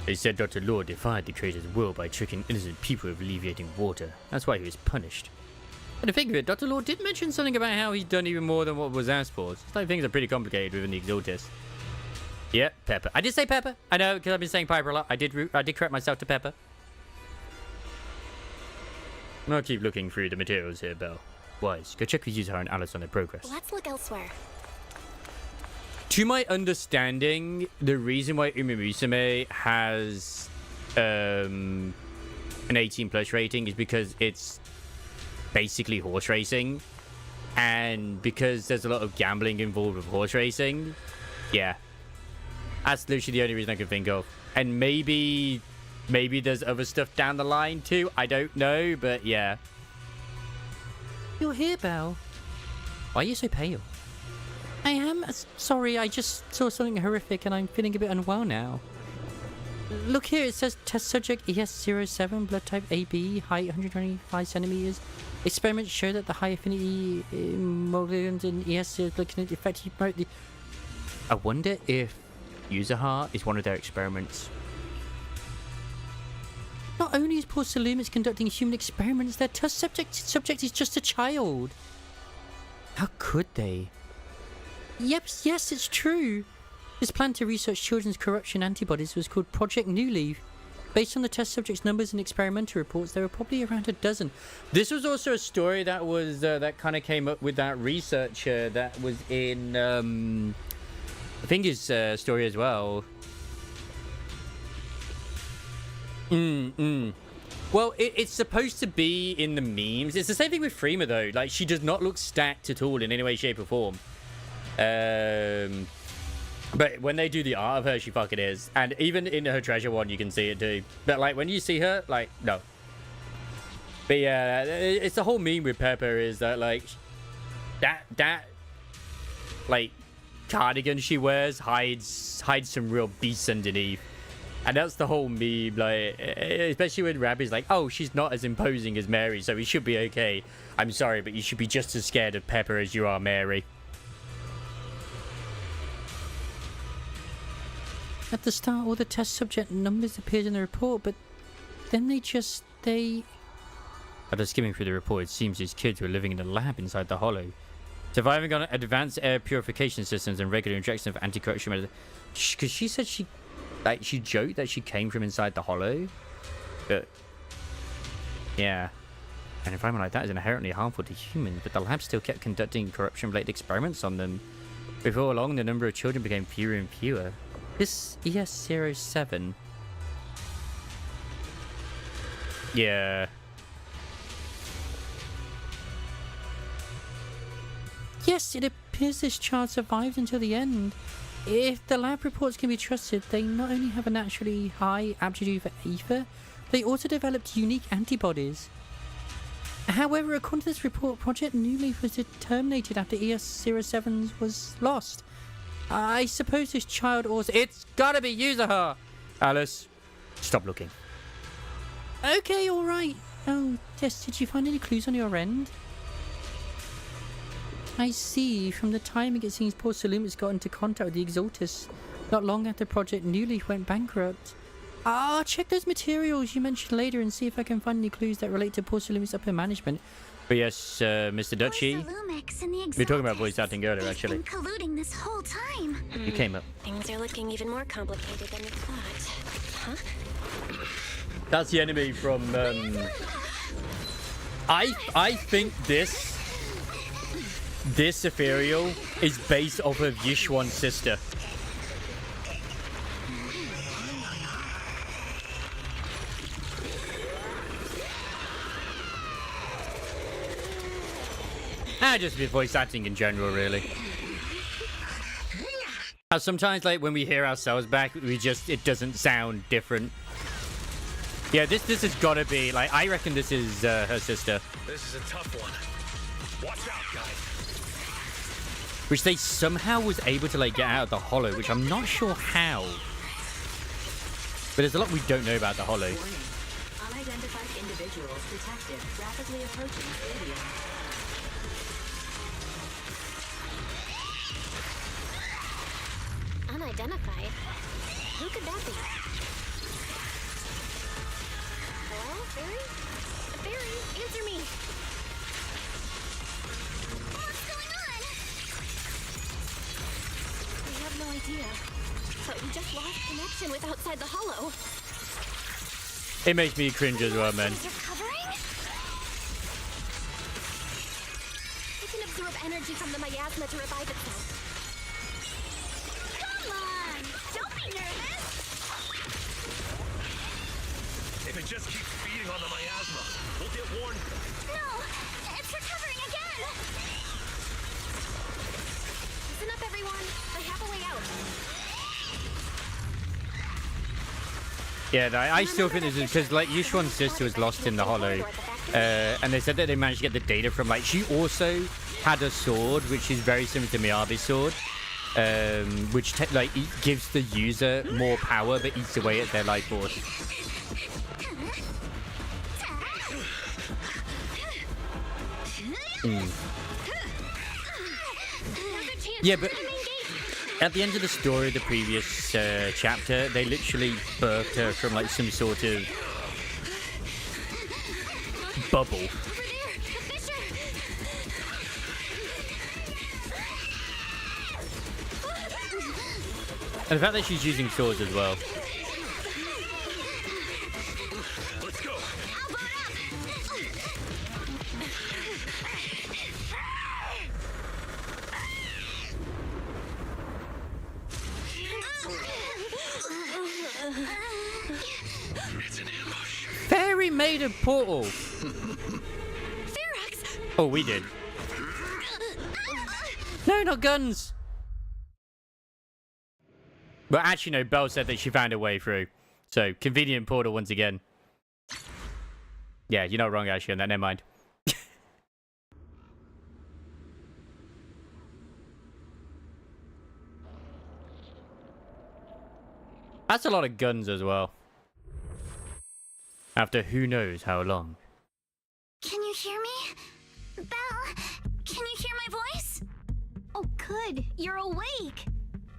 They said Dr. Law defied the creator's will by tricking innocent people with alleviating water. That's why he was punished. And to think of it, Dr. Law did mention something about how he'd done even more than what was asked for. It's like things are pretty complicated within the Exaltus. Yeah, Pepper. I did say Pepper. I know, because I've been saying Piper a lot. I did correct myself to Pepper. I'll keep looking through the materials here, Belle. Wise, go check with Yuzuha and Alice on their progress. Let's look elsewhere. To my understanding, the reason why Umumusame has an 18+ rating is because it's basically horse racing, and because there's a lot of gambling involved with horse racing. Yeah, that's literally the only reason I can think of. And maybe there's other stuff down the line too. I don't know, but yeah. You're here, Belle. Why are you so pale? I am sorry. I just saw something horrific, and I'm feeling a bit unwell now. Look here, it says test subject ES07, blood type AB, height 125 centimeters. Experiments show that the high affinity molecules in ES can effectively promote the... I wonder if Yuzuha is one of their experiments. Not only is poor Salumix conducting human experiments, their test subject is just a child. How could they? Yes, it's true. This plan to research children's corruption antibodies was called Project New Leaf. Based on the test subjects' numbers and experimental reports, there were probably around a dozen. This was also a story that was that kind of came up with that researcher that was in I think his story as well. Well, it's supposed to be in the memes. It's the same thing with Freema though. Like, she does not look stacked at all in any way, shape, or form. But when they do the art of her, she fucking is. And even in her treasure one, you can see it too. But like when you see her, like, no. But yeah, it's the whole meme with Pepper is that like that like cardigan she wears hides some real beasts underneath. And that's the whole meme, like, especially when Rapi's like, oh, she's not as imposing as Mary, so we should be okay. I'm sorry, but you should be just as scared of Pepper as you are Mary. At the start, all the test subject numbers appeared in the report, but then After skimming through the report, it seems these kids were living in a lab inside the hollow, surviving on advanced air purification systems and regular injection of anti-corruption methods. Because she said she joked that she came from inside the hollow, but yeah, an environment like that is inherently harmful to humans, but the lab still kept conducting corruption-related experiments on them. Before long, the number of children became fewer and fewer. This ES07. Yeah. Yes, it appears this child survived until the end. If the lab reports can be trusted, they not only have a naturally high aptitude for ether, they also developed unique antibodies. However, according to this report, Project New Leaf was terminated after ES07 was lost. I suppose this child also... It's gotta be Yuzuha! Alice, stop looking. Okay, alright. Oh, yes, did you find any clues on your end? I see. From the timing, it seems poor Salumix got into contact with the Exaltus not long after Project New Leaf went bankrupt. I'll check those materials you mentioned later and see if I can find any clues that relate to poor Salumix upper management. But yes, Mr. Dutchy. We were talking about voice acting earlier, actually. Been colluding this whole time. You came up. Things are looking even more complicated than we thought. Huh? That's the enemy from. I think this ethereal is based off of Yishuan's sister. might just be voice acting in general, really. Sometimes, like, when we hear ourselves back, it doesn't sound different. Yeah, this has got to be, like, I reckon this is her sister. This is a tough one. Watch out, guys. Which they somehow was able to, like, get out of the hollow, which I'm not sure how. But there's a lot we don't know about the hollow. Unidentified individuals detected rapidly approaching stadium. Unidentified? Who could that be? Hello, Fairy? Fairy, answer me! What's going on? We have no idea. But we just lost connection with outside the hollow. It makes me cringe as well, man. Is recovering? It can absorb energy from the miasma to revive itself. Come on! Don't be nervous! If it just keeps feeding on the miasma, we'll get warned. No! It's recovering again! Listen up, everyone. I have a way out. Yeah, I still think this is because, like, Yushuan's sister was lost in the hollow. And they said that they managed to get the data from, like, she also had a sword, which is very similar to Miyabi's sword. Which, gives the user more power, but eats away at their life force. Yeah, but at the end of the story, the previous chapter, they literally birthed her from, like, some sort of bubble. And the fact that she's using swords as well. Let's go. It's an ambush. Fairy made a portal. Ferox! Oh, we did. No, not guns. But actually, no, Belle said that she found a way through. So, convenient portal once again. Yeah, you're not wrong, actually, on that. Never mind. That's a lot of guns as well. After who knows how long. Can you hear me? Belle, can you hear my voice? Oh, good. You're awake.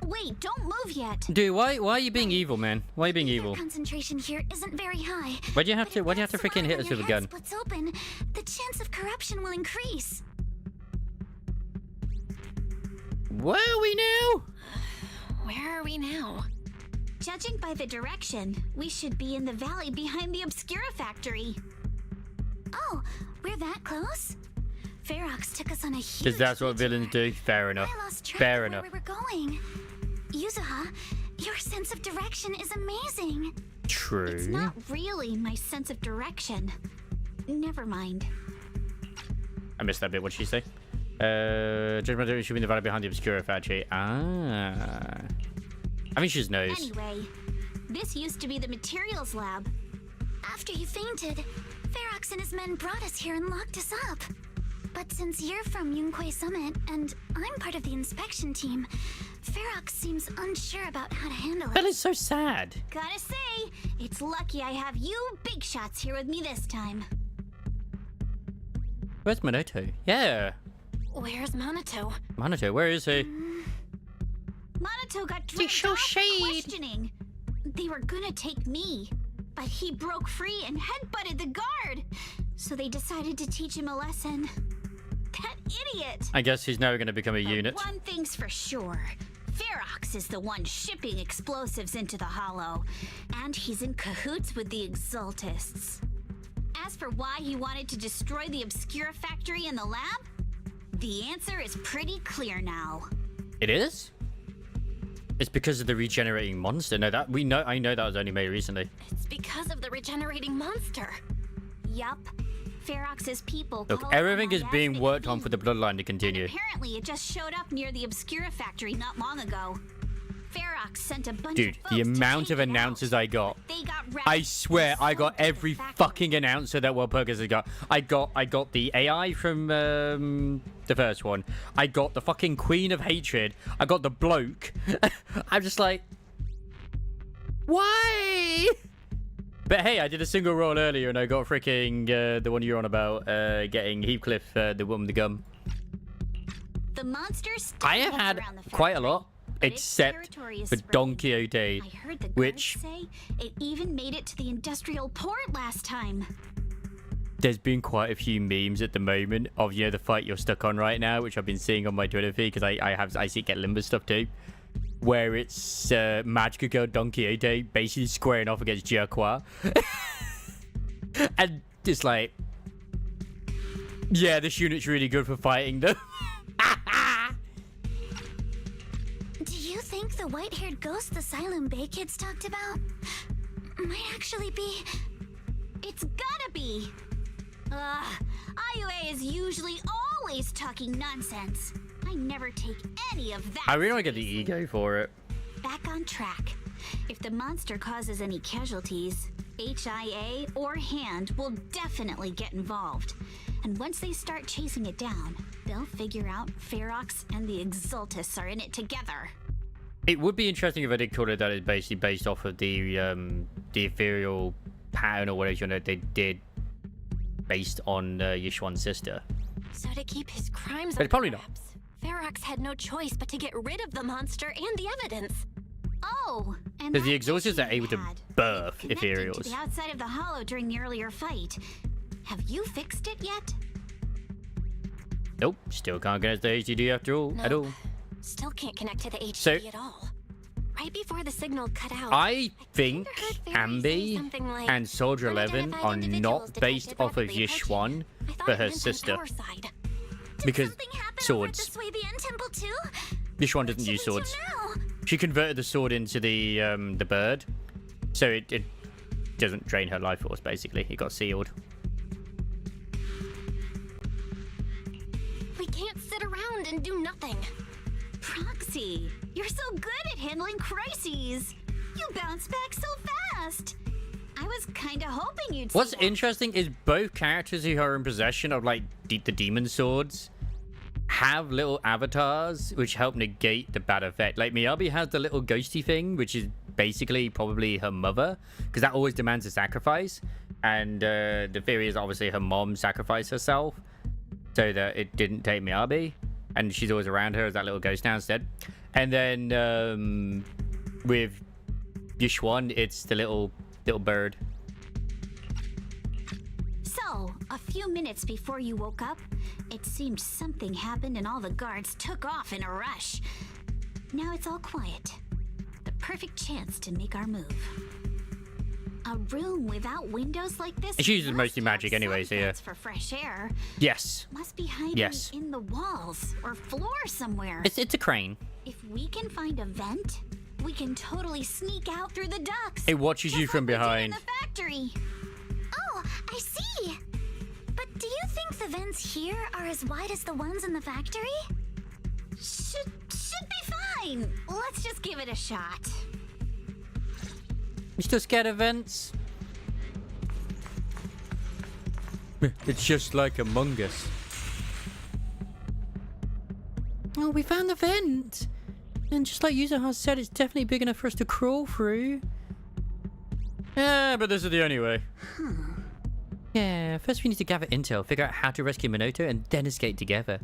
Wait, don't move yet. Dude, why are you being evil, man? Why are you being evil? Concentration here isn't very high. Why'd you have to freaking hit us with a gun? Splits open, the chance of corruption will increase. Where are we now? Where are we now? Judging by the direction, we should be in the valley behind the Obscura factory. Oh, we're that close? Ferox took us on a huge Because that's what villains do. Fair enough. I lost track Fair of enough. where we were going. Yuzuha, your sense of direction is amazing. True. It's not really my sense of direction. Never mind. I missed that bit. What'd she say? Judgment should be in the valley behind the Obscura factory. Ah. I think she just knows. Anyway, this used to be the materials lab. After you fainted, Ferox and his men brought us here and locked us up. But since you're from NIKKE Summit and I'm part of the inspection team, Ferox seems unsure about how to handle it. That is so sad. Gotta say, it's lucky I have you big shots here with me this time. Where's Monoto? Yeah. Where's Monoto? Monoto, where is he? Monoto got dragged off for questioning. They were gonna take me, but he broke free and headbutted the guard. So they decided to teach him a lesson. That idiot! I guess he's never going to become a unit. One thing's for sure. Ferox is the one shipping explosives into the Hollow, and he's in cahoots with the Exaltists. As for why he wanted to destroy the Obscura factory and the lab, the answer is pretty clear now. It is? It's because of the regenerating monster. No, that we know. I know that was only made recently. It's because of the regenerating monster. Yup. Ferox's people. Look, called everything on is my being ass worked to on for the bloodline to continue. Apparently, it just showed up near the Obscura factory not long ago. Ferox sent a bunch Dude, of folks the amount to of take it announcers out, I got. but they got wrapped I swear I got every fucking announcer that World Pokers has got. I got the AI from the first one. I got the fucking Queen of Hatred. I got the bloke. I'm just like, why? But hey, I did a single roll earlier and I got freaking the one you're on about, getting Heathcliff, the woman, the gum. The monsters. I have had quite a lot, except for Don Quixote, I heard the which guards say it even made it to the industrial port last time. there's been quite a few memes at the moment of, you know, the fight you're stuck on right now, which I've been seeing on my Twitter feed because I see it get Limber stuff too, where it's Magical Girl Don Quixote basically squaring off against Jerqua. And it's like, yeah, this unit's really good for fighting them. Do you think the white-haired ghost the Silent Bay kids talked about might actually be... It's gotta be. IUA is usually always talking nonsense. I never take any of that. I really don't get the ego for it. Back on track. If the monster causes any casualties, HIA or Hand will definitely get involved. And once they start chasing it down, they'll figure out Ferox and the Exultus are in it together. It would be interesting if I did call it that it's basically based off of the ethereal pattern or whatever, you know, they did based on Yishuan's sister. So to keep his crimes But probably not. Ferox had no choice but to get rid of the monster and the evidence. Oh, and Because the Exorcists are able to birth to ethereals. the outside of the hollow during the earlier fight. Have you fixed it yet? Nope, still can't get the HDD after all, at all. Still can't connect to the HDD So- at all. Right before the signal cut out. I think Fairy say Ambi something like, and Soldier 11 are not based off of Yishuan, but her sister. Because swords. The Swabian temple too? Yishuan doesn't use swords. She converted the sword into the bird, so it doesn't drain her life force, basically. It got sealed. We can't sit around and do nothing. Proxy, you're so good at handling crises. You bounce back so fast. I was kinda hoping you'd say What's that. interesting is both characters who are in possession of, like, the demon swords have little avatars which help negate the bad effect. Like, Miyabi has the little ghosty thing, which is basically probably her mother, because that always demands a sacrifice. And the theory is obviously her mom sacrificed herself so that it didn't take Miyabi. And she's always around her as that little ghost now instead. And then with Yishuan, it's the little bird. So, a few minutes before you woke up, it seemed something happened and all the guards took off in a rush. Now it's all quiet. The perfect chance to make our move. A room without windows like this. She uses mostly magic anyway, so yeah. For fresh air. Yes. Must be hiding Yes. in the walls or floor somewhere. It's a crane. If we can find a vent, we can totally sneak out through the ducts. It watches you from behind. In the factory. Oh, I see. But do you think the vents here are as wide as the ones in the factory? Should be fine. Let's just give it a shot. You still scared of vents? It's just like Among Us. Oh, we found the vent! And just like Yuzuha said, it's definitely big enough for us to crawl through. Yeah, but this is the only way. Yeah, first we need to gather intel, figure out how to rescue Minoto, and then escape together.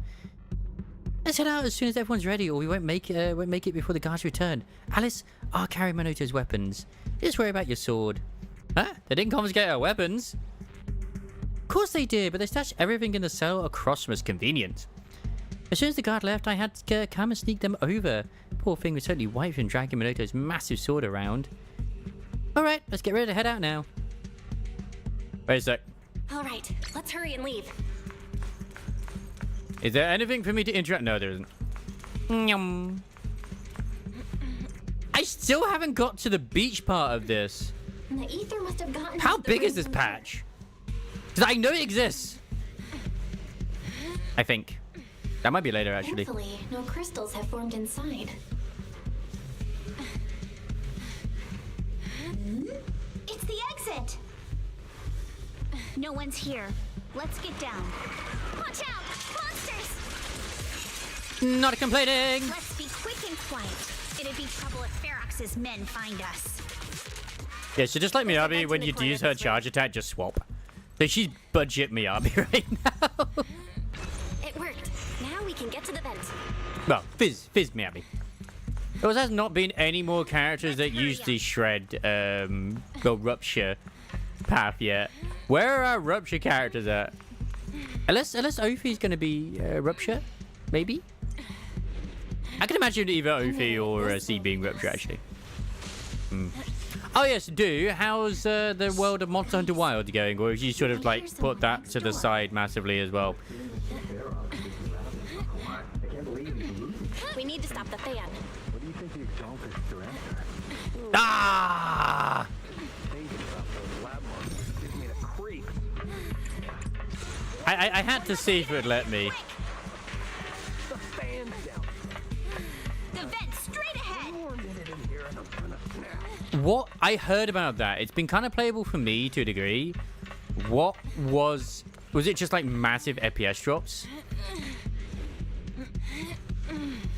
Let's head out as soon as everyone's ready, or we won't make it before the guards return. Alice, I'll carry Minoto's weapons. Just worry about your sword. Huh? They didn't confiscate our weapons? Of course they did, but they stashed everything in the cell across from us. Convenient. As soon as the guard left, I had to come and sneak them over. Poor thing was totally white from dragging Minoto's massive sword around. Alright, let's get ready to head out now. Wait a sec. All right, let's hurry and leave. Is there anything for me to interact? No, there isn't. Nyum. I still haven't got to the beach part of this. The ether must have gotten. How to the big is room this from patch? Because I know it exists. I think. That might be later, actually. Thankfully, no crystals have formed inside. It's the exit! No one's here. Let's get down. Watch out! Monsters! Not complaining! Let's be quick and quiet. It'd be trouble if Ferox's men find us. Yeah, so just like Miyabi, when you use her charge attack, just swap. So she's budget Miyabi right now. It worked. Now we can get to the vent. Well, Fizz Miyabi. There has not been any more characters that use the shred, well, rupture path yet. Where are our rupture characters at? Unless Ophi's gonna be rupture, maybe. I can imagine either Ophi or C being rupture actually. Oh yes, how's the world of Monster Hunter Wilds going? Or have you sort of like put that to the side massively as well? We need to stop the fan. What do you think the exalted director? Ah! I had to see if it would let me. The vent straight ahead! What I heard about that, it's been kind of playable for me to a degree. What was it just like massive FPS drops?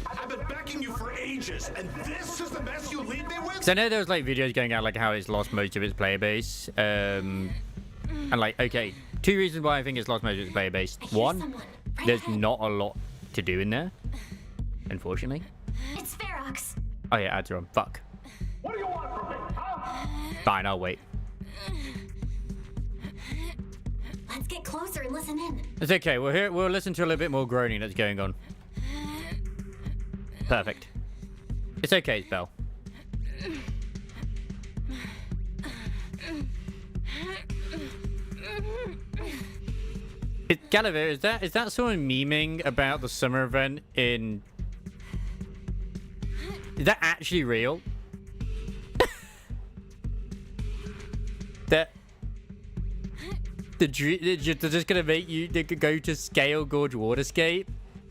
I've been backing you for ages, and this is the mess you leave me with? Because I know there was like videos going out like how it's lost most of its player base. And like, okay, 2 reasons why I think it's lost most of its player base. One, there's not a lot to do in there, unfortunately. It's Ferox. Oh yeah, ads are on. Fuck. What do you want from me? Huh? Fine, I'll wait. Let's get closer and listen in. It's okay. We'll listen to a little bit more groaning that's going on. Perfect. It's okay, it's Belle. Gallivere, is that someone memeing about the summer event in... Is that actually real? That... They're just gonna make you go to Scale Gorge Waterscape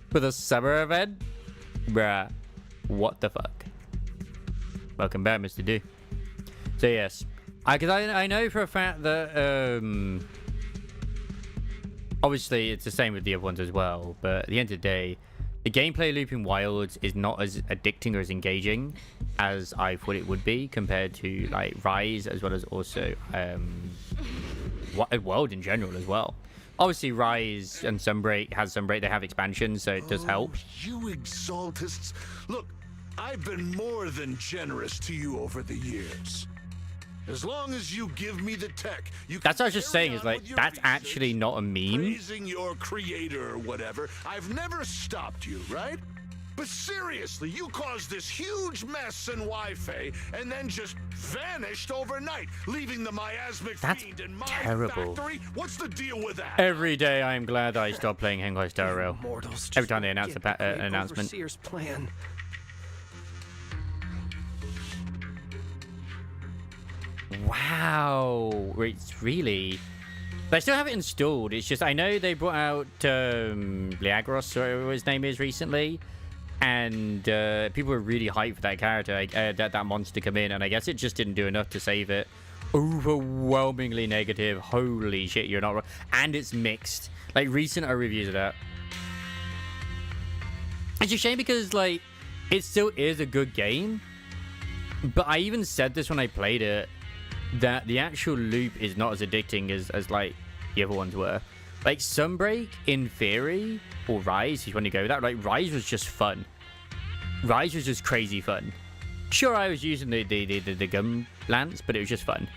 for the summer event? Bruh. What the fuck? Welcome back, Mr. Do. So yes. Because I know for a fact that... Obviously, it's the same with the other ones as well, but at the end of the day, the gameplay loop in Wilds is not as addicting or as engaging as I thought it would be compared to like Rise, as well as also World in general as well. Obviously, Rise and Sunbreak they have expansions, so it does help. You exaltists. Look, I've been more than generous to you over the years. As long as you give me the tech, That's what I was just saying, is like, that's actually not a meme. Praising your creator or whatever. I've never stopped you, right? But seriously, you caused this huge mess in Wi-Fi and then just vanished overnight, leaving the miasmic fiend in my terrible. factory? What's the deal with that? Every day I am glad I stopped playing Henkai Star Rail. Every time they announce an announcement. Overseer's plan. Wow, it's really... But I still have it installed. It's just, I know they brought out Liagros, or whatever his name is, recently. And people were really hyped for that character, that monster come in. And I guess it just didn't do enough to save it. Overwhelmingly negative. Holy shit, you're not wrong. And it's mixed. Like, recent reviews of that. It's a shame because, like, it still is a good game. But I even said this when I played it, that the actual loop is not as addicting as like the other ones were. Like Sunbreak, in theory, or Rise, if you want to go with that, like Rise was just fun. Rise was just crazy fun. Sure, I was using the gun lance, but it was just fun.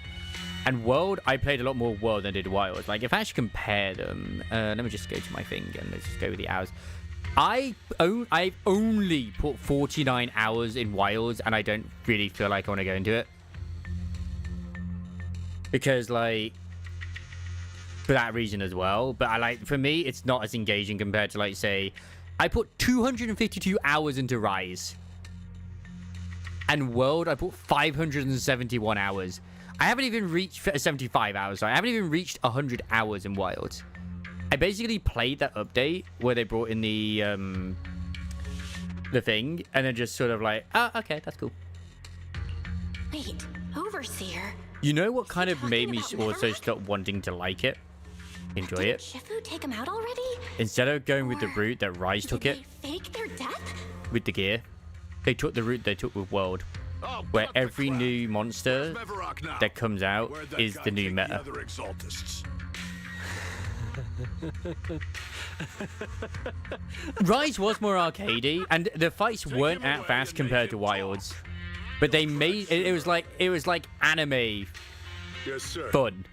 And World, I played a lot more World than I did Wild. Like if I actually compare them, let me just go to my thing and let's just go with the hours. I've only put 49 hours in Wilds, and I don't really feel like I want to go into it. Because, like, for that reason as well. But for me, it's not as engaging compared to, like, say, I put 252 hours into Rise. And World, I put 571 hours. I haven't even reached 75 hours. Sorry. I haven't even reached 100 hours in Wilds. I basically played that update where they brought in the thing, and then just sort of like, oh, okay, that's cool. Wait, Overseer? You know what kind of made me also stop wanting to like it? Enjoy it? Shifu take him out already? Instead of going with the route that Rise took it, Fake their death? with the gear, they took the route they took with World, where every new monster that comes out is the new meta. Rise was more arcadey, and the fights weren't that fast compared to Wilds, but they made it was like anime fun.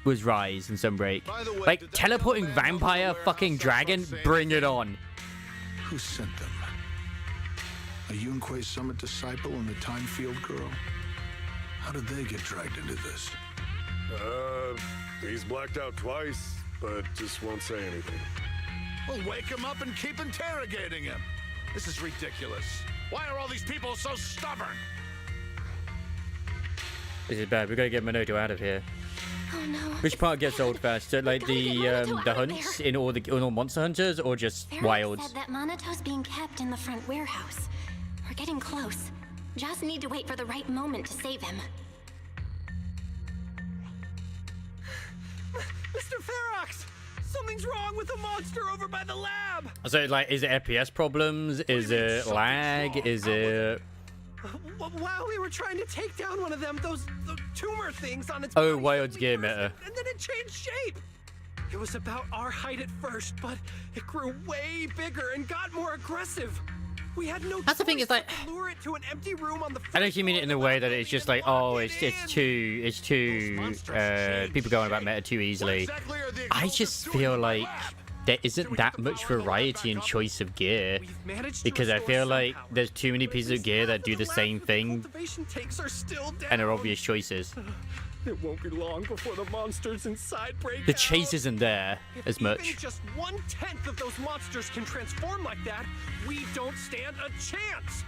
Was Rise and Sunbreak. Like teleporting vampire fucking dragon, bring it on. Who sent them? A NIKKE Summit disciple and the Time Field girl? How did they get dragged into this? He's blacked out twice, but just won't say anything. Well, wake him up and keep interrogating him. This is ridiculous. Why are all these people so stubborn? This is bad. We gotta get Minoto out of here. Oh no. Which part gets old faster? Like the hunts in all Monster Hunters, or just Wilds? Said that Monoto's being kept in the front warehouse. We're getting close. Just need to wait for the right moment to save him. Mr. Ferox! Something's wrong with the monster over by the lab! So, like, is it FPS problems? Is it lag? Is it... While we were trying to take down one of them, those tumor things on its Oh, body, Wilds gear meta. and then it changed shape. It was about our height at first, but it grew way bigger and got more aggressive. We had no That's the thing, is like, to lure it to an empty room on the I don't mean it in a way that it's just like, oh, it's too people going about meta too easily. I just feel like there isn't that much variety and choice of gear, because I feel like there's too many pieces of gear that do the same thing and are obvious choices. It won't be long before the monsters inside break The out. chase isn't there as Even much. just 1/10 of those monsters can transform like that. We don't stand a chance.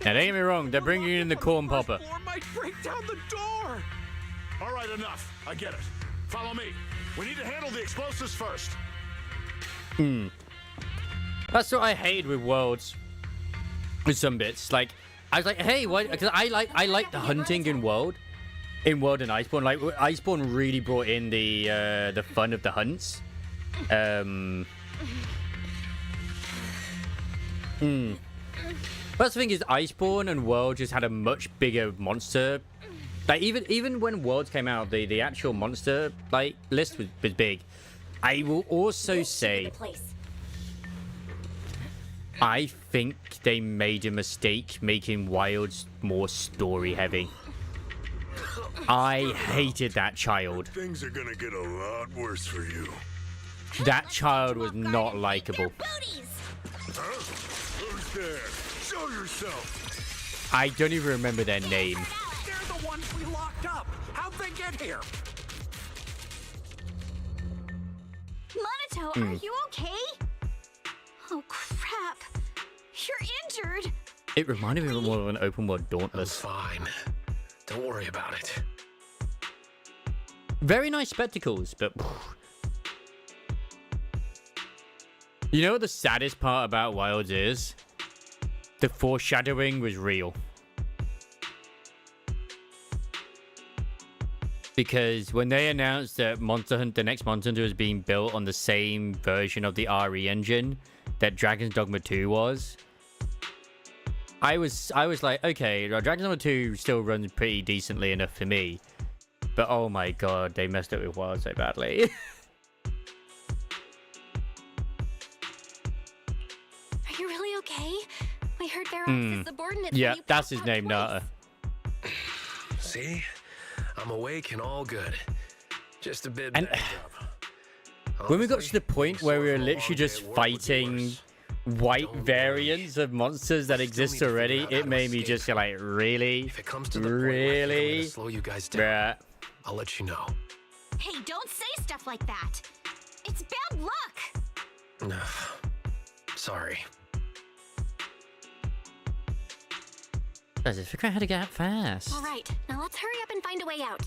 Now, don't get me wrong, they're bringing in the corn popper. Or might break down the door. All right, enough. I get it. Follow me. We need to handle the explosives first. That's what I hated with Worlds. With some bits, like I was like, hey, why? Because I like the hunting in World and Iceborne. Like Iceborne really brought in the fun of the hunts. But the thing is, Iceborne and World just had a much bigger monster. Like even when Worlds came out, the actual monster like list was big. I will also say, I think they made a mistake making Wilds more story heavy. I hated that child. Things are gonna get a lot worse for you. That child was not likable. Huh? Who's there? Show yourself. I don't even remember their name. They're the ones we locked up. How'd they get here? Monoto, are you okay? Oh crap. You're injured. It reminded me more of an open world Dauntless. I'm fine. Don't worry about it. Very nice spectacles, but you know what the saddest part about Wilds is? The foreshadowing was real. Because when they announced that the next Monster Hunter was being built on the same version of the RE engine that Dragon's Dogma 2 was, I was like, okay, Dragon's Dogma 2 still runs pretty decently enough for me. But oh my god, they messed up with Wild so badly. Are you really okay? We heard Ferox's subordinates. Yeah, that's his name, Nata. See? I'm awake and all good. Just a bit And banged up. when we got to the point where we were literally just fighting white variants of monsters that exist already, it made me just like, really? If it comes to the point where I think I'm Really? gonna slow you guys down, Bruh. I'll let you know. Hey, don't say stuff like that. It's bad luck. Sorry. Guys, let's figure out how to get out fast. All right, now let's hurry up and find a way out.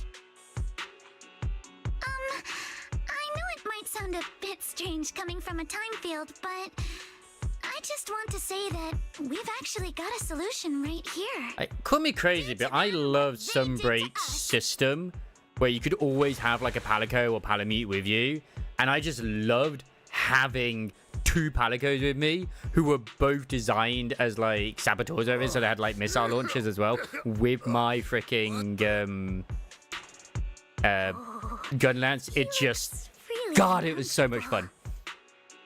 I know it might sound a bit strange coming from a time field, but I just want to say that we've actually got a solution right here. Call me crazy, but I love Sunbreak's system where you could always have like a Palico or Palamute with you. And I just loved having 2 Palicos with me who were both designed as like saboteurs over it, so they had like missile launchers as well with my freaking gun lance. It just, God, it was so much fun.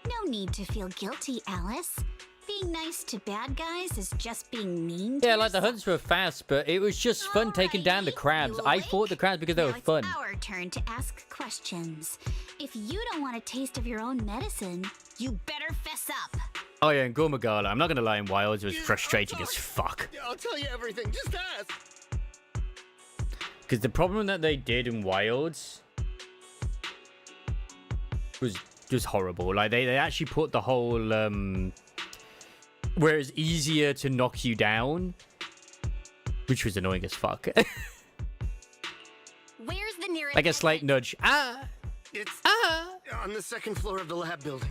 No need to feel guilty, Alice. Being nice to bad guys is just being mean. Yeah, like the hunts were fast, but it was just fun taking down the crabs. I fought the crabs because they were fun. It's our turn to ask questions. If you don't want a taste of your own medicine, you better fess up. Oh yeah, and Gormagala, I'm not gonna lie, in Wilds was frustrating as fuck. I'll tell you everything. Just ask. Because the problem that they did in Wilds was just horrible. Like they actually put the whole where it's easier to knock you down, which was annoying as fuck. Where's the nearest? Like a slight nudge. It's on the 2nd floor of the lab building.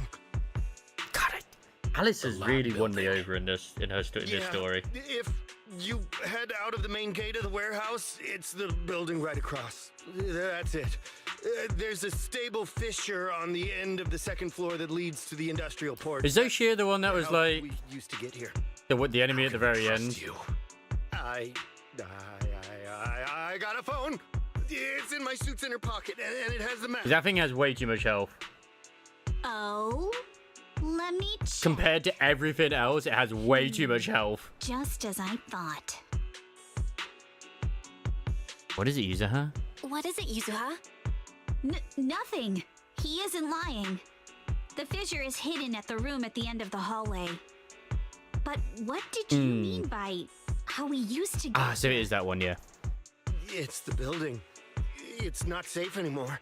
Alice has really won me over in this story. If you head out of the main gate of the warehouse, it's the building right across. That's it. There's a stable fissure on the end of the 2nd floor that leads to the industrial port. Is Zoshir the one that was like we used to get here? the enemy at the very end? I got a phone. It's in my suit's inner pocket, and it has the map. That thing has way too much health. Oh, let me check. Compared to everything else, it has way too much health. Just as I thought. What is it, Yuzuha? What is it, Yuzuha? Nothing. He isn't lying. The fissure is hidden at the room at the end of the hallway. But what did you mean by how we used to get So it is that one, yeah. It's the building. It's not safe anymore.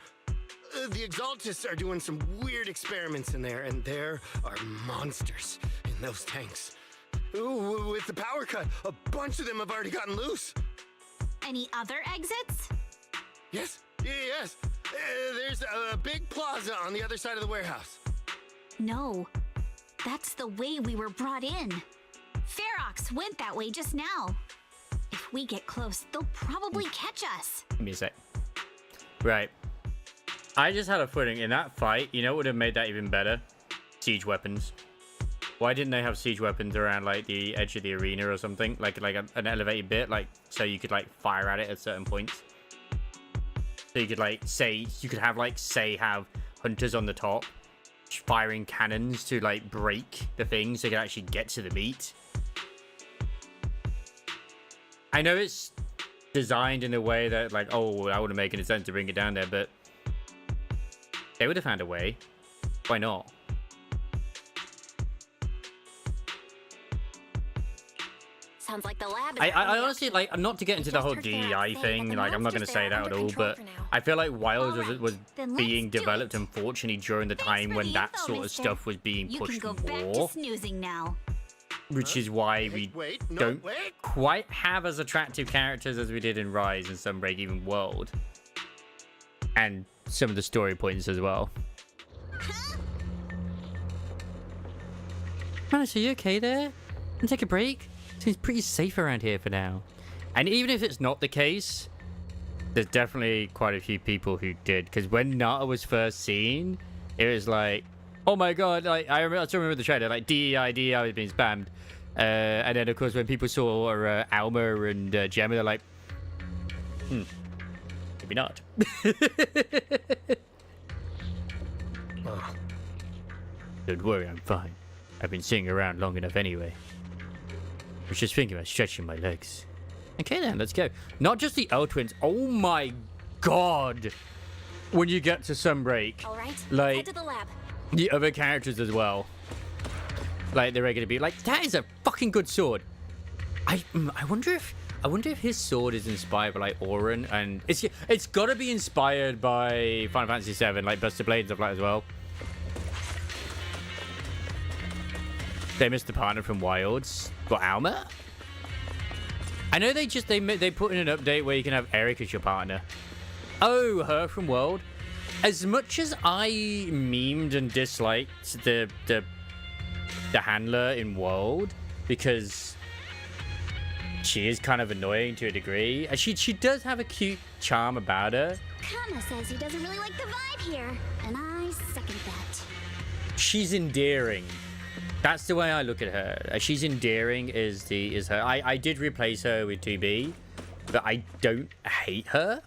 The Exaltists are doing some weird experiments in there, and there are monsters in those tanks. Ooh, with the power cut, a bunch of them have already gotten loose. Any other exits? Yes. There's a big plaza on the other side of the warehouse. No, that's the way we were brought in. Ferox went that way just now. If we get close, they'll probably catch us. Give me a sec. Right. I just had a feeling in that fight, you know what would have made that even better? Siege weapons. Why didn't they have siege weapons around like the edge of the arena or something? Like an elevated bit, like so you could like fire at it at certain points. So you could like have hunters on the top firing cannons to like break the thing so you can actually get to the meat. I know it's designed in a way that like, oh, that wouldn't make any sense to bring it down there, but they would have found a way. Why not? Sounds like the lab is I honestly, like, not to get into the whole DEI thing, like, I'm not going to say that at all, but I feel like Wilds was being developed, unfortunately, during the time when that sort of stuff was being pushed You can go back to more, snoozing now. which is why we don't quite have as attractive characters as we did in Rise and Sunbreak, even World, and some of the story points as well. Manish, are you okay there? Can take a break? Seems pretty safe around here for now. And even if it's not the case, there's definitely quite a few people who did. Because when Nata was first seen, it was like, oh my god, like I still remember the trailer, like DEI was being spammed. And then of course when people saw Alma and Gemma, they're like, maybe not. Don't worry, I'm fine. I've been sitting around long enough anyway. I was just thinking about stretching my legs. Okay then, let's go. Not just the L twins. Oh my god. When you get to Sunbreak, all right, like head to the lab. The other characters as well. Like they're going to be like, that is a fucking good sword. I wonder if his sword is inspired by like Auron, and it's got to be inspired by Final Fantasy VII, like Buster Blade and stuff like that as well. They missed the partner from Wilds. Got Alma? I know they put in an update where you can have Eric as your partner. Oh, her from World. As much as I memed and disliked the handler in World, because she is kind of annoying to a degree. She does have a cute charm about her. Kana says he doesn't really like the vibe here, and I second that. She's endearing. That's the way I look at her. She's endearing is her. I did replace her with 2B, but I don't hate her.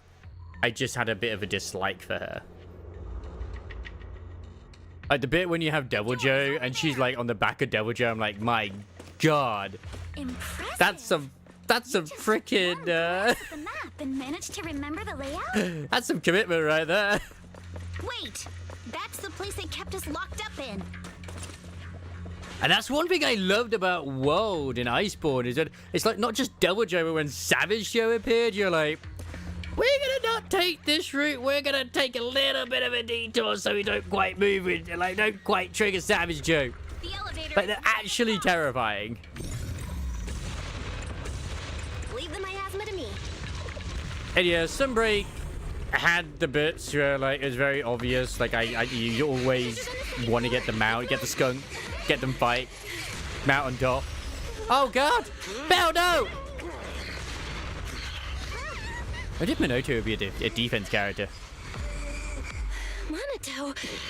I just had a bit of a dislike for her. Like the bit when you have Devil Joe and she's like on the back of Devil Joe, I'm like, my God. Impressive. That's a freaking the map and managed to remember the layout? That's some commitment right there. Wait, that's the place they kept us locked up in. And that's one thing I loved about World in Iceborne is that it's like not just Devil Joe, but when Savage Joe appeared, you're like, we're gonna not take this route. We're gonna take a little bit of a detour so we don't quite move it, like don't quite trigger Savage Joe. The elevator. Like they're actually terrifying. Leave the miasma to me. And yeah, Sunbreak had the bits where like it was very obvious. Like you always want to get them out, get the skunk, get them fight, mount on top. Oh God, Bell, no! I did Minoto would be a defense character.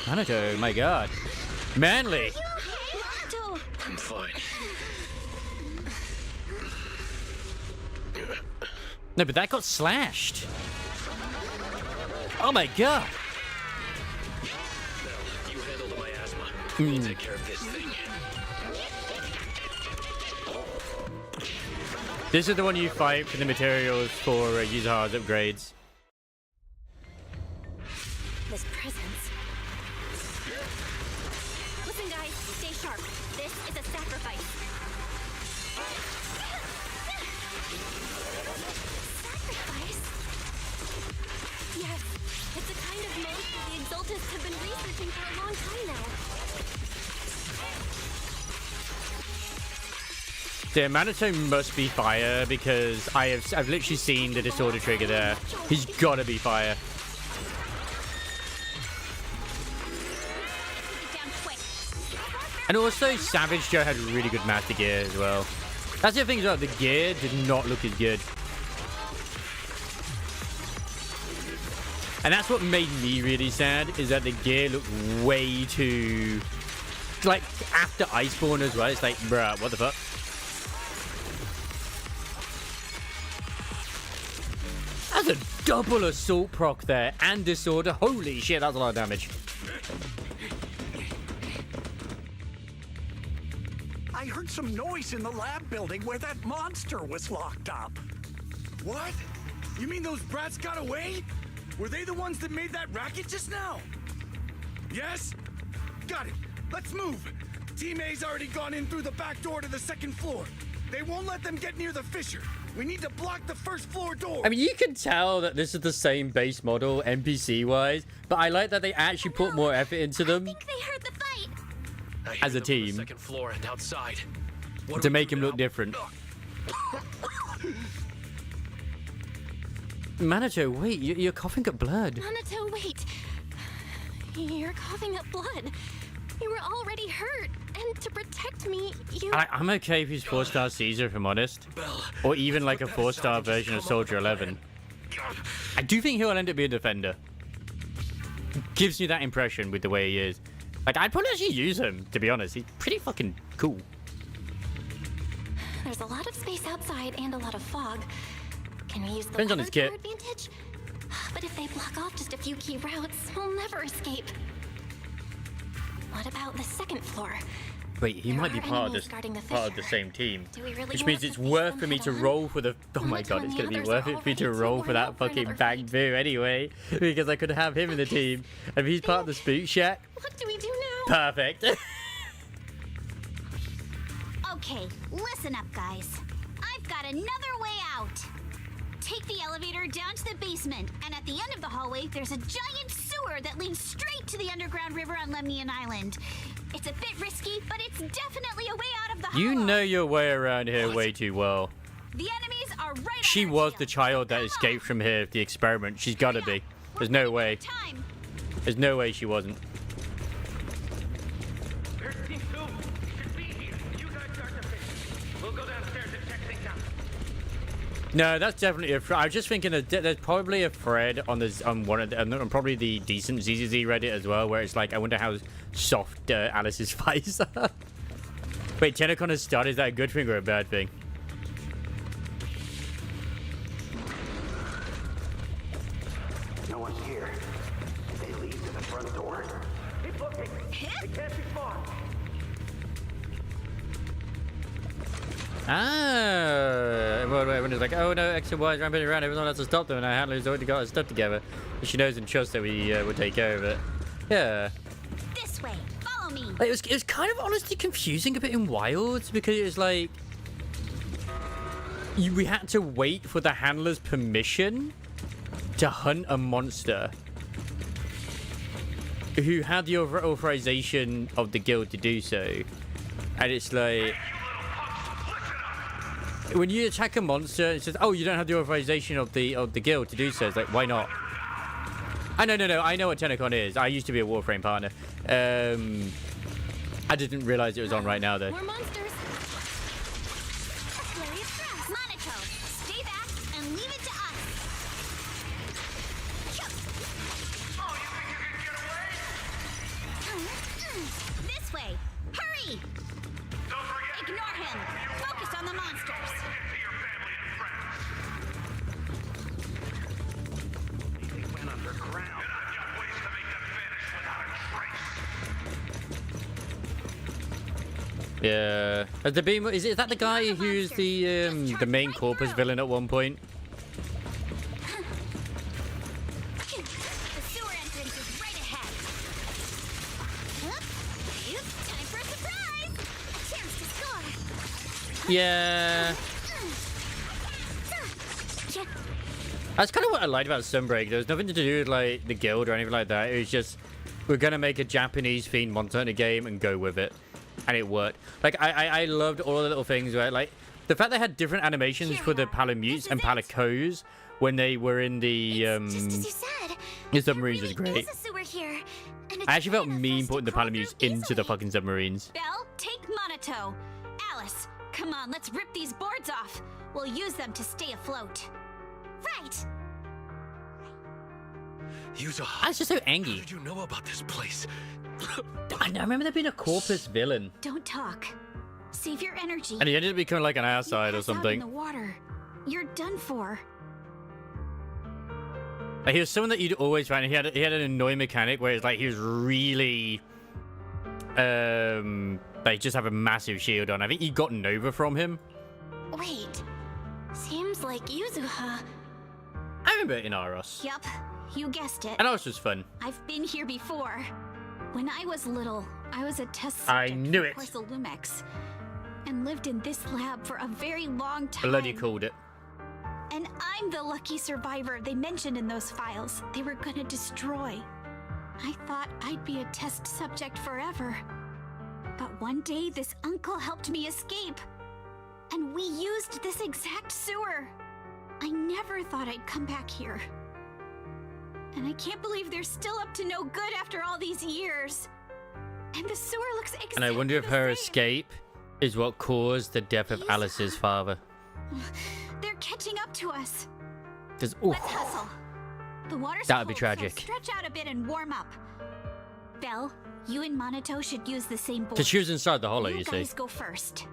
Monato, my God, manly. Monato. I'm fine. No, but that got slashed. Oh my God. You handle the miasma. We'll take care of this thing. This is the one you fight for the materials for Yuzaha's upgrades. This presence. Listen, guys, stay sharp. This is a sacrifice. Sacrifice? Yes, it's a kind of myth the Exaltists have been researching for a long time now. The Minato must be fire because I've literally seen the disorder trigger there. He's gotta be fire. And also Savage Joe had really good master gear as well. That's the thing as well, the gear did not look as good. And that's what made me really sad, is that the gear looked way too... Like, after Iceborne as well, it's like, bruh, what the fuck? That's a double assault proc there, and disorder. Holy shit, that's a lot of damage. I heard some noise in the lab building where that monster was locked up. What? You mean those brats got away? Were they the ones that made that racket just now? Yes? Got it. Let's move. Team A's already gone in through the back door to the second floor. They won't let them get near the fissure. We need to block the first floor door. I mean, you can tell that this is the same base model, NPC-wise, but I like that they actually put more effort into them. I think they heard the fight. As a team. Second floor and outside. To make him look different. Minato, wait, you're coughing up blood. Monato, wait. You're coughing up blood. You were already hurt, and to protect me, you... I'm okay if he's 4-star Caesar, if I'm honest. Or even like a 4-star version of Soldier 11. I do think he'll end up being a defender. Gives me that impression with the way he is. Like, I'd probably actually use him, to be honest. He's pretty fucking cool. There's a lot of space outside and a lot of fog. Can we use the Depends on his kit. advantage? But if they block off just a few key routes, we'll never escape. What about the second floor? Wait, he might be part of the same team, which means it's worth for me to roll for the. Oh my god, it's gonna be worth it for me to roll for that fucking Bang Boo anyway, because I could have him in the team, and if he's part of the Spook Shack. What do we do now? Perfect. Okay, listen up, guys. I've got another way out. Take the elevator down to the basement, and at the end of the hallway, there's a giant sewer that leads straight to the underground river on Lemnian Island. It's a bit risky, but it's definitely a way out of the hollow. You know your way around here way too well. The enemies are right. She was the child that escaped from here, the experiment. She's gotta be. There's no way. There's no way she wasn't. No, that's definitely a. I was just thinking that there's probably a thread on this on one of the, on probably the decent ZZZ Reddit as well, where it's like, I wonder how soft Alice's face are. Wait, Tenacon has started. Is that a good thing or a bad thing? No one's here. They lead to the front door. Keep looking. They can't be far. Ah, well, everyone's like, oh no, X and Y is ramping around. Everyone has to stop them, and our handler's already got our stuff together. But she knows and trusts that we will take care of it. Yeah. This way. Follow me. Like, it was kind of honestly confusing a bit in Wilds, because it was like we had to wait for the handler's permission to hunt a monster who had the authorization of the guild to do so. And it's like, when you attack a monster, it says, oh, you don't have the authorization of the guild to do so. It's like, why not? No. I know what Tenacon is. I used to be a Warframe partner. I didn't realize it was on right now, though. More monsters. Monaco, stay back and leave it to us. Oh, you think you can get away? This way. Hurry. Don't forget. Ignore him. Focus on the monsters. They went underground. And I've got ways to make them vanish without a trace. Yeah. The beam is that the guy who's the main corpus villain at one point? The sewer entrance is right ahead. Time for a surprise. A chance to score. Yeah. That's kind of what I liked about Sunbreak. There was nothing to do with like the guild or anything like that. It was just, we're gonna make a Japanese themed Monster Hunter game and go with it, and it worked. Like I loved all the little things where like the fact they had different animations for the Palamutes and Palicos when they were in the submarines was great. I actually felt mean putting the Palamutes into the fucking submarines. Belle, take Monato. Alice, come on, let's rip these boards off. We'll use them to stay afloat. Right. Yuzuha, I was just so angry. How did you know about this place? I remember there being a corpus villain, Don't talk. Save your energy. and he ended up becoming like an outside or Pass out in something. the water. You're done for. Like, he was someone that you'd always find. He had an annoying mechanic where it's like he was really like just have a massive shield on. I think he got Nova from him. Wait. Seems like Yuzuha. I remember it in Aros. Yup, you guessed it. And Aros was fun. I've been here before. When I was little, I was a test I subject knew for it. Porcelumex, and lived in this lab for a very long time. Bloody called it. And I'm the lucky survivor they mentioned in those files they were gonna destroy. I thought I'd be a test subject forever. But one day, this uncle helped me escape. And we used this exact sewer. I never thought I'd come back here. And I can't believe they're still up to no good after all these years. And the sewer looks exactly And I wonder if her escape is what caused the death of Alice's father. They're catching up to us. Let's hustle. The water's That would be cold, tragic. So stretch out a bit and warm up. Belle, you and Monato should use the same board. Because she was inside the hollow, you see. guys go first.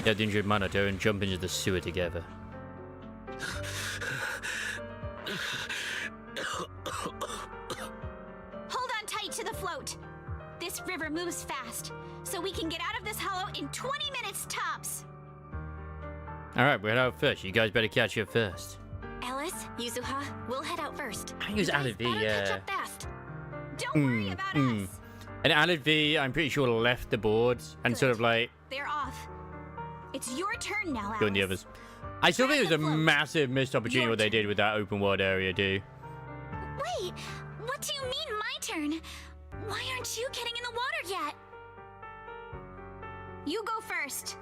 Yeah, the injured Monato and jump into the sewer together. Hold on tight to the float. This river moves fast, so we can get out of this hollow in 20 minutes tops. Alright, we'll head out first. You guys better catch up first. Alice, Yuzuha, we'll head out first. I think it was Alid V, yeah. Fast. Don't worry about us. And Alid V, I'm pretty sure, left the boards and sort of like They're off. It's your turn now, Alice. doing the others. I still think it was a massive missed opportunity what they did with that open world area, too. Wait, what do you mean my turn? Why aren't you getting in the water yet? You go first.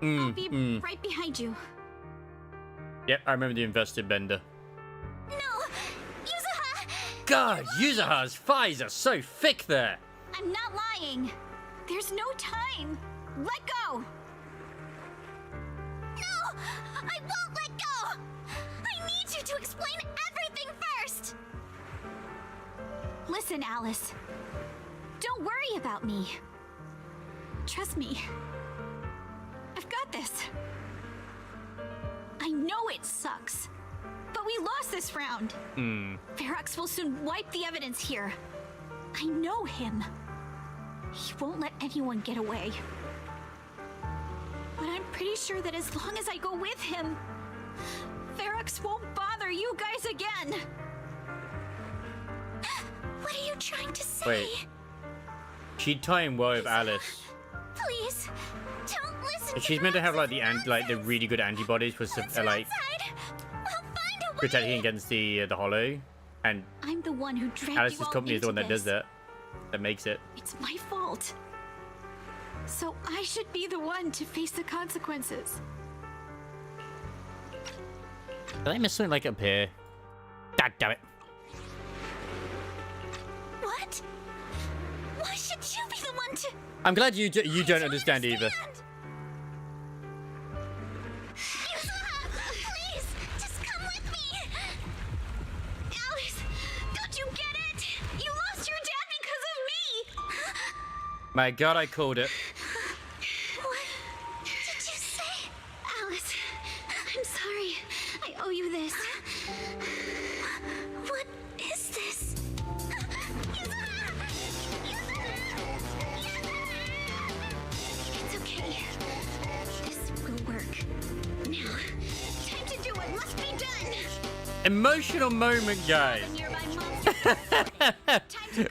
I'll be right behind you. Yep, I remember the invested bender. No! Yuzuha! God, Yuzuha's thighs are so thick there. I'm not lying. There's no time. Let go. No! I won't let go! I need you to explain everything first! Listen, Alice. Don't worry about me. Trust me. I've got this. I know it sucks, but we lost this round. Ferox will soon wipe the evidence here. I know him. He won't let anyone get away. But I'm pretty sure that as long as I go with him, Ferox won't bother you guys again. What are you trying to say? Wait. She'd tie him well with Alice. Please, don't listen to She's meant to have like the really good antibodies for like protecting against the hollow, and I'm the one who dragged Alice's you all company is the one that into does that. That makes it. It's my fault. So I should be the one to face the consequences. Did I miss something like up here? God damn it. What? Why should you be the one to... I'm glad you don't understand either. Yuzuha, please, just come with me. Alice, don't you get it? You lost your dad because of me. My God, I called it. What did you say? Alice, I'm sorry. I owe you this. What is this? It's okay. This will work. Now, time to do what must be done. Emotional moment, guys.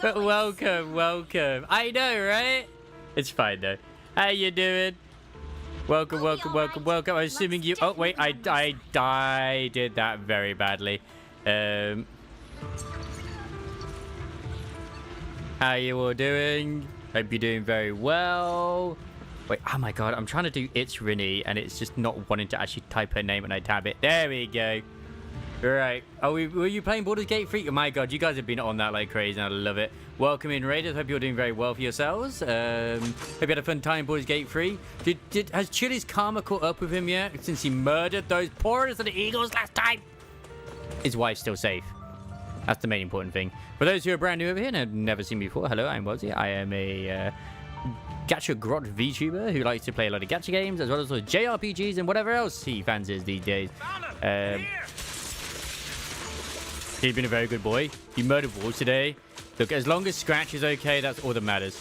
Welcome. I know, right? It's fine though. How you doing? Welcome. I'm assuming you. Oh wait, I did that very badly. How you all doing? Hope you're doing very well. Wait, oh my God, I'm trying to do It's Rinny and it's just not wanting to actually type her name when I tab it. There we go. Right. Oh, were you playing Baldur's Gate 3? Oh my God, you guys have been on that like crazy and I love it. Welcome in, Raiders. Hope you're doing very well for yourselves. Hope you had a fun time in Baldur's Gate 3. Has Chili's karma caught up with him yet? Since he murdered those poor innocent Eagles last time? His wife's still safe. That's the main important thing. For those who are brand new over here and have never seen me before, hello, I'm Wozzy. I am a Gacha Grot VTuber who likes to play a lot of gacha games as well as JRPGs and whatever else he fancies these days. He's been a very good boy. He murdered wolves today. Look, as long as Scratch is okay, that's all that matters.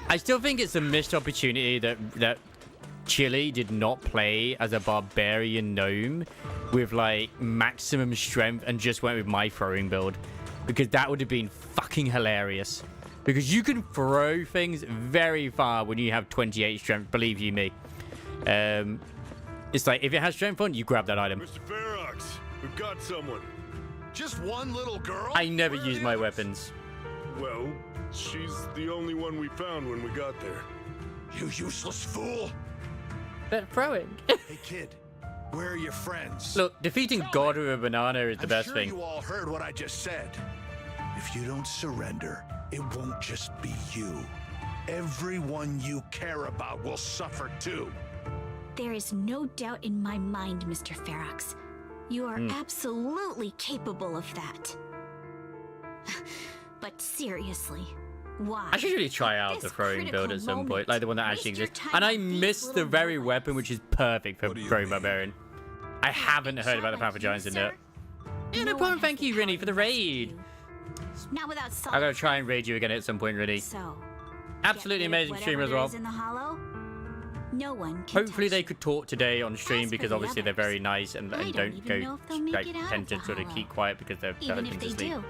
I still think it's a missed opportunity that Chili did not play as a barbarian gnome with like maximum strength and just went with my throwing build, because that would have been fucking hilarious. Because you can throw things very far when you have 28 strength, believe you me. It's like if it has strength on, you grab that item. Mr. Ferox, we've got someone. Just one little girl? I never use my weapons. Well, she's the only one we found when we got there. You useless fool! But throwing. Hey kid, where are your friends? Look, defeating God with a banana is the best thing. You all heard what I just said. If you don't surrender, it won't just be you. Everyone you care about will suffer too. There is no doubt in my mind, Mr. Ferox. You are absolutely capable of that. But seriously, why? I should really try out the throwing build at some point, like the one that actually exists. And I missed the very weapon, which is perfect for throwing barbarian. I haven't heard about the Path of Giants in there. Yeah, no problem. Thank you, Rinny, for the raid. Not without I'm gonna try and raid you again at some point, Rinny. So, absolutely amazing streamer as well. in the hollow, no one can Hopefully they could talk today on stream, because obviously they're very nice and don't go like tend to sort of keep quiet because they're Even if hoping they to sleep. do,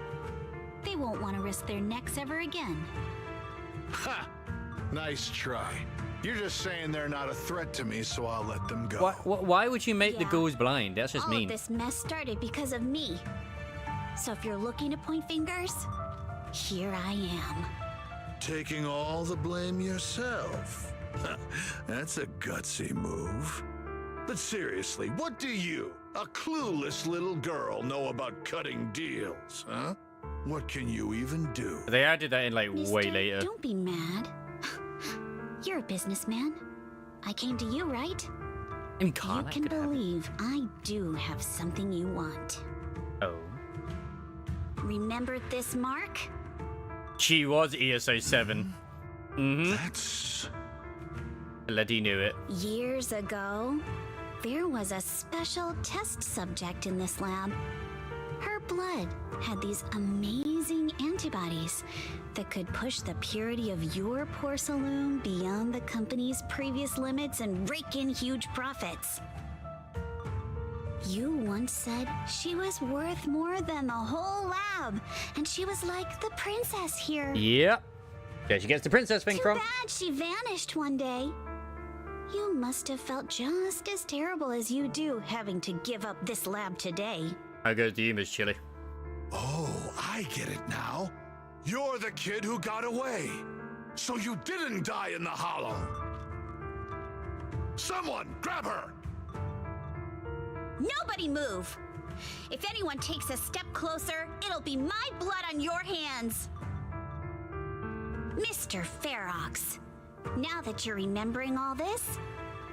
they won't want to risk their necks ever again. Ha! Nice try. You're just saying they're not a threat to me, so I'll let them go. Why would you make the ghouls blind? That's just All mean. of this mess started because of me. So if you're looking to point fingers, here I am. Taking all the blame yourself. That's a gutsy move. But seriously, what do you, a clueless little girl, know about cutting deals, huh? What can you even do? They added that in like way Mister, later. Don't be mad. You're a businessman. I came to you, right? I mean, You can't can believe I do have something you want. Oh. Remember this mark? She was ESO 7. Mm-hmm. That's... Letty knew it. Years ago, there was a special test subject in this lab. Her blood had these amazing antibodies that could push the purity of your porcelain beyond the company's previous limits and rake in huge profits. You once said she was worth more than the whole lab, and she was like the princess here. Yep. There she gets the princess thing from. Too bad she vanished one day. You must have felt just as terrible as you do having to give up this lab today. How goes to you, Miss Chili? Oh, I get it now. You're the kid who got away. So you didn't die in the hollow. Someone, grab her! Nobody move! If anyone takes a step closer, it'll be my blood on your hands! Mr. Ferox, now that you're remembering all this,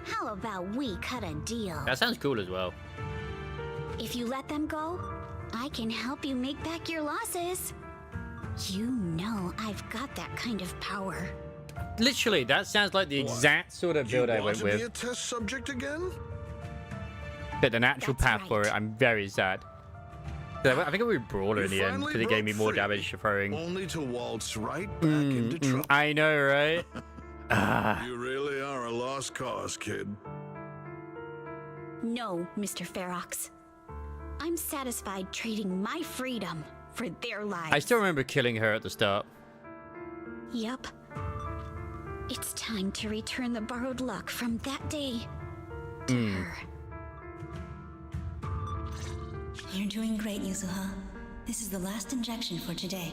how about we cut a deal? That sounds cool as well. If you let them go, I can help you make back your losses. You know I've got that kind of power. Literally, that sounds like the exact sort of build I went You want to be a with. test subject again? But the natural path for it, I'm very sad. I think it would be Brawler in the end, because it gave me more damage to throwing. Only to waltz right back into trouble. I know, right? You really are a lost cause, kid. No, Mr. Ferox. I'm satisfied trading my freedom for their lives. I still remember killing her at the start. Yup. It's time to return the borrowed luck from that day to her. You're doing great, Yuzuha. This is the last injection for today.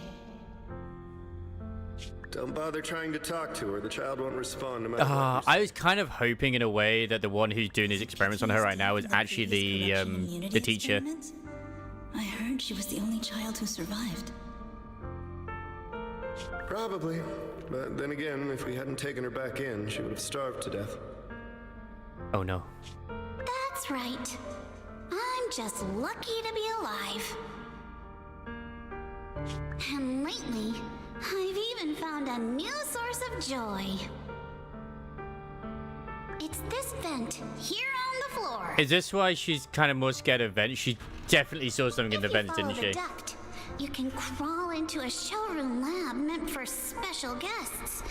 Don't bother trying to talk to her. The child won't respond no matter what. I was kind of hoping in a way that the one who's doing his experiments on her right now is actually the teacher. I heard she was the only child who survived. Probably. But then again, if we hadn't taken her back in, she would have starved to death. Oh no. That's right. I'm just lucky to be alive. And lately, I've even found a new source of joy. It's this vent here on the floor. Is this why she's kind of more scared of vents? She definitely saw something in the vents, didn't she? Duct, you can crawl into a showroom lab meant for special guests.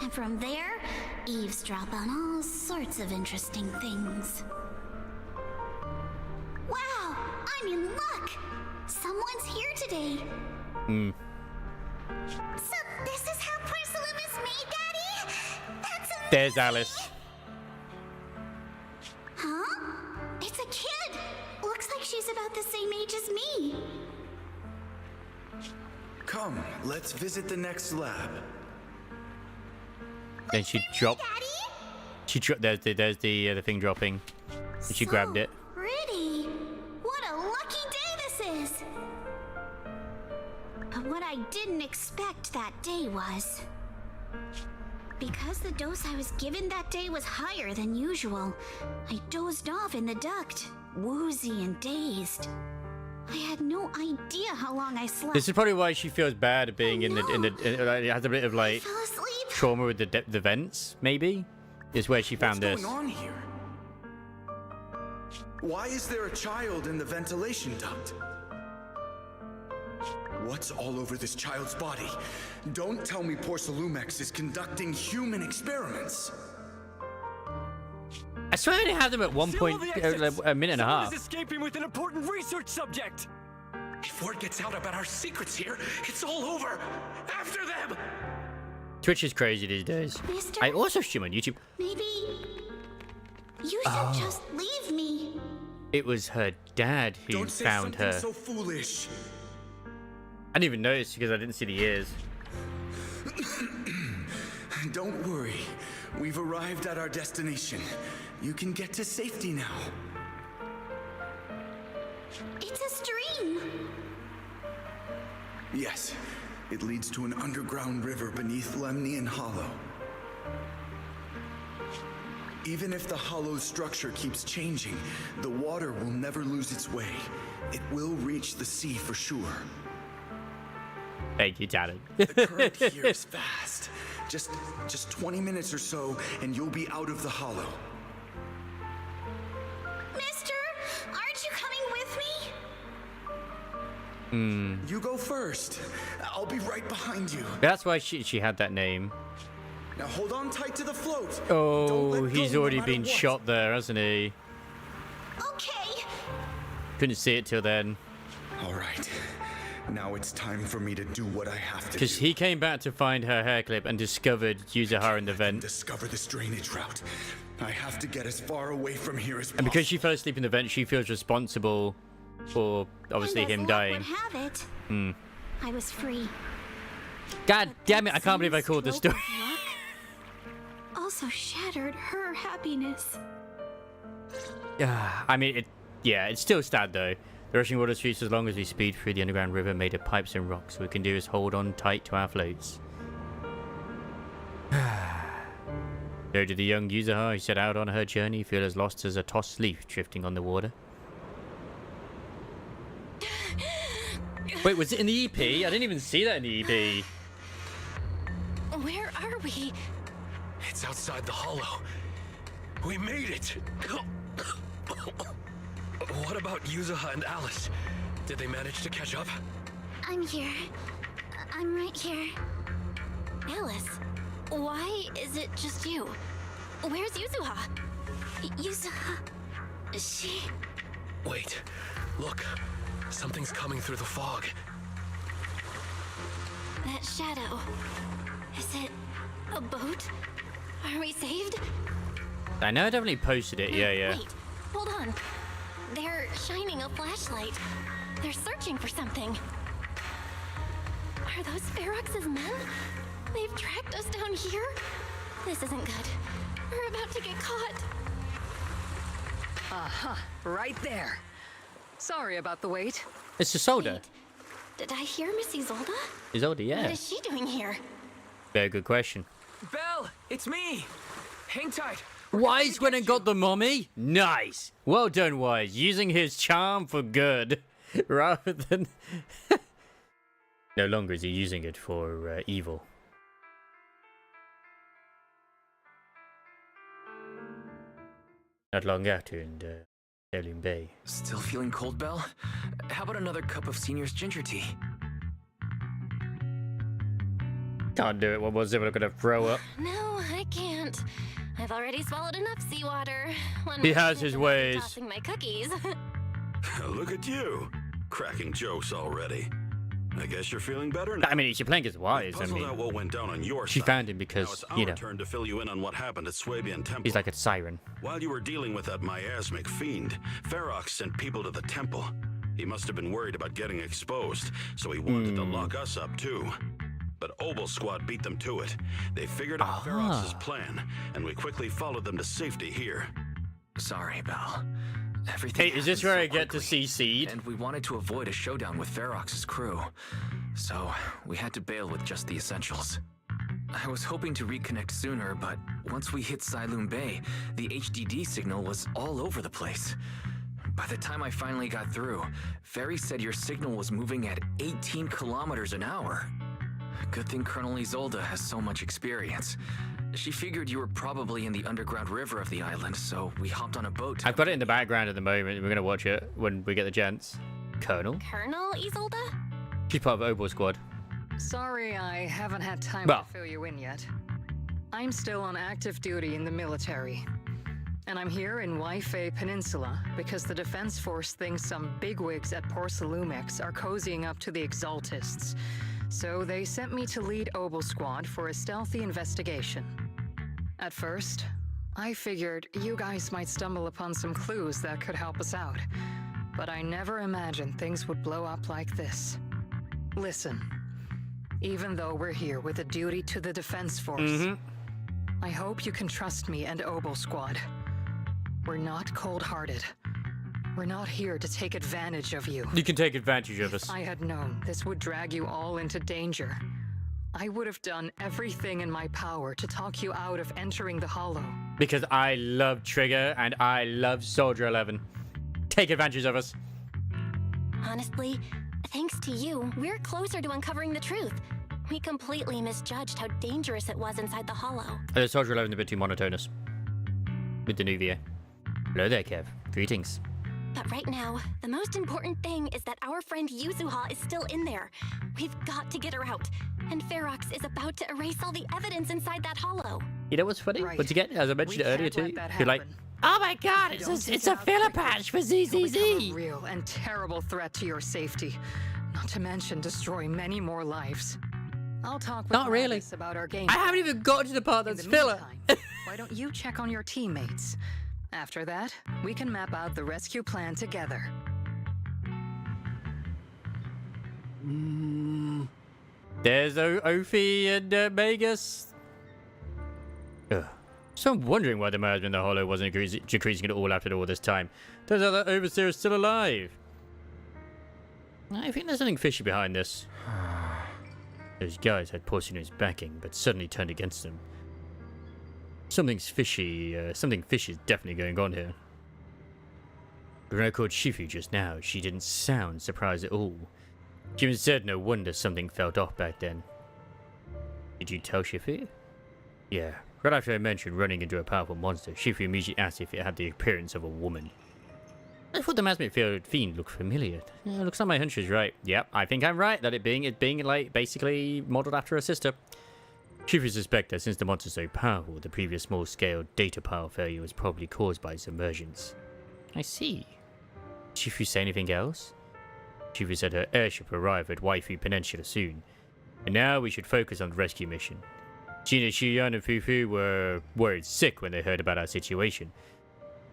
And from there, eavesdrop on all sorts of interesting things. Wow, I'm in luck! Someone's here today. So this is how porcelain is made, Daddy? That's amazing! There's Alice. Huh? It's a kid! Looks like she's about the same age as me. Come, let's visit the next lab. Then she dropped. She dropped. There's the thing dropping. And she grabbed it. Pretty! What a lucky day this is! But what I didn't expect that day was... Because the dose I was given that day was higher than usual, I dozed off in the duct, woozy and dazed. I had no idea how long I slept. This is probably why she feels bad being in it has a bit of like trauma with the vents. Maybe is where she found this. What's going on here? Why is there a child in the ventilation duct? What's all over this child's body? Don't tell me Porcelumex is conducting human experiments. I swear they had them at one point, a minute and a half. Someone is escaping with an important research subject. If word gets out about our secrets here, it's all over. After them. Twitch is crazy these days. Mister? I also stream on YouTube. Maybe you should just leave me. It was her dad who Don't say found something her. so foolish. I didn't even notice because I didn't see the ears. Don't worry. We've arrived at our destination. You can get to safety now. It's a stream! Yes, it leads to an underground river beneath Lemnian Hollow. Even if the hollow's structure keeps changing, the water will never lose its way. It will reach the sea for sure. Thank you, Talon. The current here is fast. Just 20 minutes or so, and you'll be out of the hollow. Mister, aren't you coming with me? You go first. I'll be right behind you. That's why she had that name. Now hold on tight to the float. Oh, he's already been shot there, hasn't he? Okay. Couldn't see it till then. All right. Now it's time for me to do what I have to do. Because he came back to find her hair clip and discovered Yuzuha in the vent. Discover this drainage route. I have to get as far away from here as possible. And because she fell asleep in the vent, she feels responsible for obviously him dying. Would have it. I was free. God damn it! I can't believe I called the story. Also shattered her happiness. I mean, it's still sad though. The rushing water streets as long as we speed through the underground river made of pipes and rocks. All we can do is hold on tight to our floats. So did the young Yuzuha who set out on her journey feel as lost as a tossed leaf drifting on the water? Wait, was it in the EP? I didn't even see that in the EP. Where are we? It's outside the hollow. We made it. What about Yuzuha and Alice? Did they manage to catch up? I'm here. I'm right here. Alice, why is it just you? Where's Yuzuha? Yuzuha... She... Wait, look. Something's coming through the fog. That shadow. Is it a boat? Are we saved? I know I definitely posted it. Yeah. Wait, hold on. They're shining a flashlight. They're searching for something. Are those Ferox's men? They've tracked us down here? This isn't good. We're about to get caught. Right there. Sorry about the wait. It's Isolde. Did I hear Miss Isolde? Isolde, yeah. What is she doing here? Very good question. Belle, it's me. Hang tight. Wise went and got the mommy? Nice. Well done, Wise. Using his charm for good rather than... No longer is he using it for evil. Not long after in Saloon Bay. Still feeling cold, Belle? How about another cup of Senior's ginger tea? Can't do it. What was it? We're gonna throw up. No, I can't. I've already swallowed enough seawater. He has his ways. Tossing my cookies. Look at you, cracking jokes already. I guess you're feeling better now. I mean, she's playing as Wise. I Puzzled mean, out what went down on your she side. found him Now because, it's our you know, turn to fill you in on what happened at Swabian Temple. he's like a siren. While you were dealing with that miasmic fiend, Ferox sent people to the temple. He must have been worried about getting exposed, so he wanted to lock us up too. But Obel Squad beat them to it. They figured out Ferox's plan, and we quickly followed them to safety here. Sorry, Belle. Everything Hey, is this happened where so I get to quickly, see Seed? And we wanted to avoid a showdown with Ferox's crew. So, we had to bail with just the essentials. I was hoping to reconnect sooner, but once we hit Saloon Bay, the HDD signal was all over the place. By the time I finally got through, Ferry said your signal was moving at 18 kilometers an hour. Good thing Colonel Isolde has so much experience. She figured you were probably in the underground river of the island, so we hopped on a boat. I've got it in the background at the moment. We're gonna watch it when we get the chance. Colonel? Colonel Isolde? She's part of Obel Squad. Sorry, I haven't had time Well. to fill you in yet. I'm still on active duty in the military. And I'm here in Waifei Peninsula because the Defense Force thinks some bigwigs at Porcelumex are cozying up to the Exaltists. So they sent me to lead Obel Squad for a stealthy investigation. At first, I figured you guys might stumble upon some clues that could help us out. But I never imagined things would blow up like this. Listen, even though we're here with a duty to the Defense Force, I hope you can trust me and Obo Squad. We're not cold-hearted. We're not here to take advantage of you. You can take advantage of us. If I had known this would drag you all into danger, I would have done everything in my power to talk you out of entering the Hollow. Because I love Trigger and I love Soldier 11. Take advantage of us. Honestly, thanks to you, we're closer to uncovering the truth. We completely misjudged how dangerous it was inside the Hollow. Soldier 11 a bit too monotonous. With the new VA. Hello there, Kev. Greetings. But right now, the most important thing is that our friend Yuzuha is still in there. We've got to get her out. And Ferox is about to erase all the evidence inside that Hollow. You know what's funny? Right. Once again, as I mentioned earlier too, you're like, oh my god, it's a filler patch for ZZZ. A real and terrible threat to your safety. Not to mention destroy many more lives. I'll talk with Not really. Marcus about our game. I haven't even got to the part that's filler. Why don't you check on your teammates? After that, we can map out the rescue plan together. There's Ophi and Magus. Ugh. So I'm wondering why the management in the Hollow wasn't decreasing at all after all this time. Turns out that Overseer is still alive. I think there's something fishy behind this. Those guys had Porcino's backing, but suddenly turned against them. Something's fishy, something fishy is definitely going on here. But when I called Shifu just now, she didn't sound surprised at all. She even said no wonder something felt off back then. Did you tell Shifu? Yeah. Right after I mentioned running into a powerful monster, Shifu immediately asked if it had the appearance of a woman. I thought the Masmate fiend looked familiar. Yeah, looks like my hunch is right. Yep, I think I'm right that it being like basically modeled after her sister. Shifu suspects that since the monster is so powerful, the previous small-scale data pile failure was probably caused by submersions. I see. Did Shifu say anything else? Shifu said her airship will arrive at Waifu Peninsula soon, and now we should focus on the rescue mission. Gina, Shiyan, and Fufu were worried sick when they heard about our situation.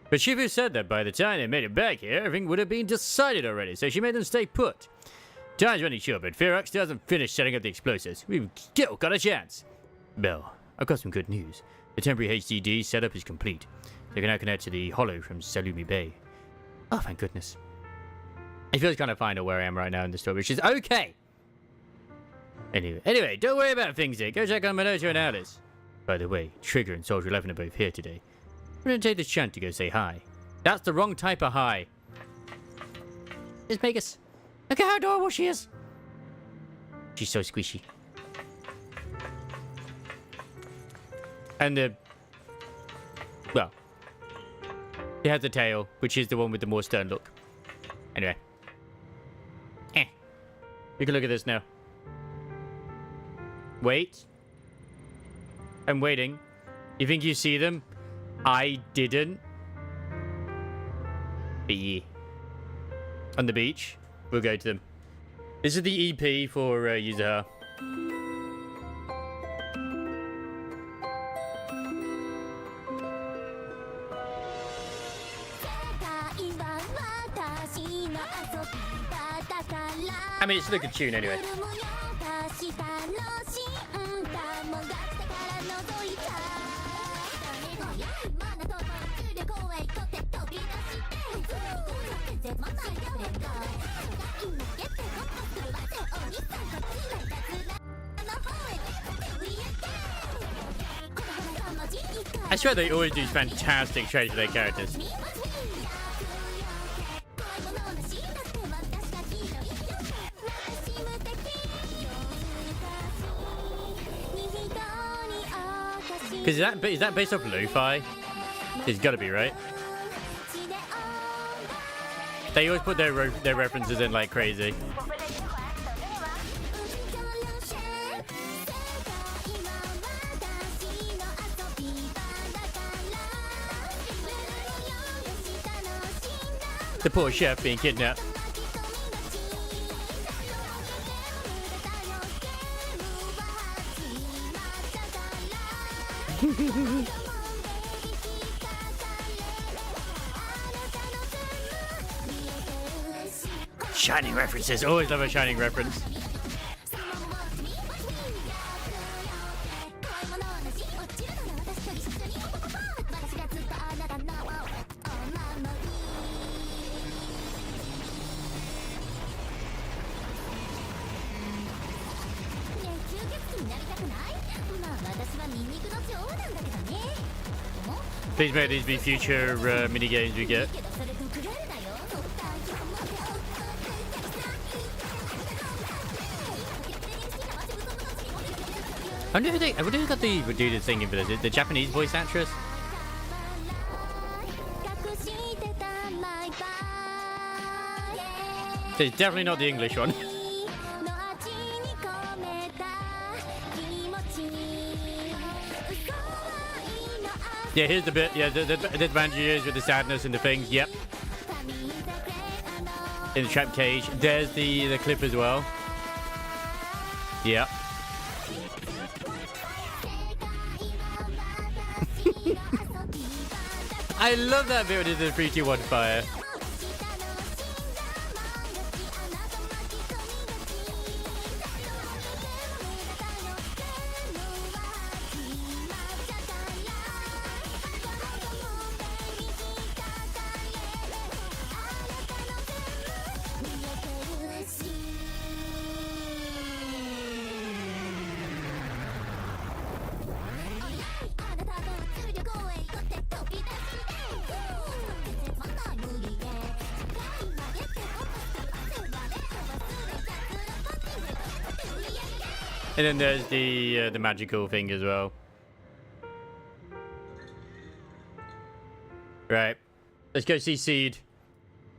But Shifu said that by the time they made it back here, everything would have been decided already, so she made them stay put. Time's running short, but Ferox still hasn't finished setting up the explosives. We've still got a chance. Bell, I've got some good news. The temporary HDD setup is complete. They can now connect to the Hollow from Salumi Bay. Oh, thank goodness. It feels kind of fine where I am right now in the story, which is okay. Anyway, don't worry about things here. Go check on Minotaur and Alice. By the way, Trigger and Soldier 11 are both here today. I'm going to take this chance to go say hi. That's the wrong type of hi. Here's Magus. Look at how adorable she is. She's so squishy. And well, it has the tail, which is the one with the more stern look. Anyway. We can look at this now. Wait. I'm waiting. You think you see them? I didn't. But yeah. On the beach. We'll go to them. This is the EP for Yuzuha. I mean, it's a good tune anyway. I swear they always do fantastic trades for their characters. Because is that based off lo-fi? It's got to be, right? They always put their references in like crazy. The poor chef being kidnapped. Shining references. Always love a Shining reference. Please may these be future mini games we get. I wonder who got the dude singing for this. The Japanese voice actress. It's definitely not the English one. Yeah, here's the bit. Yeah, the advantages with the sadness and the things. Yep. In the trap cage. There's the clip as well. Yep. I love that bit when it did the 3, 2, 1 fire. And then there's the magical thing as well. Right. Let's go see Seed.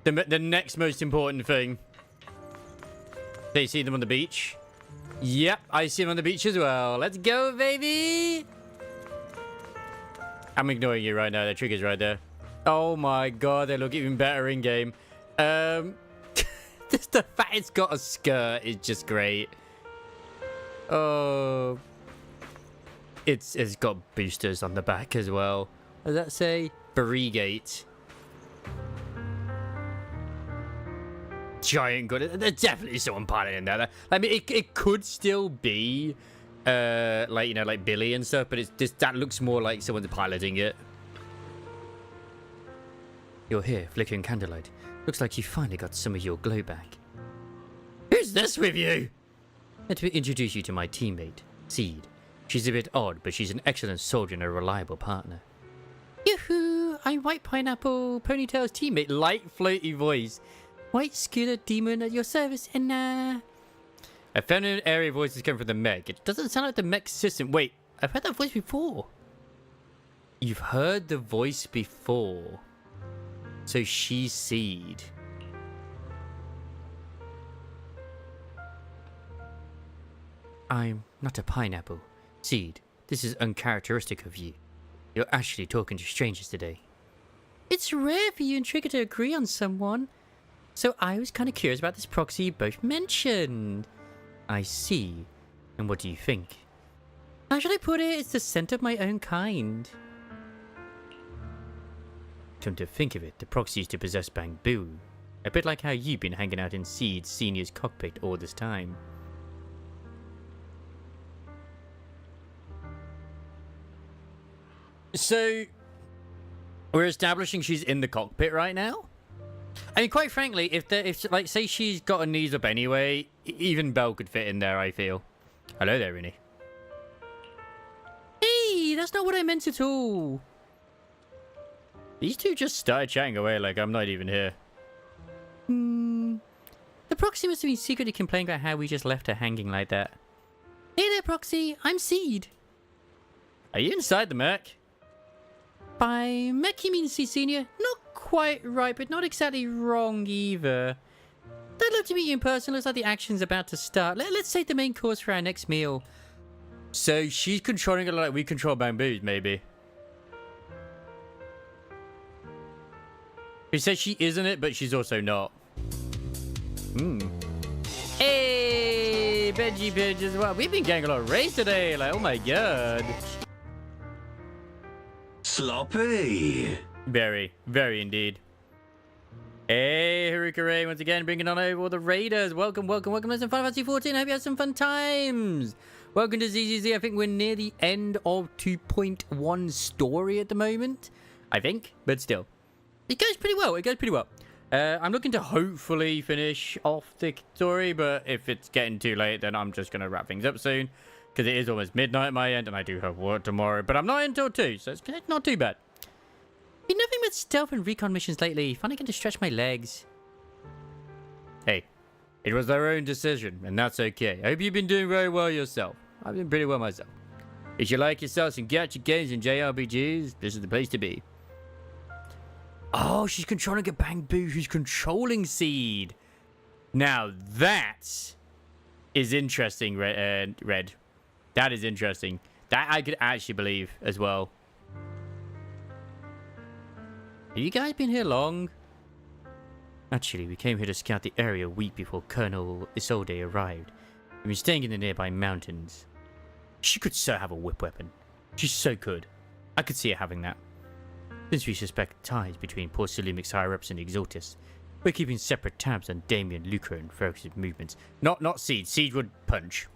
The next most important thing. They see them on the beach. Yep, I see them on the beach as well. Let's go, baby! I'm ignoring you right now. The trigger's right there. Oh my god, they look even better in game. Just the fact it's got a skirt is just great. Oh, it's got boosters on the back as well. What does that say? Brigate. Giant good. There's definitely someone piloting that. I mean, it could still be, like, you know, like Billy and stuff, but it's just that looks more like someone's piloting it. You're here, flickering candlelight. Looks like you finally got some of your glow back. Who's this with you? Let me introduce you to my teammate, Seed. She's a bit odd, but she's an excellent soldier and a reliable partner. Yoo-hoo! I'm White Pineapple, Ponytail's teammate. Light, floaty voice. White Scooter Demon at your service, and a feminine area voice is coming from the mech. It doesn't sound like the mech system. Wait, I've heard that voice before. You've heard the voice before. So she's Seed. I'm not a pineapple. Seed, this is uncharacteristic of you. You're actually talking to strangers today. It's rare for you and Trigger to agree on someone. So I was kind of curious about this proxy you both mentioned. I see. And what do you think? How should I put it? It's the scent of my own kind. Come to think of it, the proxy used to possess Bamboo. A bit like how you've been hanging out in Seed's Senior's cockpit all this time. So, we're establishing she's in the cockpit right now? I mean, quite frankly, if like, say she's got her knees up anyway, even Belle could fit in there, I feel. Hello there, Rini. Hey, that's not what I meant at all. These two just started chatting away like I'm not even here. The proxy must have been secretly complaining about how we just left her hanging like that. Hey there, proxy. I'm Seed. Are you inside the mech? By mech you mean C Senior? Not quite right, but not exactly wrong either. I'd love to meet you in person. Looks like the action's about to start. Let's take the main course for our next meal. So she's controlling it like we control Bamboos, maybe. She says she isn't it, but she's also not. Hey, Benji Pidge as well. We've been getting a lot of rays today. Like, oh my god. Sloppy. Very, very indeed. Hey, Haruka Ray once again bringing on over all the raiders. Welcome, welcome, welcome to some Final Fantasy 14. Hope you had some fun times. Welcome to ZZZ. I think we're near the end of 2.1 story at the moment. I think, but still. It goes pretty well. It goes pretty well. I'm looking to hopefully finish off the story, but if it's getting too late, then I'm just going to wrap things up soon. because it is almost midnight at my end, and I do have work tomorrow. But I'm not in until 2, so it's not too bad. Been nothing but stealth and recon missions lately. Finally getting to stretch my legs. Hey, it was their own decision, and that's okay. I hope you've been doing very well yourself. I've been pretty well myself. If you like yourself some gacha games and JRPGs, this is the place to be. Oh, she's controlling a Bang Boo who's controlling Seed. Now that is interesting, Red. That is interesting. That I could actually believe as well. Have you guys been here long? Actually, we came here to scout the area a week before Colonel Isolde arrived. We've been staying in the nearby mountains. She could so have a whip weapon. She so could. I could see her having that. Since we suspect ties between poor Salumic's higher-ups and Exaltis, we're keeping separate tabs on Damien, Luca, and Fergus' movements. Not Seed. Seed would punch.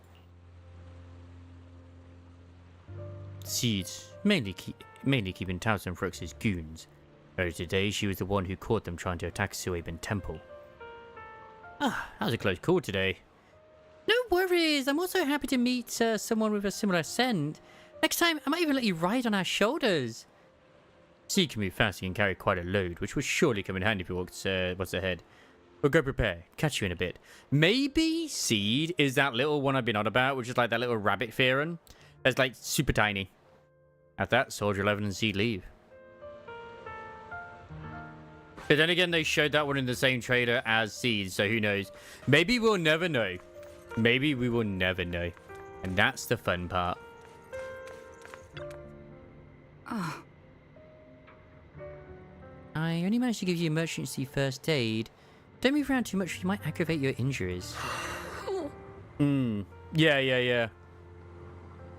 Seed's mainly keeping tabs on Fergus' goons. Earlier today, she was the one who caught them trying to attack Suaben Temple. Ah, that was a close call today. No worries, I'm also happy to meet someone with a similar scent. Next time, I might even let you ride on our shoulders. Seed can move fast and can carry quite a load, which will surely come in handy for what's ahead. We'll go prepare. Catch you in a bit. Maybe Seed is that little one I've been on about, which is like that little rabbit Fearon. That's like super tiny. At that, Soldier 11 and Seed leave. But then again, they showed that one in the same trailer as Seed, so who knows? Maybe we'll never know. Maybe we will never know. And that's the fun part. Oh. I only managed to give you emergency first aid. Don't move around too much, you might aggravate your injuries. Yeah.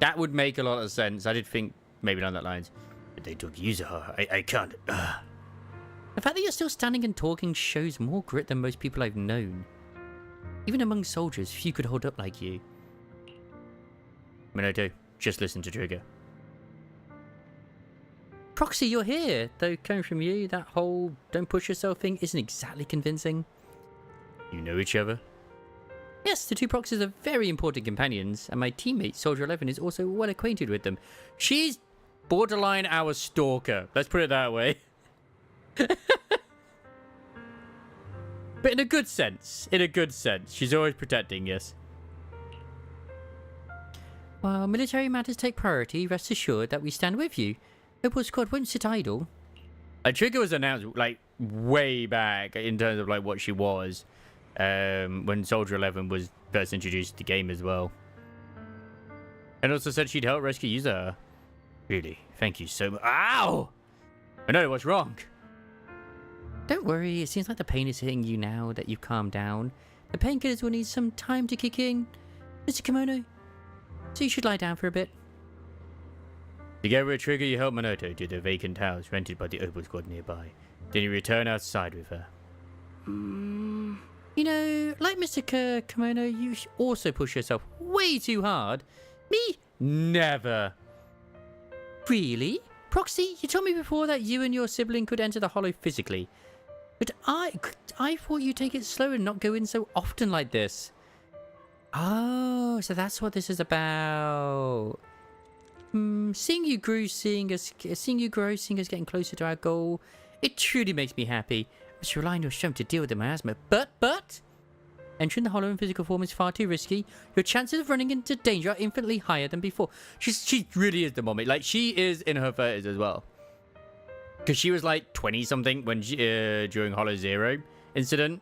That would make a lot of sense. I did think maybe down that lines. But they took Yuzuha. I can't. The fact that you're still standing and talking shows more grit than most people I've known. Even among soldiers, few could hold up like you. Minato, just listen to Trigger. Proxy, you're here. Though coming from you, that whole don't push yourself thing isn't exactly convincing. You know each other? Yes, the two Proxies are very important companions, and my teammate, Soldier 11, is also well acquainted with them. She's borderline our stalker. Let's put it that way. But in a good sense. In a good sense. She's always protecting, yes. While military matters take priority, rest assured that we stand with you. Opal Squad won't sit idle. A Trigger was announced, like, way back in terms of, like, what she was. When Soldier 11 was first introduced to the game as well. And also said she'd help rescue Yuzuha. Really, thank you so much. Ow! I know what's wrong. Don't worry, it seems like the pain is hitting you now that you've calmed down. The painkillers will need some time to kick in, Mr. Kimono. So you should lie down for a bit. Together with Trigger, you help Minato to the vacant house rented by the Opal Squad nearby. Then you return outside with her. You know, like Mr. Kimono, you also push yourself way too hard. Me? Never. Really? Proxy, you told me before that you and your sibling could enter the Hollow physically. But I thought you'd take it slow and not go in so often like this. Oh, so that's what this is about. Seeing you grow, seeing us getting closer to our goal, it truly makes me happy. I must rely on your strength to deal with the miasma. But entering the Hollow in physical form is far too risky. Your chances of running into danger are infinitely higher than before. She really is the mommy. Like, she is in her 30s as well. Because she was like 20 something when during Hollow Zero incident.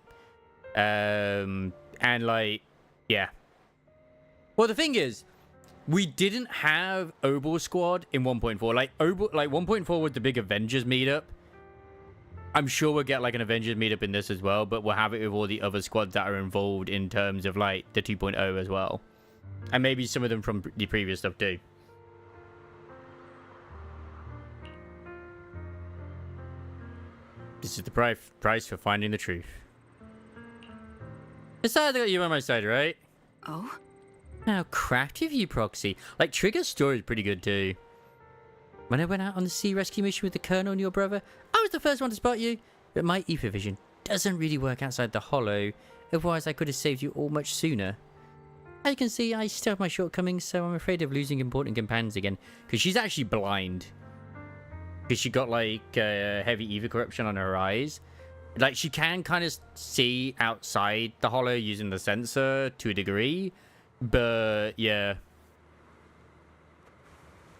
And like, yeah. Well, the thing is, we didn't have Opal Squad in 1.4. Like 1.4 was the big Avengers meetup. I'm sure we'll get like an Avengers meetup in this as well, but we'll have it with all the other squads that are involved in terms of like the 2.0 as well. And maybe some of them from the previous stuff too. This is the price for finding the truth. Besides, I got you on my side, right? Oh? Now, crafty of you, Proxy. Like, Trigger's story is pretty good too. When I went out on the sea rescue mission with the Colonel and your brother, I was the first one to spot you. But my ether vision doesn't really work outside the Hollow. Otherwise, I could have saved you all much sooner. As you can see, I still have my shortcomings, so I'm afraid of losing important companions again. Because she's actually blind. Because she got, like, heavy ether corruption on her eyes. Like, she can kind of see outside the hollow using the sensor to a degree. But, yeah.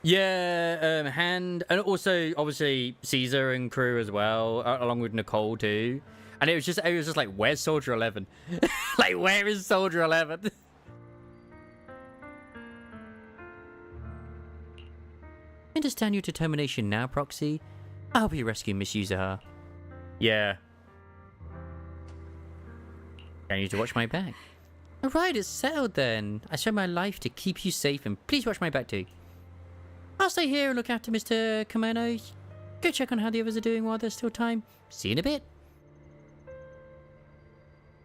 Yeah, Hand. And also, obviously, Caesar and crew as well. Along with Nicole, too. And it was just like, where's Soldier 11? Like, where is Soldier 11? I understand your determination now, Proxy. I'll help you rescue Miss Yuzaha. Yeah. I need to watch my back. Alright, it's settled then. I spend my life to keep you safe, and please watch my back too. I'll stay here and look after Mr. Kimono. Go check on how the others are doing while there's still time. See you in a bit.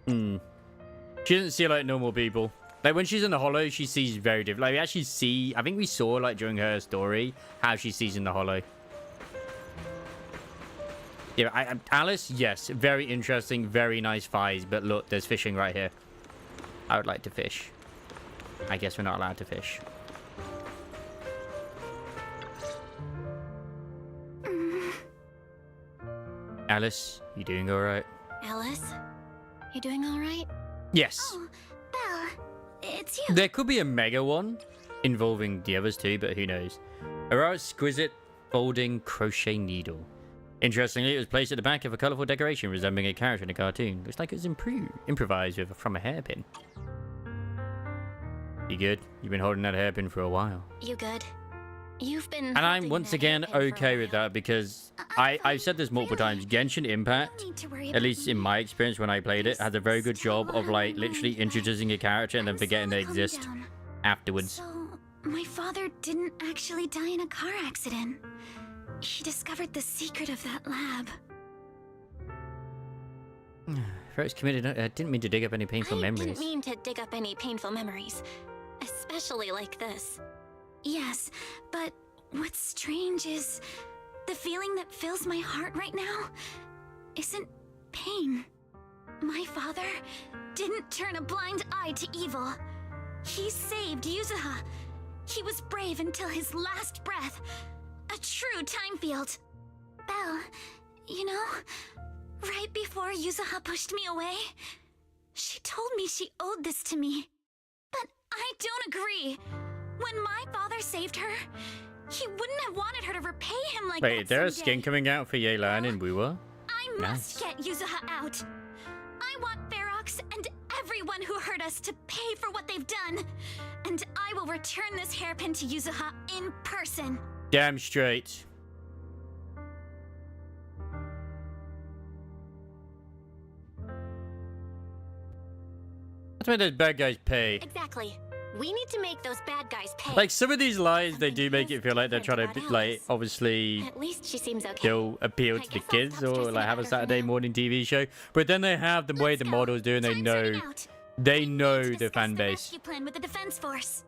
She doesn't see like normal people. Like, when she's in the hollow, she sees very different. Like, we actually see... I think we saw, like, during her story, how she sees in the hollow. Yeah, Alice, yes. Very interesting, very nice fights. But look, there's fishing right here. I would like to fish. I guess we're not allowed to fish. Alice, you doing alright? Alice, you doing alright? Yes. Oh, Belle, it's you. There could be a mega one involving the others too, but who knows. A rather exquisite folding crochet needle. Interestingly, it was placed at the back of a colourful decoration resembling a character in a cartoon. Looks like it was improvised from a hairpin. You good? You've been holding that hairpin for a while. You good? You've been... And I'm once again okay with that because I've said this multiple times. Genshin Impact, at least in my experience when I played it, has a very good job of like literally introducing a character and then forgetting they exist afterwards. So, my father didn't actually die in a car accident. He discovered the secret of that lab. First committed, I didn't mean to dig up any painful memories. I didn't mean to dig up any painful memories. Especially like this. Yes, but what's strange is the feeling that fills my heart right now isn't pain. My father didn't turn a blind eye to evil. He saved Yuzaha. He was brave until his last breath. A true time field. Belle, you know, right before Yuzaha pushed me away, she told me she owed this to me. But I don't agree. When my father saved her, he wouldn't have wanted her to repay him like that. Wait, is there a skin coming out for Yelan and Wuwa? I must get Yuzaha out. I want Ferox and everyone who hurt us to pay for what they've done. And I will return this hairpin to Yuzaha in person. Damn straight. That's why those bad guys pay. Exactly. We need to make those bad guys pay. Like, some of these lines, they do make it feel like they're trying to, like, obviously... At least she seems okay. Still appeal to the kids or, like, have a Saturday morning TV show. But then they have the way the models do and they know... They know the fan base. Plan with the defense force.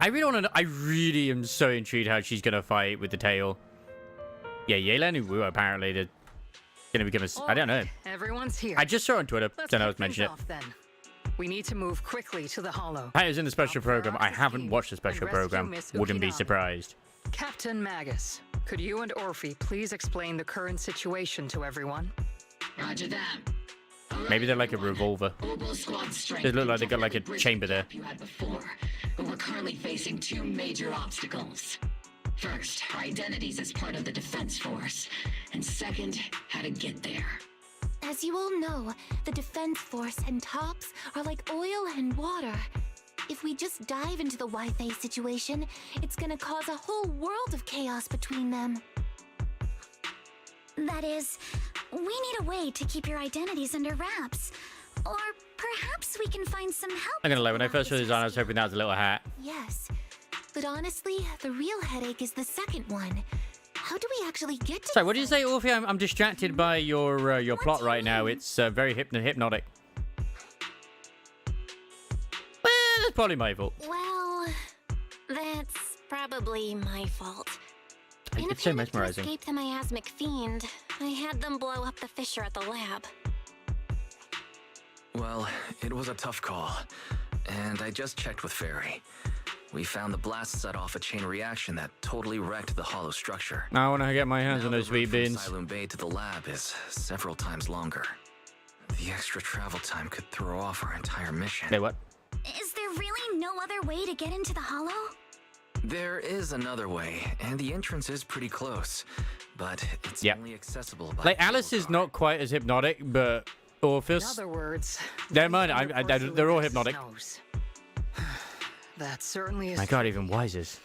I really want to know, I really am so intrigued how she's going to fight with the tail. Yeah, Yelan and Wu apparently they're going to become a... I don't know. Everyone's here. I just saw on Twitter. Let's Don't know kick if mentioned it. things off, then. We need to move quickly to the hollow. That is in the special program. I haven't watched the special program. Wouldn't be surprised. Captain Magus, could you and Orphe please explain the current situation to everyone? Roger that. Maybe they're like a revolver. They look like they got like a chamber there. You had before, but we're currently facing two major obstacles. First, our identities as part of the defense force, and second, how to get there. As you all know, the defense force and TOPS are like oil and water. If we just dive into the Wi-Fi situation, it's gonna cause a whole world of chaos between them. That is, we need a way to keep your identities under wraps. Or perhaps we can find some help. I'm gonna lie, when I first saw this on, I was hoping that was a little hat. Yes, but honestly, the real headache is the second one. How do we actually get to... Sorry, what did you say, Orphe? I'm distracted by your plot right now. It's very hypnotic. Well, that's probably my fault. Well, that's probably my fault. In a It's so panic to mesmerizing. escape the miasmic fiend, I had them blow up the fissure at the lab. Well, it was a tough call. And I just checked with Fairy. We found the blast set off a chain reaction that totally wrecked the hollow structure. I want to get my hands on those sweet beans. Silo Bay to the lab is several times longer. The extra travel time could throw off our entire mission. Wait, what? Is there really no other way to get into the hollow? There is another way, and the entrance is pretty close, but it's only accessible by Like, Alice is not quite as hypnotic, but Orpheus... In other words... Never mind, they're all hypnotic. That certainly is... My god, even Wises.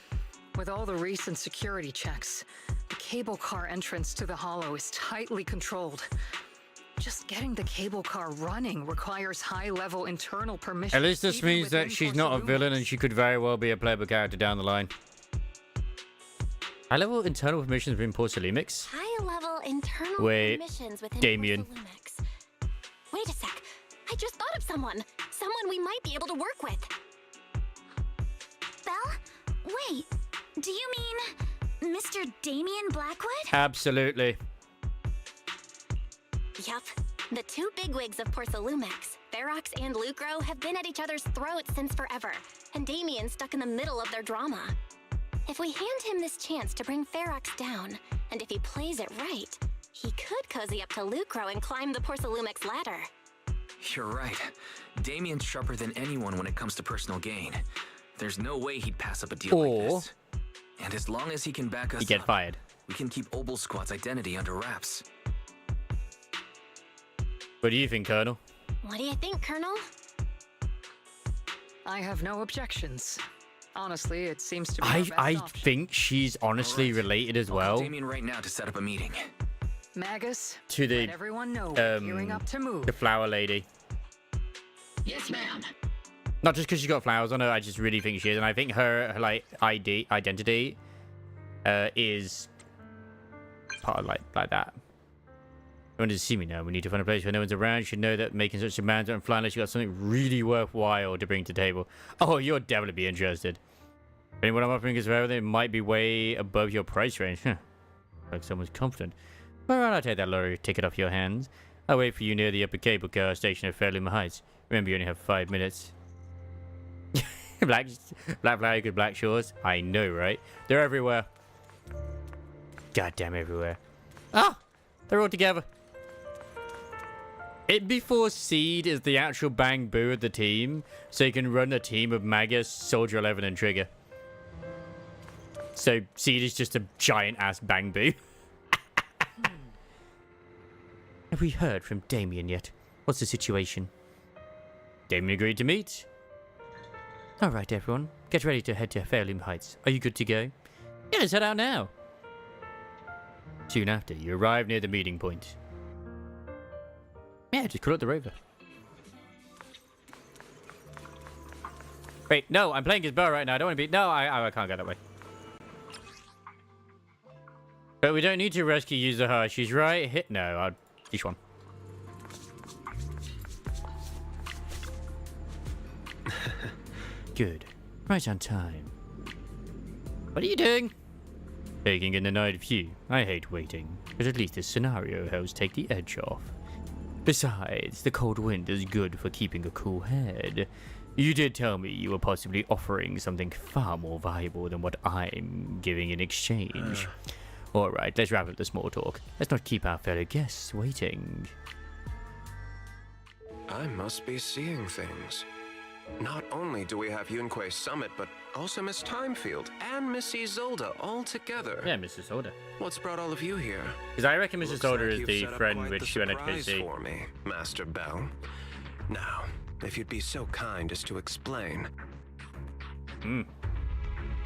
With all the recent security checks, the cable car entrance to the hollow is tightly controlled. Just getting the cable car running requires high-level internal permission. At least this even means that within she's not a Porcellumex. villain and she could very well be a playable character down the line. High-level internal permissions within Porcellumex? High-level internal Wait, permissions within Damien. Porcellumex. Wait a sec. I just thought of someone. Someone we might be able to work with. Belle? Wait, do you mean Mr. Damien Blackwood? Absolutely. Yup. The two bigwigs of Porcellumex, Ferox and Lucro, have been at each other's throats since forever, and Damien's stuck in the middle of their drama. If we hand him this chance to bring Ferox down, and if he plays it right, he could cozy up to Lucro and climb the Porcellumex ladder. You're right. Damien's sharper than anyone when it comes to personal gain. There's no way he'd pass up a deal like this. And as long as he can back us You get up, fired. we can keep Obel Squad's identity under wraps. What do you think, Colonel? What do you think, Colonel? I have no objections. Honestly, it seems to be our best I option. think she's honestly related as I'll well call Damien right now to set up a meeting. Magus, to the let everyone know we're gearing up to move. the flower lady. Yes, ma'am. Not just because she got flowers on her, I just really think she is, and I think her like identity is part of like that. No one to see me now. We need to find a place where no one's around. You should know that making such demands don't fly unless you got something really worthwhile to bring to the table. Oh, you'll definitely be interested. And what I'm offering is very, it might be way above your price range. Huh. Like someone's confident. All right, I'll take that lottery ticket off your hands. I'll wait for you near the upper cable car station at Fairlima Heights. Remember, you only have 5 minutes. Black Flag, good Black Shores. I know, right? They're everywhere. Goddamn everywhere. Ah! They're all together. It'd be for Seed is the actual Bang Boo of the team, so you can run a team of Magus, Soldier 11, and Trigger. So Seed is just a giant-ass Bang Boo. Have we heard from Damien yet? What's the situation? Damien agreed to meet. Alright, everyone. Get ready to head to Fairloom Heights. Are you good to go? Yeah, let's head out now. Soon after, you arrive near the meeting point. Yeah, just call up the rover. Wait, no, I'm playing Gizbo right now. I don't want to be... No, I can't go that way. But we don't need to rescue Yuzuha. She's right. Hit... No, each one. Good. Right on time. What are you doing? Taking in the night view. I hate waiting, but at least this scenario helps take the edge off. Besides, the cold wind is good for keeping a cool head. You did tell me you were possibly offering something far more valuable than what I'm giving in exchange. Alright, let's wrap up the small talk. Let's not keep our fellow guests waiting. I must be seeing things. Not only do we have NIKKE Summit, but also Miss Timefield and Miss Isolde all together. Yeah, Mrs. Isolde. What's brought all of you here? Because I reckon Mrs. Looks Isolde like is you've the set up friend quite which the she went to surprise see. for me, Master Bell. Now, if you'd be so kind as to explain. You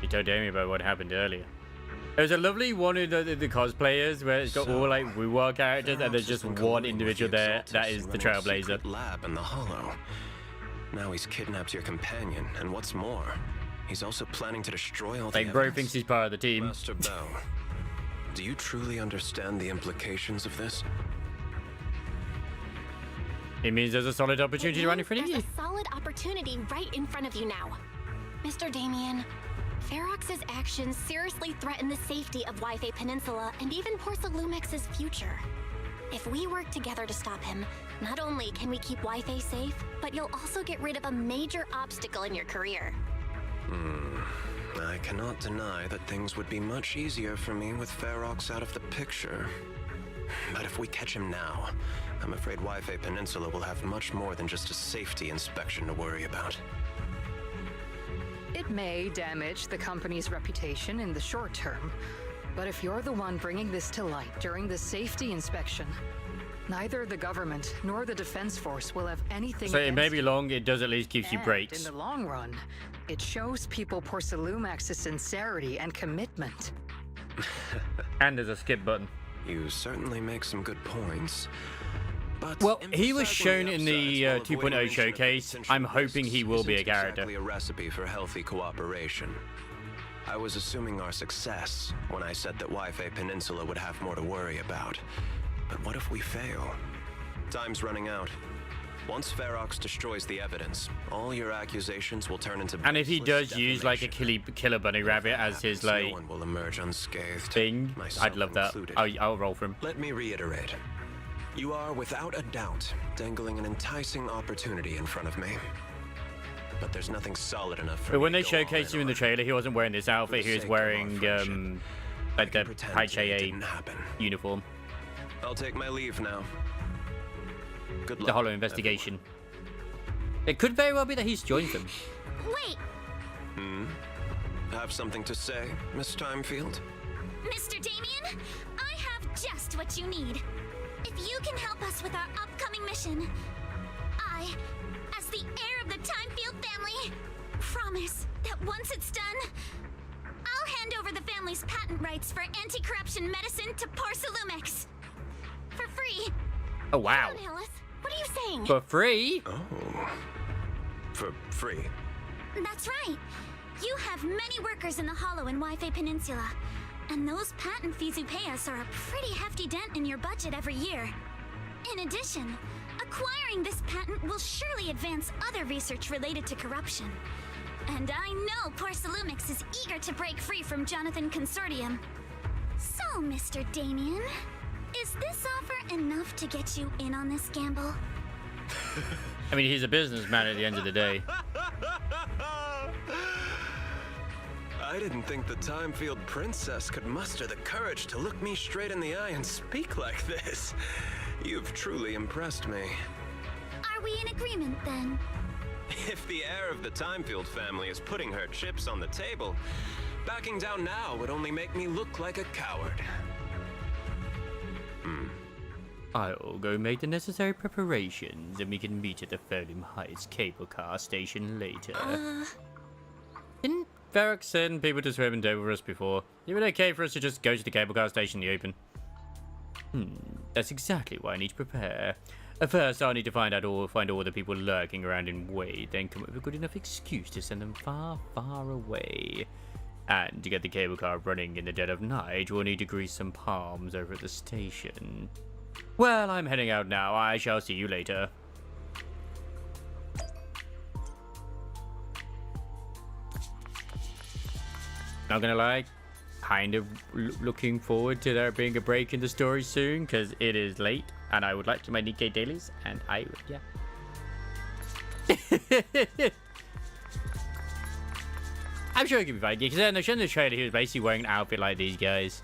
told Damien about what happened earlier. There's a lovely one of the cosplayers where it's got all like Wu-Wa characters and there's just one individual there that is the Trailblazer. Lab in the Hollow. Now he's kidnapped your companion, and what's more, he's also planning to destroy all the Like, bro evidence. thinks he's part of the team. Master Bell, do you truly understand the implications of this? It means there's a solid opportunity right in front of you. There's a solid opportunity right in front of you now. Mr. Damien, Ferox's actions seriously threaten the safety of Wi-Fi Peninsula and even Porcelumex's future. If we work together to stop him, not only can we keep Wi-Fi safe, but you'll also get rid of a major obstacle in your career. I cannot deny that things would be much easier for me with Ferox out of the picture. But if we catch him now, I'm afraid Wi-Fi Peninsula will have much more than just a safety inspection to worry about. It may damage the company's reputation in the short term, but if you're the one bringing this to light during the safety inspection, neither the government nor the defense force will have anything. So it may be long, it does at least gives you breaks. In the long run, it shows people Porcelumex's sincerity and commitment. And there's a skip button. You certainly make some good points. But well, he was shown in the 2.0 showcase. I'm hoping he will be a character. Exactly a recipe for healthy cooperation. I was assuming our success when I said that Wi-Fi Peninsula would have more to worry about. But what if we fail? Time's running out. Once Ferox destroys the evidence, all your accusations will turn into. And if he does use like a killer bunny rabbit as his like no one will emerge unscathed, thing, I'd love that. I'll roll for him. Let me reiterate. You are without a doubt dangling an enticing opportunity in front of me. But there's nothing solid enough for But me when to they go all showcased in him in the on. trailer, he wasn't wearing this outfit. He was wearing like the HAA uniform. I'll take my leave now. Good luck, The Hollow investigation. It could very well be that he's joined them. Wait, Have something to say, Miss Timefield? Mr. Damien, I have just what you need. If you can help us with our upcoming mission, I, as the heir of the Timefield family, promise that once it's done, I'll hand over the family's patent rights for anti-corruption medicine to Porcelumex. For free. Oh, wow. Hold on, Alice. What are you saying? For free? Oh. For free? That's right. You have many workers in the Hollow and Wi-Fi Peninsula, and those patent fees you pay us are a pretty hefty dent in your budget every year. In addition, acquiring this patent will surely advance other research related to corruption. And I know Porcelumix is eager to break free from Jonathan Consortium. So, Mr. Damien, is this offer enough to get you in on this gamble? I mean, he's a businessman at the end of the day. I didn't think the Timefield princess could muster the courage to look me straight in the eye and speak like this. You've truly impressed me. Are we in agreement then? If the heir of the Timefield family is putting her chips on the table, backing down now would only make me look like a coward. I'll go make the necessary preparations, and we can meet at the Ferdinand Heights cable car station later. Didn't Ferox send people to swim and over us before? It would be okay for us to just go to the cable car station in the open. That's exactly why I need to prepare. First, I'll need to find all the people lurking around in Wade, then come up with a good enough excuse to send them far, far away. And to get the cable car running in the dead of night, we'll need to grease some palms over at the station. Well, I'm heading out now. I shall see you later. Not gonna lie, kind of looking forward to there being a break in the story soon, because it is late, and I would like to my NIKKE dailies, and yeah. I'm sure it could be fine, because in the trailer, he was basically wearing an outfit like these guys.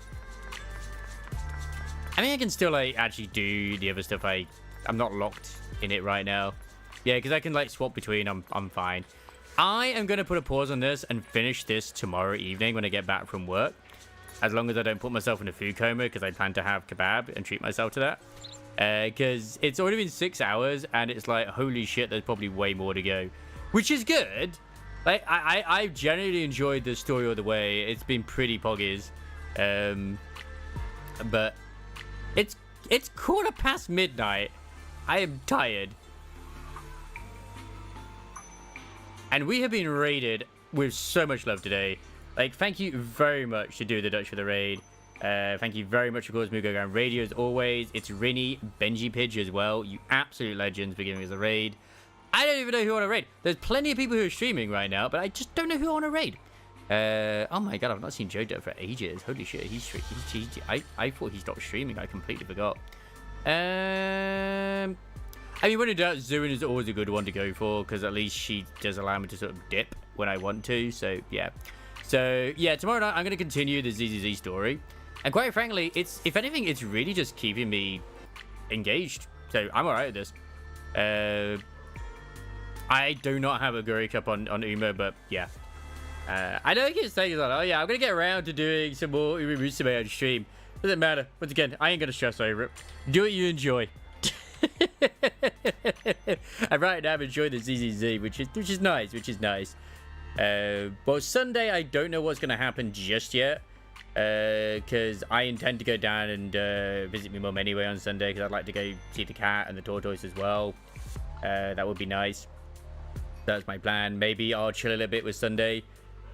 I mean, I can still, like, actually do the other stuff. I'm not locked in it right now. Yeah, because I can, like, swap between. I'm fine. I am going to put a pause on this and finish this tomorrow evening when I get back from work. As long as I don't put myself in a food coma, because I plan to have kebab and treat myself to that. Because it's already been 6 hours, and it's like, holy shit, there's probably way more to go. Which is good. Like, I've genuinely enjoyed the story all the way. It's been pretty poggies. But it's midnight. I am tired. And we have been raided with so much love today. Like, thank you very much to Do the Dutch for the raid. Thank you very much, of course, Mugogan Radio, as always. It's Rinny, Benji Pidge as well. You absolute legends for giving us a raid. I don't even know who I want to raid. There's plenty of people who are streaming right now, but I just don't know who I want to raid. Oh my god, I've not seen Jojo for ages. Holy shit, I thought he stopped streaming. I completely forgot. I mean, when in doubt, Zoon is always a good one to go for, because at least she does allow me to sort of dip when I want to. So yeah. So yeah, tomorrow night I'm going to continue the ZZZ story, and quite frankly, if anything, it's really just keeping me engaged. So I'm alright with this. I do not have a Guri Cup on Uma, but yeah. I know I keep saying that. Oh yeah, I'm gonna get around to doing some more Musume on stream. Doesn't matter. Once again, I ain't gonna stress over it. Do what you enjoy. And right now I'm enjoying the ZZZ, which is nice, Well, Sunday I don't know what's gonna happen just yet, because I intend to go down and visit my mum anyway on Sunday, because I'd like to go see the cat and the tortoise as well. That would be nice. That's my plan. Maybe I'll chill a little bit with Sunday,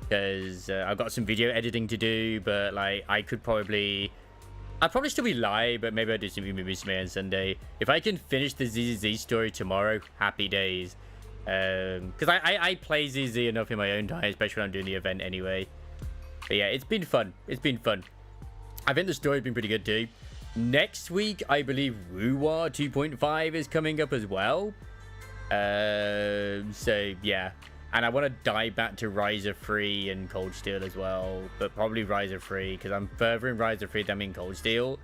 because I've got some video editing to do, but like I'd probably still be live, but maybe I'll do some Musume on Sunday. If I can finish the ZZZ story tomorrow, happy days. Because I play ZZ enough in my own time, especially when I'm doing the event anyway. But yeah, it's been fun. I think the story's been pretty good too. Next week, I believe Wuwa 2.5 is coming up as well. So yeah, and I want to dive back to Riser 3 and Cold Steel as well, but probably Riser 3 because I'm further in Riser 3 than in Cold Steel.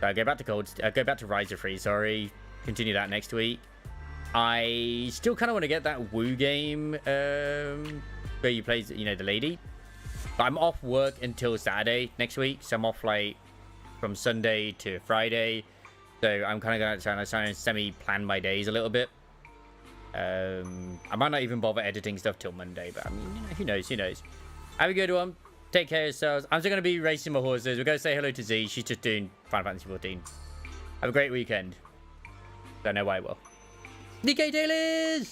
So I go back to Riser 3. Sorry, continue that next week. I still kind of want to get that Wu game where you play, the lady. But I'm off work until Saturday next week, so I'm off like from Sunday to Friday. So I'm kind of going to semi-plan my days a little bit. I might not even bother editing stuff till Monday, but I mean, who knows? Have a good one. Take care of yourselves. I'm still going to be racing my horses. We're going to say hello to Z. She's just doing Final Fantasy 14. Have a great weekend. Don't know why I will. NIKKE Dailies!